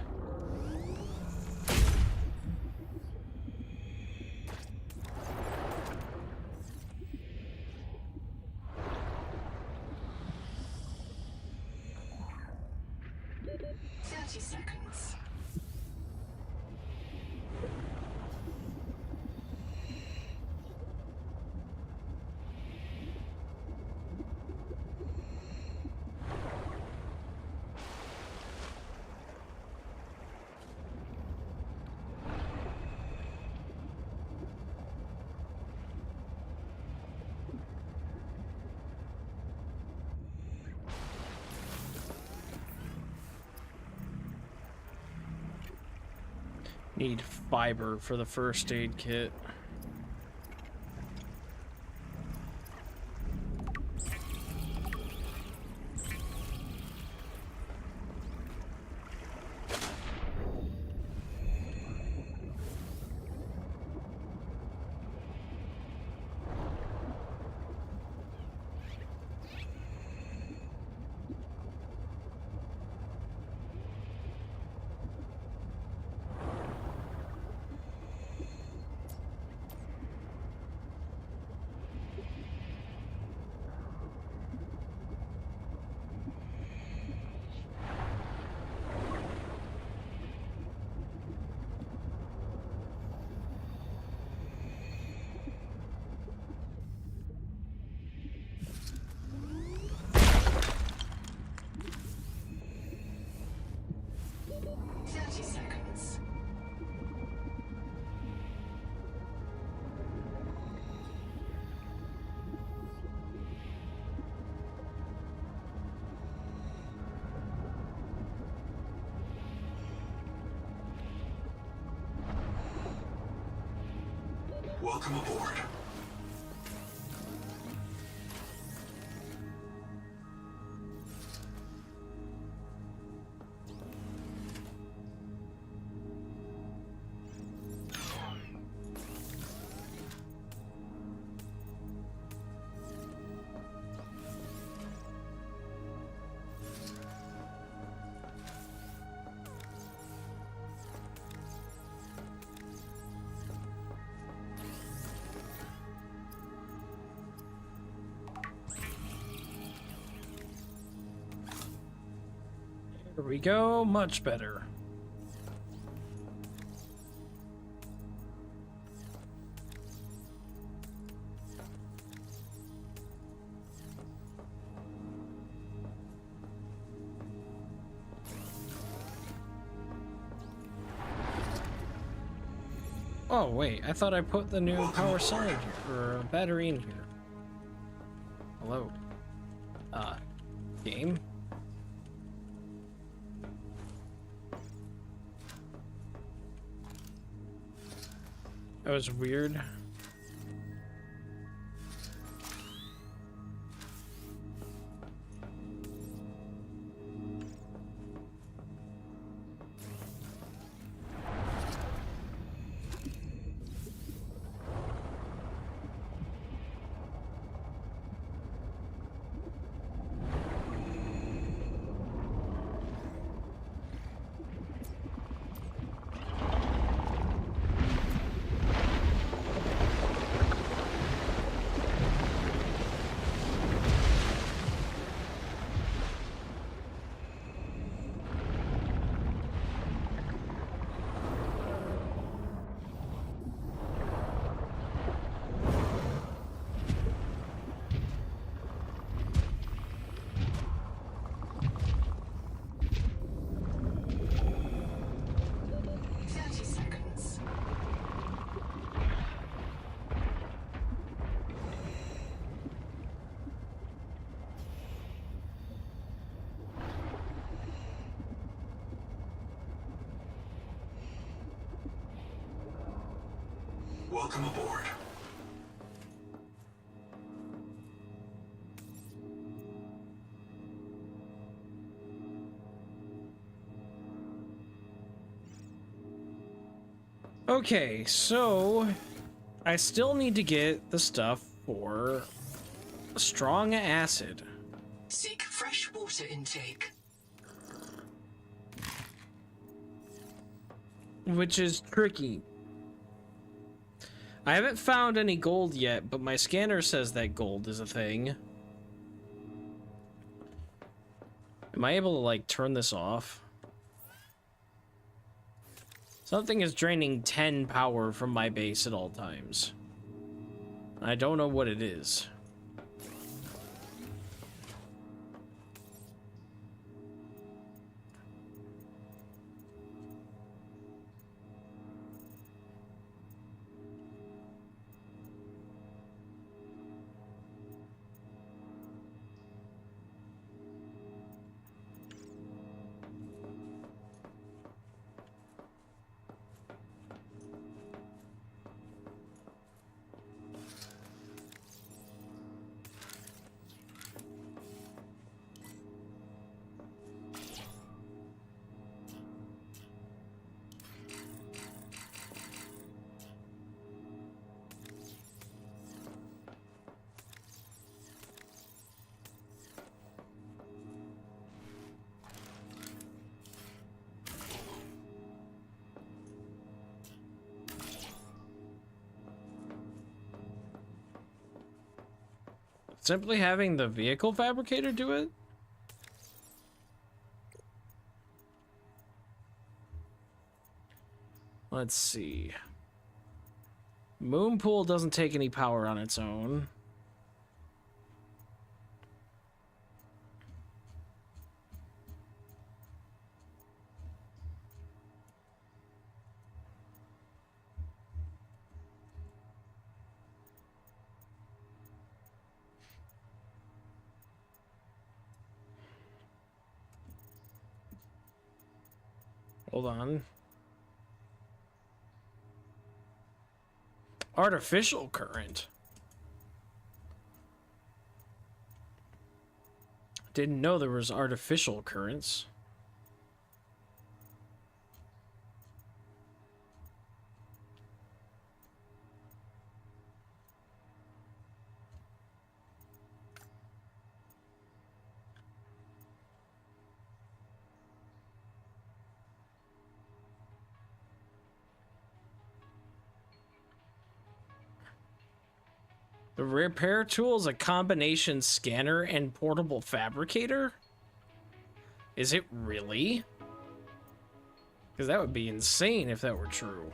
Need fiber for the first aid kit. Welcome aboard. Here we go, much better. Oh wait, I thought I put the new power cell in here, or battery in here. Hello. Game? That was weird. Welcome aboard. Okay, so I still need to get the stuff for strong acid. Seek fresh water intake. Which is tricky. I haven't found any gold yet, but my scanner says that gold is a thing. Am I able to, like, turn this off? Something is draining 10 power from my base at all times. I don't know what it is. Simply having the vehicle fabricator do it? Let's see. Moonpool doesn't take any power on its own. Hold on. Artificial current. Didn't know there was artificial currents. The repair tool is a combination scanner and portable fabricator? Is it really? Because that would be insane if that were true.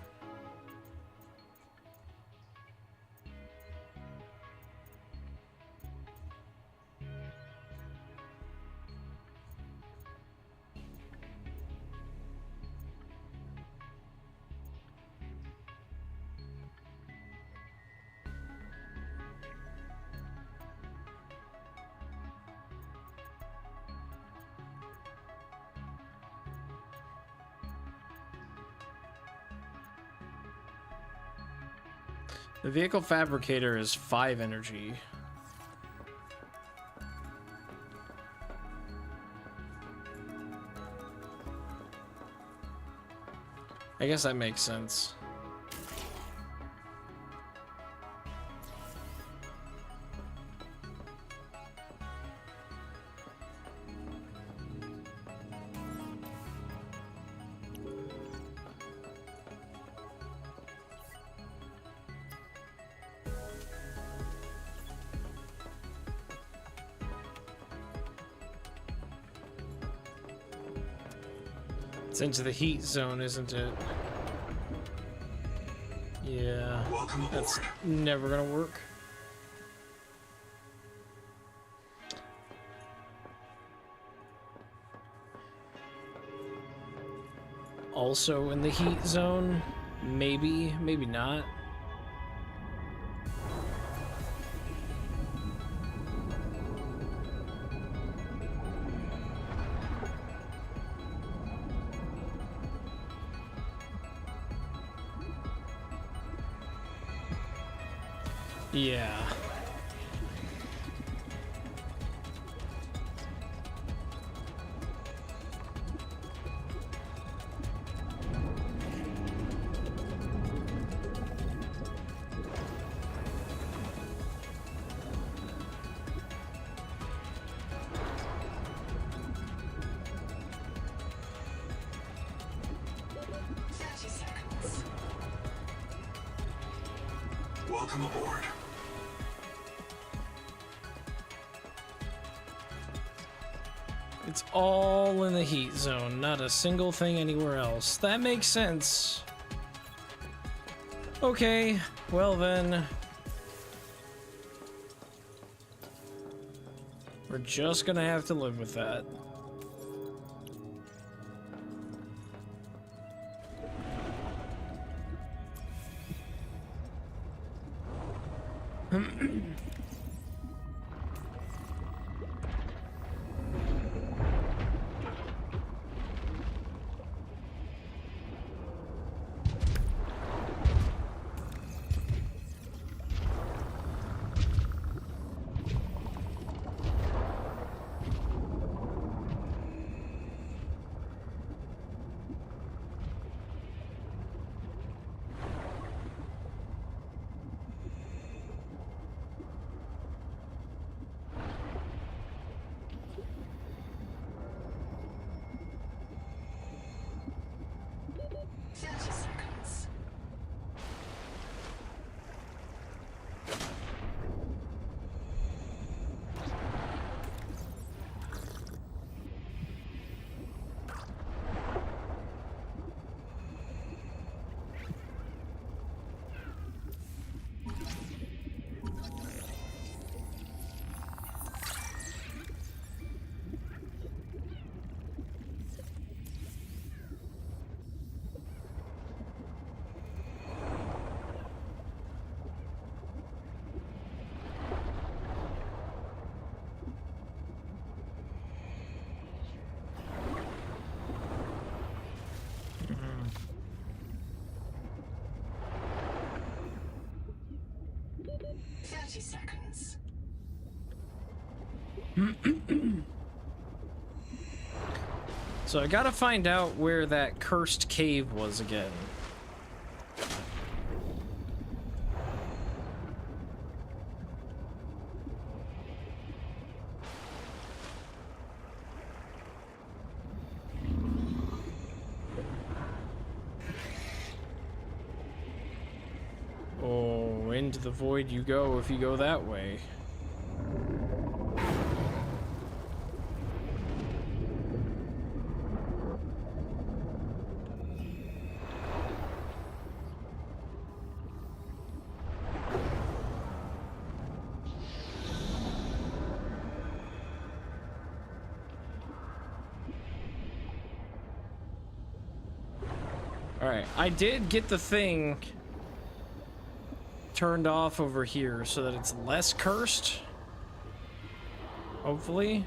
The vehicle fabricator is 5 energy. I guess that makes sense. It's into the heat zone, isn't it? Yeah, that's never gonna work. Also in the heat zone? Maybe, maybe not. Yeah. Welcome aboard. It's all in the heat zone, not a single thing anywhere else. That makes sense. Okay, well then. We're just gonna have to live with that. 30 seconds. So I gotta find out where that cursed cave was again. Oh, into the void you go if you go that way. Alright, I did get the thing turned off over here so that it's less cursed. Hopefully.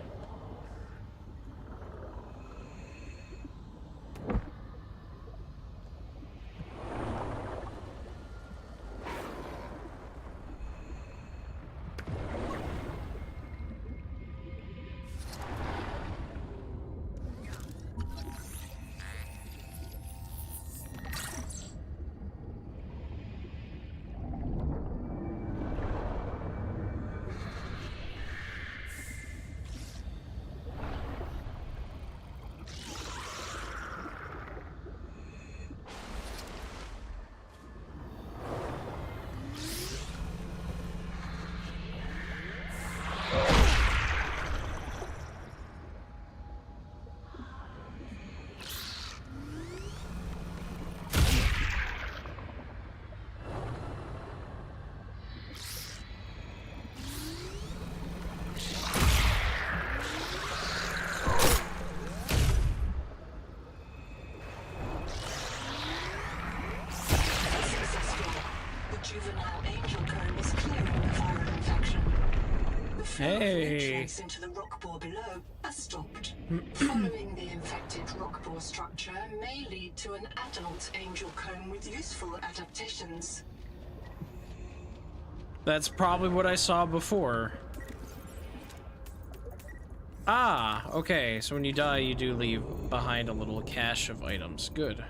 Juvenile angel cone is clearing the viral infection. The flow of nutrients into the rock bore below has stopped. Following the infected rock bore structure may lead to an adult angel cone with useful adaptations. That's probably what I saw before. Ah, okay, so when you die, you do leave behind a little cache of items. Good.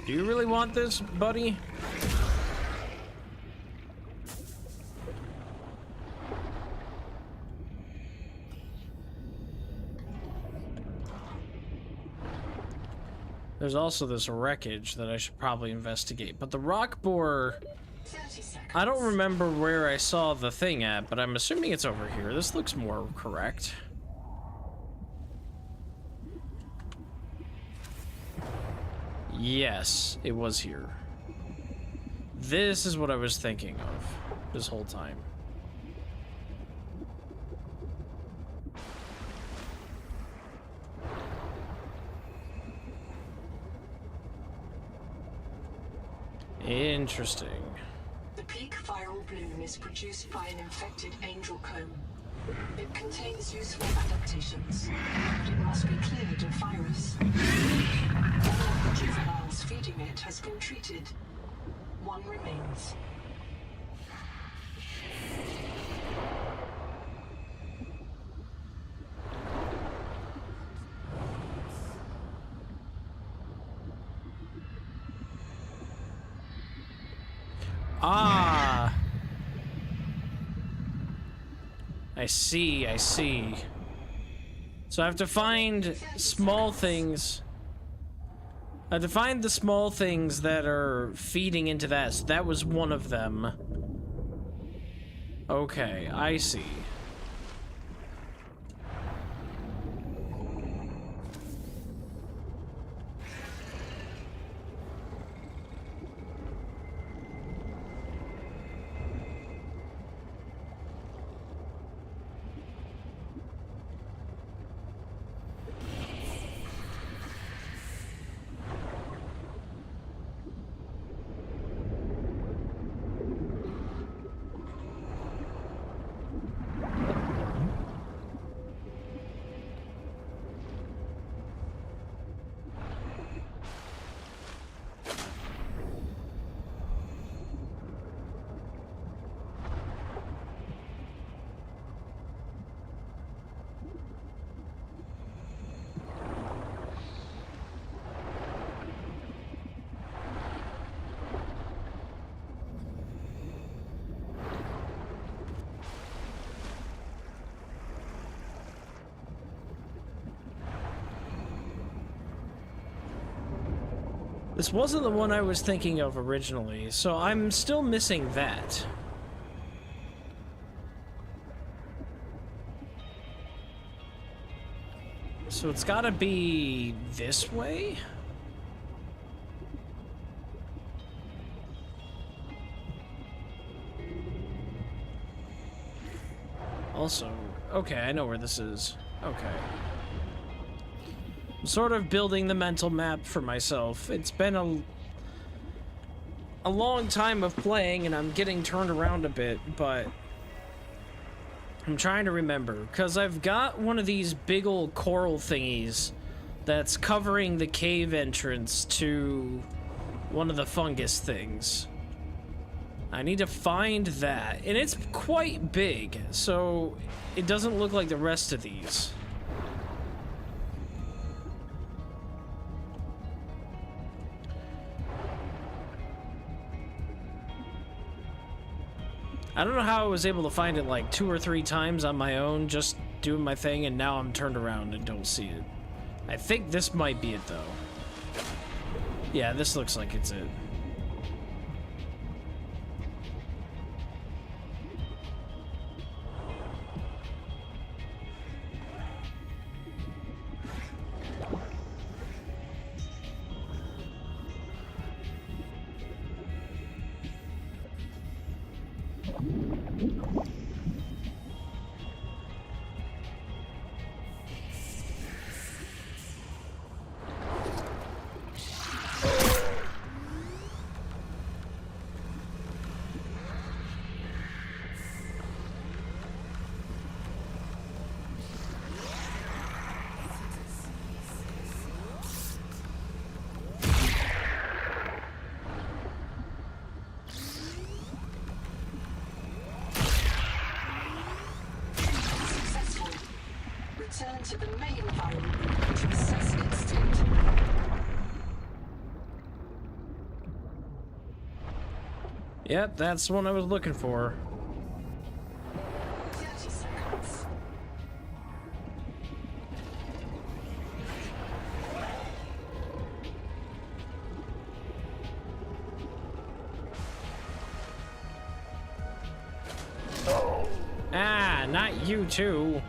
Do you really want this, buddy? There's also this wreckage that I should probably investigate, but the rock borer... I don't remember where I saw the thing at, but I'm assuming it's over here. This looks more correct. Yes, it was here. This is what I was thinking of this whole time. Interesting. The peak viral bloom is produced by an infected angel cone. It contains useful adaptations, but it must be cleared of virus. One of the juveniles feeding it has been treated. One remains. Ah! I see, I see. So I have to find small things. I have to find the small things that are feeding into that. So that was one of them. Okay, I see. This wasn't the one I was thinking of originally, so I'm still missing that. So it's gotta be this way? Also, okay, I know where this is. Okay. I'm sort of building the mental map for myself. It's been a long time of playing, and I'm getting turned around a bit, but I'm trying to remember, because I've got one of these big old coral thingies that's covering the cave entrance to one of the fungus things. I need to find that, and it's quite big, so it doesn't look like the rest of these. I don't know how I was able to find it like 2 or 3 times on my own, just doing my thing, and now I'm turned around and don't see it. I think this might be it, though. Yeah, this looks like it's it. Return to the main environment to assess its state. Yep, that's the one I was looking for. 30 seconds. Ah, not you too.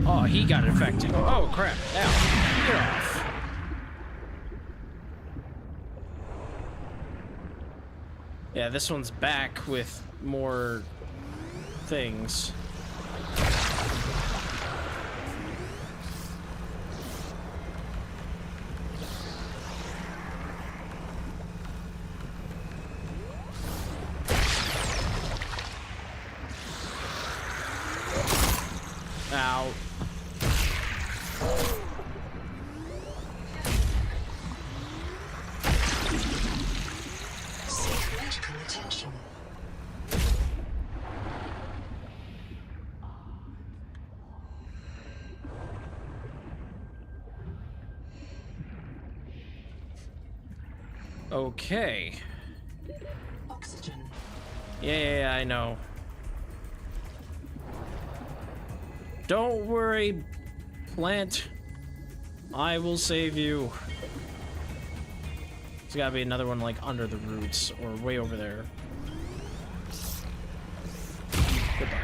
Oh, he got infected. Oh, crap. Ow. Get off. Yeah, this one's back with more things. Ow. Seek medical attention. Okay. Oxygen. Yeah, I know. Don't worry, plant. I will save you. There's gotta be another one like under the roots or way over there. Goodbye.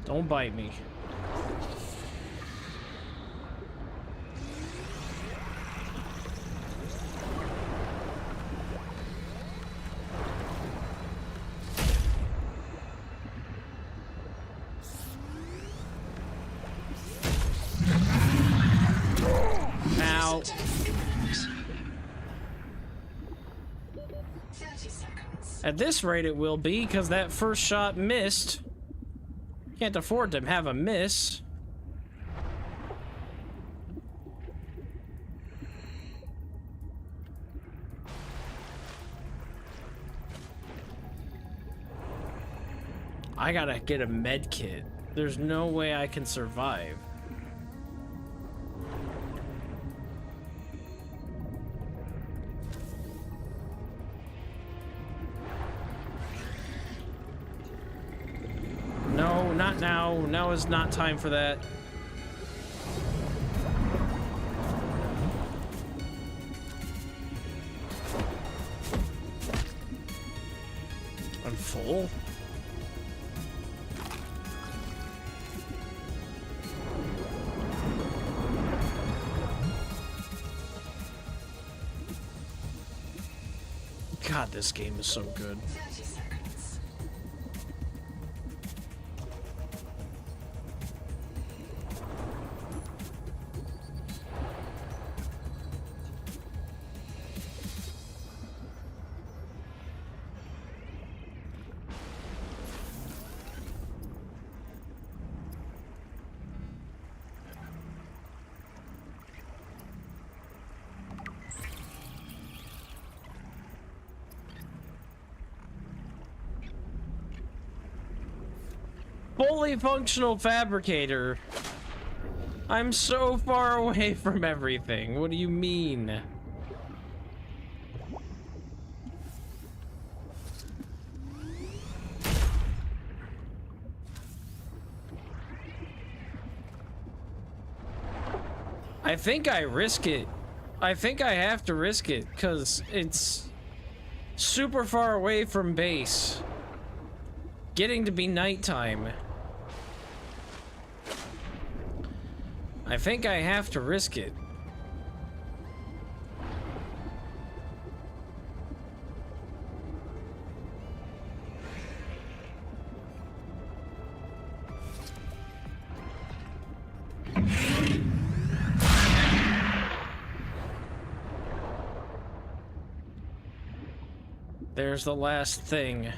Don't bite me. Now, Death imminent. 30 seconds. at this rate it will be, because that first shot missed. Can't afford to have a miss. I gotta get a med kit. There's no way I can survive. No, not now. Now is not time for that. I'm full. God, this game is so good. 30 seconds. Fully functional fabricator. I'm so far away from everything. What do you mean? I think I risk it. I think I have to risk it because it's super far away from base. Getting to be nighttime. I think I have to risk it. There's the last thing.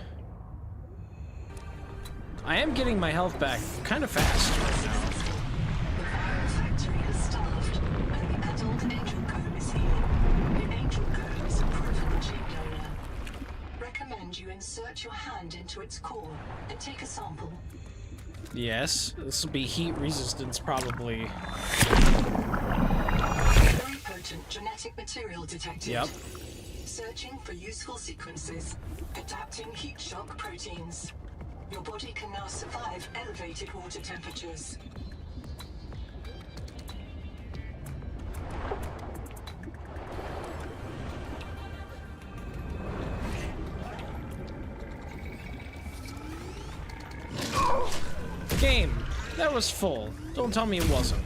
I am getting my health back kind of fast right now. The viral factory has starved, and the adult angel comb is here. The angel comb is a proven gene donor. Recommend you insert your hand into its core and take a sample. Yes, this will be heat resistance probably. Very potent genetic material detected. Yep. Searching for useful sequences. Adapting heat shock proteins. Your body can now survive elevated water temperatures. Game, that was full. Don't tell me it wasn't.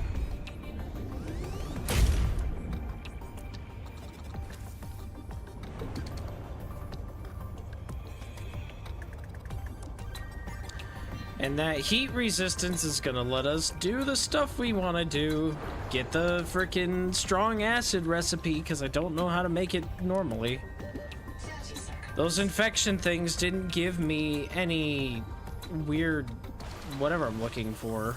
And that heat resistance is gonna let us do the stuff we want to do. Get the frickin' strong acid recipe, because I don't know how to make it normally. 30 seconds. Those infection things didn't give me any weird whatever I'm looking for.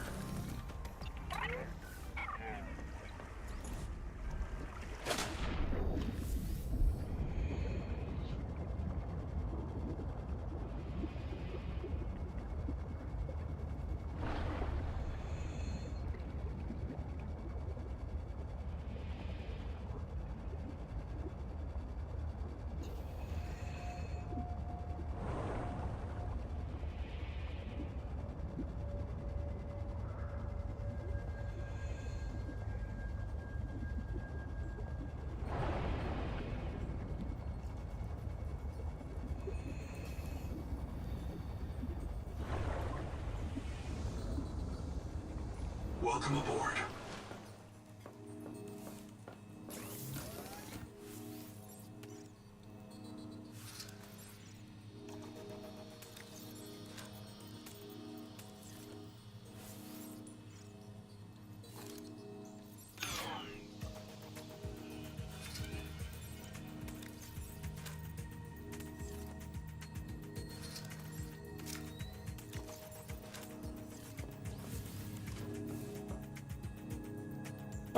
Welcome aboard.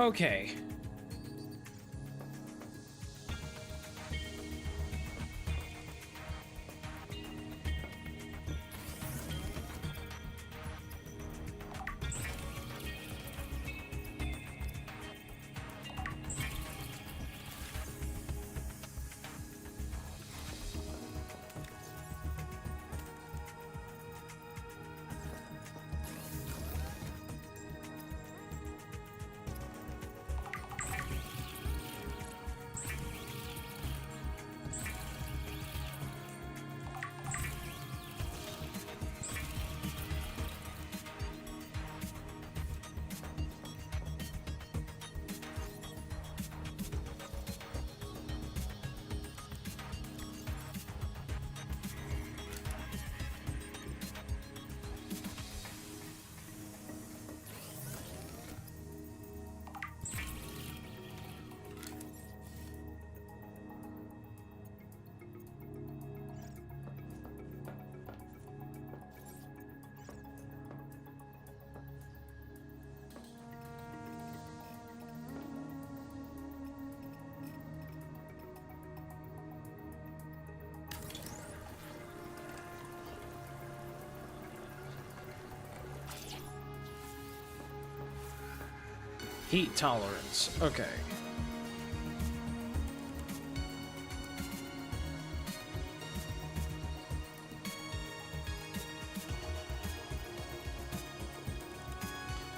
Okay. Heat tolerance. Okay.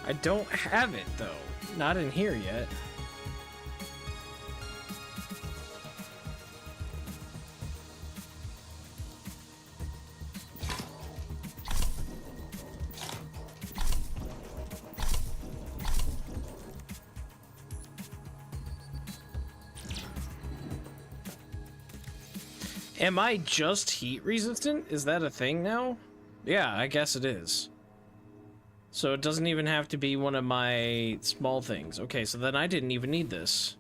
I don't have it, though. Not in here yet. Am I just heat resistant? Is that a thing now? Yeah, I guess it is. So it doesn't even have to be one of my small things. Okay, so then I didn't even need this.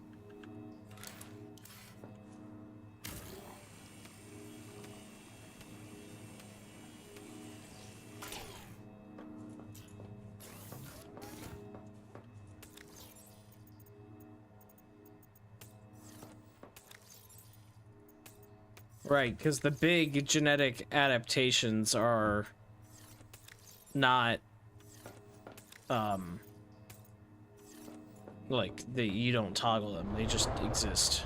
Right, because the big genetic adaptations are not, like, you don't toggle them, they just exist.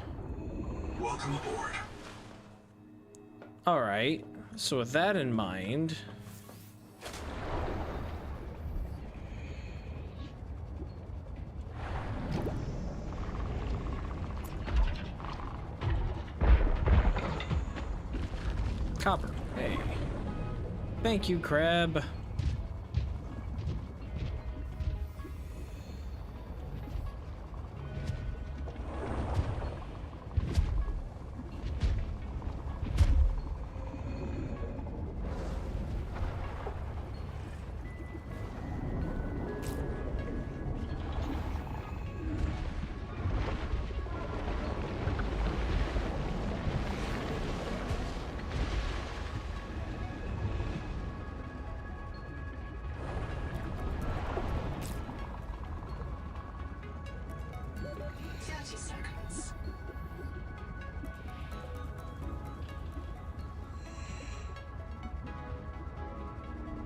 Welcome aboard. Alright, so with that in mind... Copper. Hey. Thank you, Crab.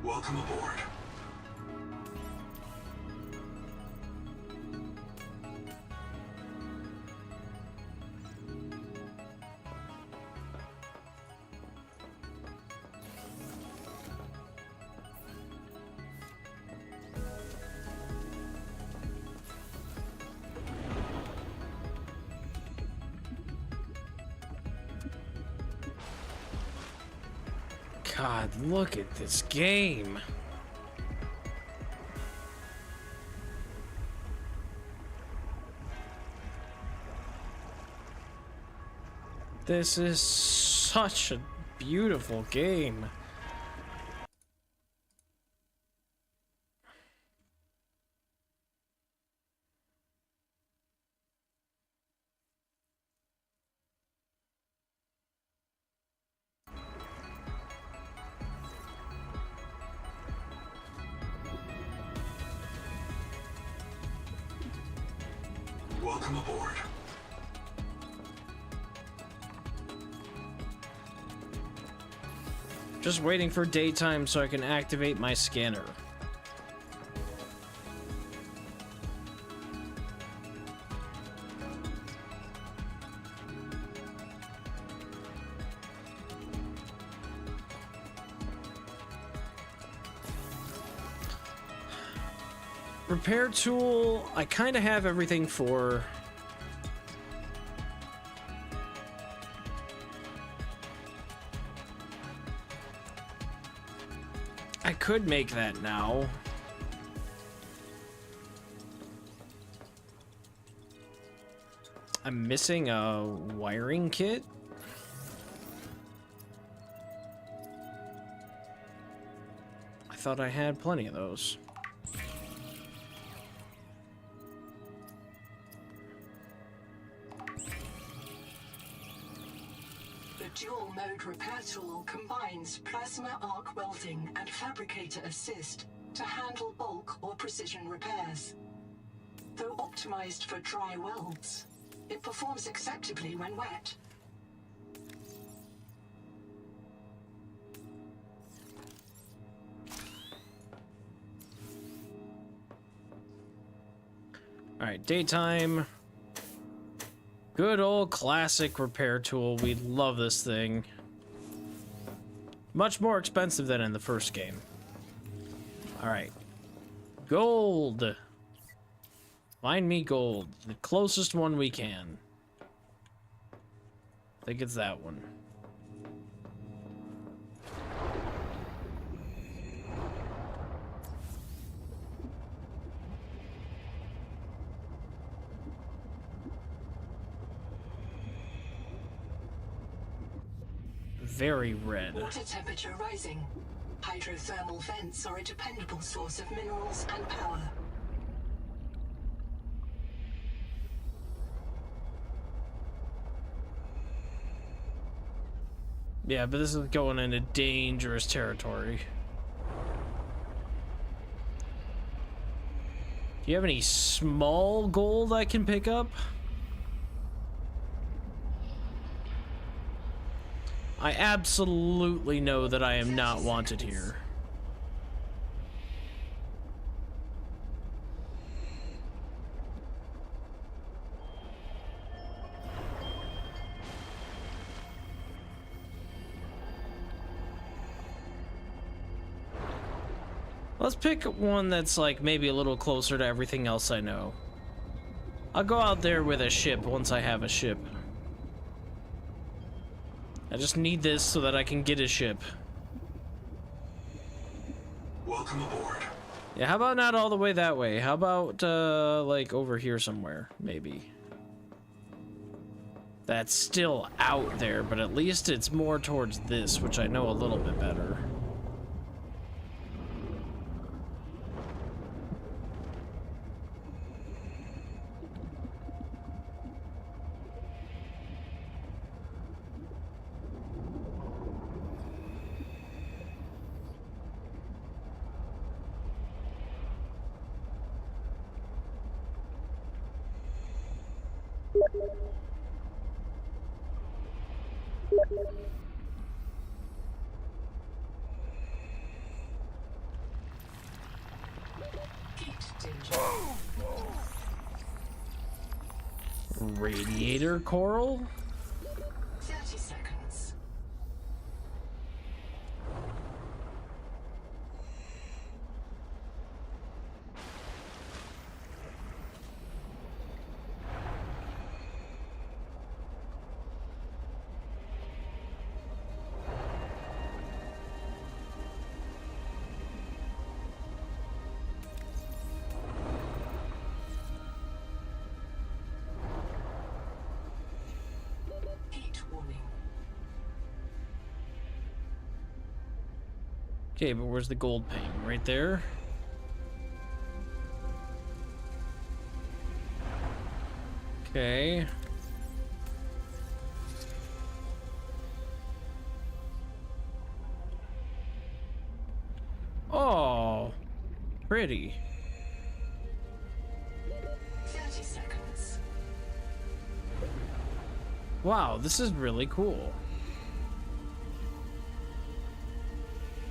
Welcome aboard. God, look at this game. This is such a beautiful game. Welcome aboard. Just waiting for daytime so I can activate my scanner. Repair tool, I kind of have everything for. I could make that now. I'm missing a wiring kit. I thought I had plenty of those. The dual mode repair tool combines plasma arc welding and fabricator assist to handle bulk or precision repairs. Though optimized for dry welds, it performs acceptably when wet. All right, daytime. Good old classic repair tool. We love this thing. Much more expensive than in the first game. All right. Gold. Find me gold. The closest one we can. I think it's that one. Very red. Water temperature rising. Hydrothermal vents are a dependable source of minerals and power. Yeah, but this is going into dangerous territory. Do you have any small gold I can pick up? I absolutely know that I am not wanted here. Let's pick one that's like maybe a little closer to everything else I know. I'll go out there with a ship once I have a ship. I just need this so that I can get a ship. Welcome aboard. Yeah, how about not all the way that way? How about, like, over here somewhere, maybe? That's still out there, but at least it's more towards this, which I know a little bit better. Radiator coral? 30 seconds. Heat warning. Okay, but where's the gold pane? Right there? Okay. Oh, pretty. 30 seconds. Wow, this is really cool.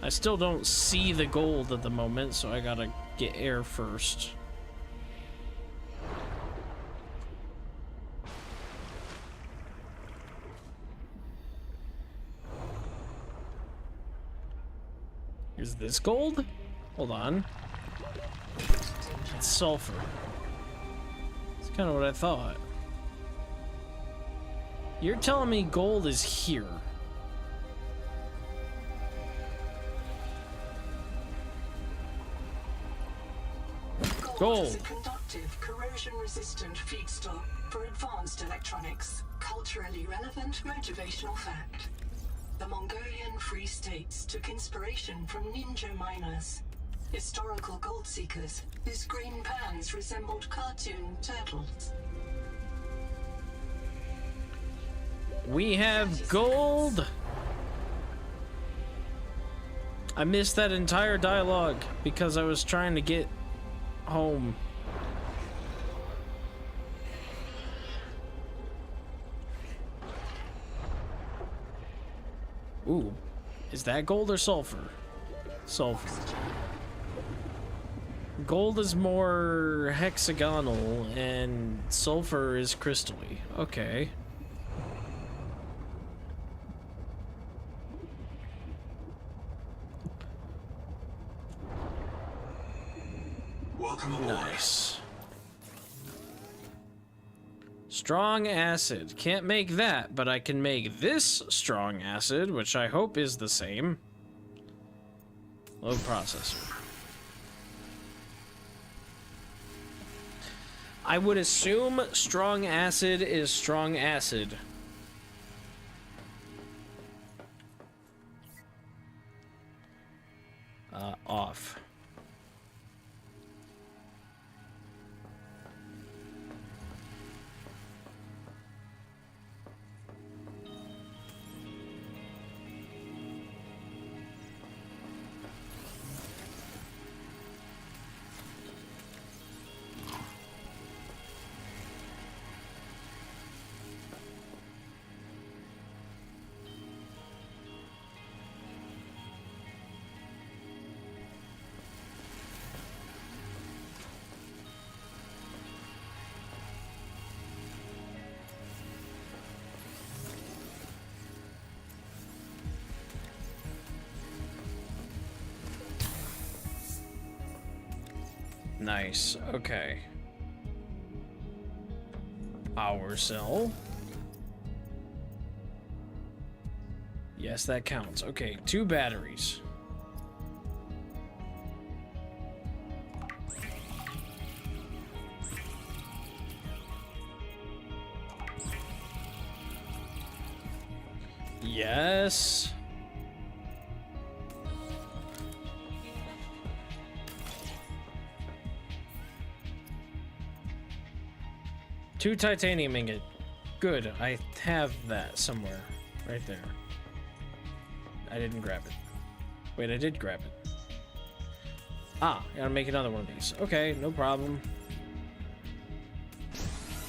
I still don't see the gold at the moment, so I gotta get air first. Is this gold? Hold on. It's sulfur. That's kind of what I thought. You're telling me gold is here. Gold. Is a conductive, corrosion-resistant feedstock for advanced electronics. Culturally relevant motivational fact. The Mongolian Free States took inspiration from ninja miners, historical gold seekers whose green pans resembled cartoon turtles. We have gold. I missed that entire dialogue because I was trying to get home. Ooh, is that gold or sulfur? Sulfur. Gold is more hexagonal and sulfur is crystally. Okay. Welcome aboard. Nice. Strong acid. Can't make that, but I can make this strong acid, which I hope is the same. Load processor. I would assume strong acid is strong acid. Off. Nice. Okay. Power cell. Yes, that counts. Okay, 2 batteries. Yes. Two titanium ingot. Good, I have that somewhere. Right there. I didn't grab it. Wait, I did grab it. Ah, gotta make another one of these. Okay, no problem.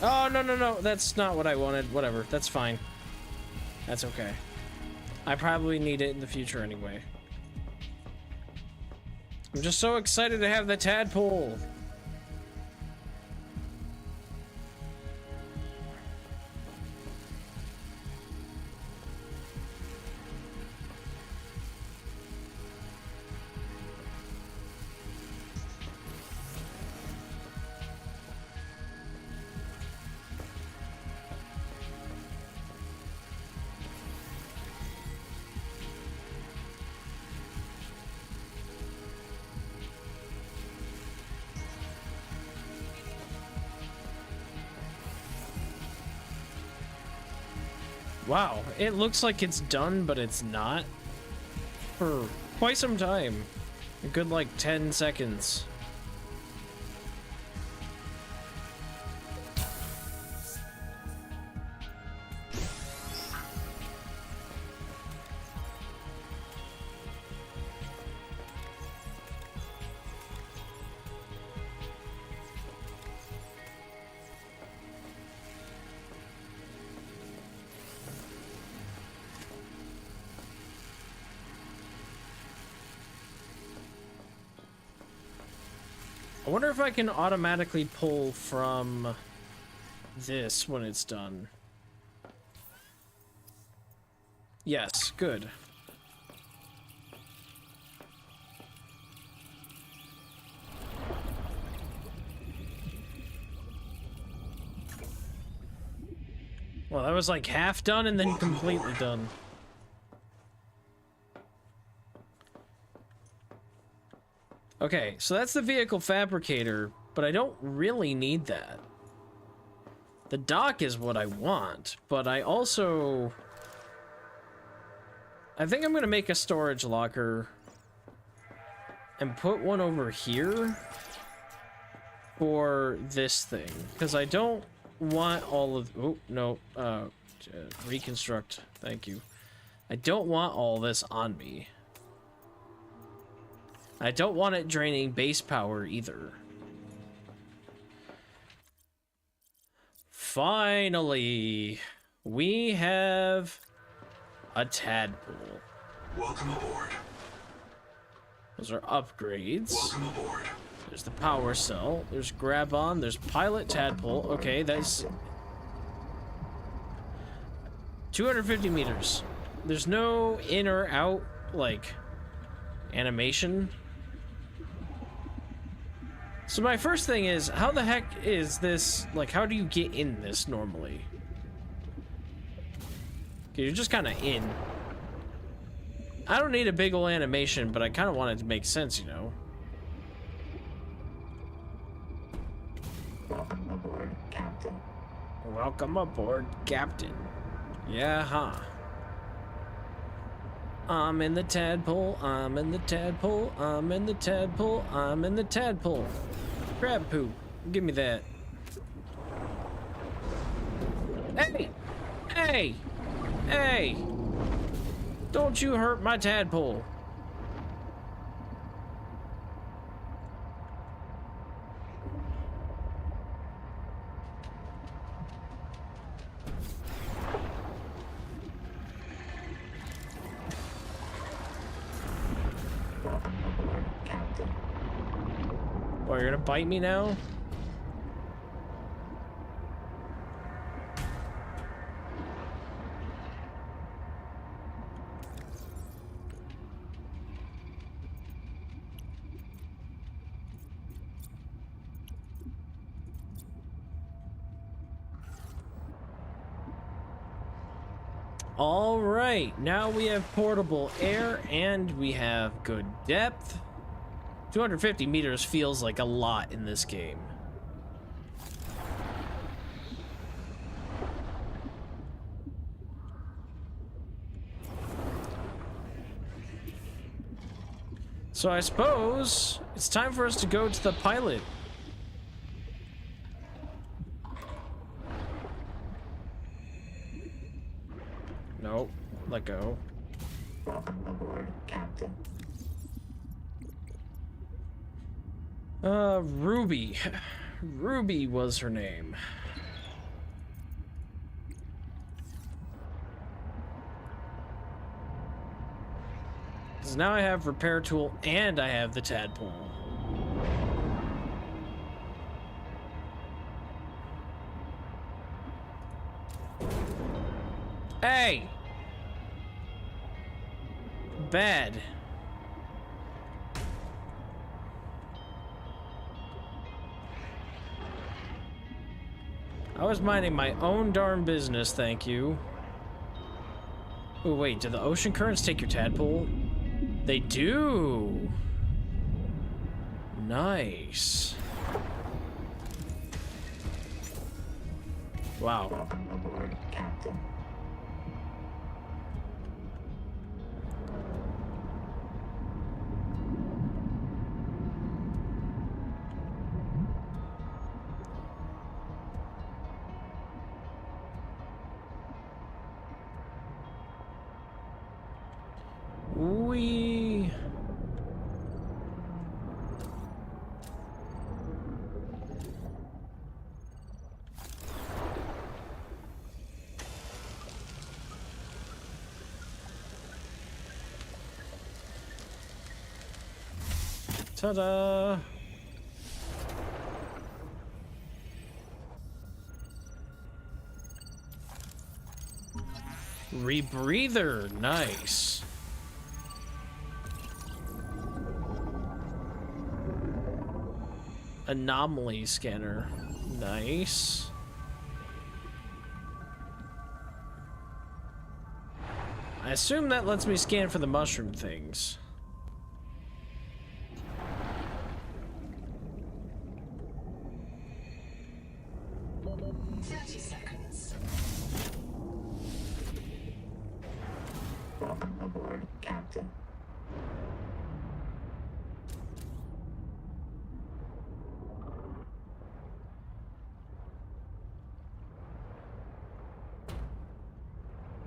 Oh, no, no, no. That's not what I wanted. Whatever, that's fine. That's okay. I probably need it in the future anyway. I'm just so excited to have the tadpole. Wow, it looks like it's done, but it's not. For quite some time. A good, like, 10 seconds. I wonder if I can automatically pull from this when it's done. Yes, good. Well, that was like half done and then completely done. Okay, so that's the vehicle fabricator, but I don't really need that. The dock is what I want, but I also... I think I'm gonna make a storage locker and put one over here for this thing, because I don't want all of... Oh, no. Reconstruct. Thank you. I don't want all this on me. I don't want it draining base power either. Finally, we have a tadpole. Welcome aboard. Those are upgrades. Welcome aboard. There's the power cell. There's grab on. There's pilot tadpole. Okay, that's 250 meters. There's no in or out, like, animation. So my first thing is, how the heck is this, like, how do you get in this normally? Okay, you're just kind of in. I don't need a big ol' animation, but I kind of want it to make sense, you know? Welcome aboard, Captain. Welcome aboard, Captain. Yeah, huh. I'm in the tadpole, I'm in the tadpole, I'm in the tadpole, I'm in the tadpole. Crab poop, give me that. Hey! Hey! Hey! Don't you hurt my tadpole. Oh, you're gonna bite me now? All right, now we have portable air and we have good depth. 250 meters feels like a lot in this game. So I suppose it's time for us to go to the pilot. Nope, let go. Welcome aboard, Captain. Ruby. Ruby was her name. So now I have repair tool and I have the tadpole. Hey! Bad. I was minding my own darn business, thank you. Oh wait, do the ocean currents take your tadpole? They do! Nice. Wow. Welcome aboard, Captain. We... Ta-da! Rebreather, nice. Anomaly scanner, nice. I assume that lets me scan for the mushroom things. Welcome aboard, Captain.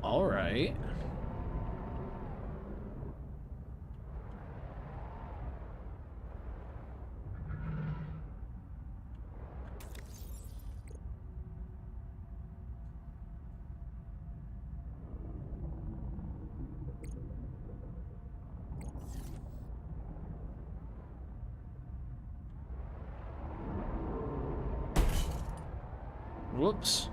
All right. Whoops.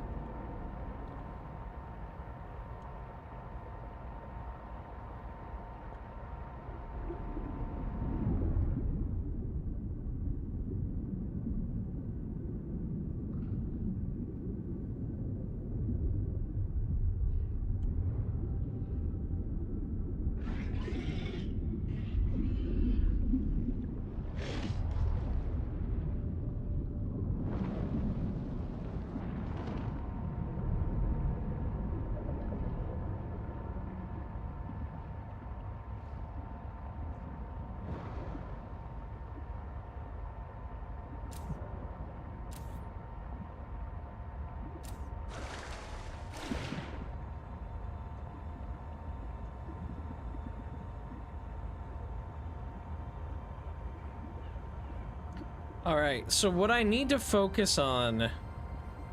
All right, so what I need to focus on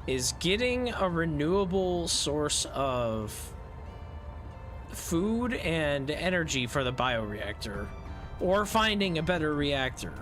is getting a renewable source of food and energy for the bioreactor, or finding a better reactor.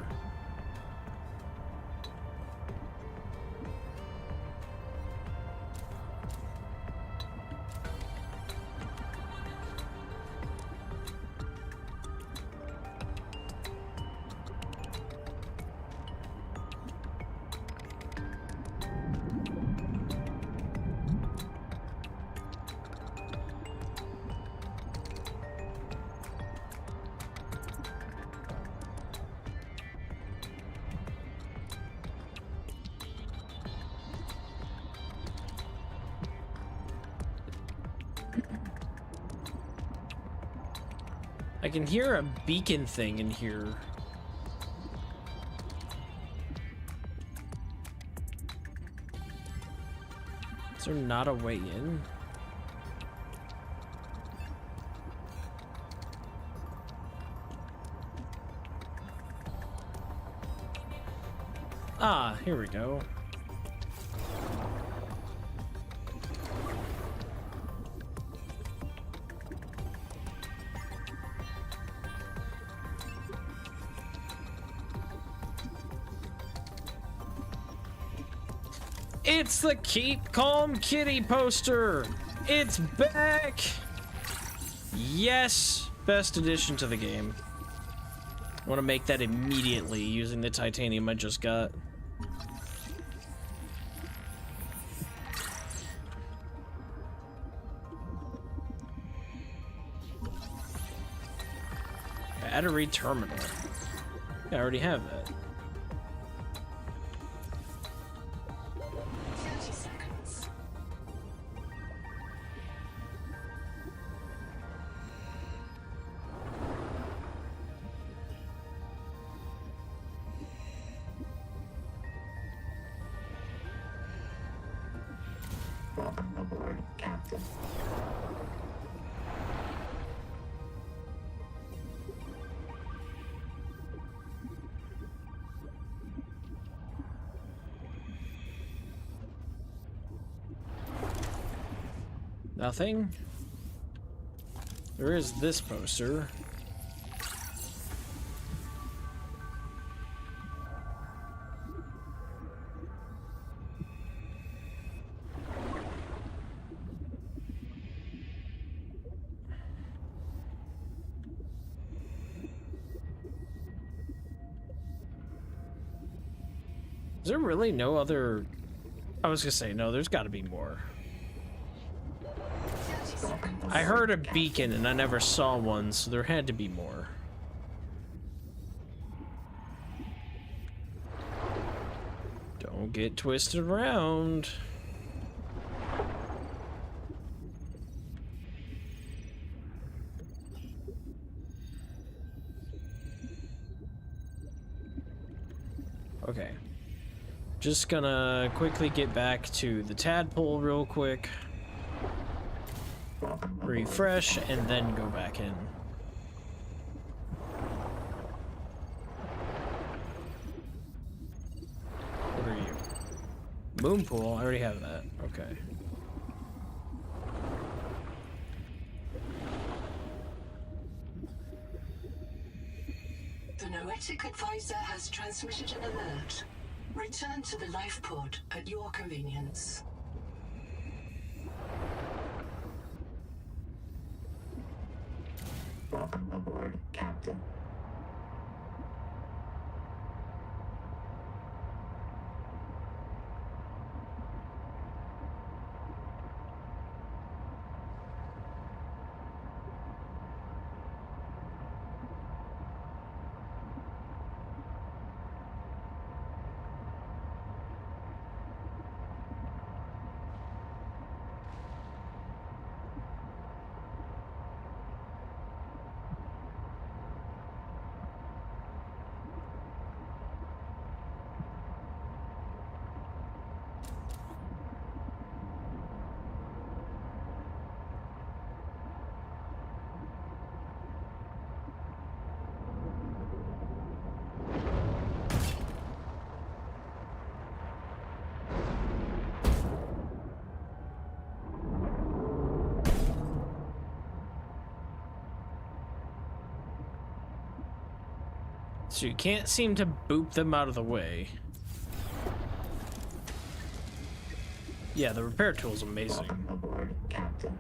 I can hear a beacon thing in here. Is there not a way in? Ah, here we go. It's the Keep Calm Kitty poster! It's back! Yes! Best addition to the game. I want to make that immediately using the titanium I just got. Battery terminal. I already have that. 30 seconds. Welcome aboard, Captain. Nothing. There is this poster. Is there really no other... I was gonna say, no, there's gotta be more. 30 seconds. I heard a beacon and I never saw one, so there had to be more. Don't get twisted around. Okay. Just gonna quickly get back to the tadpole real quick. Refresh, and then go back in. What are you? Moon pool? I already have that. Okay. The Noetic advisor has transmitted an alert. Return to the life pod at your convenience. Welcome aboard, Captain. So you can't seem to boop them out of the way. Yeah, the repair tool is amazing. Welcome aboard, Captain.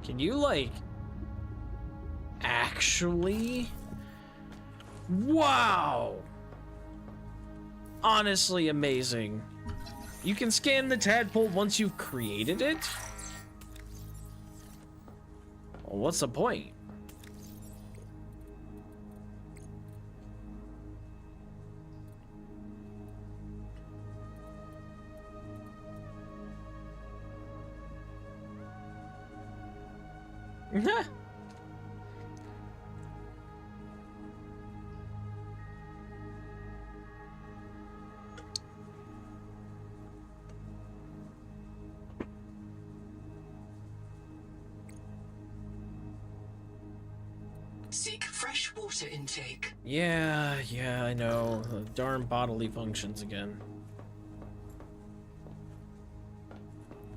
Can you, like, actually? Wow! Honestly amazing. You can scan the tadpole once you've created it? Well, what's the point? Seek fresh water intake. Yeah, I know. The darn bodily functions again.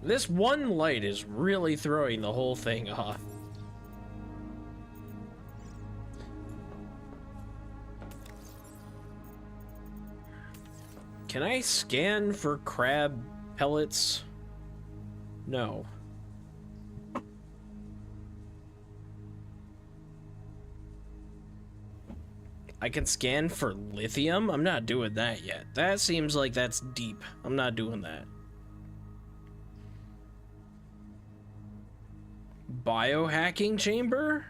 This one light is really throwing the whole thing off. Can I scan for crab pellets? No. I can scan for lithium? I'm not doing that yet. That seems like that's deep. I'm not doing that. Biohacking chamber?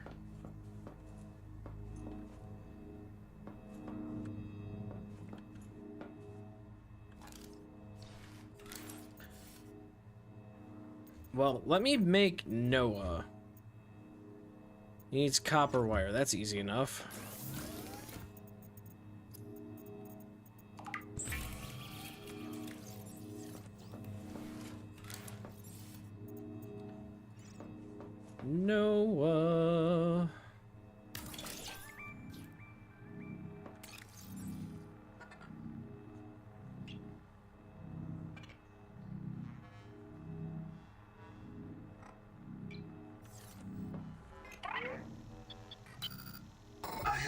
Well, let me make Noah. He needs copper wire. That's easy enough. Noah.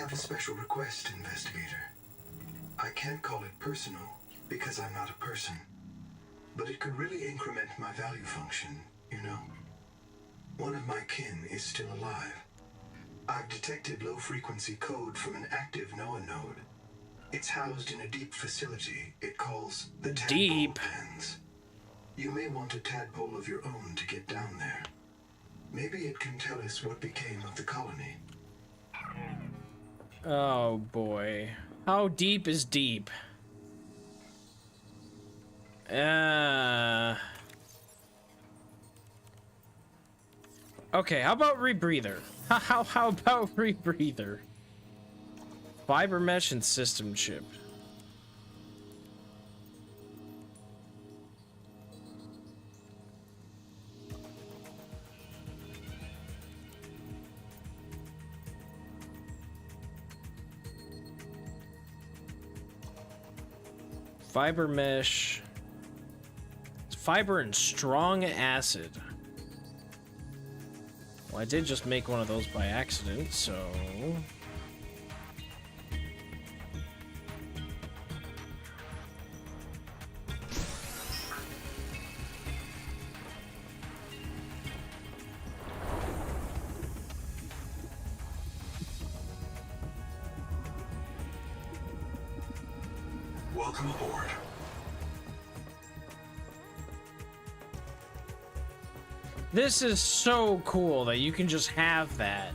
have a special request, Investigator. I can't call it personal because I'm not a person, but it could really increment my value function, you know? One of my kin is still alive. I've detected low-frequency code from an active NOAA node. It's housed in a deep facility it calls the Tadpole Pens. You may want a tadpole of your own to get down there. Maybe it can tell us what became of the colony. Oh boy. How deep is deep? Okay, how about rebreather? How about rebreather? Fiber mesh and system chip. Fiber mesh. Fiber and strong acid. Well, I did just make one of those by accident, so... Welcome aboard. This is so cool that you can just have that.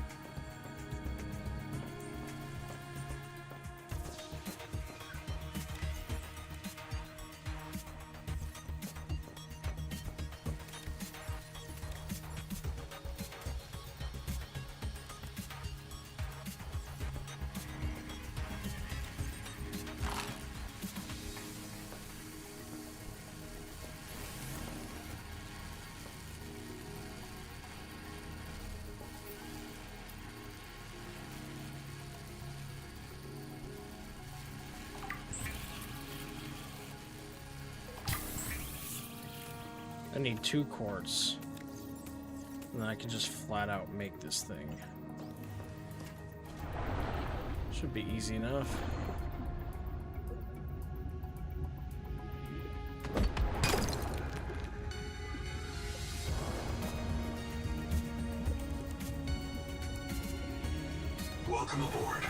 I need 2 quartz. And then I can just flat out make this thing. Should be easy enough. Welcome aboard.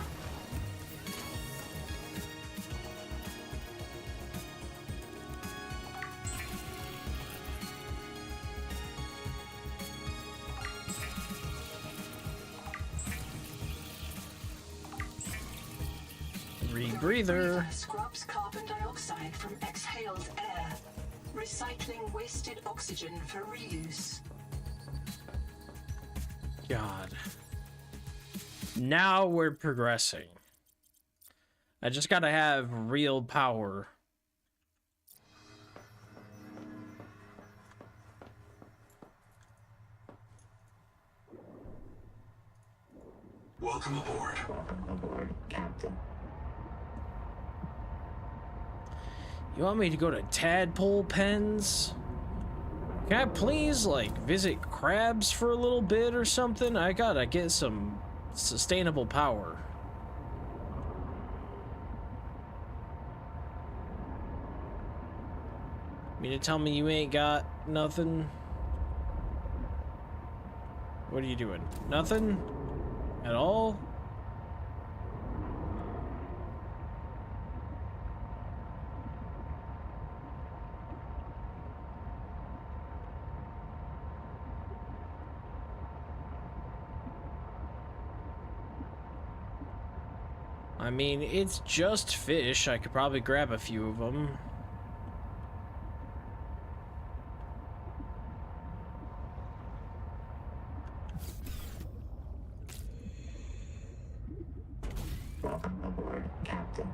Rebreather. Scrubs carbon dioxide from exhaled air, recycling wasted oxygen for reuse. God. Now we're progressing. I just gotta have real power. Welcome aboard. Welcome aboard, Captain. You want me to go to tadpole pens? Can I please, like, visit crabs for a little bit or something? I gotta get some sustainable power. Mean to tell me you ain't got nothing? What are you doing? Nothing? At all? I mean, it's just fish. I could probably grab a few of them. Welcome aboard, Captain.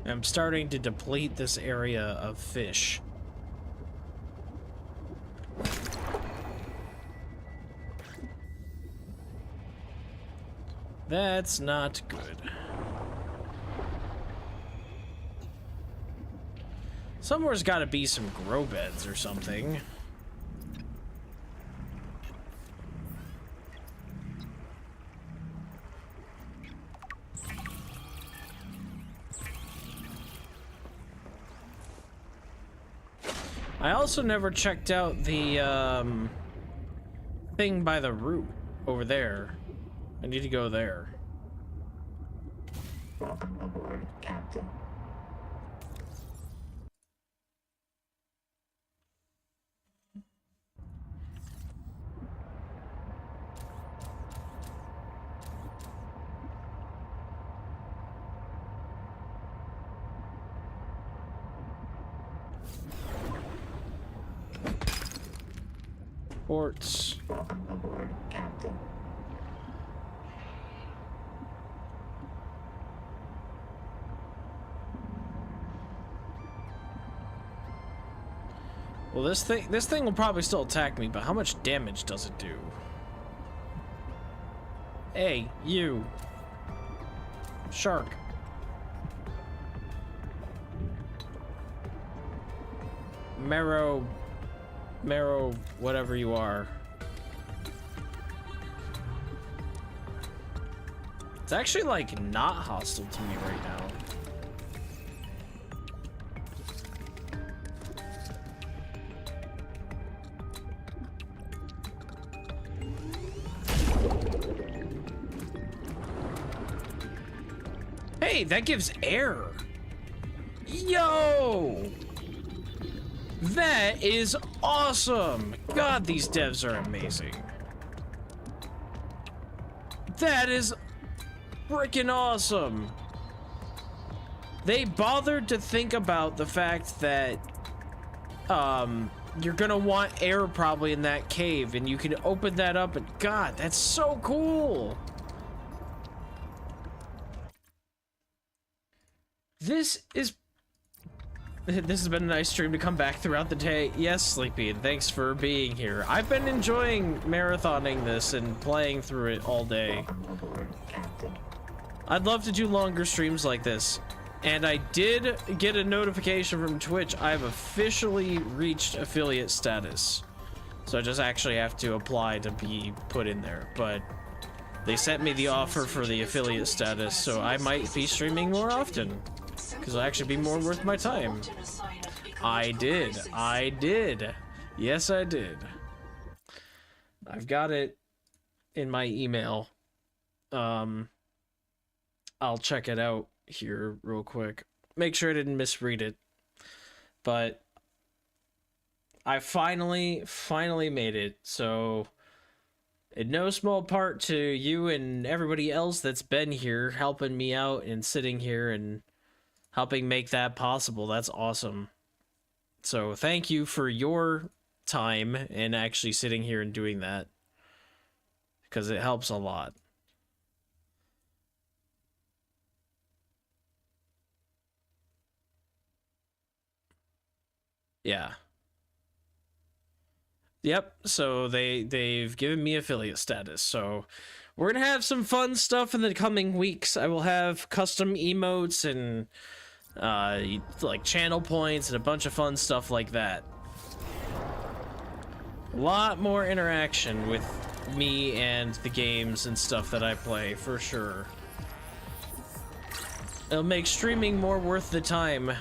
I'm starting to deplete this area of fish. That's not good. Somewhere's got to be some grow beds or something. I also never checked out the thing by the root over there. I need to go there. Welcome aboard, Captain. Ports. Welcome aboard, Captain. Well, this thing will probably still attack me, but how much damage does it do? Hey, you. Shark. Marrow, whatever you are. It's actually, like, not hostile to me right now. Hey, that gives air. Yo! That is awesome! God, these devs are amazing. That is freaking awesome. They bothered to think about the fact that you're gonna want air probably in that cave, and you can open that up, and God, that's so cool. This has been a nice stream to come back throughout the day. Yes, Sleepy, and thanks for being here. I've been enjoying marathoning this and playing through it all day. I'd love to do longer streams like this. And I did get a notification from Twitch. I've officially reached affiliate status. So I just actually have to apply to be put in there. But they sent me the offer for the affiliate status, so I might be streaming more often. Because it'll actually be more worth my time. I did. Yes, I did. I've got it in my email. I'll check it out here real quick. Make sure I didn't misread it. But I finally made it. So in no small part to you and everybody else that's been here helping me out and sitting here and helping make that possible. That's awesome. So thank you for your time and actually sitting here and doing that, because it helps a lot. Yeah. Yep, so they've given me affiliate status, so we're gonna have some fun stuff in the coming weeks. I will have custom emotes and like channel points and a bunch of fun stuff like that. A lot more interaction with me and the games and stuff that I play, for sure. It'll make streaming more worth the time.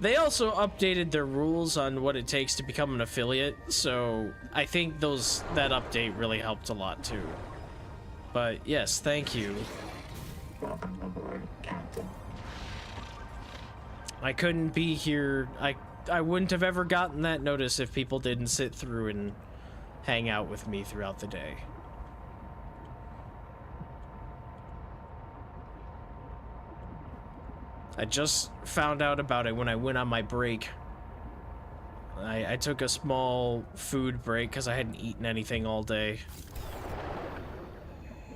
They also updated their rules on what it takes to become an affiliate, so I think that update really helped a lot too. But yes, thank you. Welcome aboard, Captain. I couldn't be here. I wouldn't have ever gotten that notice if people didn't sit through and hang out with me throughout the day. I just found out about it when I went on my break. I took a small food break because I hadn't eaten anything all day.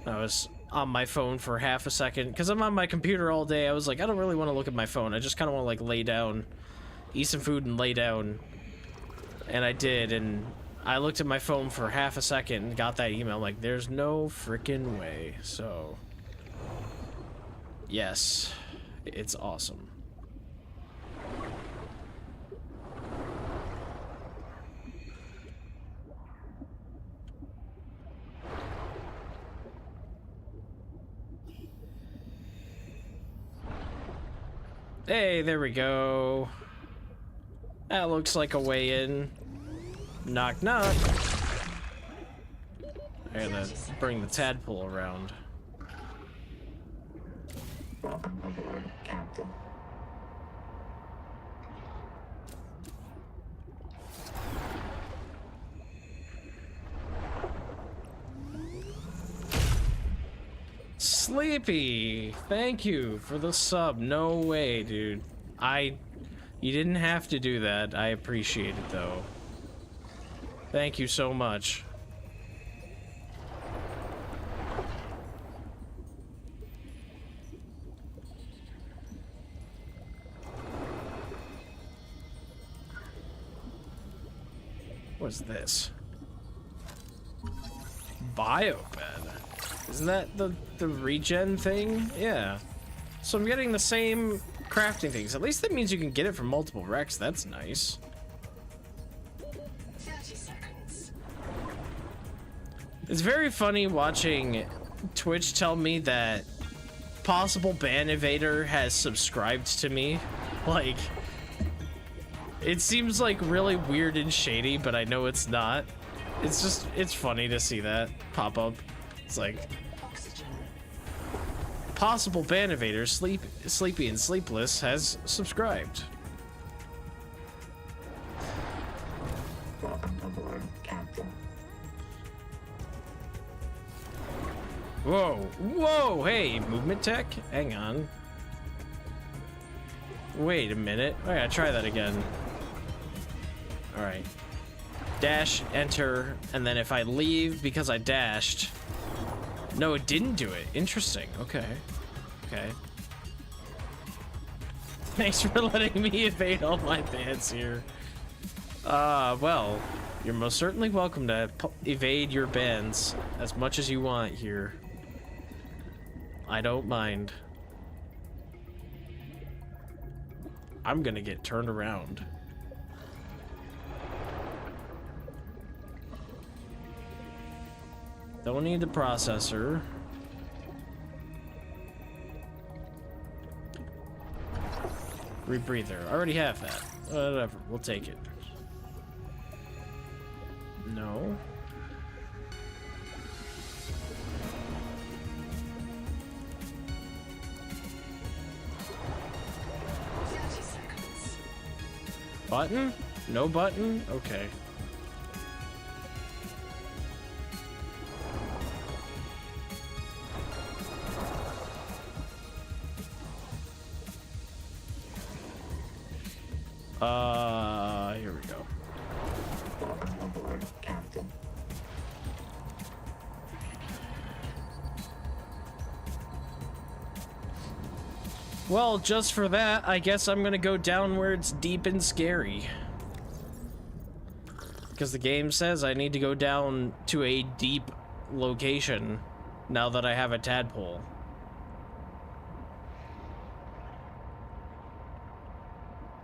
I was on my phone for half a second because I'm on my computer all day. I was like, I don't really want to look at my phone. I just kind of want to like lay down, eat some food and lay down. And I did, and I looked at my phone for half a second and got that email. I'm like, there's no freaking way. So, yes, it's awesome. Hey, there we go. That looks like a way in. Knock, knock. I gotta bring the tadpole around. Welcome aboard, Captain. Sleepy, thank you for the sub. No way, dude. You didn't have to do that. I appreciate it, though. Thank you so much. What's this? Biobed. Isn't that the regen thing? Yeah. So I'm getting the same crafting things. At least that means you can get it from multiple wrecks. That's nice. 30 seconds. It's very funny watching Twitch tell me that possible ban evader has subscribed to me. Like, it seems like really weird and shady, but I know it's not. It's funny to see that pop up. It's like, Oxygen. possible ban evader, Sleepy and Sleepless has subscribed. Welcome aboard, Captain. Whoa, whoa, hey, movement tech? Hang on. Wait a minute. I gotta try that again. Alright. Dash, enter, and then if I leave because I dashed... No, it didn't do it. Interesting. Okay. Okay. Thanks for letting me evade all my bans here. Well, you're most certainly welcome to evade your bans as much as you want here. I don't mind. I'm gonna get turned around. Don't need the processor. Rebreather. I already have that. Whatever. We'll take it. No. Button? No button? Okay. Here we go. Welcome aboard, Captain. Well, just for that, I guess I'm gonna go downwards deep and scary. Because the game says I need to go down to a deep location now that I have a tadpole.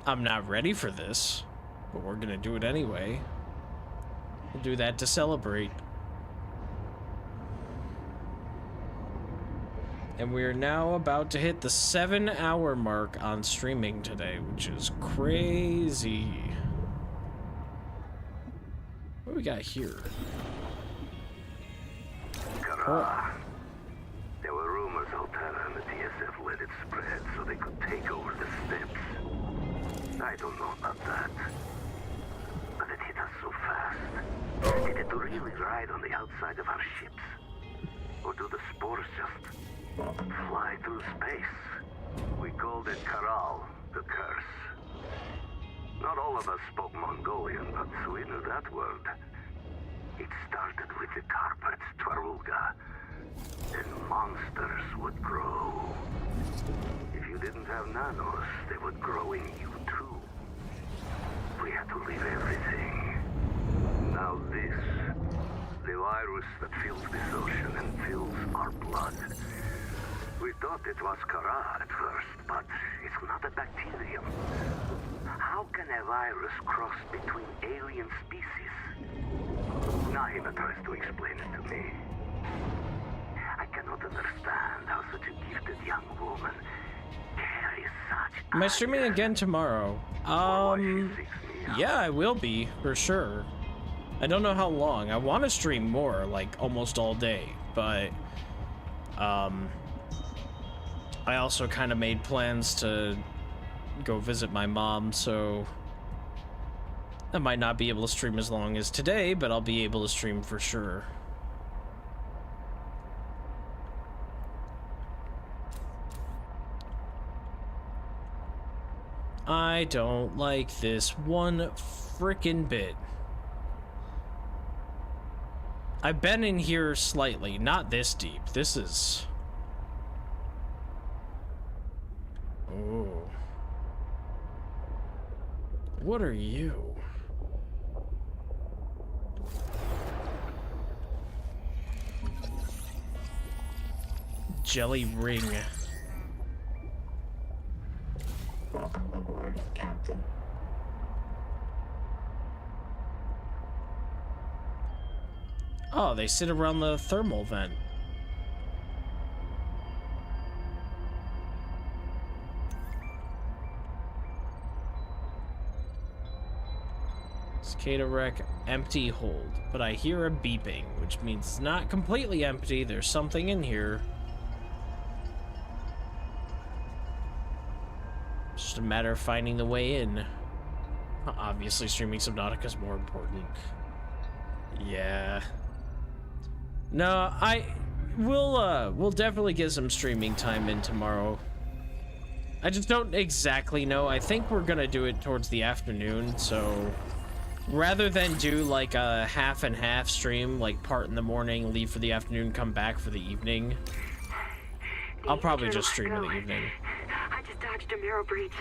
I'm not ready for this, but we're gonna do it anyway. We'll do that to celebrate. And we are now about to hit the 7-hour mark on streaming today, which is crazy. What do we got here? Kara. There were rumors out there and the TSF let it spread so they could take over the steppes. I don't know about that. But it hit us so fast. Did it really ride on the outside of our ships? Or do the spores just fly through space? We called it Karal, the curse. Not all of us spoke Mongolian, but we knew that word. It started with the carpets, Twaruga. And monsters would grow. If you didn't have nanos, they would grow in you too. We had to leave everything. Now this. The virus that fills this ocean and fills our blood. We thought it was Kara at first, but it's not a bacterium. How can a virus cross between alien species? Nahima tries to explain it to me. I cannot understand how such a gifted young woman carries such... Am I streaming again tomorrow? Yeah, I will be, for sure. I don't know how long. I want to stream more, like, almost all day, but, I also kind of made plans to go visit my mom, so I might not be able to stream as long as today, but I'll be able to stream for sure. I don't like this one frickin' bit. I've been in here slightly, not this deep. This is... Oh. What are you? Jelly ring. Welcome aboard, Captain. Oh, they sit around the thermal vent. Cicada wreck, empty hold. But I hear a beeping, which means it's not completely empty. There's something in here. It's just a matter of finding the way in. Obviously, streaming Subnautica is more important. Yeah. No, we'll definitely get some streaming time in tomorrow. I just don't exactly know. I think we're gonna do it towards the afternoon, so rather than do like a half and half stream, like part in the morning, leave for the afternoon, come back for the evening, I'll probably just stream in the evening. I just dodged a marrow breach,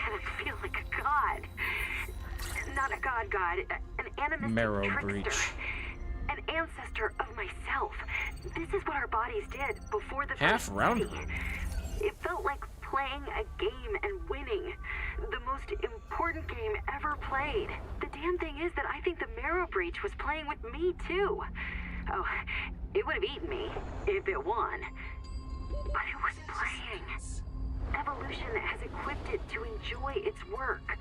and I feel like a god. Not a god, an animistic Marrow trickster. breach. An ancestor of myself. This is what our bodies did before the Half first round. study. It felt like playing a game and winning. The most important game ever played. The damn thing is that I think the marrow breach was playing with me too. Oh, it would have eaten me if it won. But it was playing. Evolution has equipped it to enjoy its work.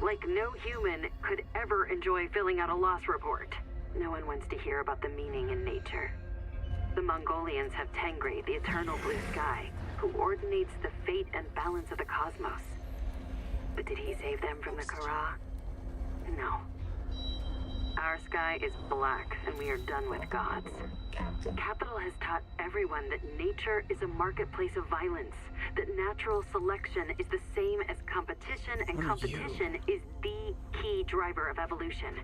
Like no human could ever enjoy filling out a loss report. No one wants to hear about the meaning in nature. The Mongolians have Tengri, the eternal blue sky, who ordinates the fate and balance of the cosmos. But did he save them from the Kara? No. Our sky is black, and we are done with gods. Capital has taught everyone that nature is a marketplace of violence, that natural selection is the same as competition, and competition is the key driver of evolution.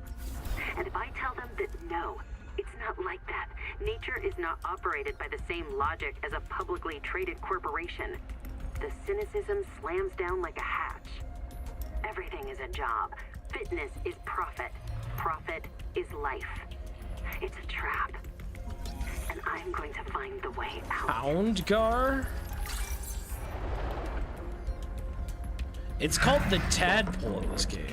And if I tell them that no, it's not like that. Nature is not operated by the same logic as a publicly traded corporation. The cynicism slams down like a hatch. Everything is a job. Fitness is profit. Profit is life. It's a trap. And I'm going to find the way out. Houndgar? It's called the tadpole in this game.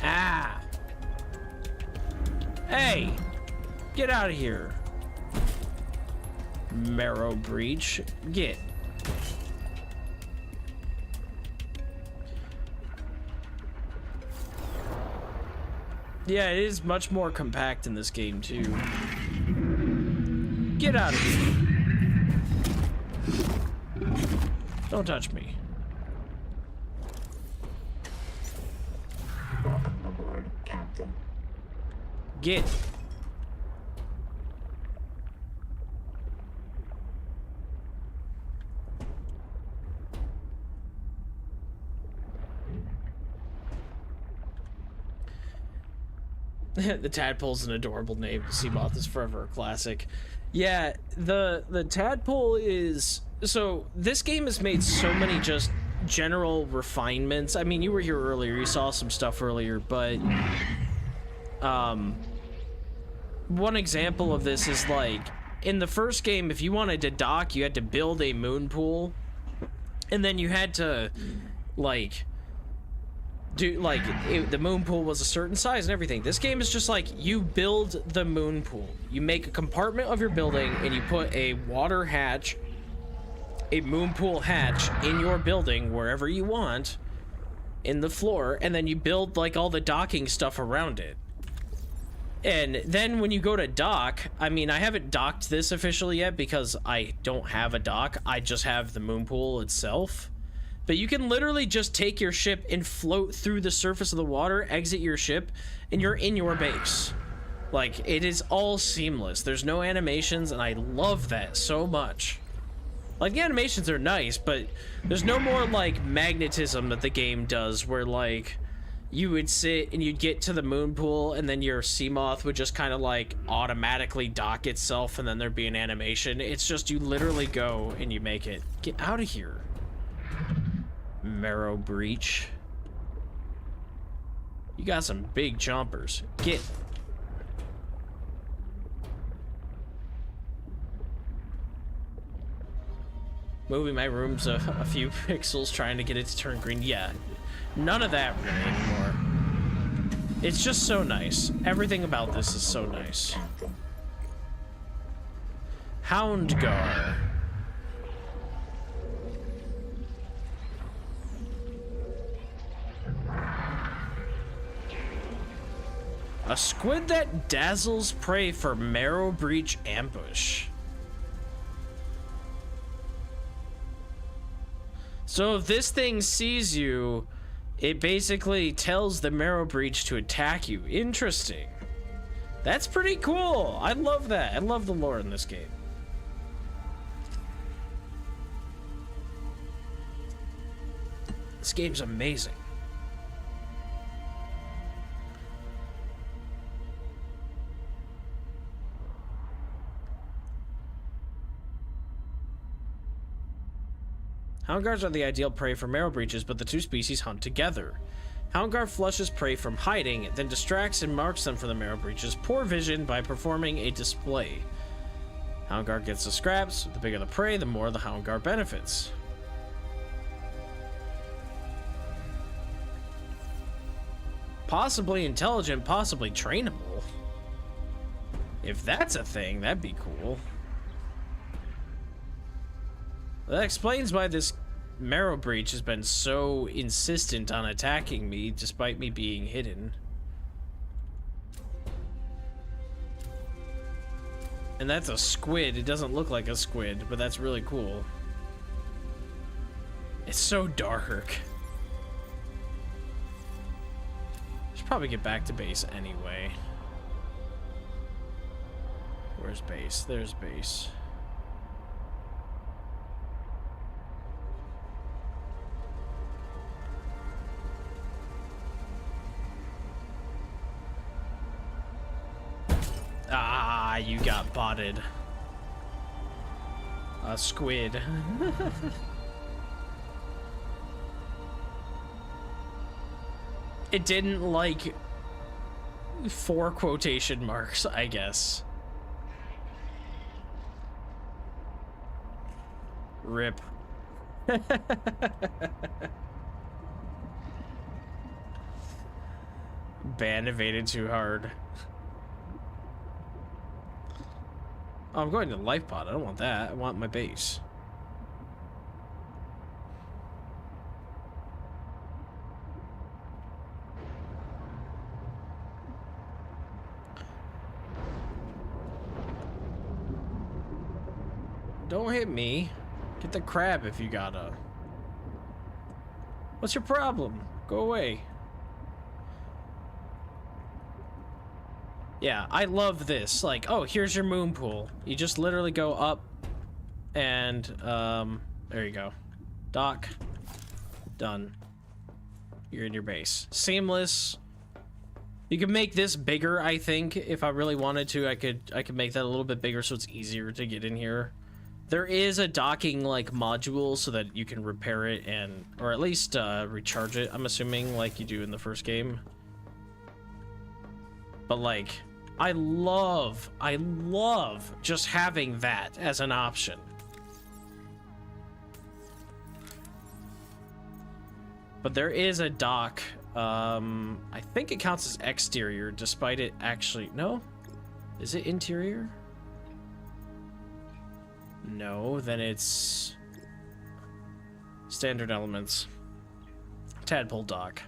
Ah! Hey! Get out of here. Marrow breach. Get. Yeah, it is much more compact in this game, too. Get out of here. Don't touch me. Welcome aboard, Captain. Get. The tadpole's an adorable name. Seamoth is forever a classic. Yeah, the tadpole is... So, this game has made so many just general refinements. I mean, you were here earlier, you saw some stuff earlier, but... One example of this is, like, in the first game, if you wanted to dock, you had to build a moon pool, and then you had to, like... the moon pool was a certain size and everything. This game is just like, you build the moon pool. You make a compartment of your building, and you put a water hatch, a moon pool hatch in your building wherever you want, in the floor, and then you build, like, all the docking stuff around it. And then when you go to dock, I mean, I haven't docked this officially yet because I don't have a dock. I just have the moon pool itself. But you can literally just take your ship and float through the surface of the water, exit your ship, and you're in your base. Like, it is all seamless. There's no animations, and I love that so much. Like, the animations are nice, but there's no more, like, magnetism that the game does, where, like, you would sit and you'd get to the moon pool, and then your Seamoth would just kind of, like, automatically dock itself, and then there'd be an animation. It's just, you literally go and you make it. Get out of here. Marrow Breach. You got some big jumpers. Get. Moving my rooms a few pixels, trying to get it to turn green. Yeah, none of that really anymore. It's just so nice. Everything about this is so nice. Houndgar. A squid that dazzles prey for Marrow Breach ambush. So if this thing sees you, it basically tells the Marrow Breach to attack you. Interesting. That's pretty cool. I love that. I love the lore in this game. This game's amazing. Houndgars are the ideal prey for marrow breaches, but the two species hunt together. Houndgar flushes prey from hiding, then distracts and marks them for the marrow breaches' poor vision by performing a display. Houndgar gets the scraps. The bigger the prey, the more the Houndgar benefits. Possibly intelligent, possibly trainable. If that's a thing, that'd be cool. That explains why this Marrow Breach has been so insistent on attacking me despite me being hidden. And that's a squid. It doesn't look like a squid, but that's really cool. It's so dark. Should probably get back to base anyway. Where's base? There's base. Ah, you got botted. A squid. It didn't like 4 quotation marks, I guess. Rip. Band evaded too hard. Oh, I'm going to the life pod. I don't want that. I want my base. Don't hit me. Get the crab if you gotta. What's your problem? Go away. Yeah, I love this. Like, oh, here's your moon pool. You just literally go up and, there you go. Dock. Done. You're in your base. Seamless. You can make this bigger, I think. If I really wanted to, I could make that a little bit bigger so it's easier to get in here. There is a docking like module so that you can repair it and or at least recharge it, I'm assuming, like you do in the first game. But like I love just having that as an option. But there is a dock. I think it counts as exterior, despite it actually... No? Is it interior? No, then it's... Standard elements. Tadpole dock.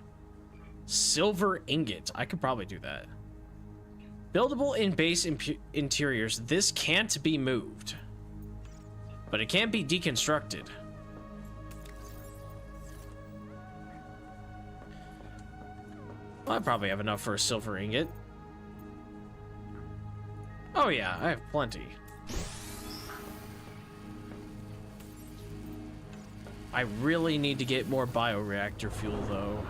Silver ingot. I could probably do that. Buildable in base interiors. This can't be moved. But it can be deconstructed. Well, I probably have enough for a silver ingot. Oh yeah, I have plenty. I really need to get more bioreactor fuel, though.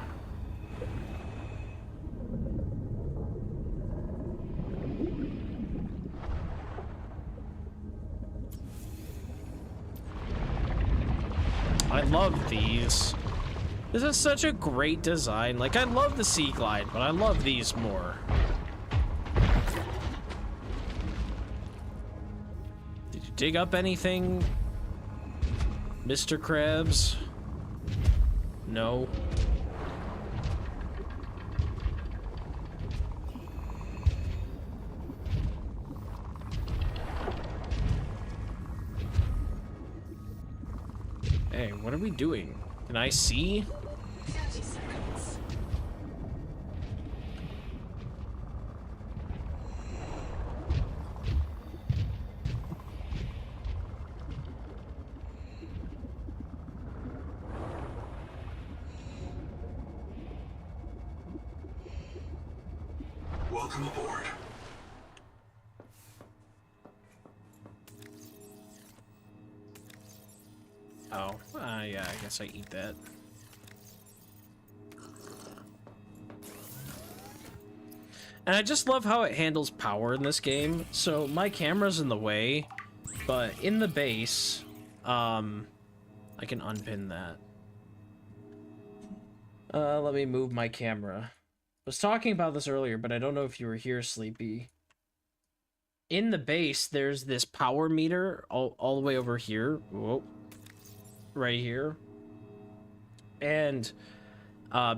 I love these. This is such a great design. Like, I love the Sea Glide, but I love these more. Did you dig up anything, Mr. Krabs? No. Hey, what are we doing? Can I see? 30 seconds. Welcome aboard. Oh, yeah, I guess I eat that. And I just love how it handles power in this game. So my camera's in the way, but in the base, I can unpin that. Let me move my camera. I was talking about this earlier, but I don't know if you were here, Sleepy. In the base, there's this power meter all the way over here. Whoa. Right here. And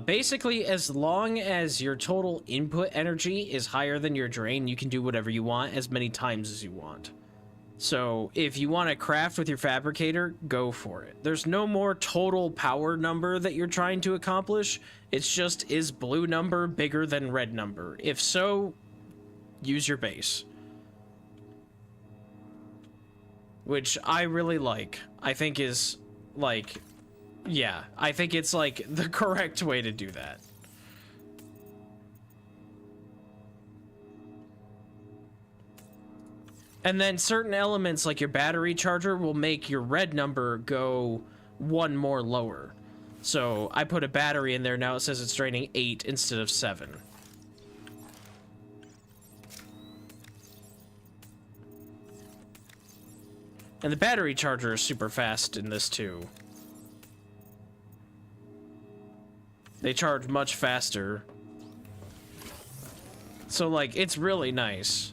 basically, as long as your total input energy is higher than your drain, you can do whatever you want as many times as you want. So if you want to craft with your fabricator, go for it. There's no more total power number that you're trying to accomplish. It's just, is blue number bigger than red number? If so, use your base. Which I really like. I think is, like... Yeah, I think it's, like, the correct way to do that. And then certain elements, like your battery charger, will make your red number go one more lower. So I put a battery in there, now it says it's draining 8 instead of 7. And the battery charger is super fast in this too. They charge much faster. So, like, it's really nice.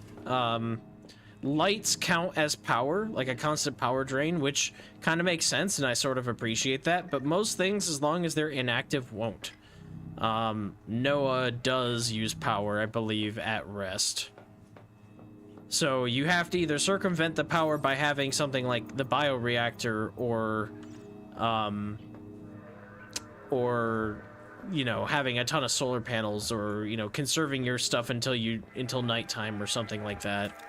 Lights count as power, like a constant power drain, which kind of makes sense, and I sort of appreciate that. But most things, as long as they're inactive, won't. Noah does use power, I believe, at rest. So you have to either circumvent the power by having something like the bioreactor or you know, having a ton of solar panels, or, you know, conserving your stuff until nighttime or something like that.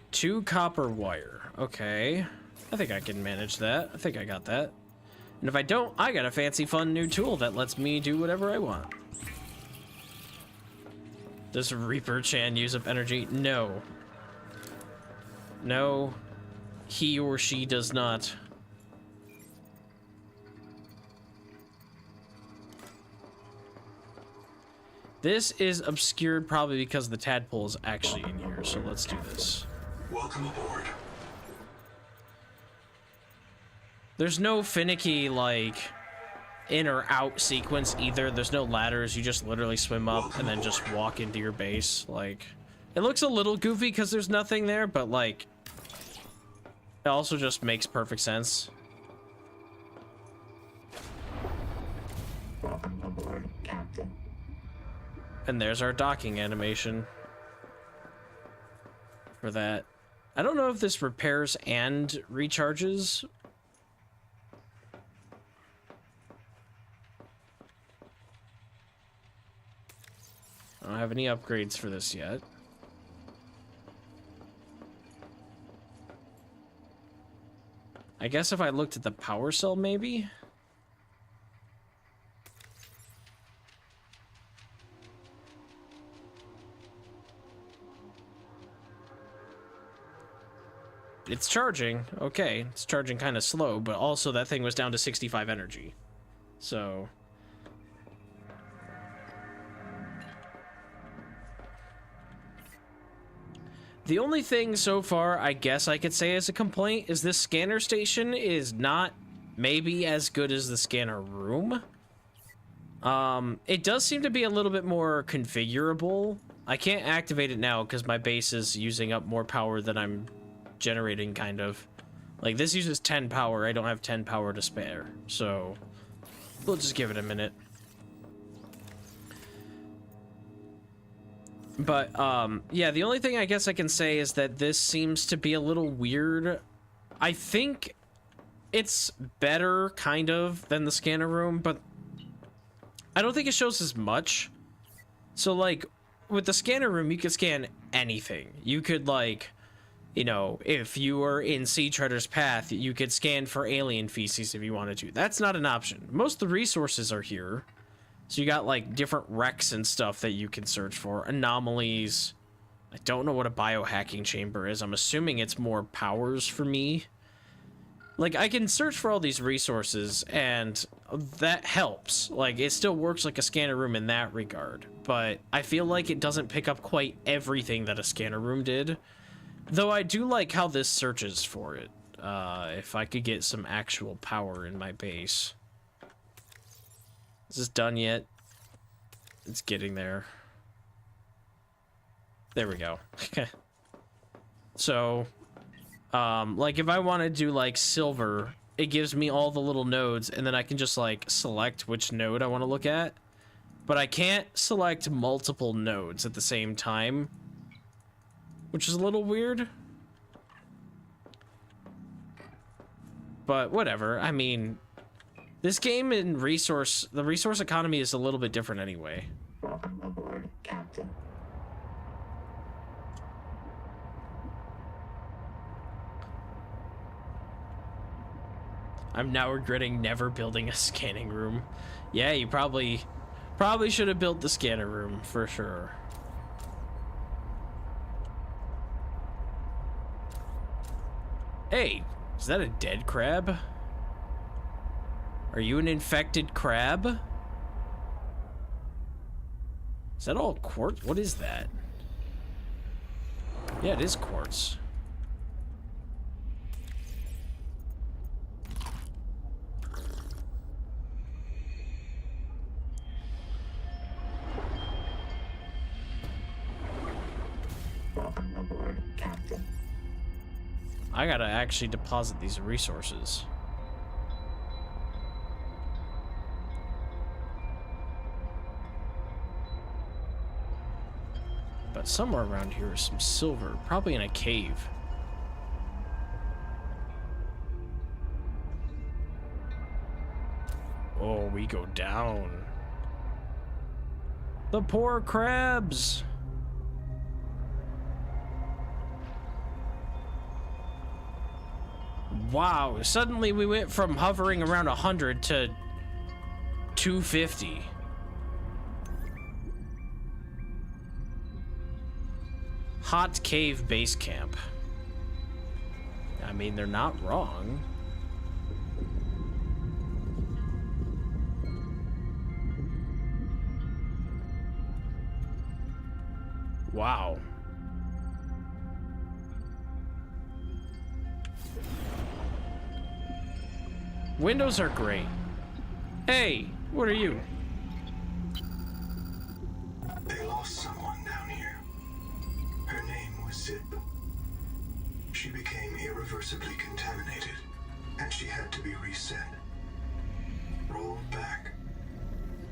Two copper wire. Okay. I think I can manage that. I think I got that. And if I don't, I got a fancy fun new tool that lets me do whatever I want. Does Reaper Chan use up energy? No. No. He or she does not. This is obscured probably because the tadpole is actually in here, so let's do this. Welcome aboard. There's no finicky, like, in or out sequence either. There's no ladders. You just literally swim up and then just walk into your base. Like, it looks a little goofy because there's nothing there, but, like, it also just makes perfect sense. Welcome aboard, Captain. And there's our docking animation for that. I don't know if this repairs and recharges. I don't have any upgrades for this yet. I guess if I looked at the power cell, maybe? It's charging. Okay, it's charging kind of slow, but also that thing was down to 65 energy. So... the only thing so far I guess I could say as a complaint is this scanner station is not maybe as good as the scanner room. It does seem to be a little bit more configurable. I can't activate it now because my base is using up more power than I'm generating, kind of. Like, this uses 10 power. I don't have 10 power to spare, so we'll just give it a minute. But, yeah, the only thing I guess I can say is that this seems to be a little weird. I think it's better, kind of, than the scanner room, but I don't think it shows as much. So, like, with the scanner room, you could scan anything. You could, like, you know, if you were in Sea Treader's Path, you could scan for alien feces if you wanted to. That's not an option. Most of the resources are here. So you got, like, different wrecks and stuff that you can search for. Anomalies. I don't know what a biohacking chamber is. I'm assuming it's more powers for me. Like, I can search for all these resources, and that helps. Like, it still works like a scanner room in that regard. But I feel like it doesn't pick up quite everything that a scanner room did. Though I do like how this searches for it. If I could get some actual power in my base. Is this done yet? It's getting there. There we go. So, like if I want to do like silver, it gives me all the little nodes and then I can just like select which node I want to look at. But I can't select multiple nodes at the same time, which is a little weird. But whatever. I mean, this game in the resource economy is a little bit different anyway. Welcome aboard, Captain. I'm now regretting never building a scanning room. Yeah, you probably should have built the scanner room for sure. Hey, is that a dead crab? Are you an infected crab? Is that all quartz? What is that? Yeah, it is quartz. Welcome aboard, Captain. I gotta actually deposit these resources. But somewhere around here is some silver, probably in a cave. Oh, we go down. The poor crabs. Wow, suddenly we went from hovering around 100 to 250. Hot Cave Base Camp. I mean, they're not wrong. Wow. Windows are great. Hey, what are you? They lost someone down here. Her name was Zip. She became irreversibly contaminated, and she had to be reset. Rolled back.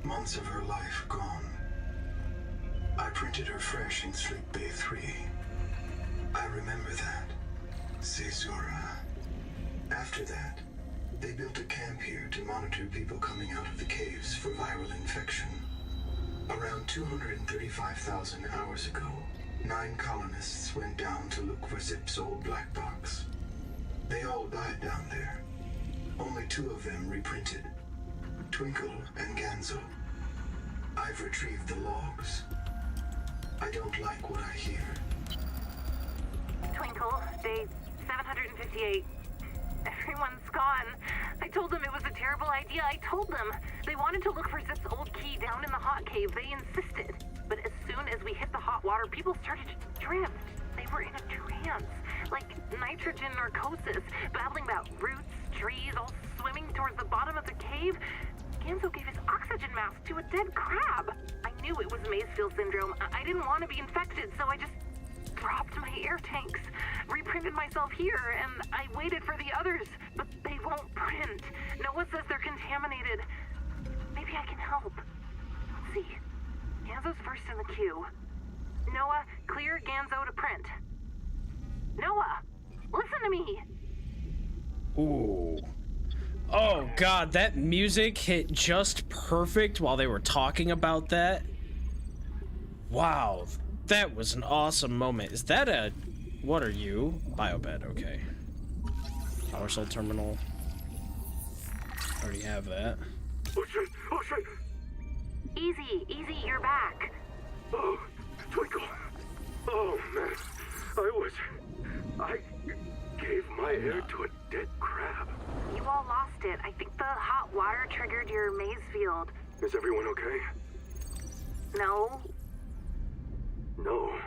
Months of her life gone. I printed her fresh in Sleep Bay 3. I remember that. Caesura. After that, they built a camp here to monitor people coming out of the caves for viral infection. Around 235,000 hours ago, 9 colonists went down to look for Zip's old black box. They all died down there. Only 2 of them reprinted. Twinkle and Ganzo. I've retrieved the logs. I don't like what I hear. Twinkle, day 758. Everyone's gone. I told them it was a terrible idea. I told them. They wanted to look for Zip's old key down in the hot cave. They insisted. But as soon as we hit the hot water, people started to drift. They were in a trance. Like nitrogen narcosis, babbling about roots, trees, all swimming towards the bottom of the cave. Ganzo gave his oxygen mask to a dead crab. I knew it was Maysfield syndrome. I didn't want to be infected, so I just dropped my air tanks, reprinted myself here, and I waited for the others, but they won't print. Noah says they're contaminated. Maybe I can help. Let's see. Ganzo's first in the queue. Noah, clear Ganzo to print. Noah, listen to me. Ooh. Oh god, that music hit just perfect while they were talking about that. Wow, that was an awesome moment. Is that a... what are you? Biobed, okay. Power cell terminal. Already have that. Oh shit! Oh shit! Easy, easy, you're back. Oh, Twinkle. Oh man, I gave my air to a dead crab. You all lost it. I think the hot water triggered your maze field. Is everyone okay? No? No.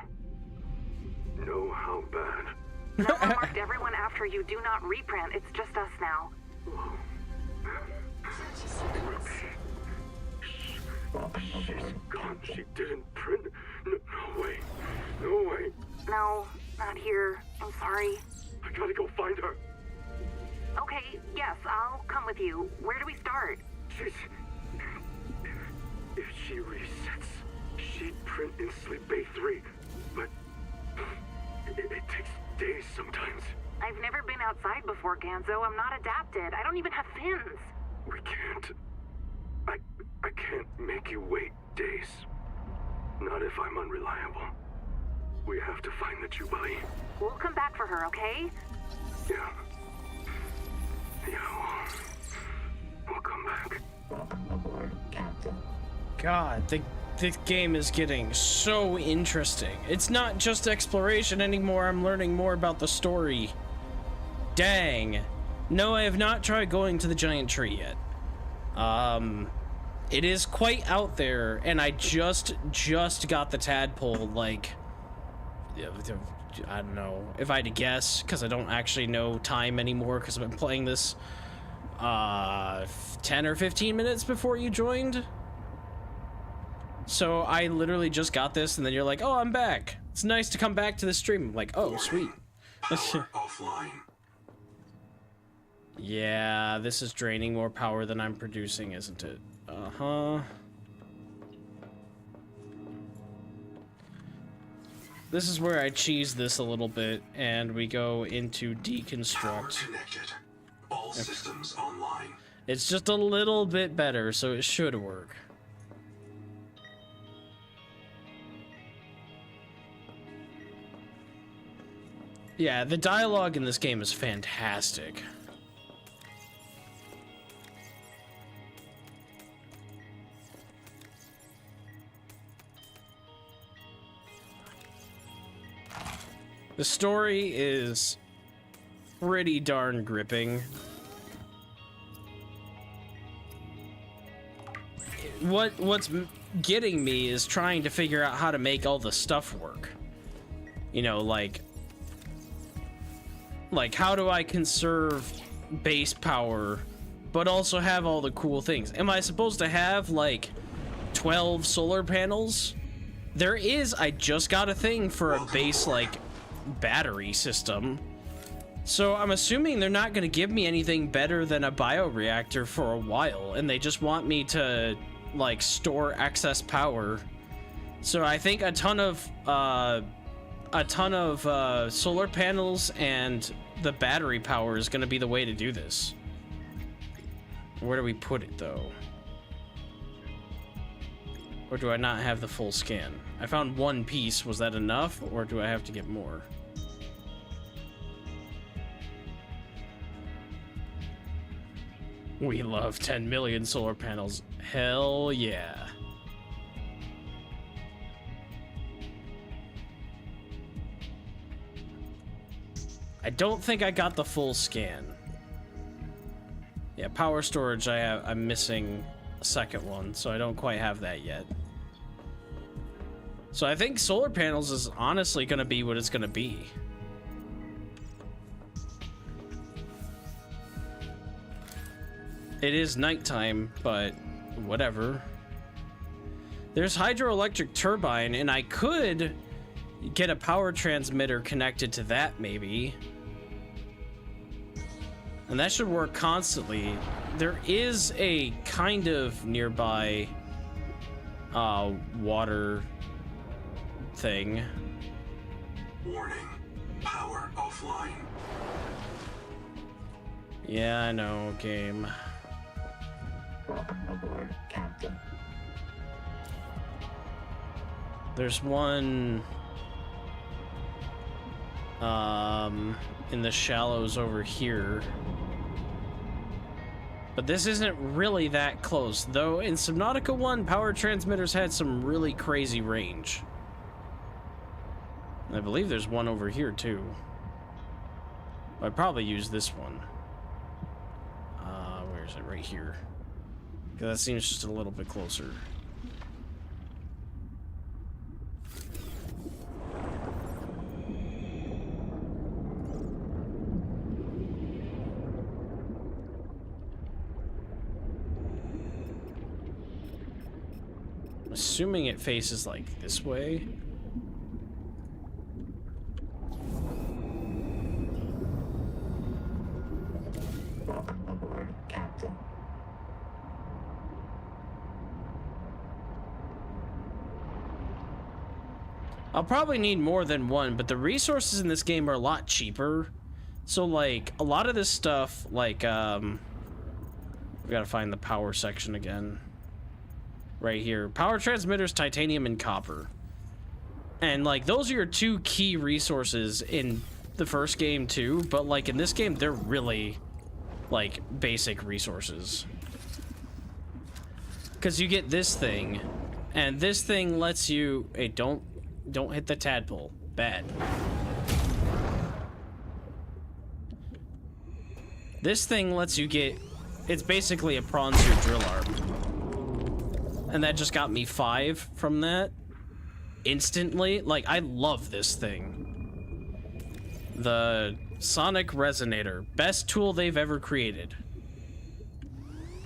No, how bad? Noah marked everyone after you. Do not reprint. It's just us now. She's gone. She didn't print. No way. No way. No, not here. I'm sorry. I gotta go find her. Okay, yes, I'll come with you. Where do we start? If she resets, she'd print in Sleep Bay 3. But it takes days sometimes. I've never been outside before, Ganzo. I'm not adapted. I don't even have fins. We can't. I can't make you wait days. Not if I'm unreliable. We have to find the Jubilee. We'll come back for her, okay? Yeah. Yeah, we'll come back. Welcome aboard, Captain. God, this game is getting so interesting. It's not just exploration anymore. I'm learning more about the story. Dang. No, I have not tried going to the giant tree yet. It is quite out there, and I just got the tadpole, like, I don't know if I had to guess, because I don't actually know time anymore, because I've been playing this 10 or 15 minutes before you joined. So I literally just got this, and then you're like, oh, I'm back. It's nice to come back to the stream. I'm like, oh, sweet. Power offline. Yeah, this is draining more power than I'm producing, isn't it? Uh-huh. This is where I cheese this a little bit, and we go into Power deconstruct. connected. All systems online. It's just a little bit better, so it should work. Yeah, the dialogue in this game is fantastic. The story is pretty darn gripping. what's getting me is trying to figure out how to make all the stuff work. You know, like how do I conserve base power but also have all the cool things? Am I supposed to have like 12 solar panels? There is, I just got a thing for a base like battery system. So I'm assuming they're not going to give me anything better than a bioreactor for a while, and they just want me to like store excess power. So I think a ton of solar panels and the battery power is going to be the way to do this. Where do we put it though? Or do I not have the full scan? I found one piece. Was that enough, or do I have to get more? We love 10 million solar panels. Hell yeah. I don't think I got the full scan. Yeah, power storage, I'm missing a second one, so I don't quite have that yet. So I think solar panels is honestly gonna be what it's gonna be. It is nighttime, but whatever. There's hydroelectric turbine, and I could get a power transmitter connected to that maybe. And that should work constantly. There is a kind of nearby water thing. Warning. Power offline. Yeah, I know, game. Welcome aboard, Captain. There's one in the shallows over here. But this isn't really that close, though in Subnautica 1, power transmitters had some really crazy range. And I believe there's one over here too. I'd probably use this one. Where is it? Right here. Because that seems just a little bit closer. Assuming it faces like this way. Welcome aboard, Captain. I'll probably need more than one, but the resources in this game are a lot cheaper. So like a lot of this stuff, like we gotta find the power section again. Right here. Power transmitters, titanium, and copper. And like those are your two key resources in the first game too, but like in this game they're really like basic resources. Cause you get this thing, and this thing lets you don't hit the tadpole. Bad. This thing lets you get, it's basically a prawn suit drill arm. And that just got me 5 from that instantly. Like, I love this thing. The Sonic Resonator. Best tool they've ever created.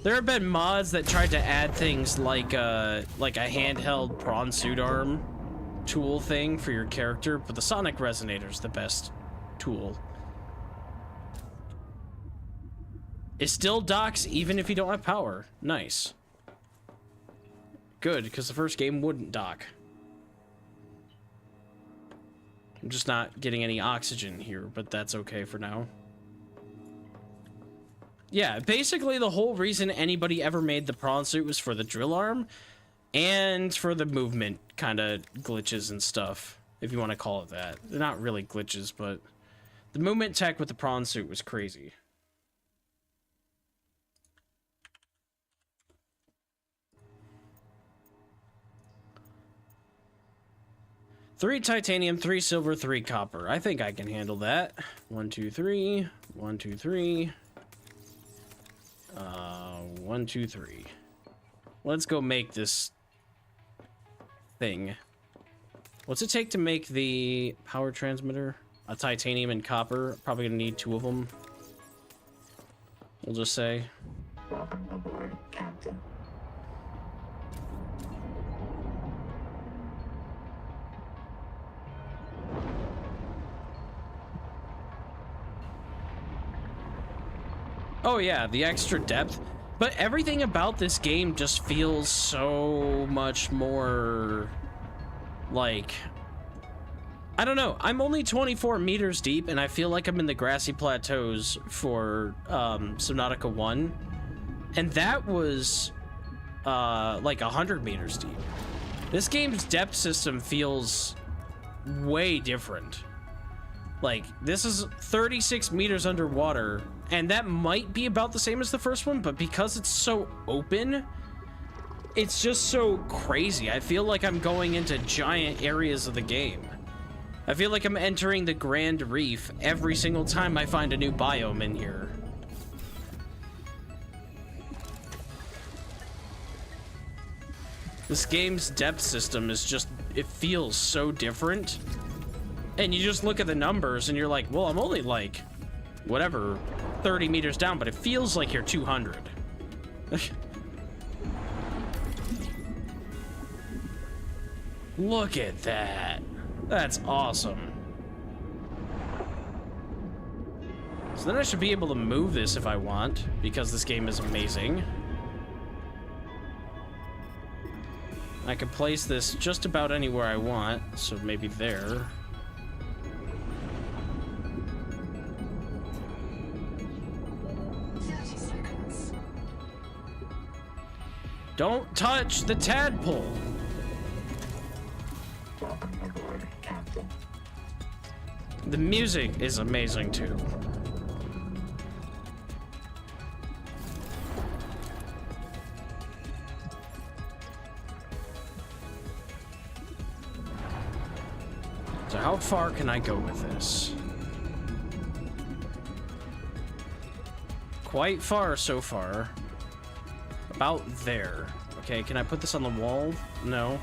There have been mods that tried to add things like a handheld prawn suit arm tool thing for your character, but the Sonic Resonator is the best tool. It still docks even if you don't have power. Nice. Good, because the first game wouldn't dock. I'm just not getting any oxygen here, but that's okay for now. Yeah, basically the whole reason anybody ever made the prawn suit was for the drill arm and for the movement kind of glitches and stuff, if you want to call it that. They're not really glitches, but the movement tech with the prawn suit was crazy. Three titanium, 3 silver, 3 copper. I think I can handle that. 1, 2, 3. 1, 2, 3. 1, 2, 3. let's go make this thing. What's it take to make the power transmitter? A titanium and copper. Probably gonna need 2 of them. We'll just say. Welcome aboard, Captain. Oh yeah, the extra depth. But everything about this game just feels so much more like, I don't know. I'm only 24 meters deep and I feel like I'm in the grassy plateaus for Subnautica 1. And that was like 100 meters deep. This game's depth system feels way different. Like, this is 36 meters underwater, and that might be about the same as the first one, but because it's so open, it's just so crazy. I feel like I'm going into giant areas of the game. I feel like I'm entering the Grand Reef every single time I find a new biome in here. This game's depth system is just, it feels so different. And you just look at the numbers and you're like, well, I'm only like, whatever, 30 meters down, but it feels like you're 200. Look at that. That's awesome. So then I should be able to move this if I want, because this game is amazing. I can place this just about anywhere I want, so maybe there. Don't touch the tadpole. Welcome aboard, Captain. The music is amazing too. So how far can I go with this? Quite far so far. About there. Okay, can I put this on the wall? No.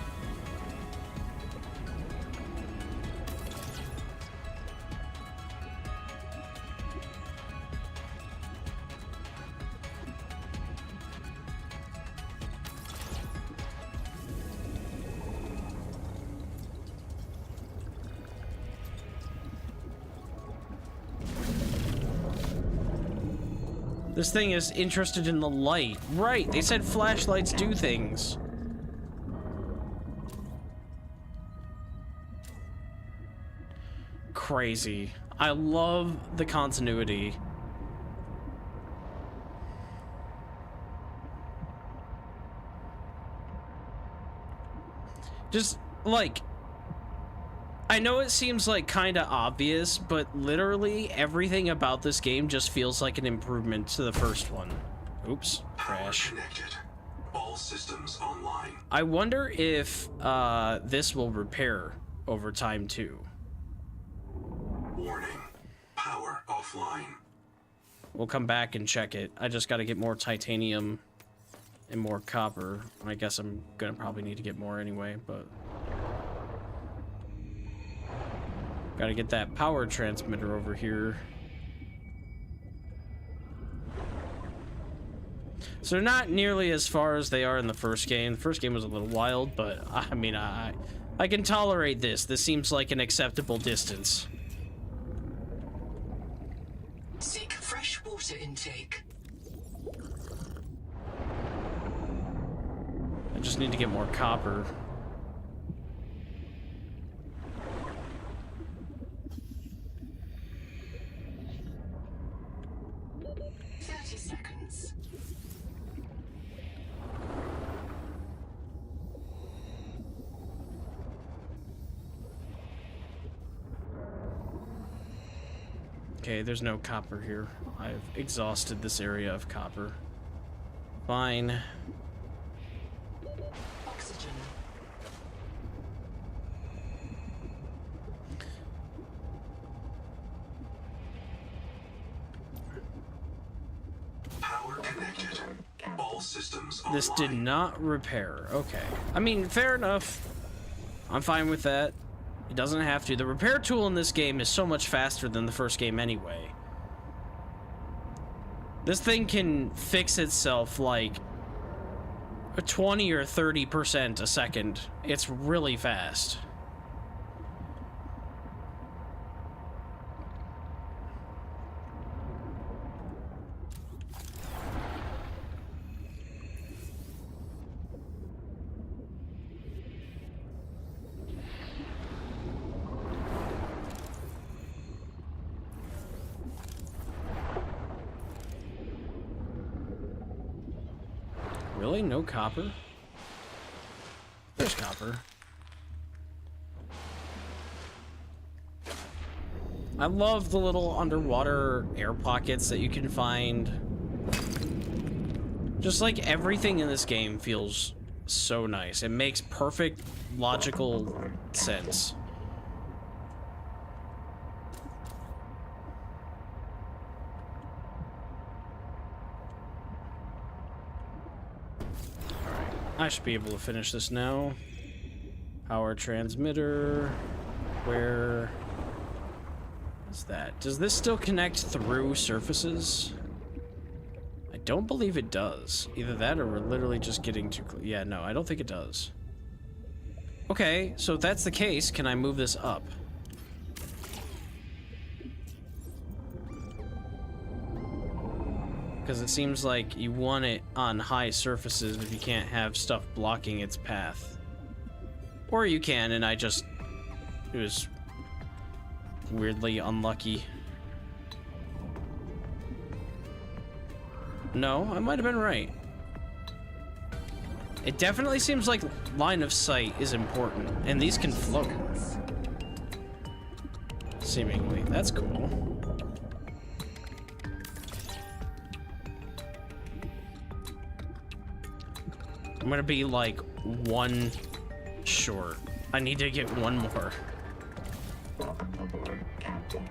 This thing is interested in the light. Right, they said flashlights do things. Crazy. I love the continuity. Just, like, I know it seems like kind of obvious, but literally everything about this game just feels like an improvement to the first one. Oops, crash. Connected. All systems online. I wonder if this will repair over time too. Warning. Power offline. We'll come back and check it. I just got to get more titanium and more copper. I guess I'm gonna probably need to get more anyway, but gotta get that power transmitter over here. So they're not nearly as far as they are in the first game. The first game was a little wild, but I mean, I can tolerate this. This seems like an acceptable distance. Seek fresh water intake. I just need to get more copper. Okay, there's no copper here. I've exhausted this area of copper. Fine. Oxygen. Power connected. All All systems This did online. not repair. Okay. I mean, fair enough. I'm fine with that. It doesn't have to. The repair tool in this game is so much faster than the first game anyway. This thing can fix itself like 20 or 30% a second. It's really fast. Really? No copper? There's copper. I love the little underwater air pockets that you can find. Just like everything in this game feels so nice. It makes perfect logical sense. I should be able to finish this now. Power transmitter. Where is that? Does this still connect through surfaces? I don't believe it does. Either that or we're literally just getting too close. Yeah, no, I don't think it does. Okay, so if that's the case, can I move this up? Because it seems like you want it on high surfaces if you can't have stuff blocking its path. Or you can, and it was weirdly unlucky. No, I might have been right. It definitely seems like line of sight is important, and these can float. Seemingly. That's cool. I'm gonna be like one short. I need to get one more. Welcome aboard, Captain.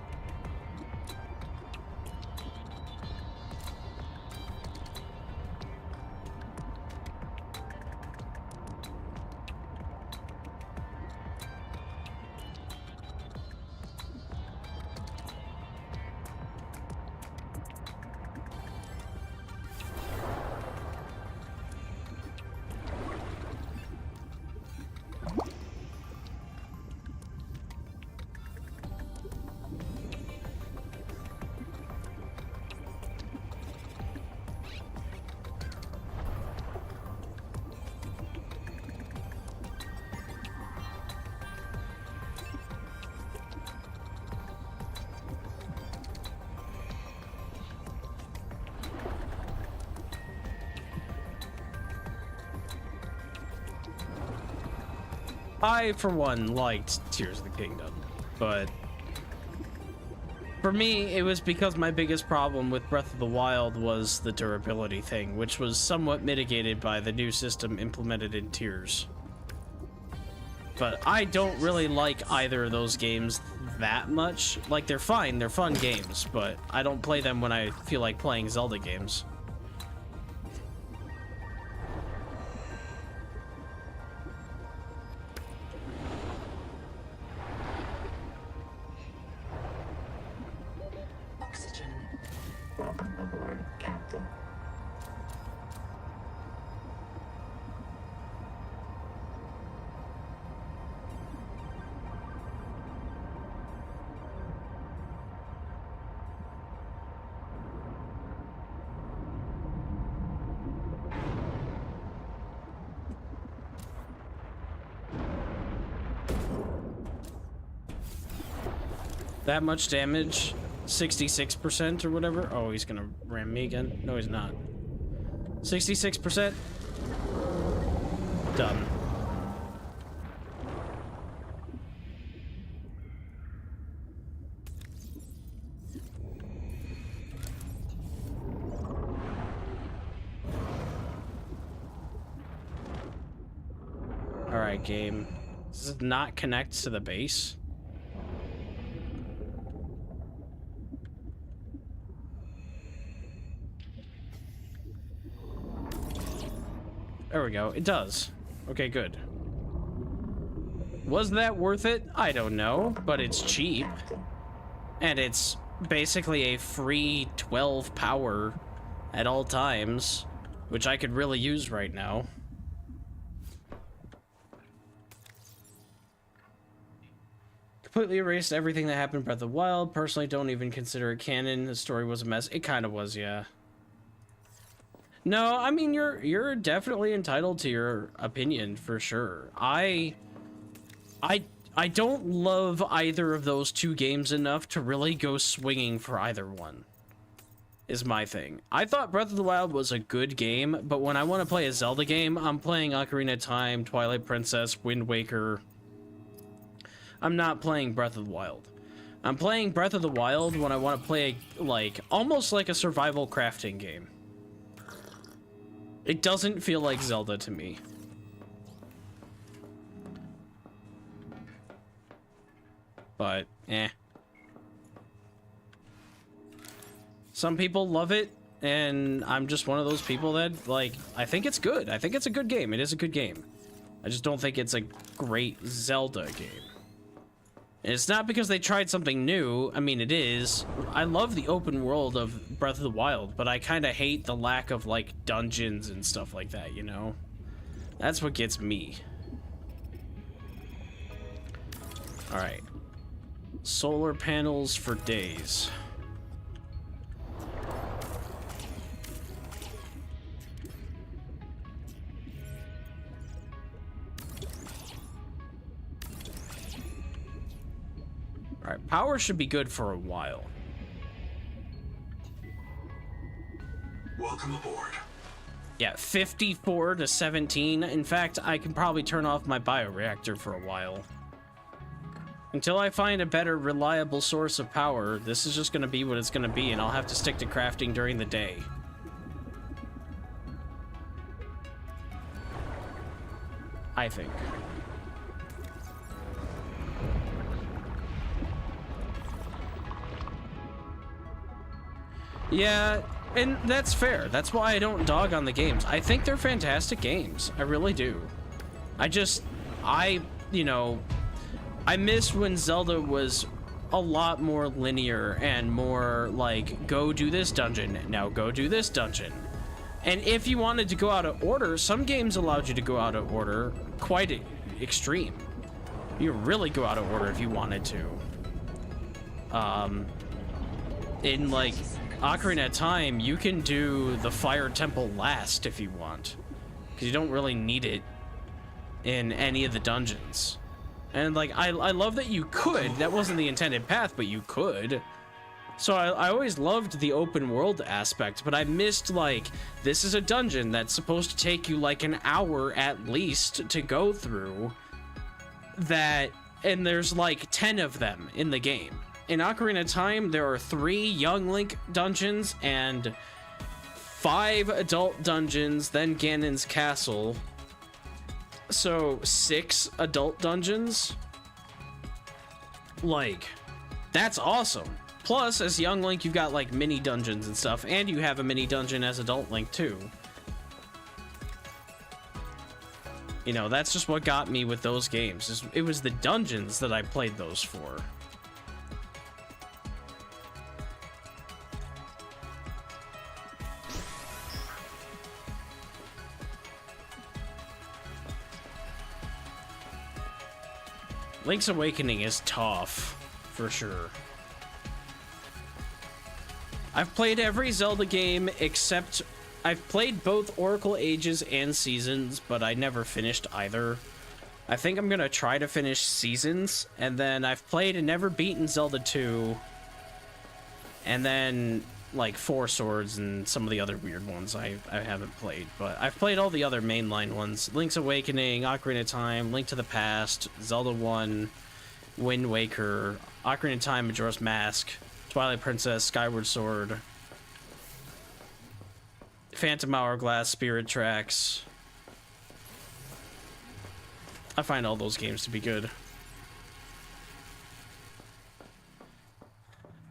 I, for one, liked Tears of the Kingdom, but for me, it was because my biggest problem with Breath of the Wild was the durability thing, which was somewhat mitigated by the new system implemented in Tears. But I don't really like either of those games that much. Like, they're fine, they're fun games, but I don't play them when I feel like playing Zelda games. Oxygen. Welcome aboard, Captain. That much damage? 66% or whatever? Oh, he's gonna ram me again? No, he's not. 66%? Done. Alright, game. Does it not connect to the base? There we go. It does. Okay, good. Was that worth it? I don't know, but it's cheap. And it's basically a free 12 power at all times, which I could really use right now. Completely erased everything that happened in Breath of the Wild. Personally, don't even consider it canon. The story was a mess. It kind of was, yeah. No, I mean, you're definitely entitled to your opinion, for sure. I don't love either of those two games enough to really go swinging for either one, is my thing. I thought Breath of the Wild was a good game, but when I want to play a Zelda game, I'm playing Ocarina of Time, Twilight Princess, Wind Waker. I'm not playing Breath of the Wild. I'm playing Breath of the Wild when I want to play, like, almost like a survival crafting game. It doesn't feel like Zelda to me. But, eh. Some people love it, and I'm just one of those people that, like, I think it's good. I think it's a good game. It is a good game. I just don't think it's a great Zelda game. And it's not because they tried something new. I mean, it is. I love the open world of Breath of the Wild, but I kind of hate the lack of, like, dungeons and stuff like that, you know? That's what gets me. Alright. Solar panels for days. Alright, power should be good for a while. Welcome aboard. Yeah, 54 to 17. In fact, I can probably turn off my bioreactor for a while. Until I find a better, reliable source of power, this is just going to be what it's going to be, and I'll have to stick to crafting during the day. I think. Yeah, and that's fair. That's why I don't dog on the games. I think they're fantastic games. I really do. You know, I miss when Zelda was a lot more linear and more like, go do this dungeon, now go do this dungeon. And if you wanted to go out of order, some games allowed you to go out of order quite extreme. You really go out of order if you wanted to. In like Ocarina of Time, you can do the Fire Temple last if you want, because you don't really need it in any of the dungeons. And like, I love that you could. That wasn't the intended path, but you could. So I always loved the open world aspect, but I missed, like, this is a dungeon that's supposed to take you like an hour at least to go through that, and there's like 10 of them in the game. In Ocarina of Time, there are 3 Young Link dungeons and 5 adult dungeons, then Ganon's Castle. So 6 adult dungeons. Like, that's awesome. Plus, as Young Link, you've got like mini dungeons and stuff, and you have a mini dungeon as Adult Link too. You know, that's just what got me with those games. It was the dungeons that I played those for. Link's Awakening is tough, for sure. I've played every Zelda game except... I've played both Oracle Ages and Seasons, but I never finished either. I think I'm gonna try to finish Seasons, and then I've played and never beaten Zelda 2, and then, like, Four Swords and some of the other weird ones I haven't played, but I've played all the other mainline ones. Link's Awakening, Ocarina of Time, Link to the Past, Zelda 1, Wind Waker, Ocarina of Time, Majora's Mask, Twilight Princess, Skyward Sword, Phantom Hourglass, Spirit Tracks. I find all those games to be good.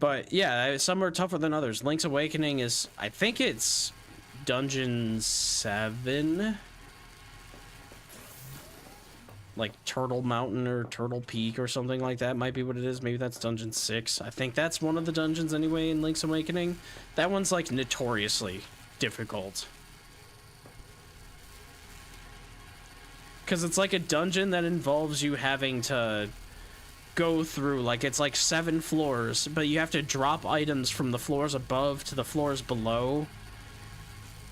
But yeah, some are tougher than others. Link's Awakening is, I think it's Dungeon 7. like Turtle Mountain or Turtle Peak or something like that might be what it is. Maybe that's Dungeon 6. I think that's one of the dungeons anyway in Link's Awakening. That one's like notoriously difficult. Because it's like a dungeon that involves you having to go through, like, it's like 7 floors, but you have to drop items from the floors above to the floors below.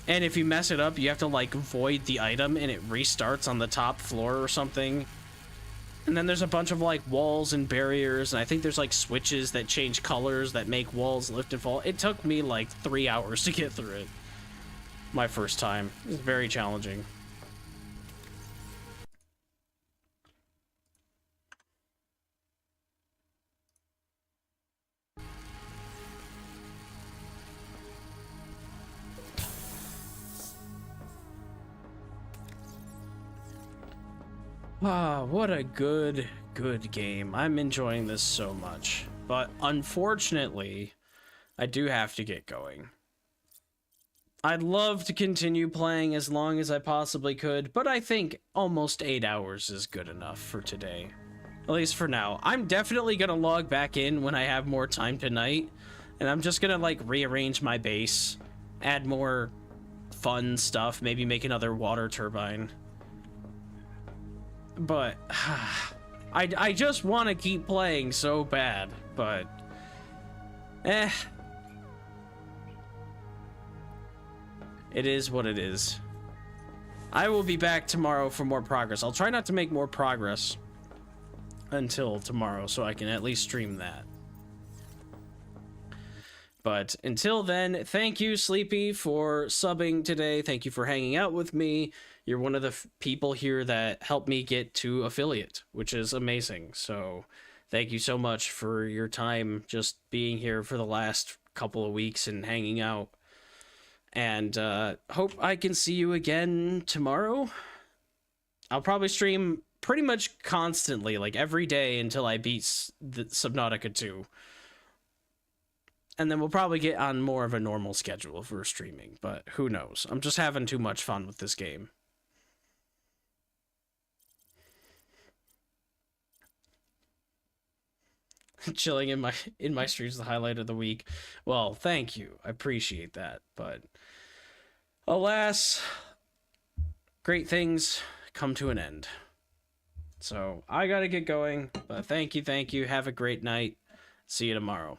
And if you mess it up, you have to, like, void the item and it restarts on the top floor or something. And then there's a bunch of, like, walls and barriers, and I think there's, like, switches that change colors that make walls lift and fall. It took me, like, 3 hours to get through it. My first time. It was very challenging. Ah, what a good game. I'm enjoying this so much. But unfortunately, I do have to get going. I'd love to continue playing as long as I possibly could, but I think almost 8 hours is good enough for today. At least for now. I'm definitely gonna log back in when I have more time tonight, and I'm just gonna, like, rearrange my base, add more fun stuff, maybe make another water turbine. But I just want to keep playing so bad, but it is what it is. I will be back tomorrow for more progress. I'll try not to make more progress until tomorrow so I can at least stream that. But until then, thank you, Sleepy, for subbing today. Thank you for hanging out with me. You're one of the people here that helped me get to affiliate, which is amazing. So thank you so much for your time just being here for the last couple of weeks and hanging out. And hope I can see you again tomorrow. I'll probably stream pretty much constantly, like every day until I beat the Subnautica 2. And then we'll probably get on more of a normal schedule for streaming, but who knows? I'm just having too much fun with this game. Chilling in my streams, the highlight of the week. Well, thank you. I appreciate that. But alas, great things come to an end. So I gotta get going. But thank you. Have a great night. See you tomorrow.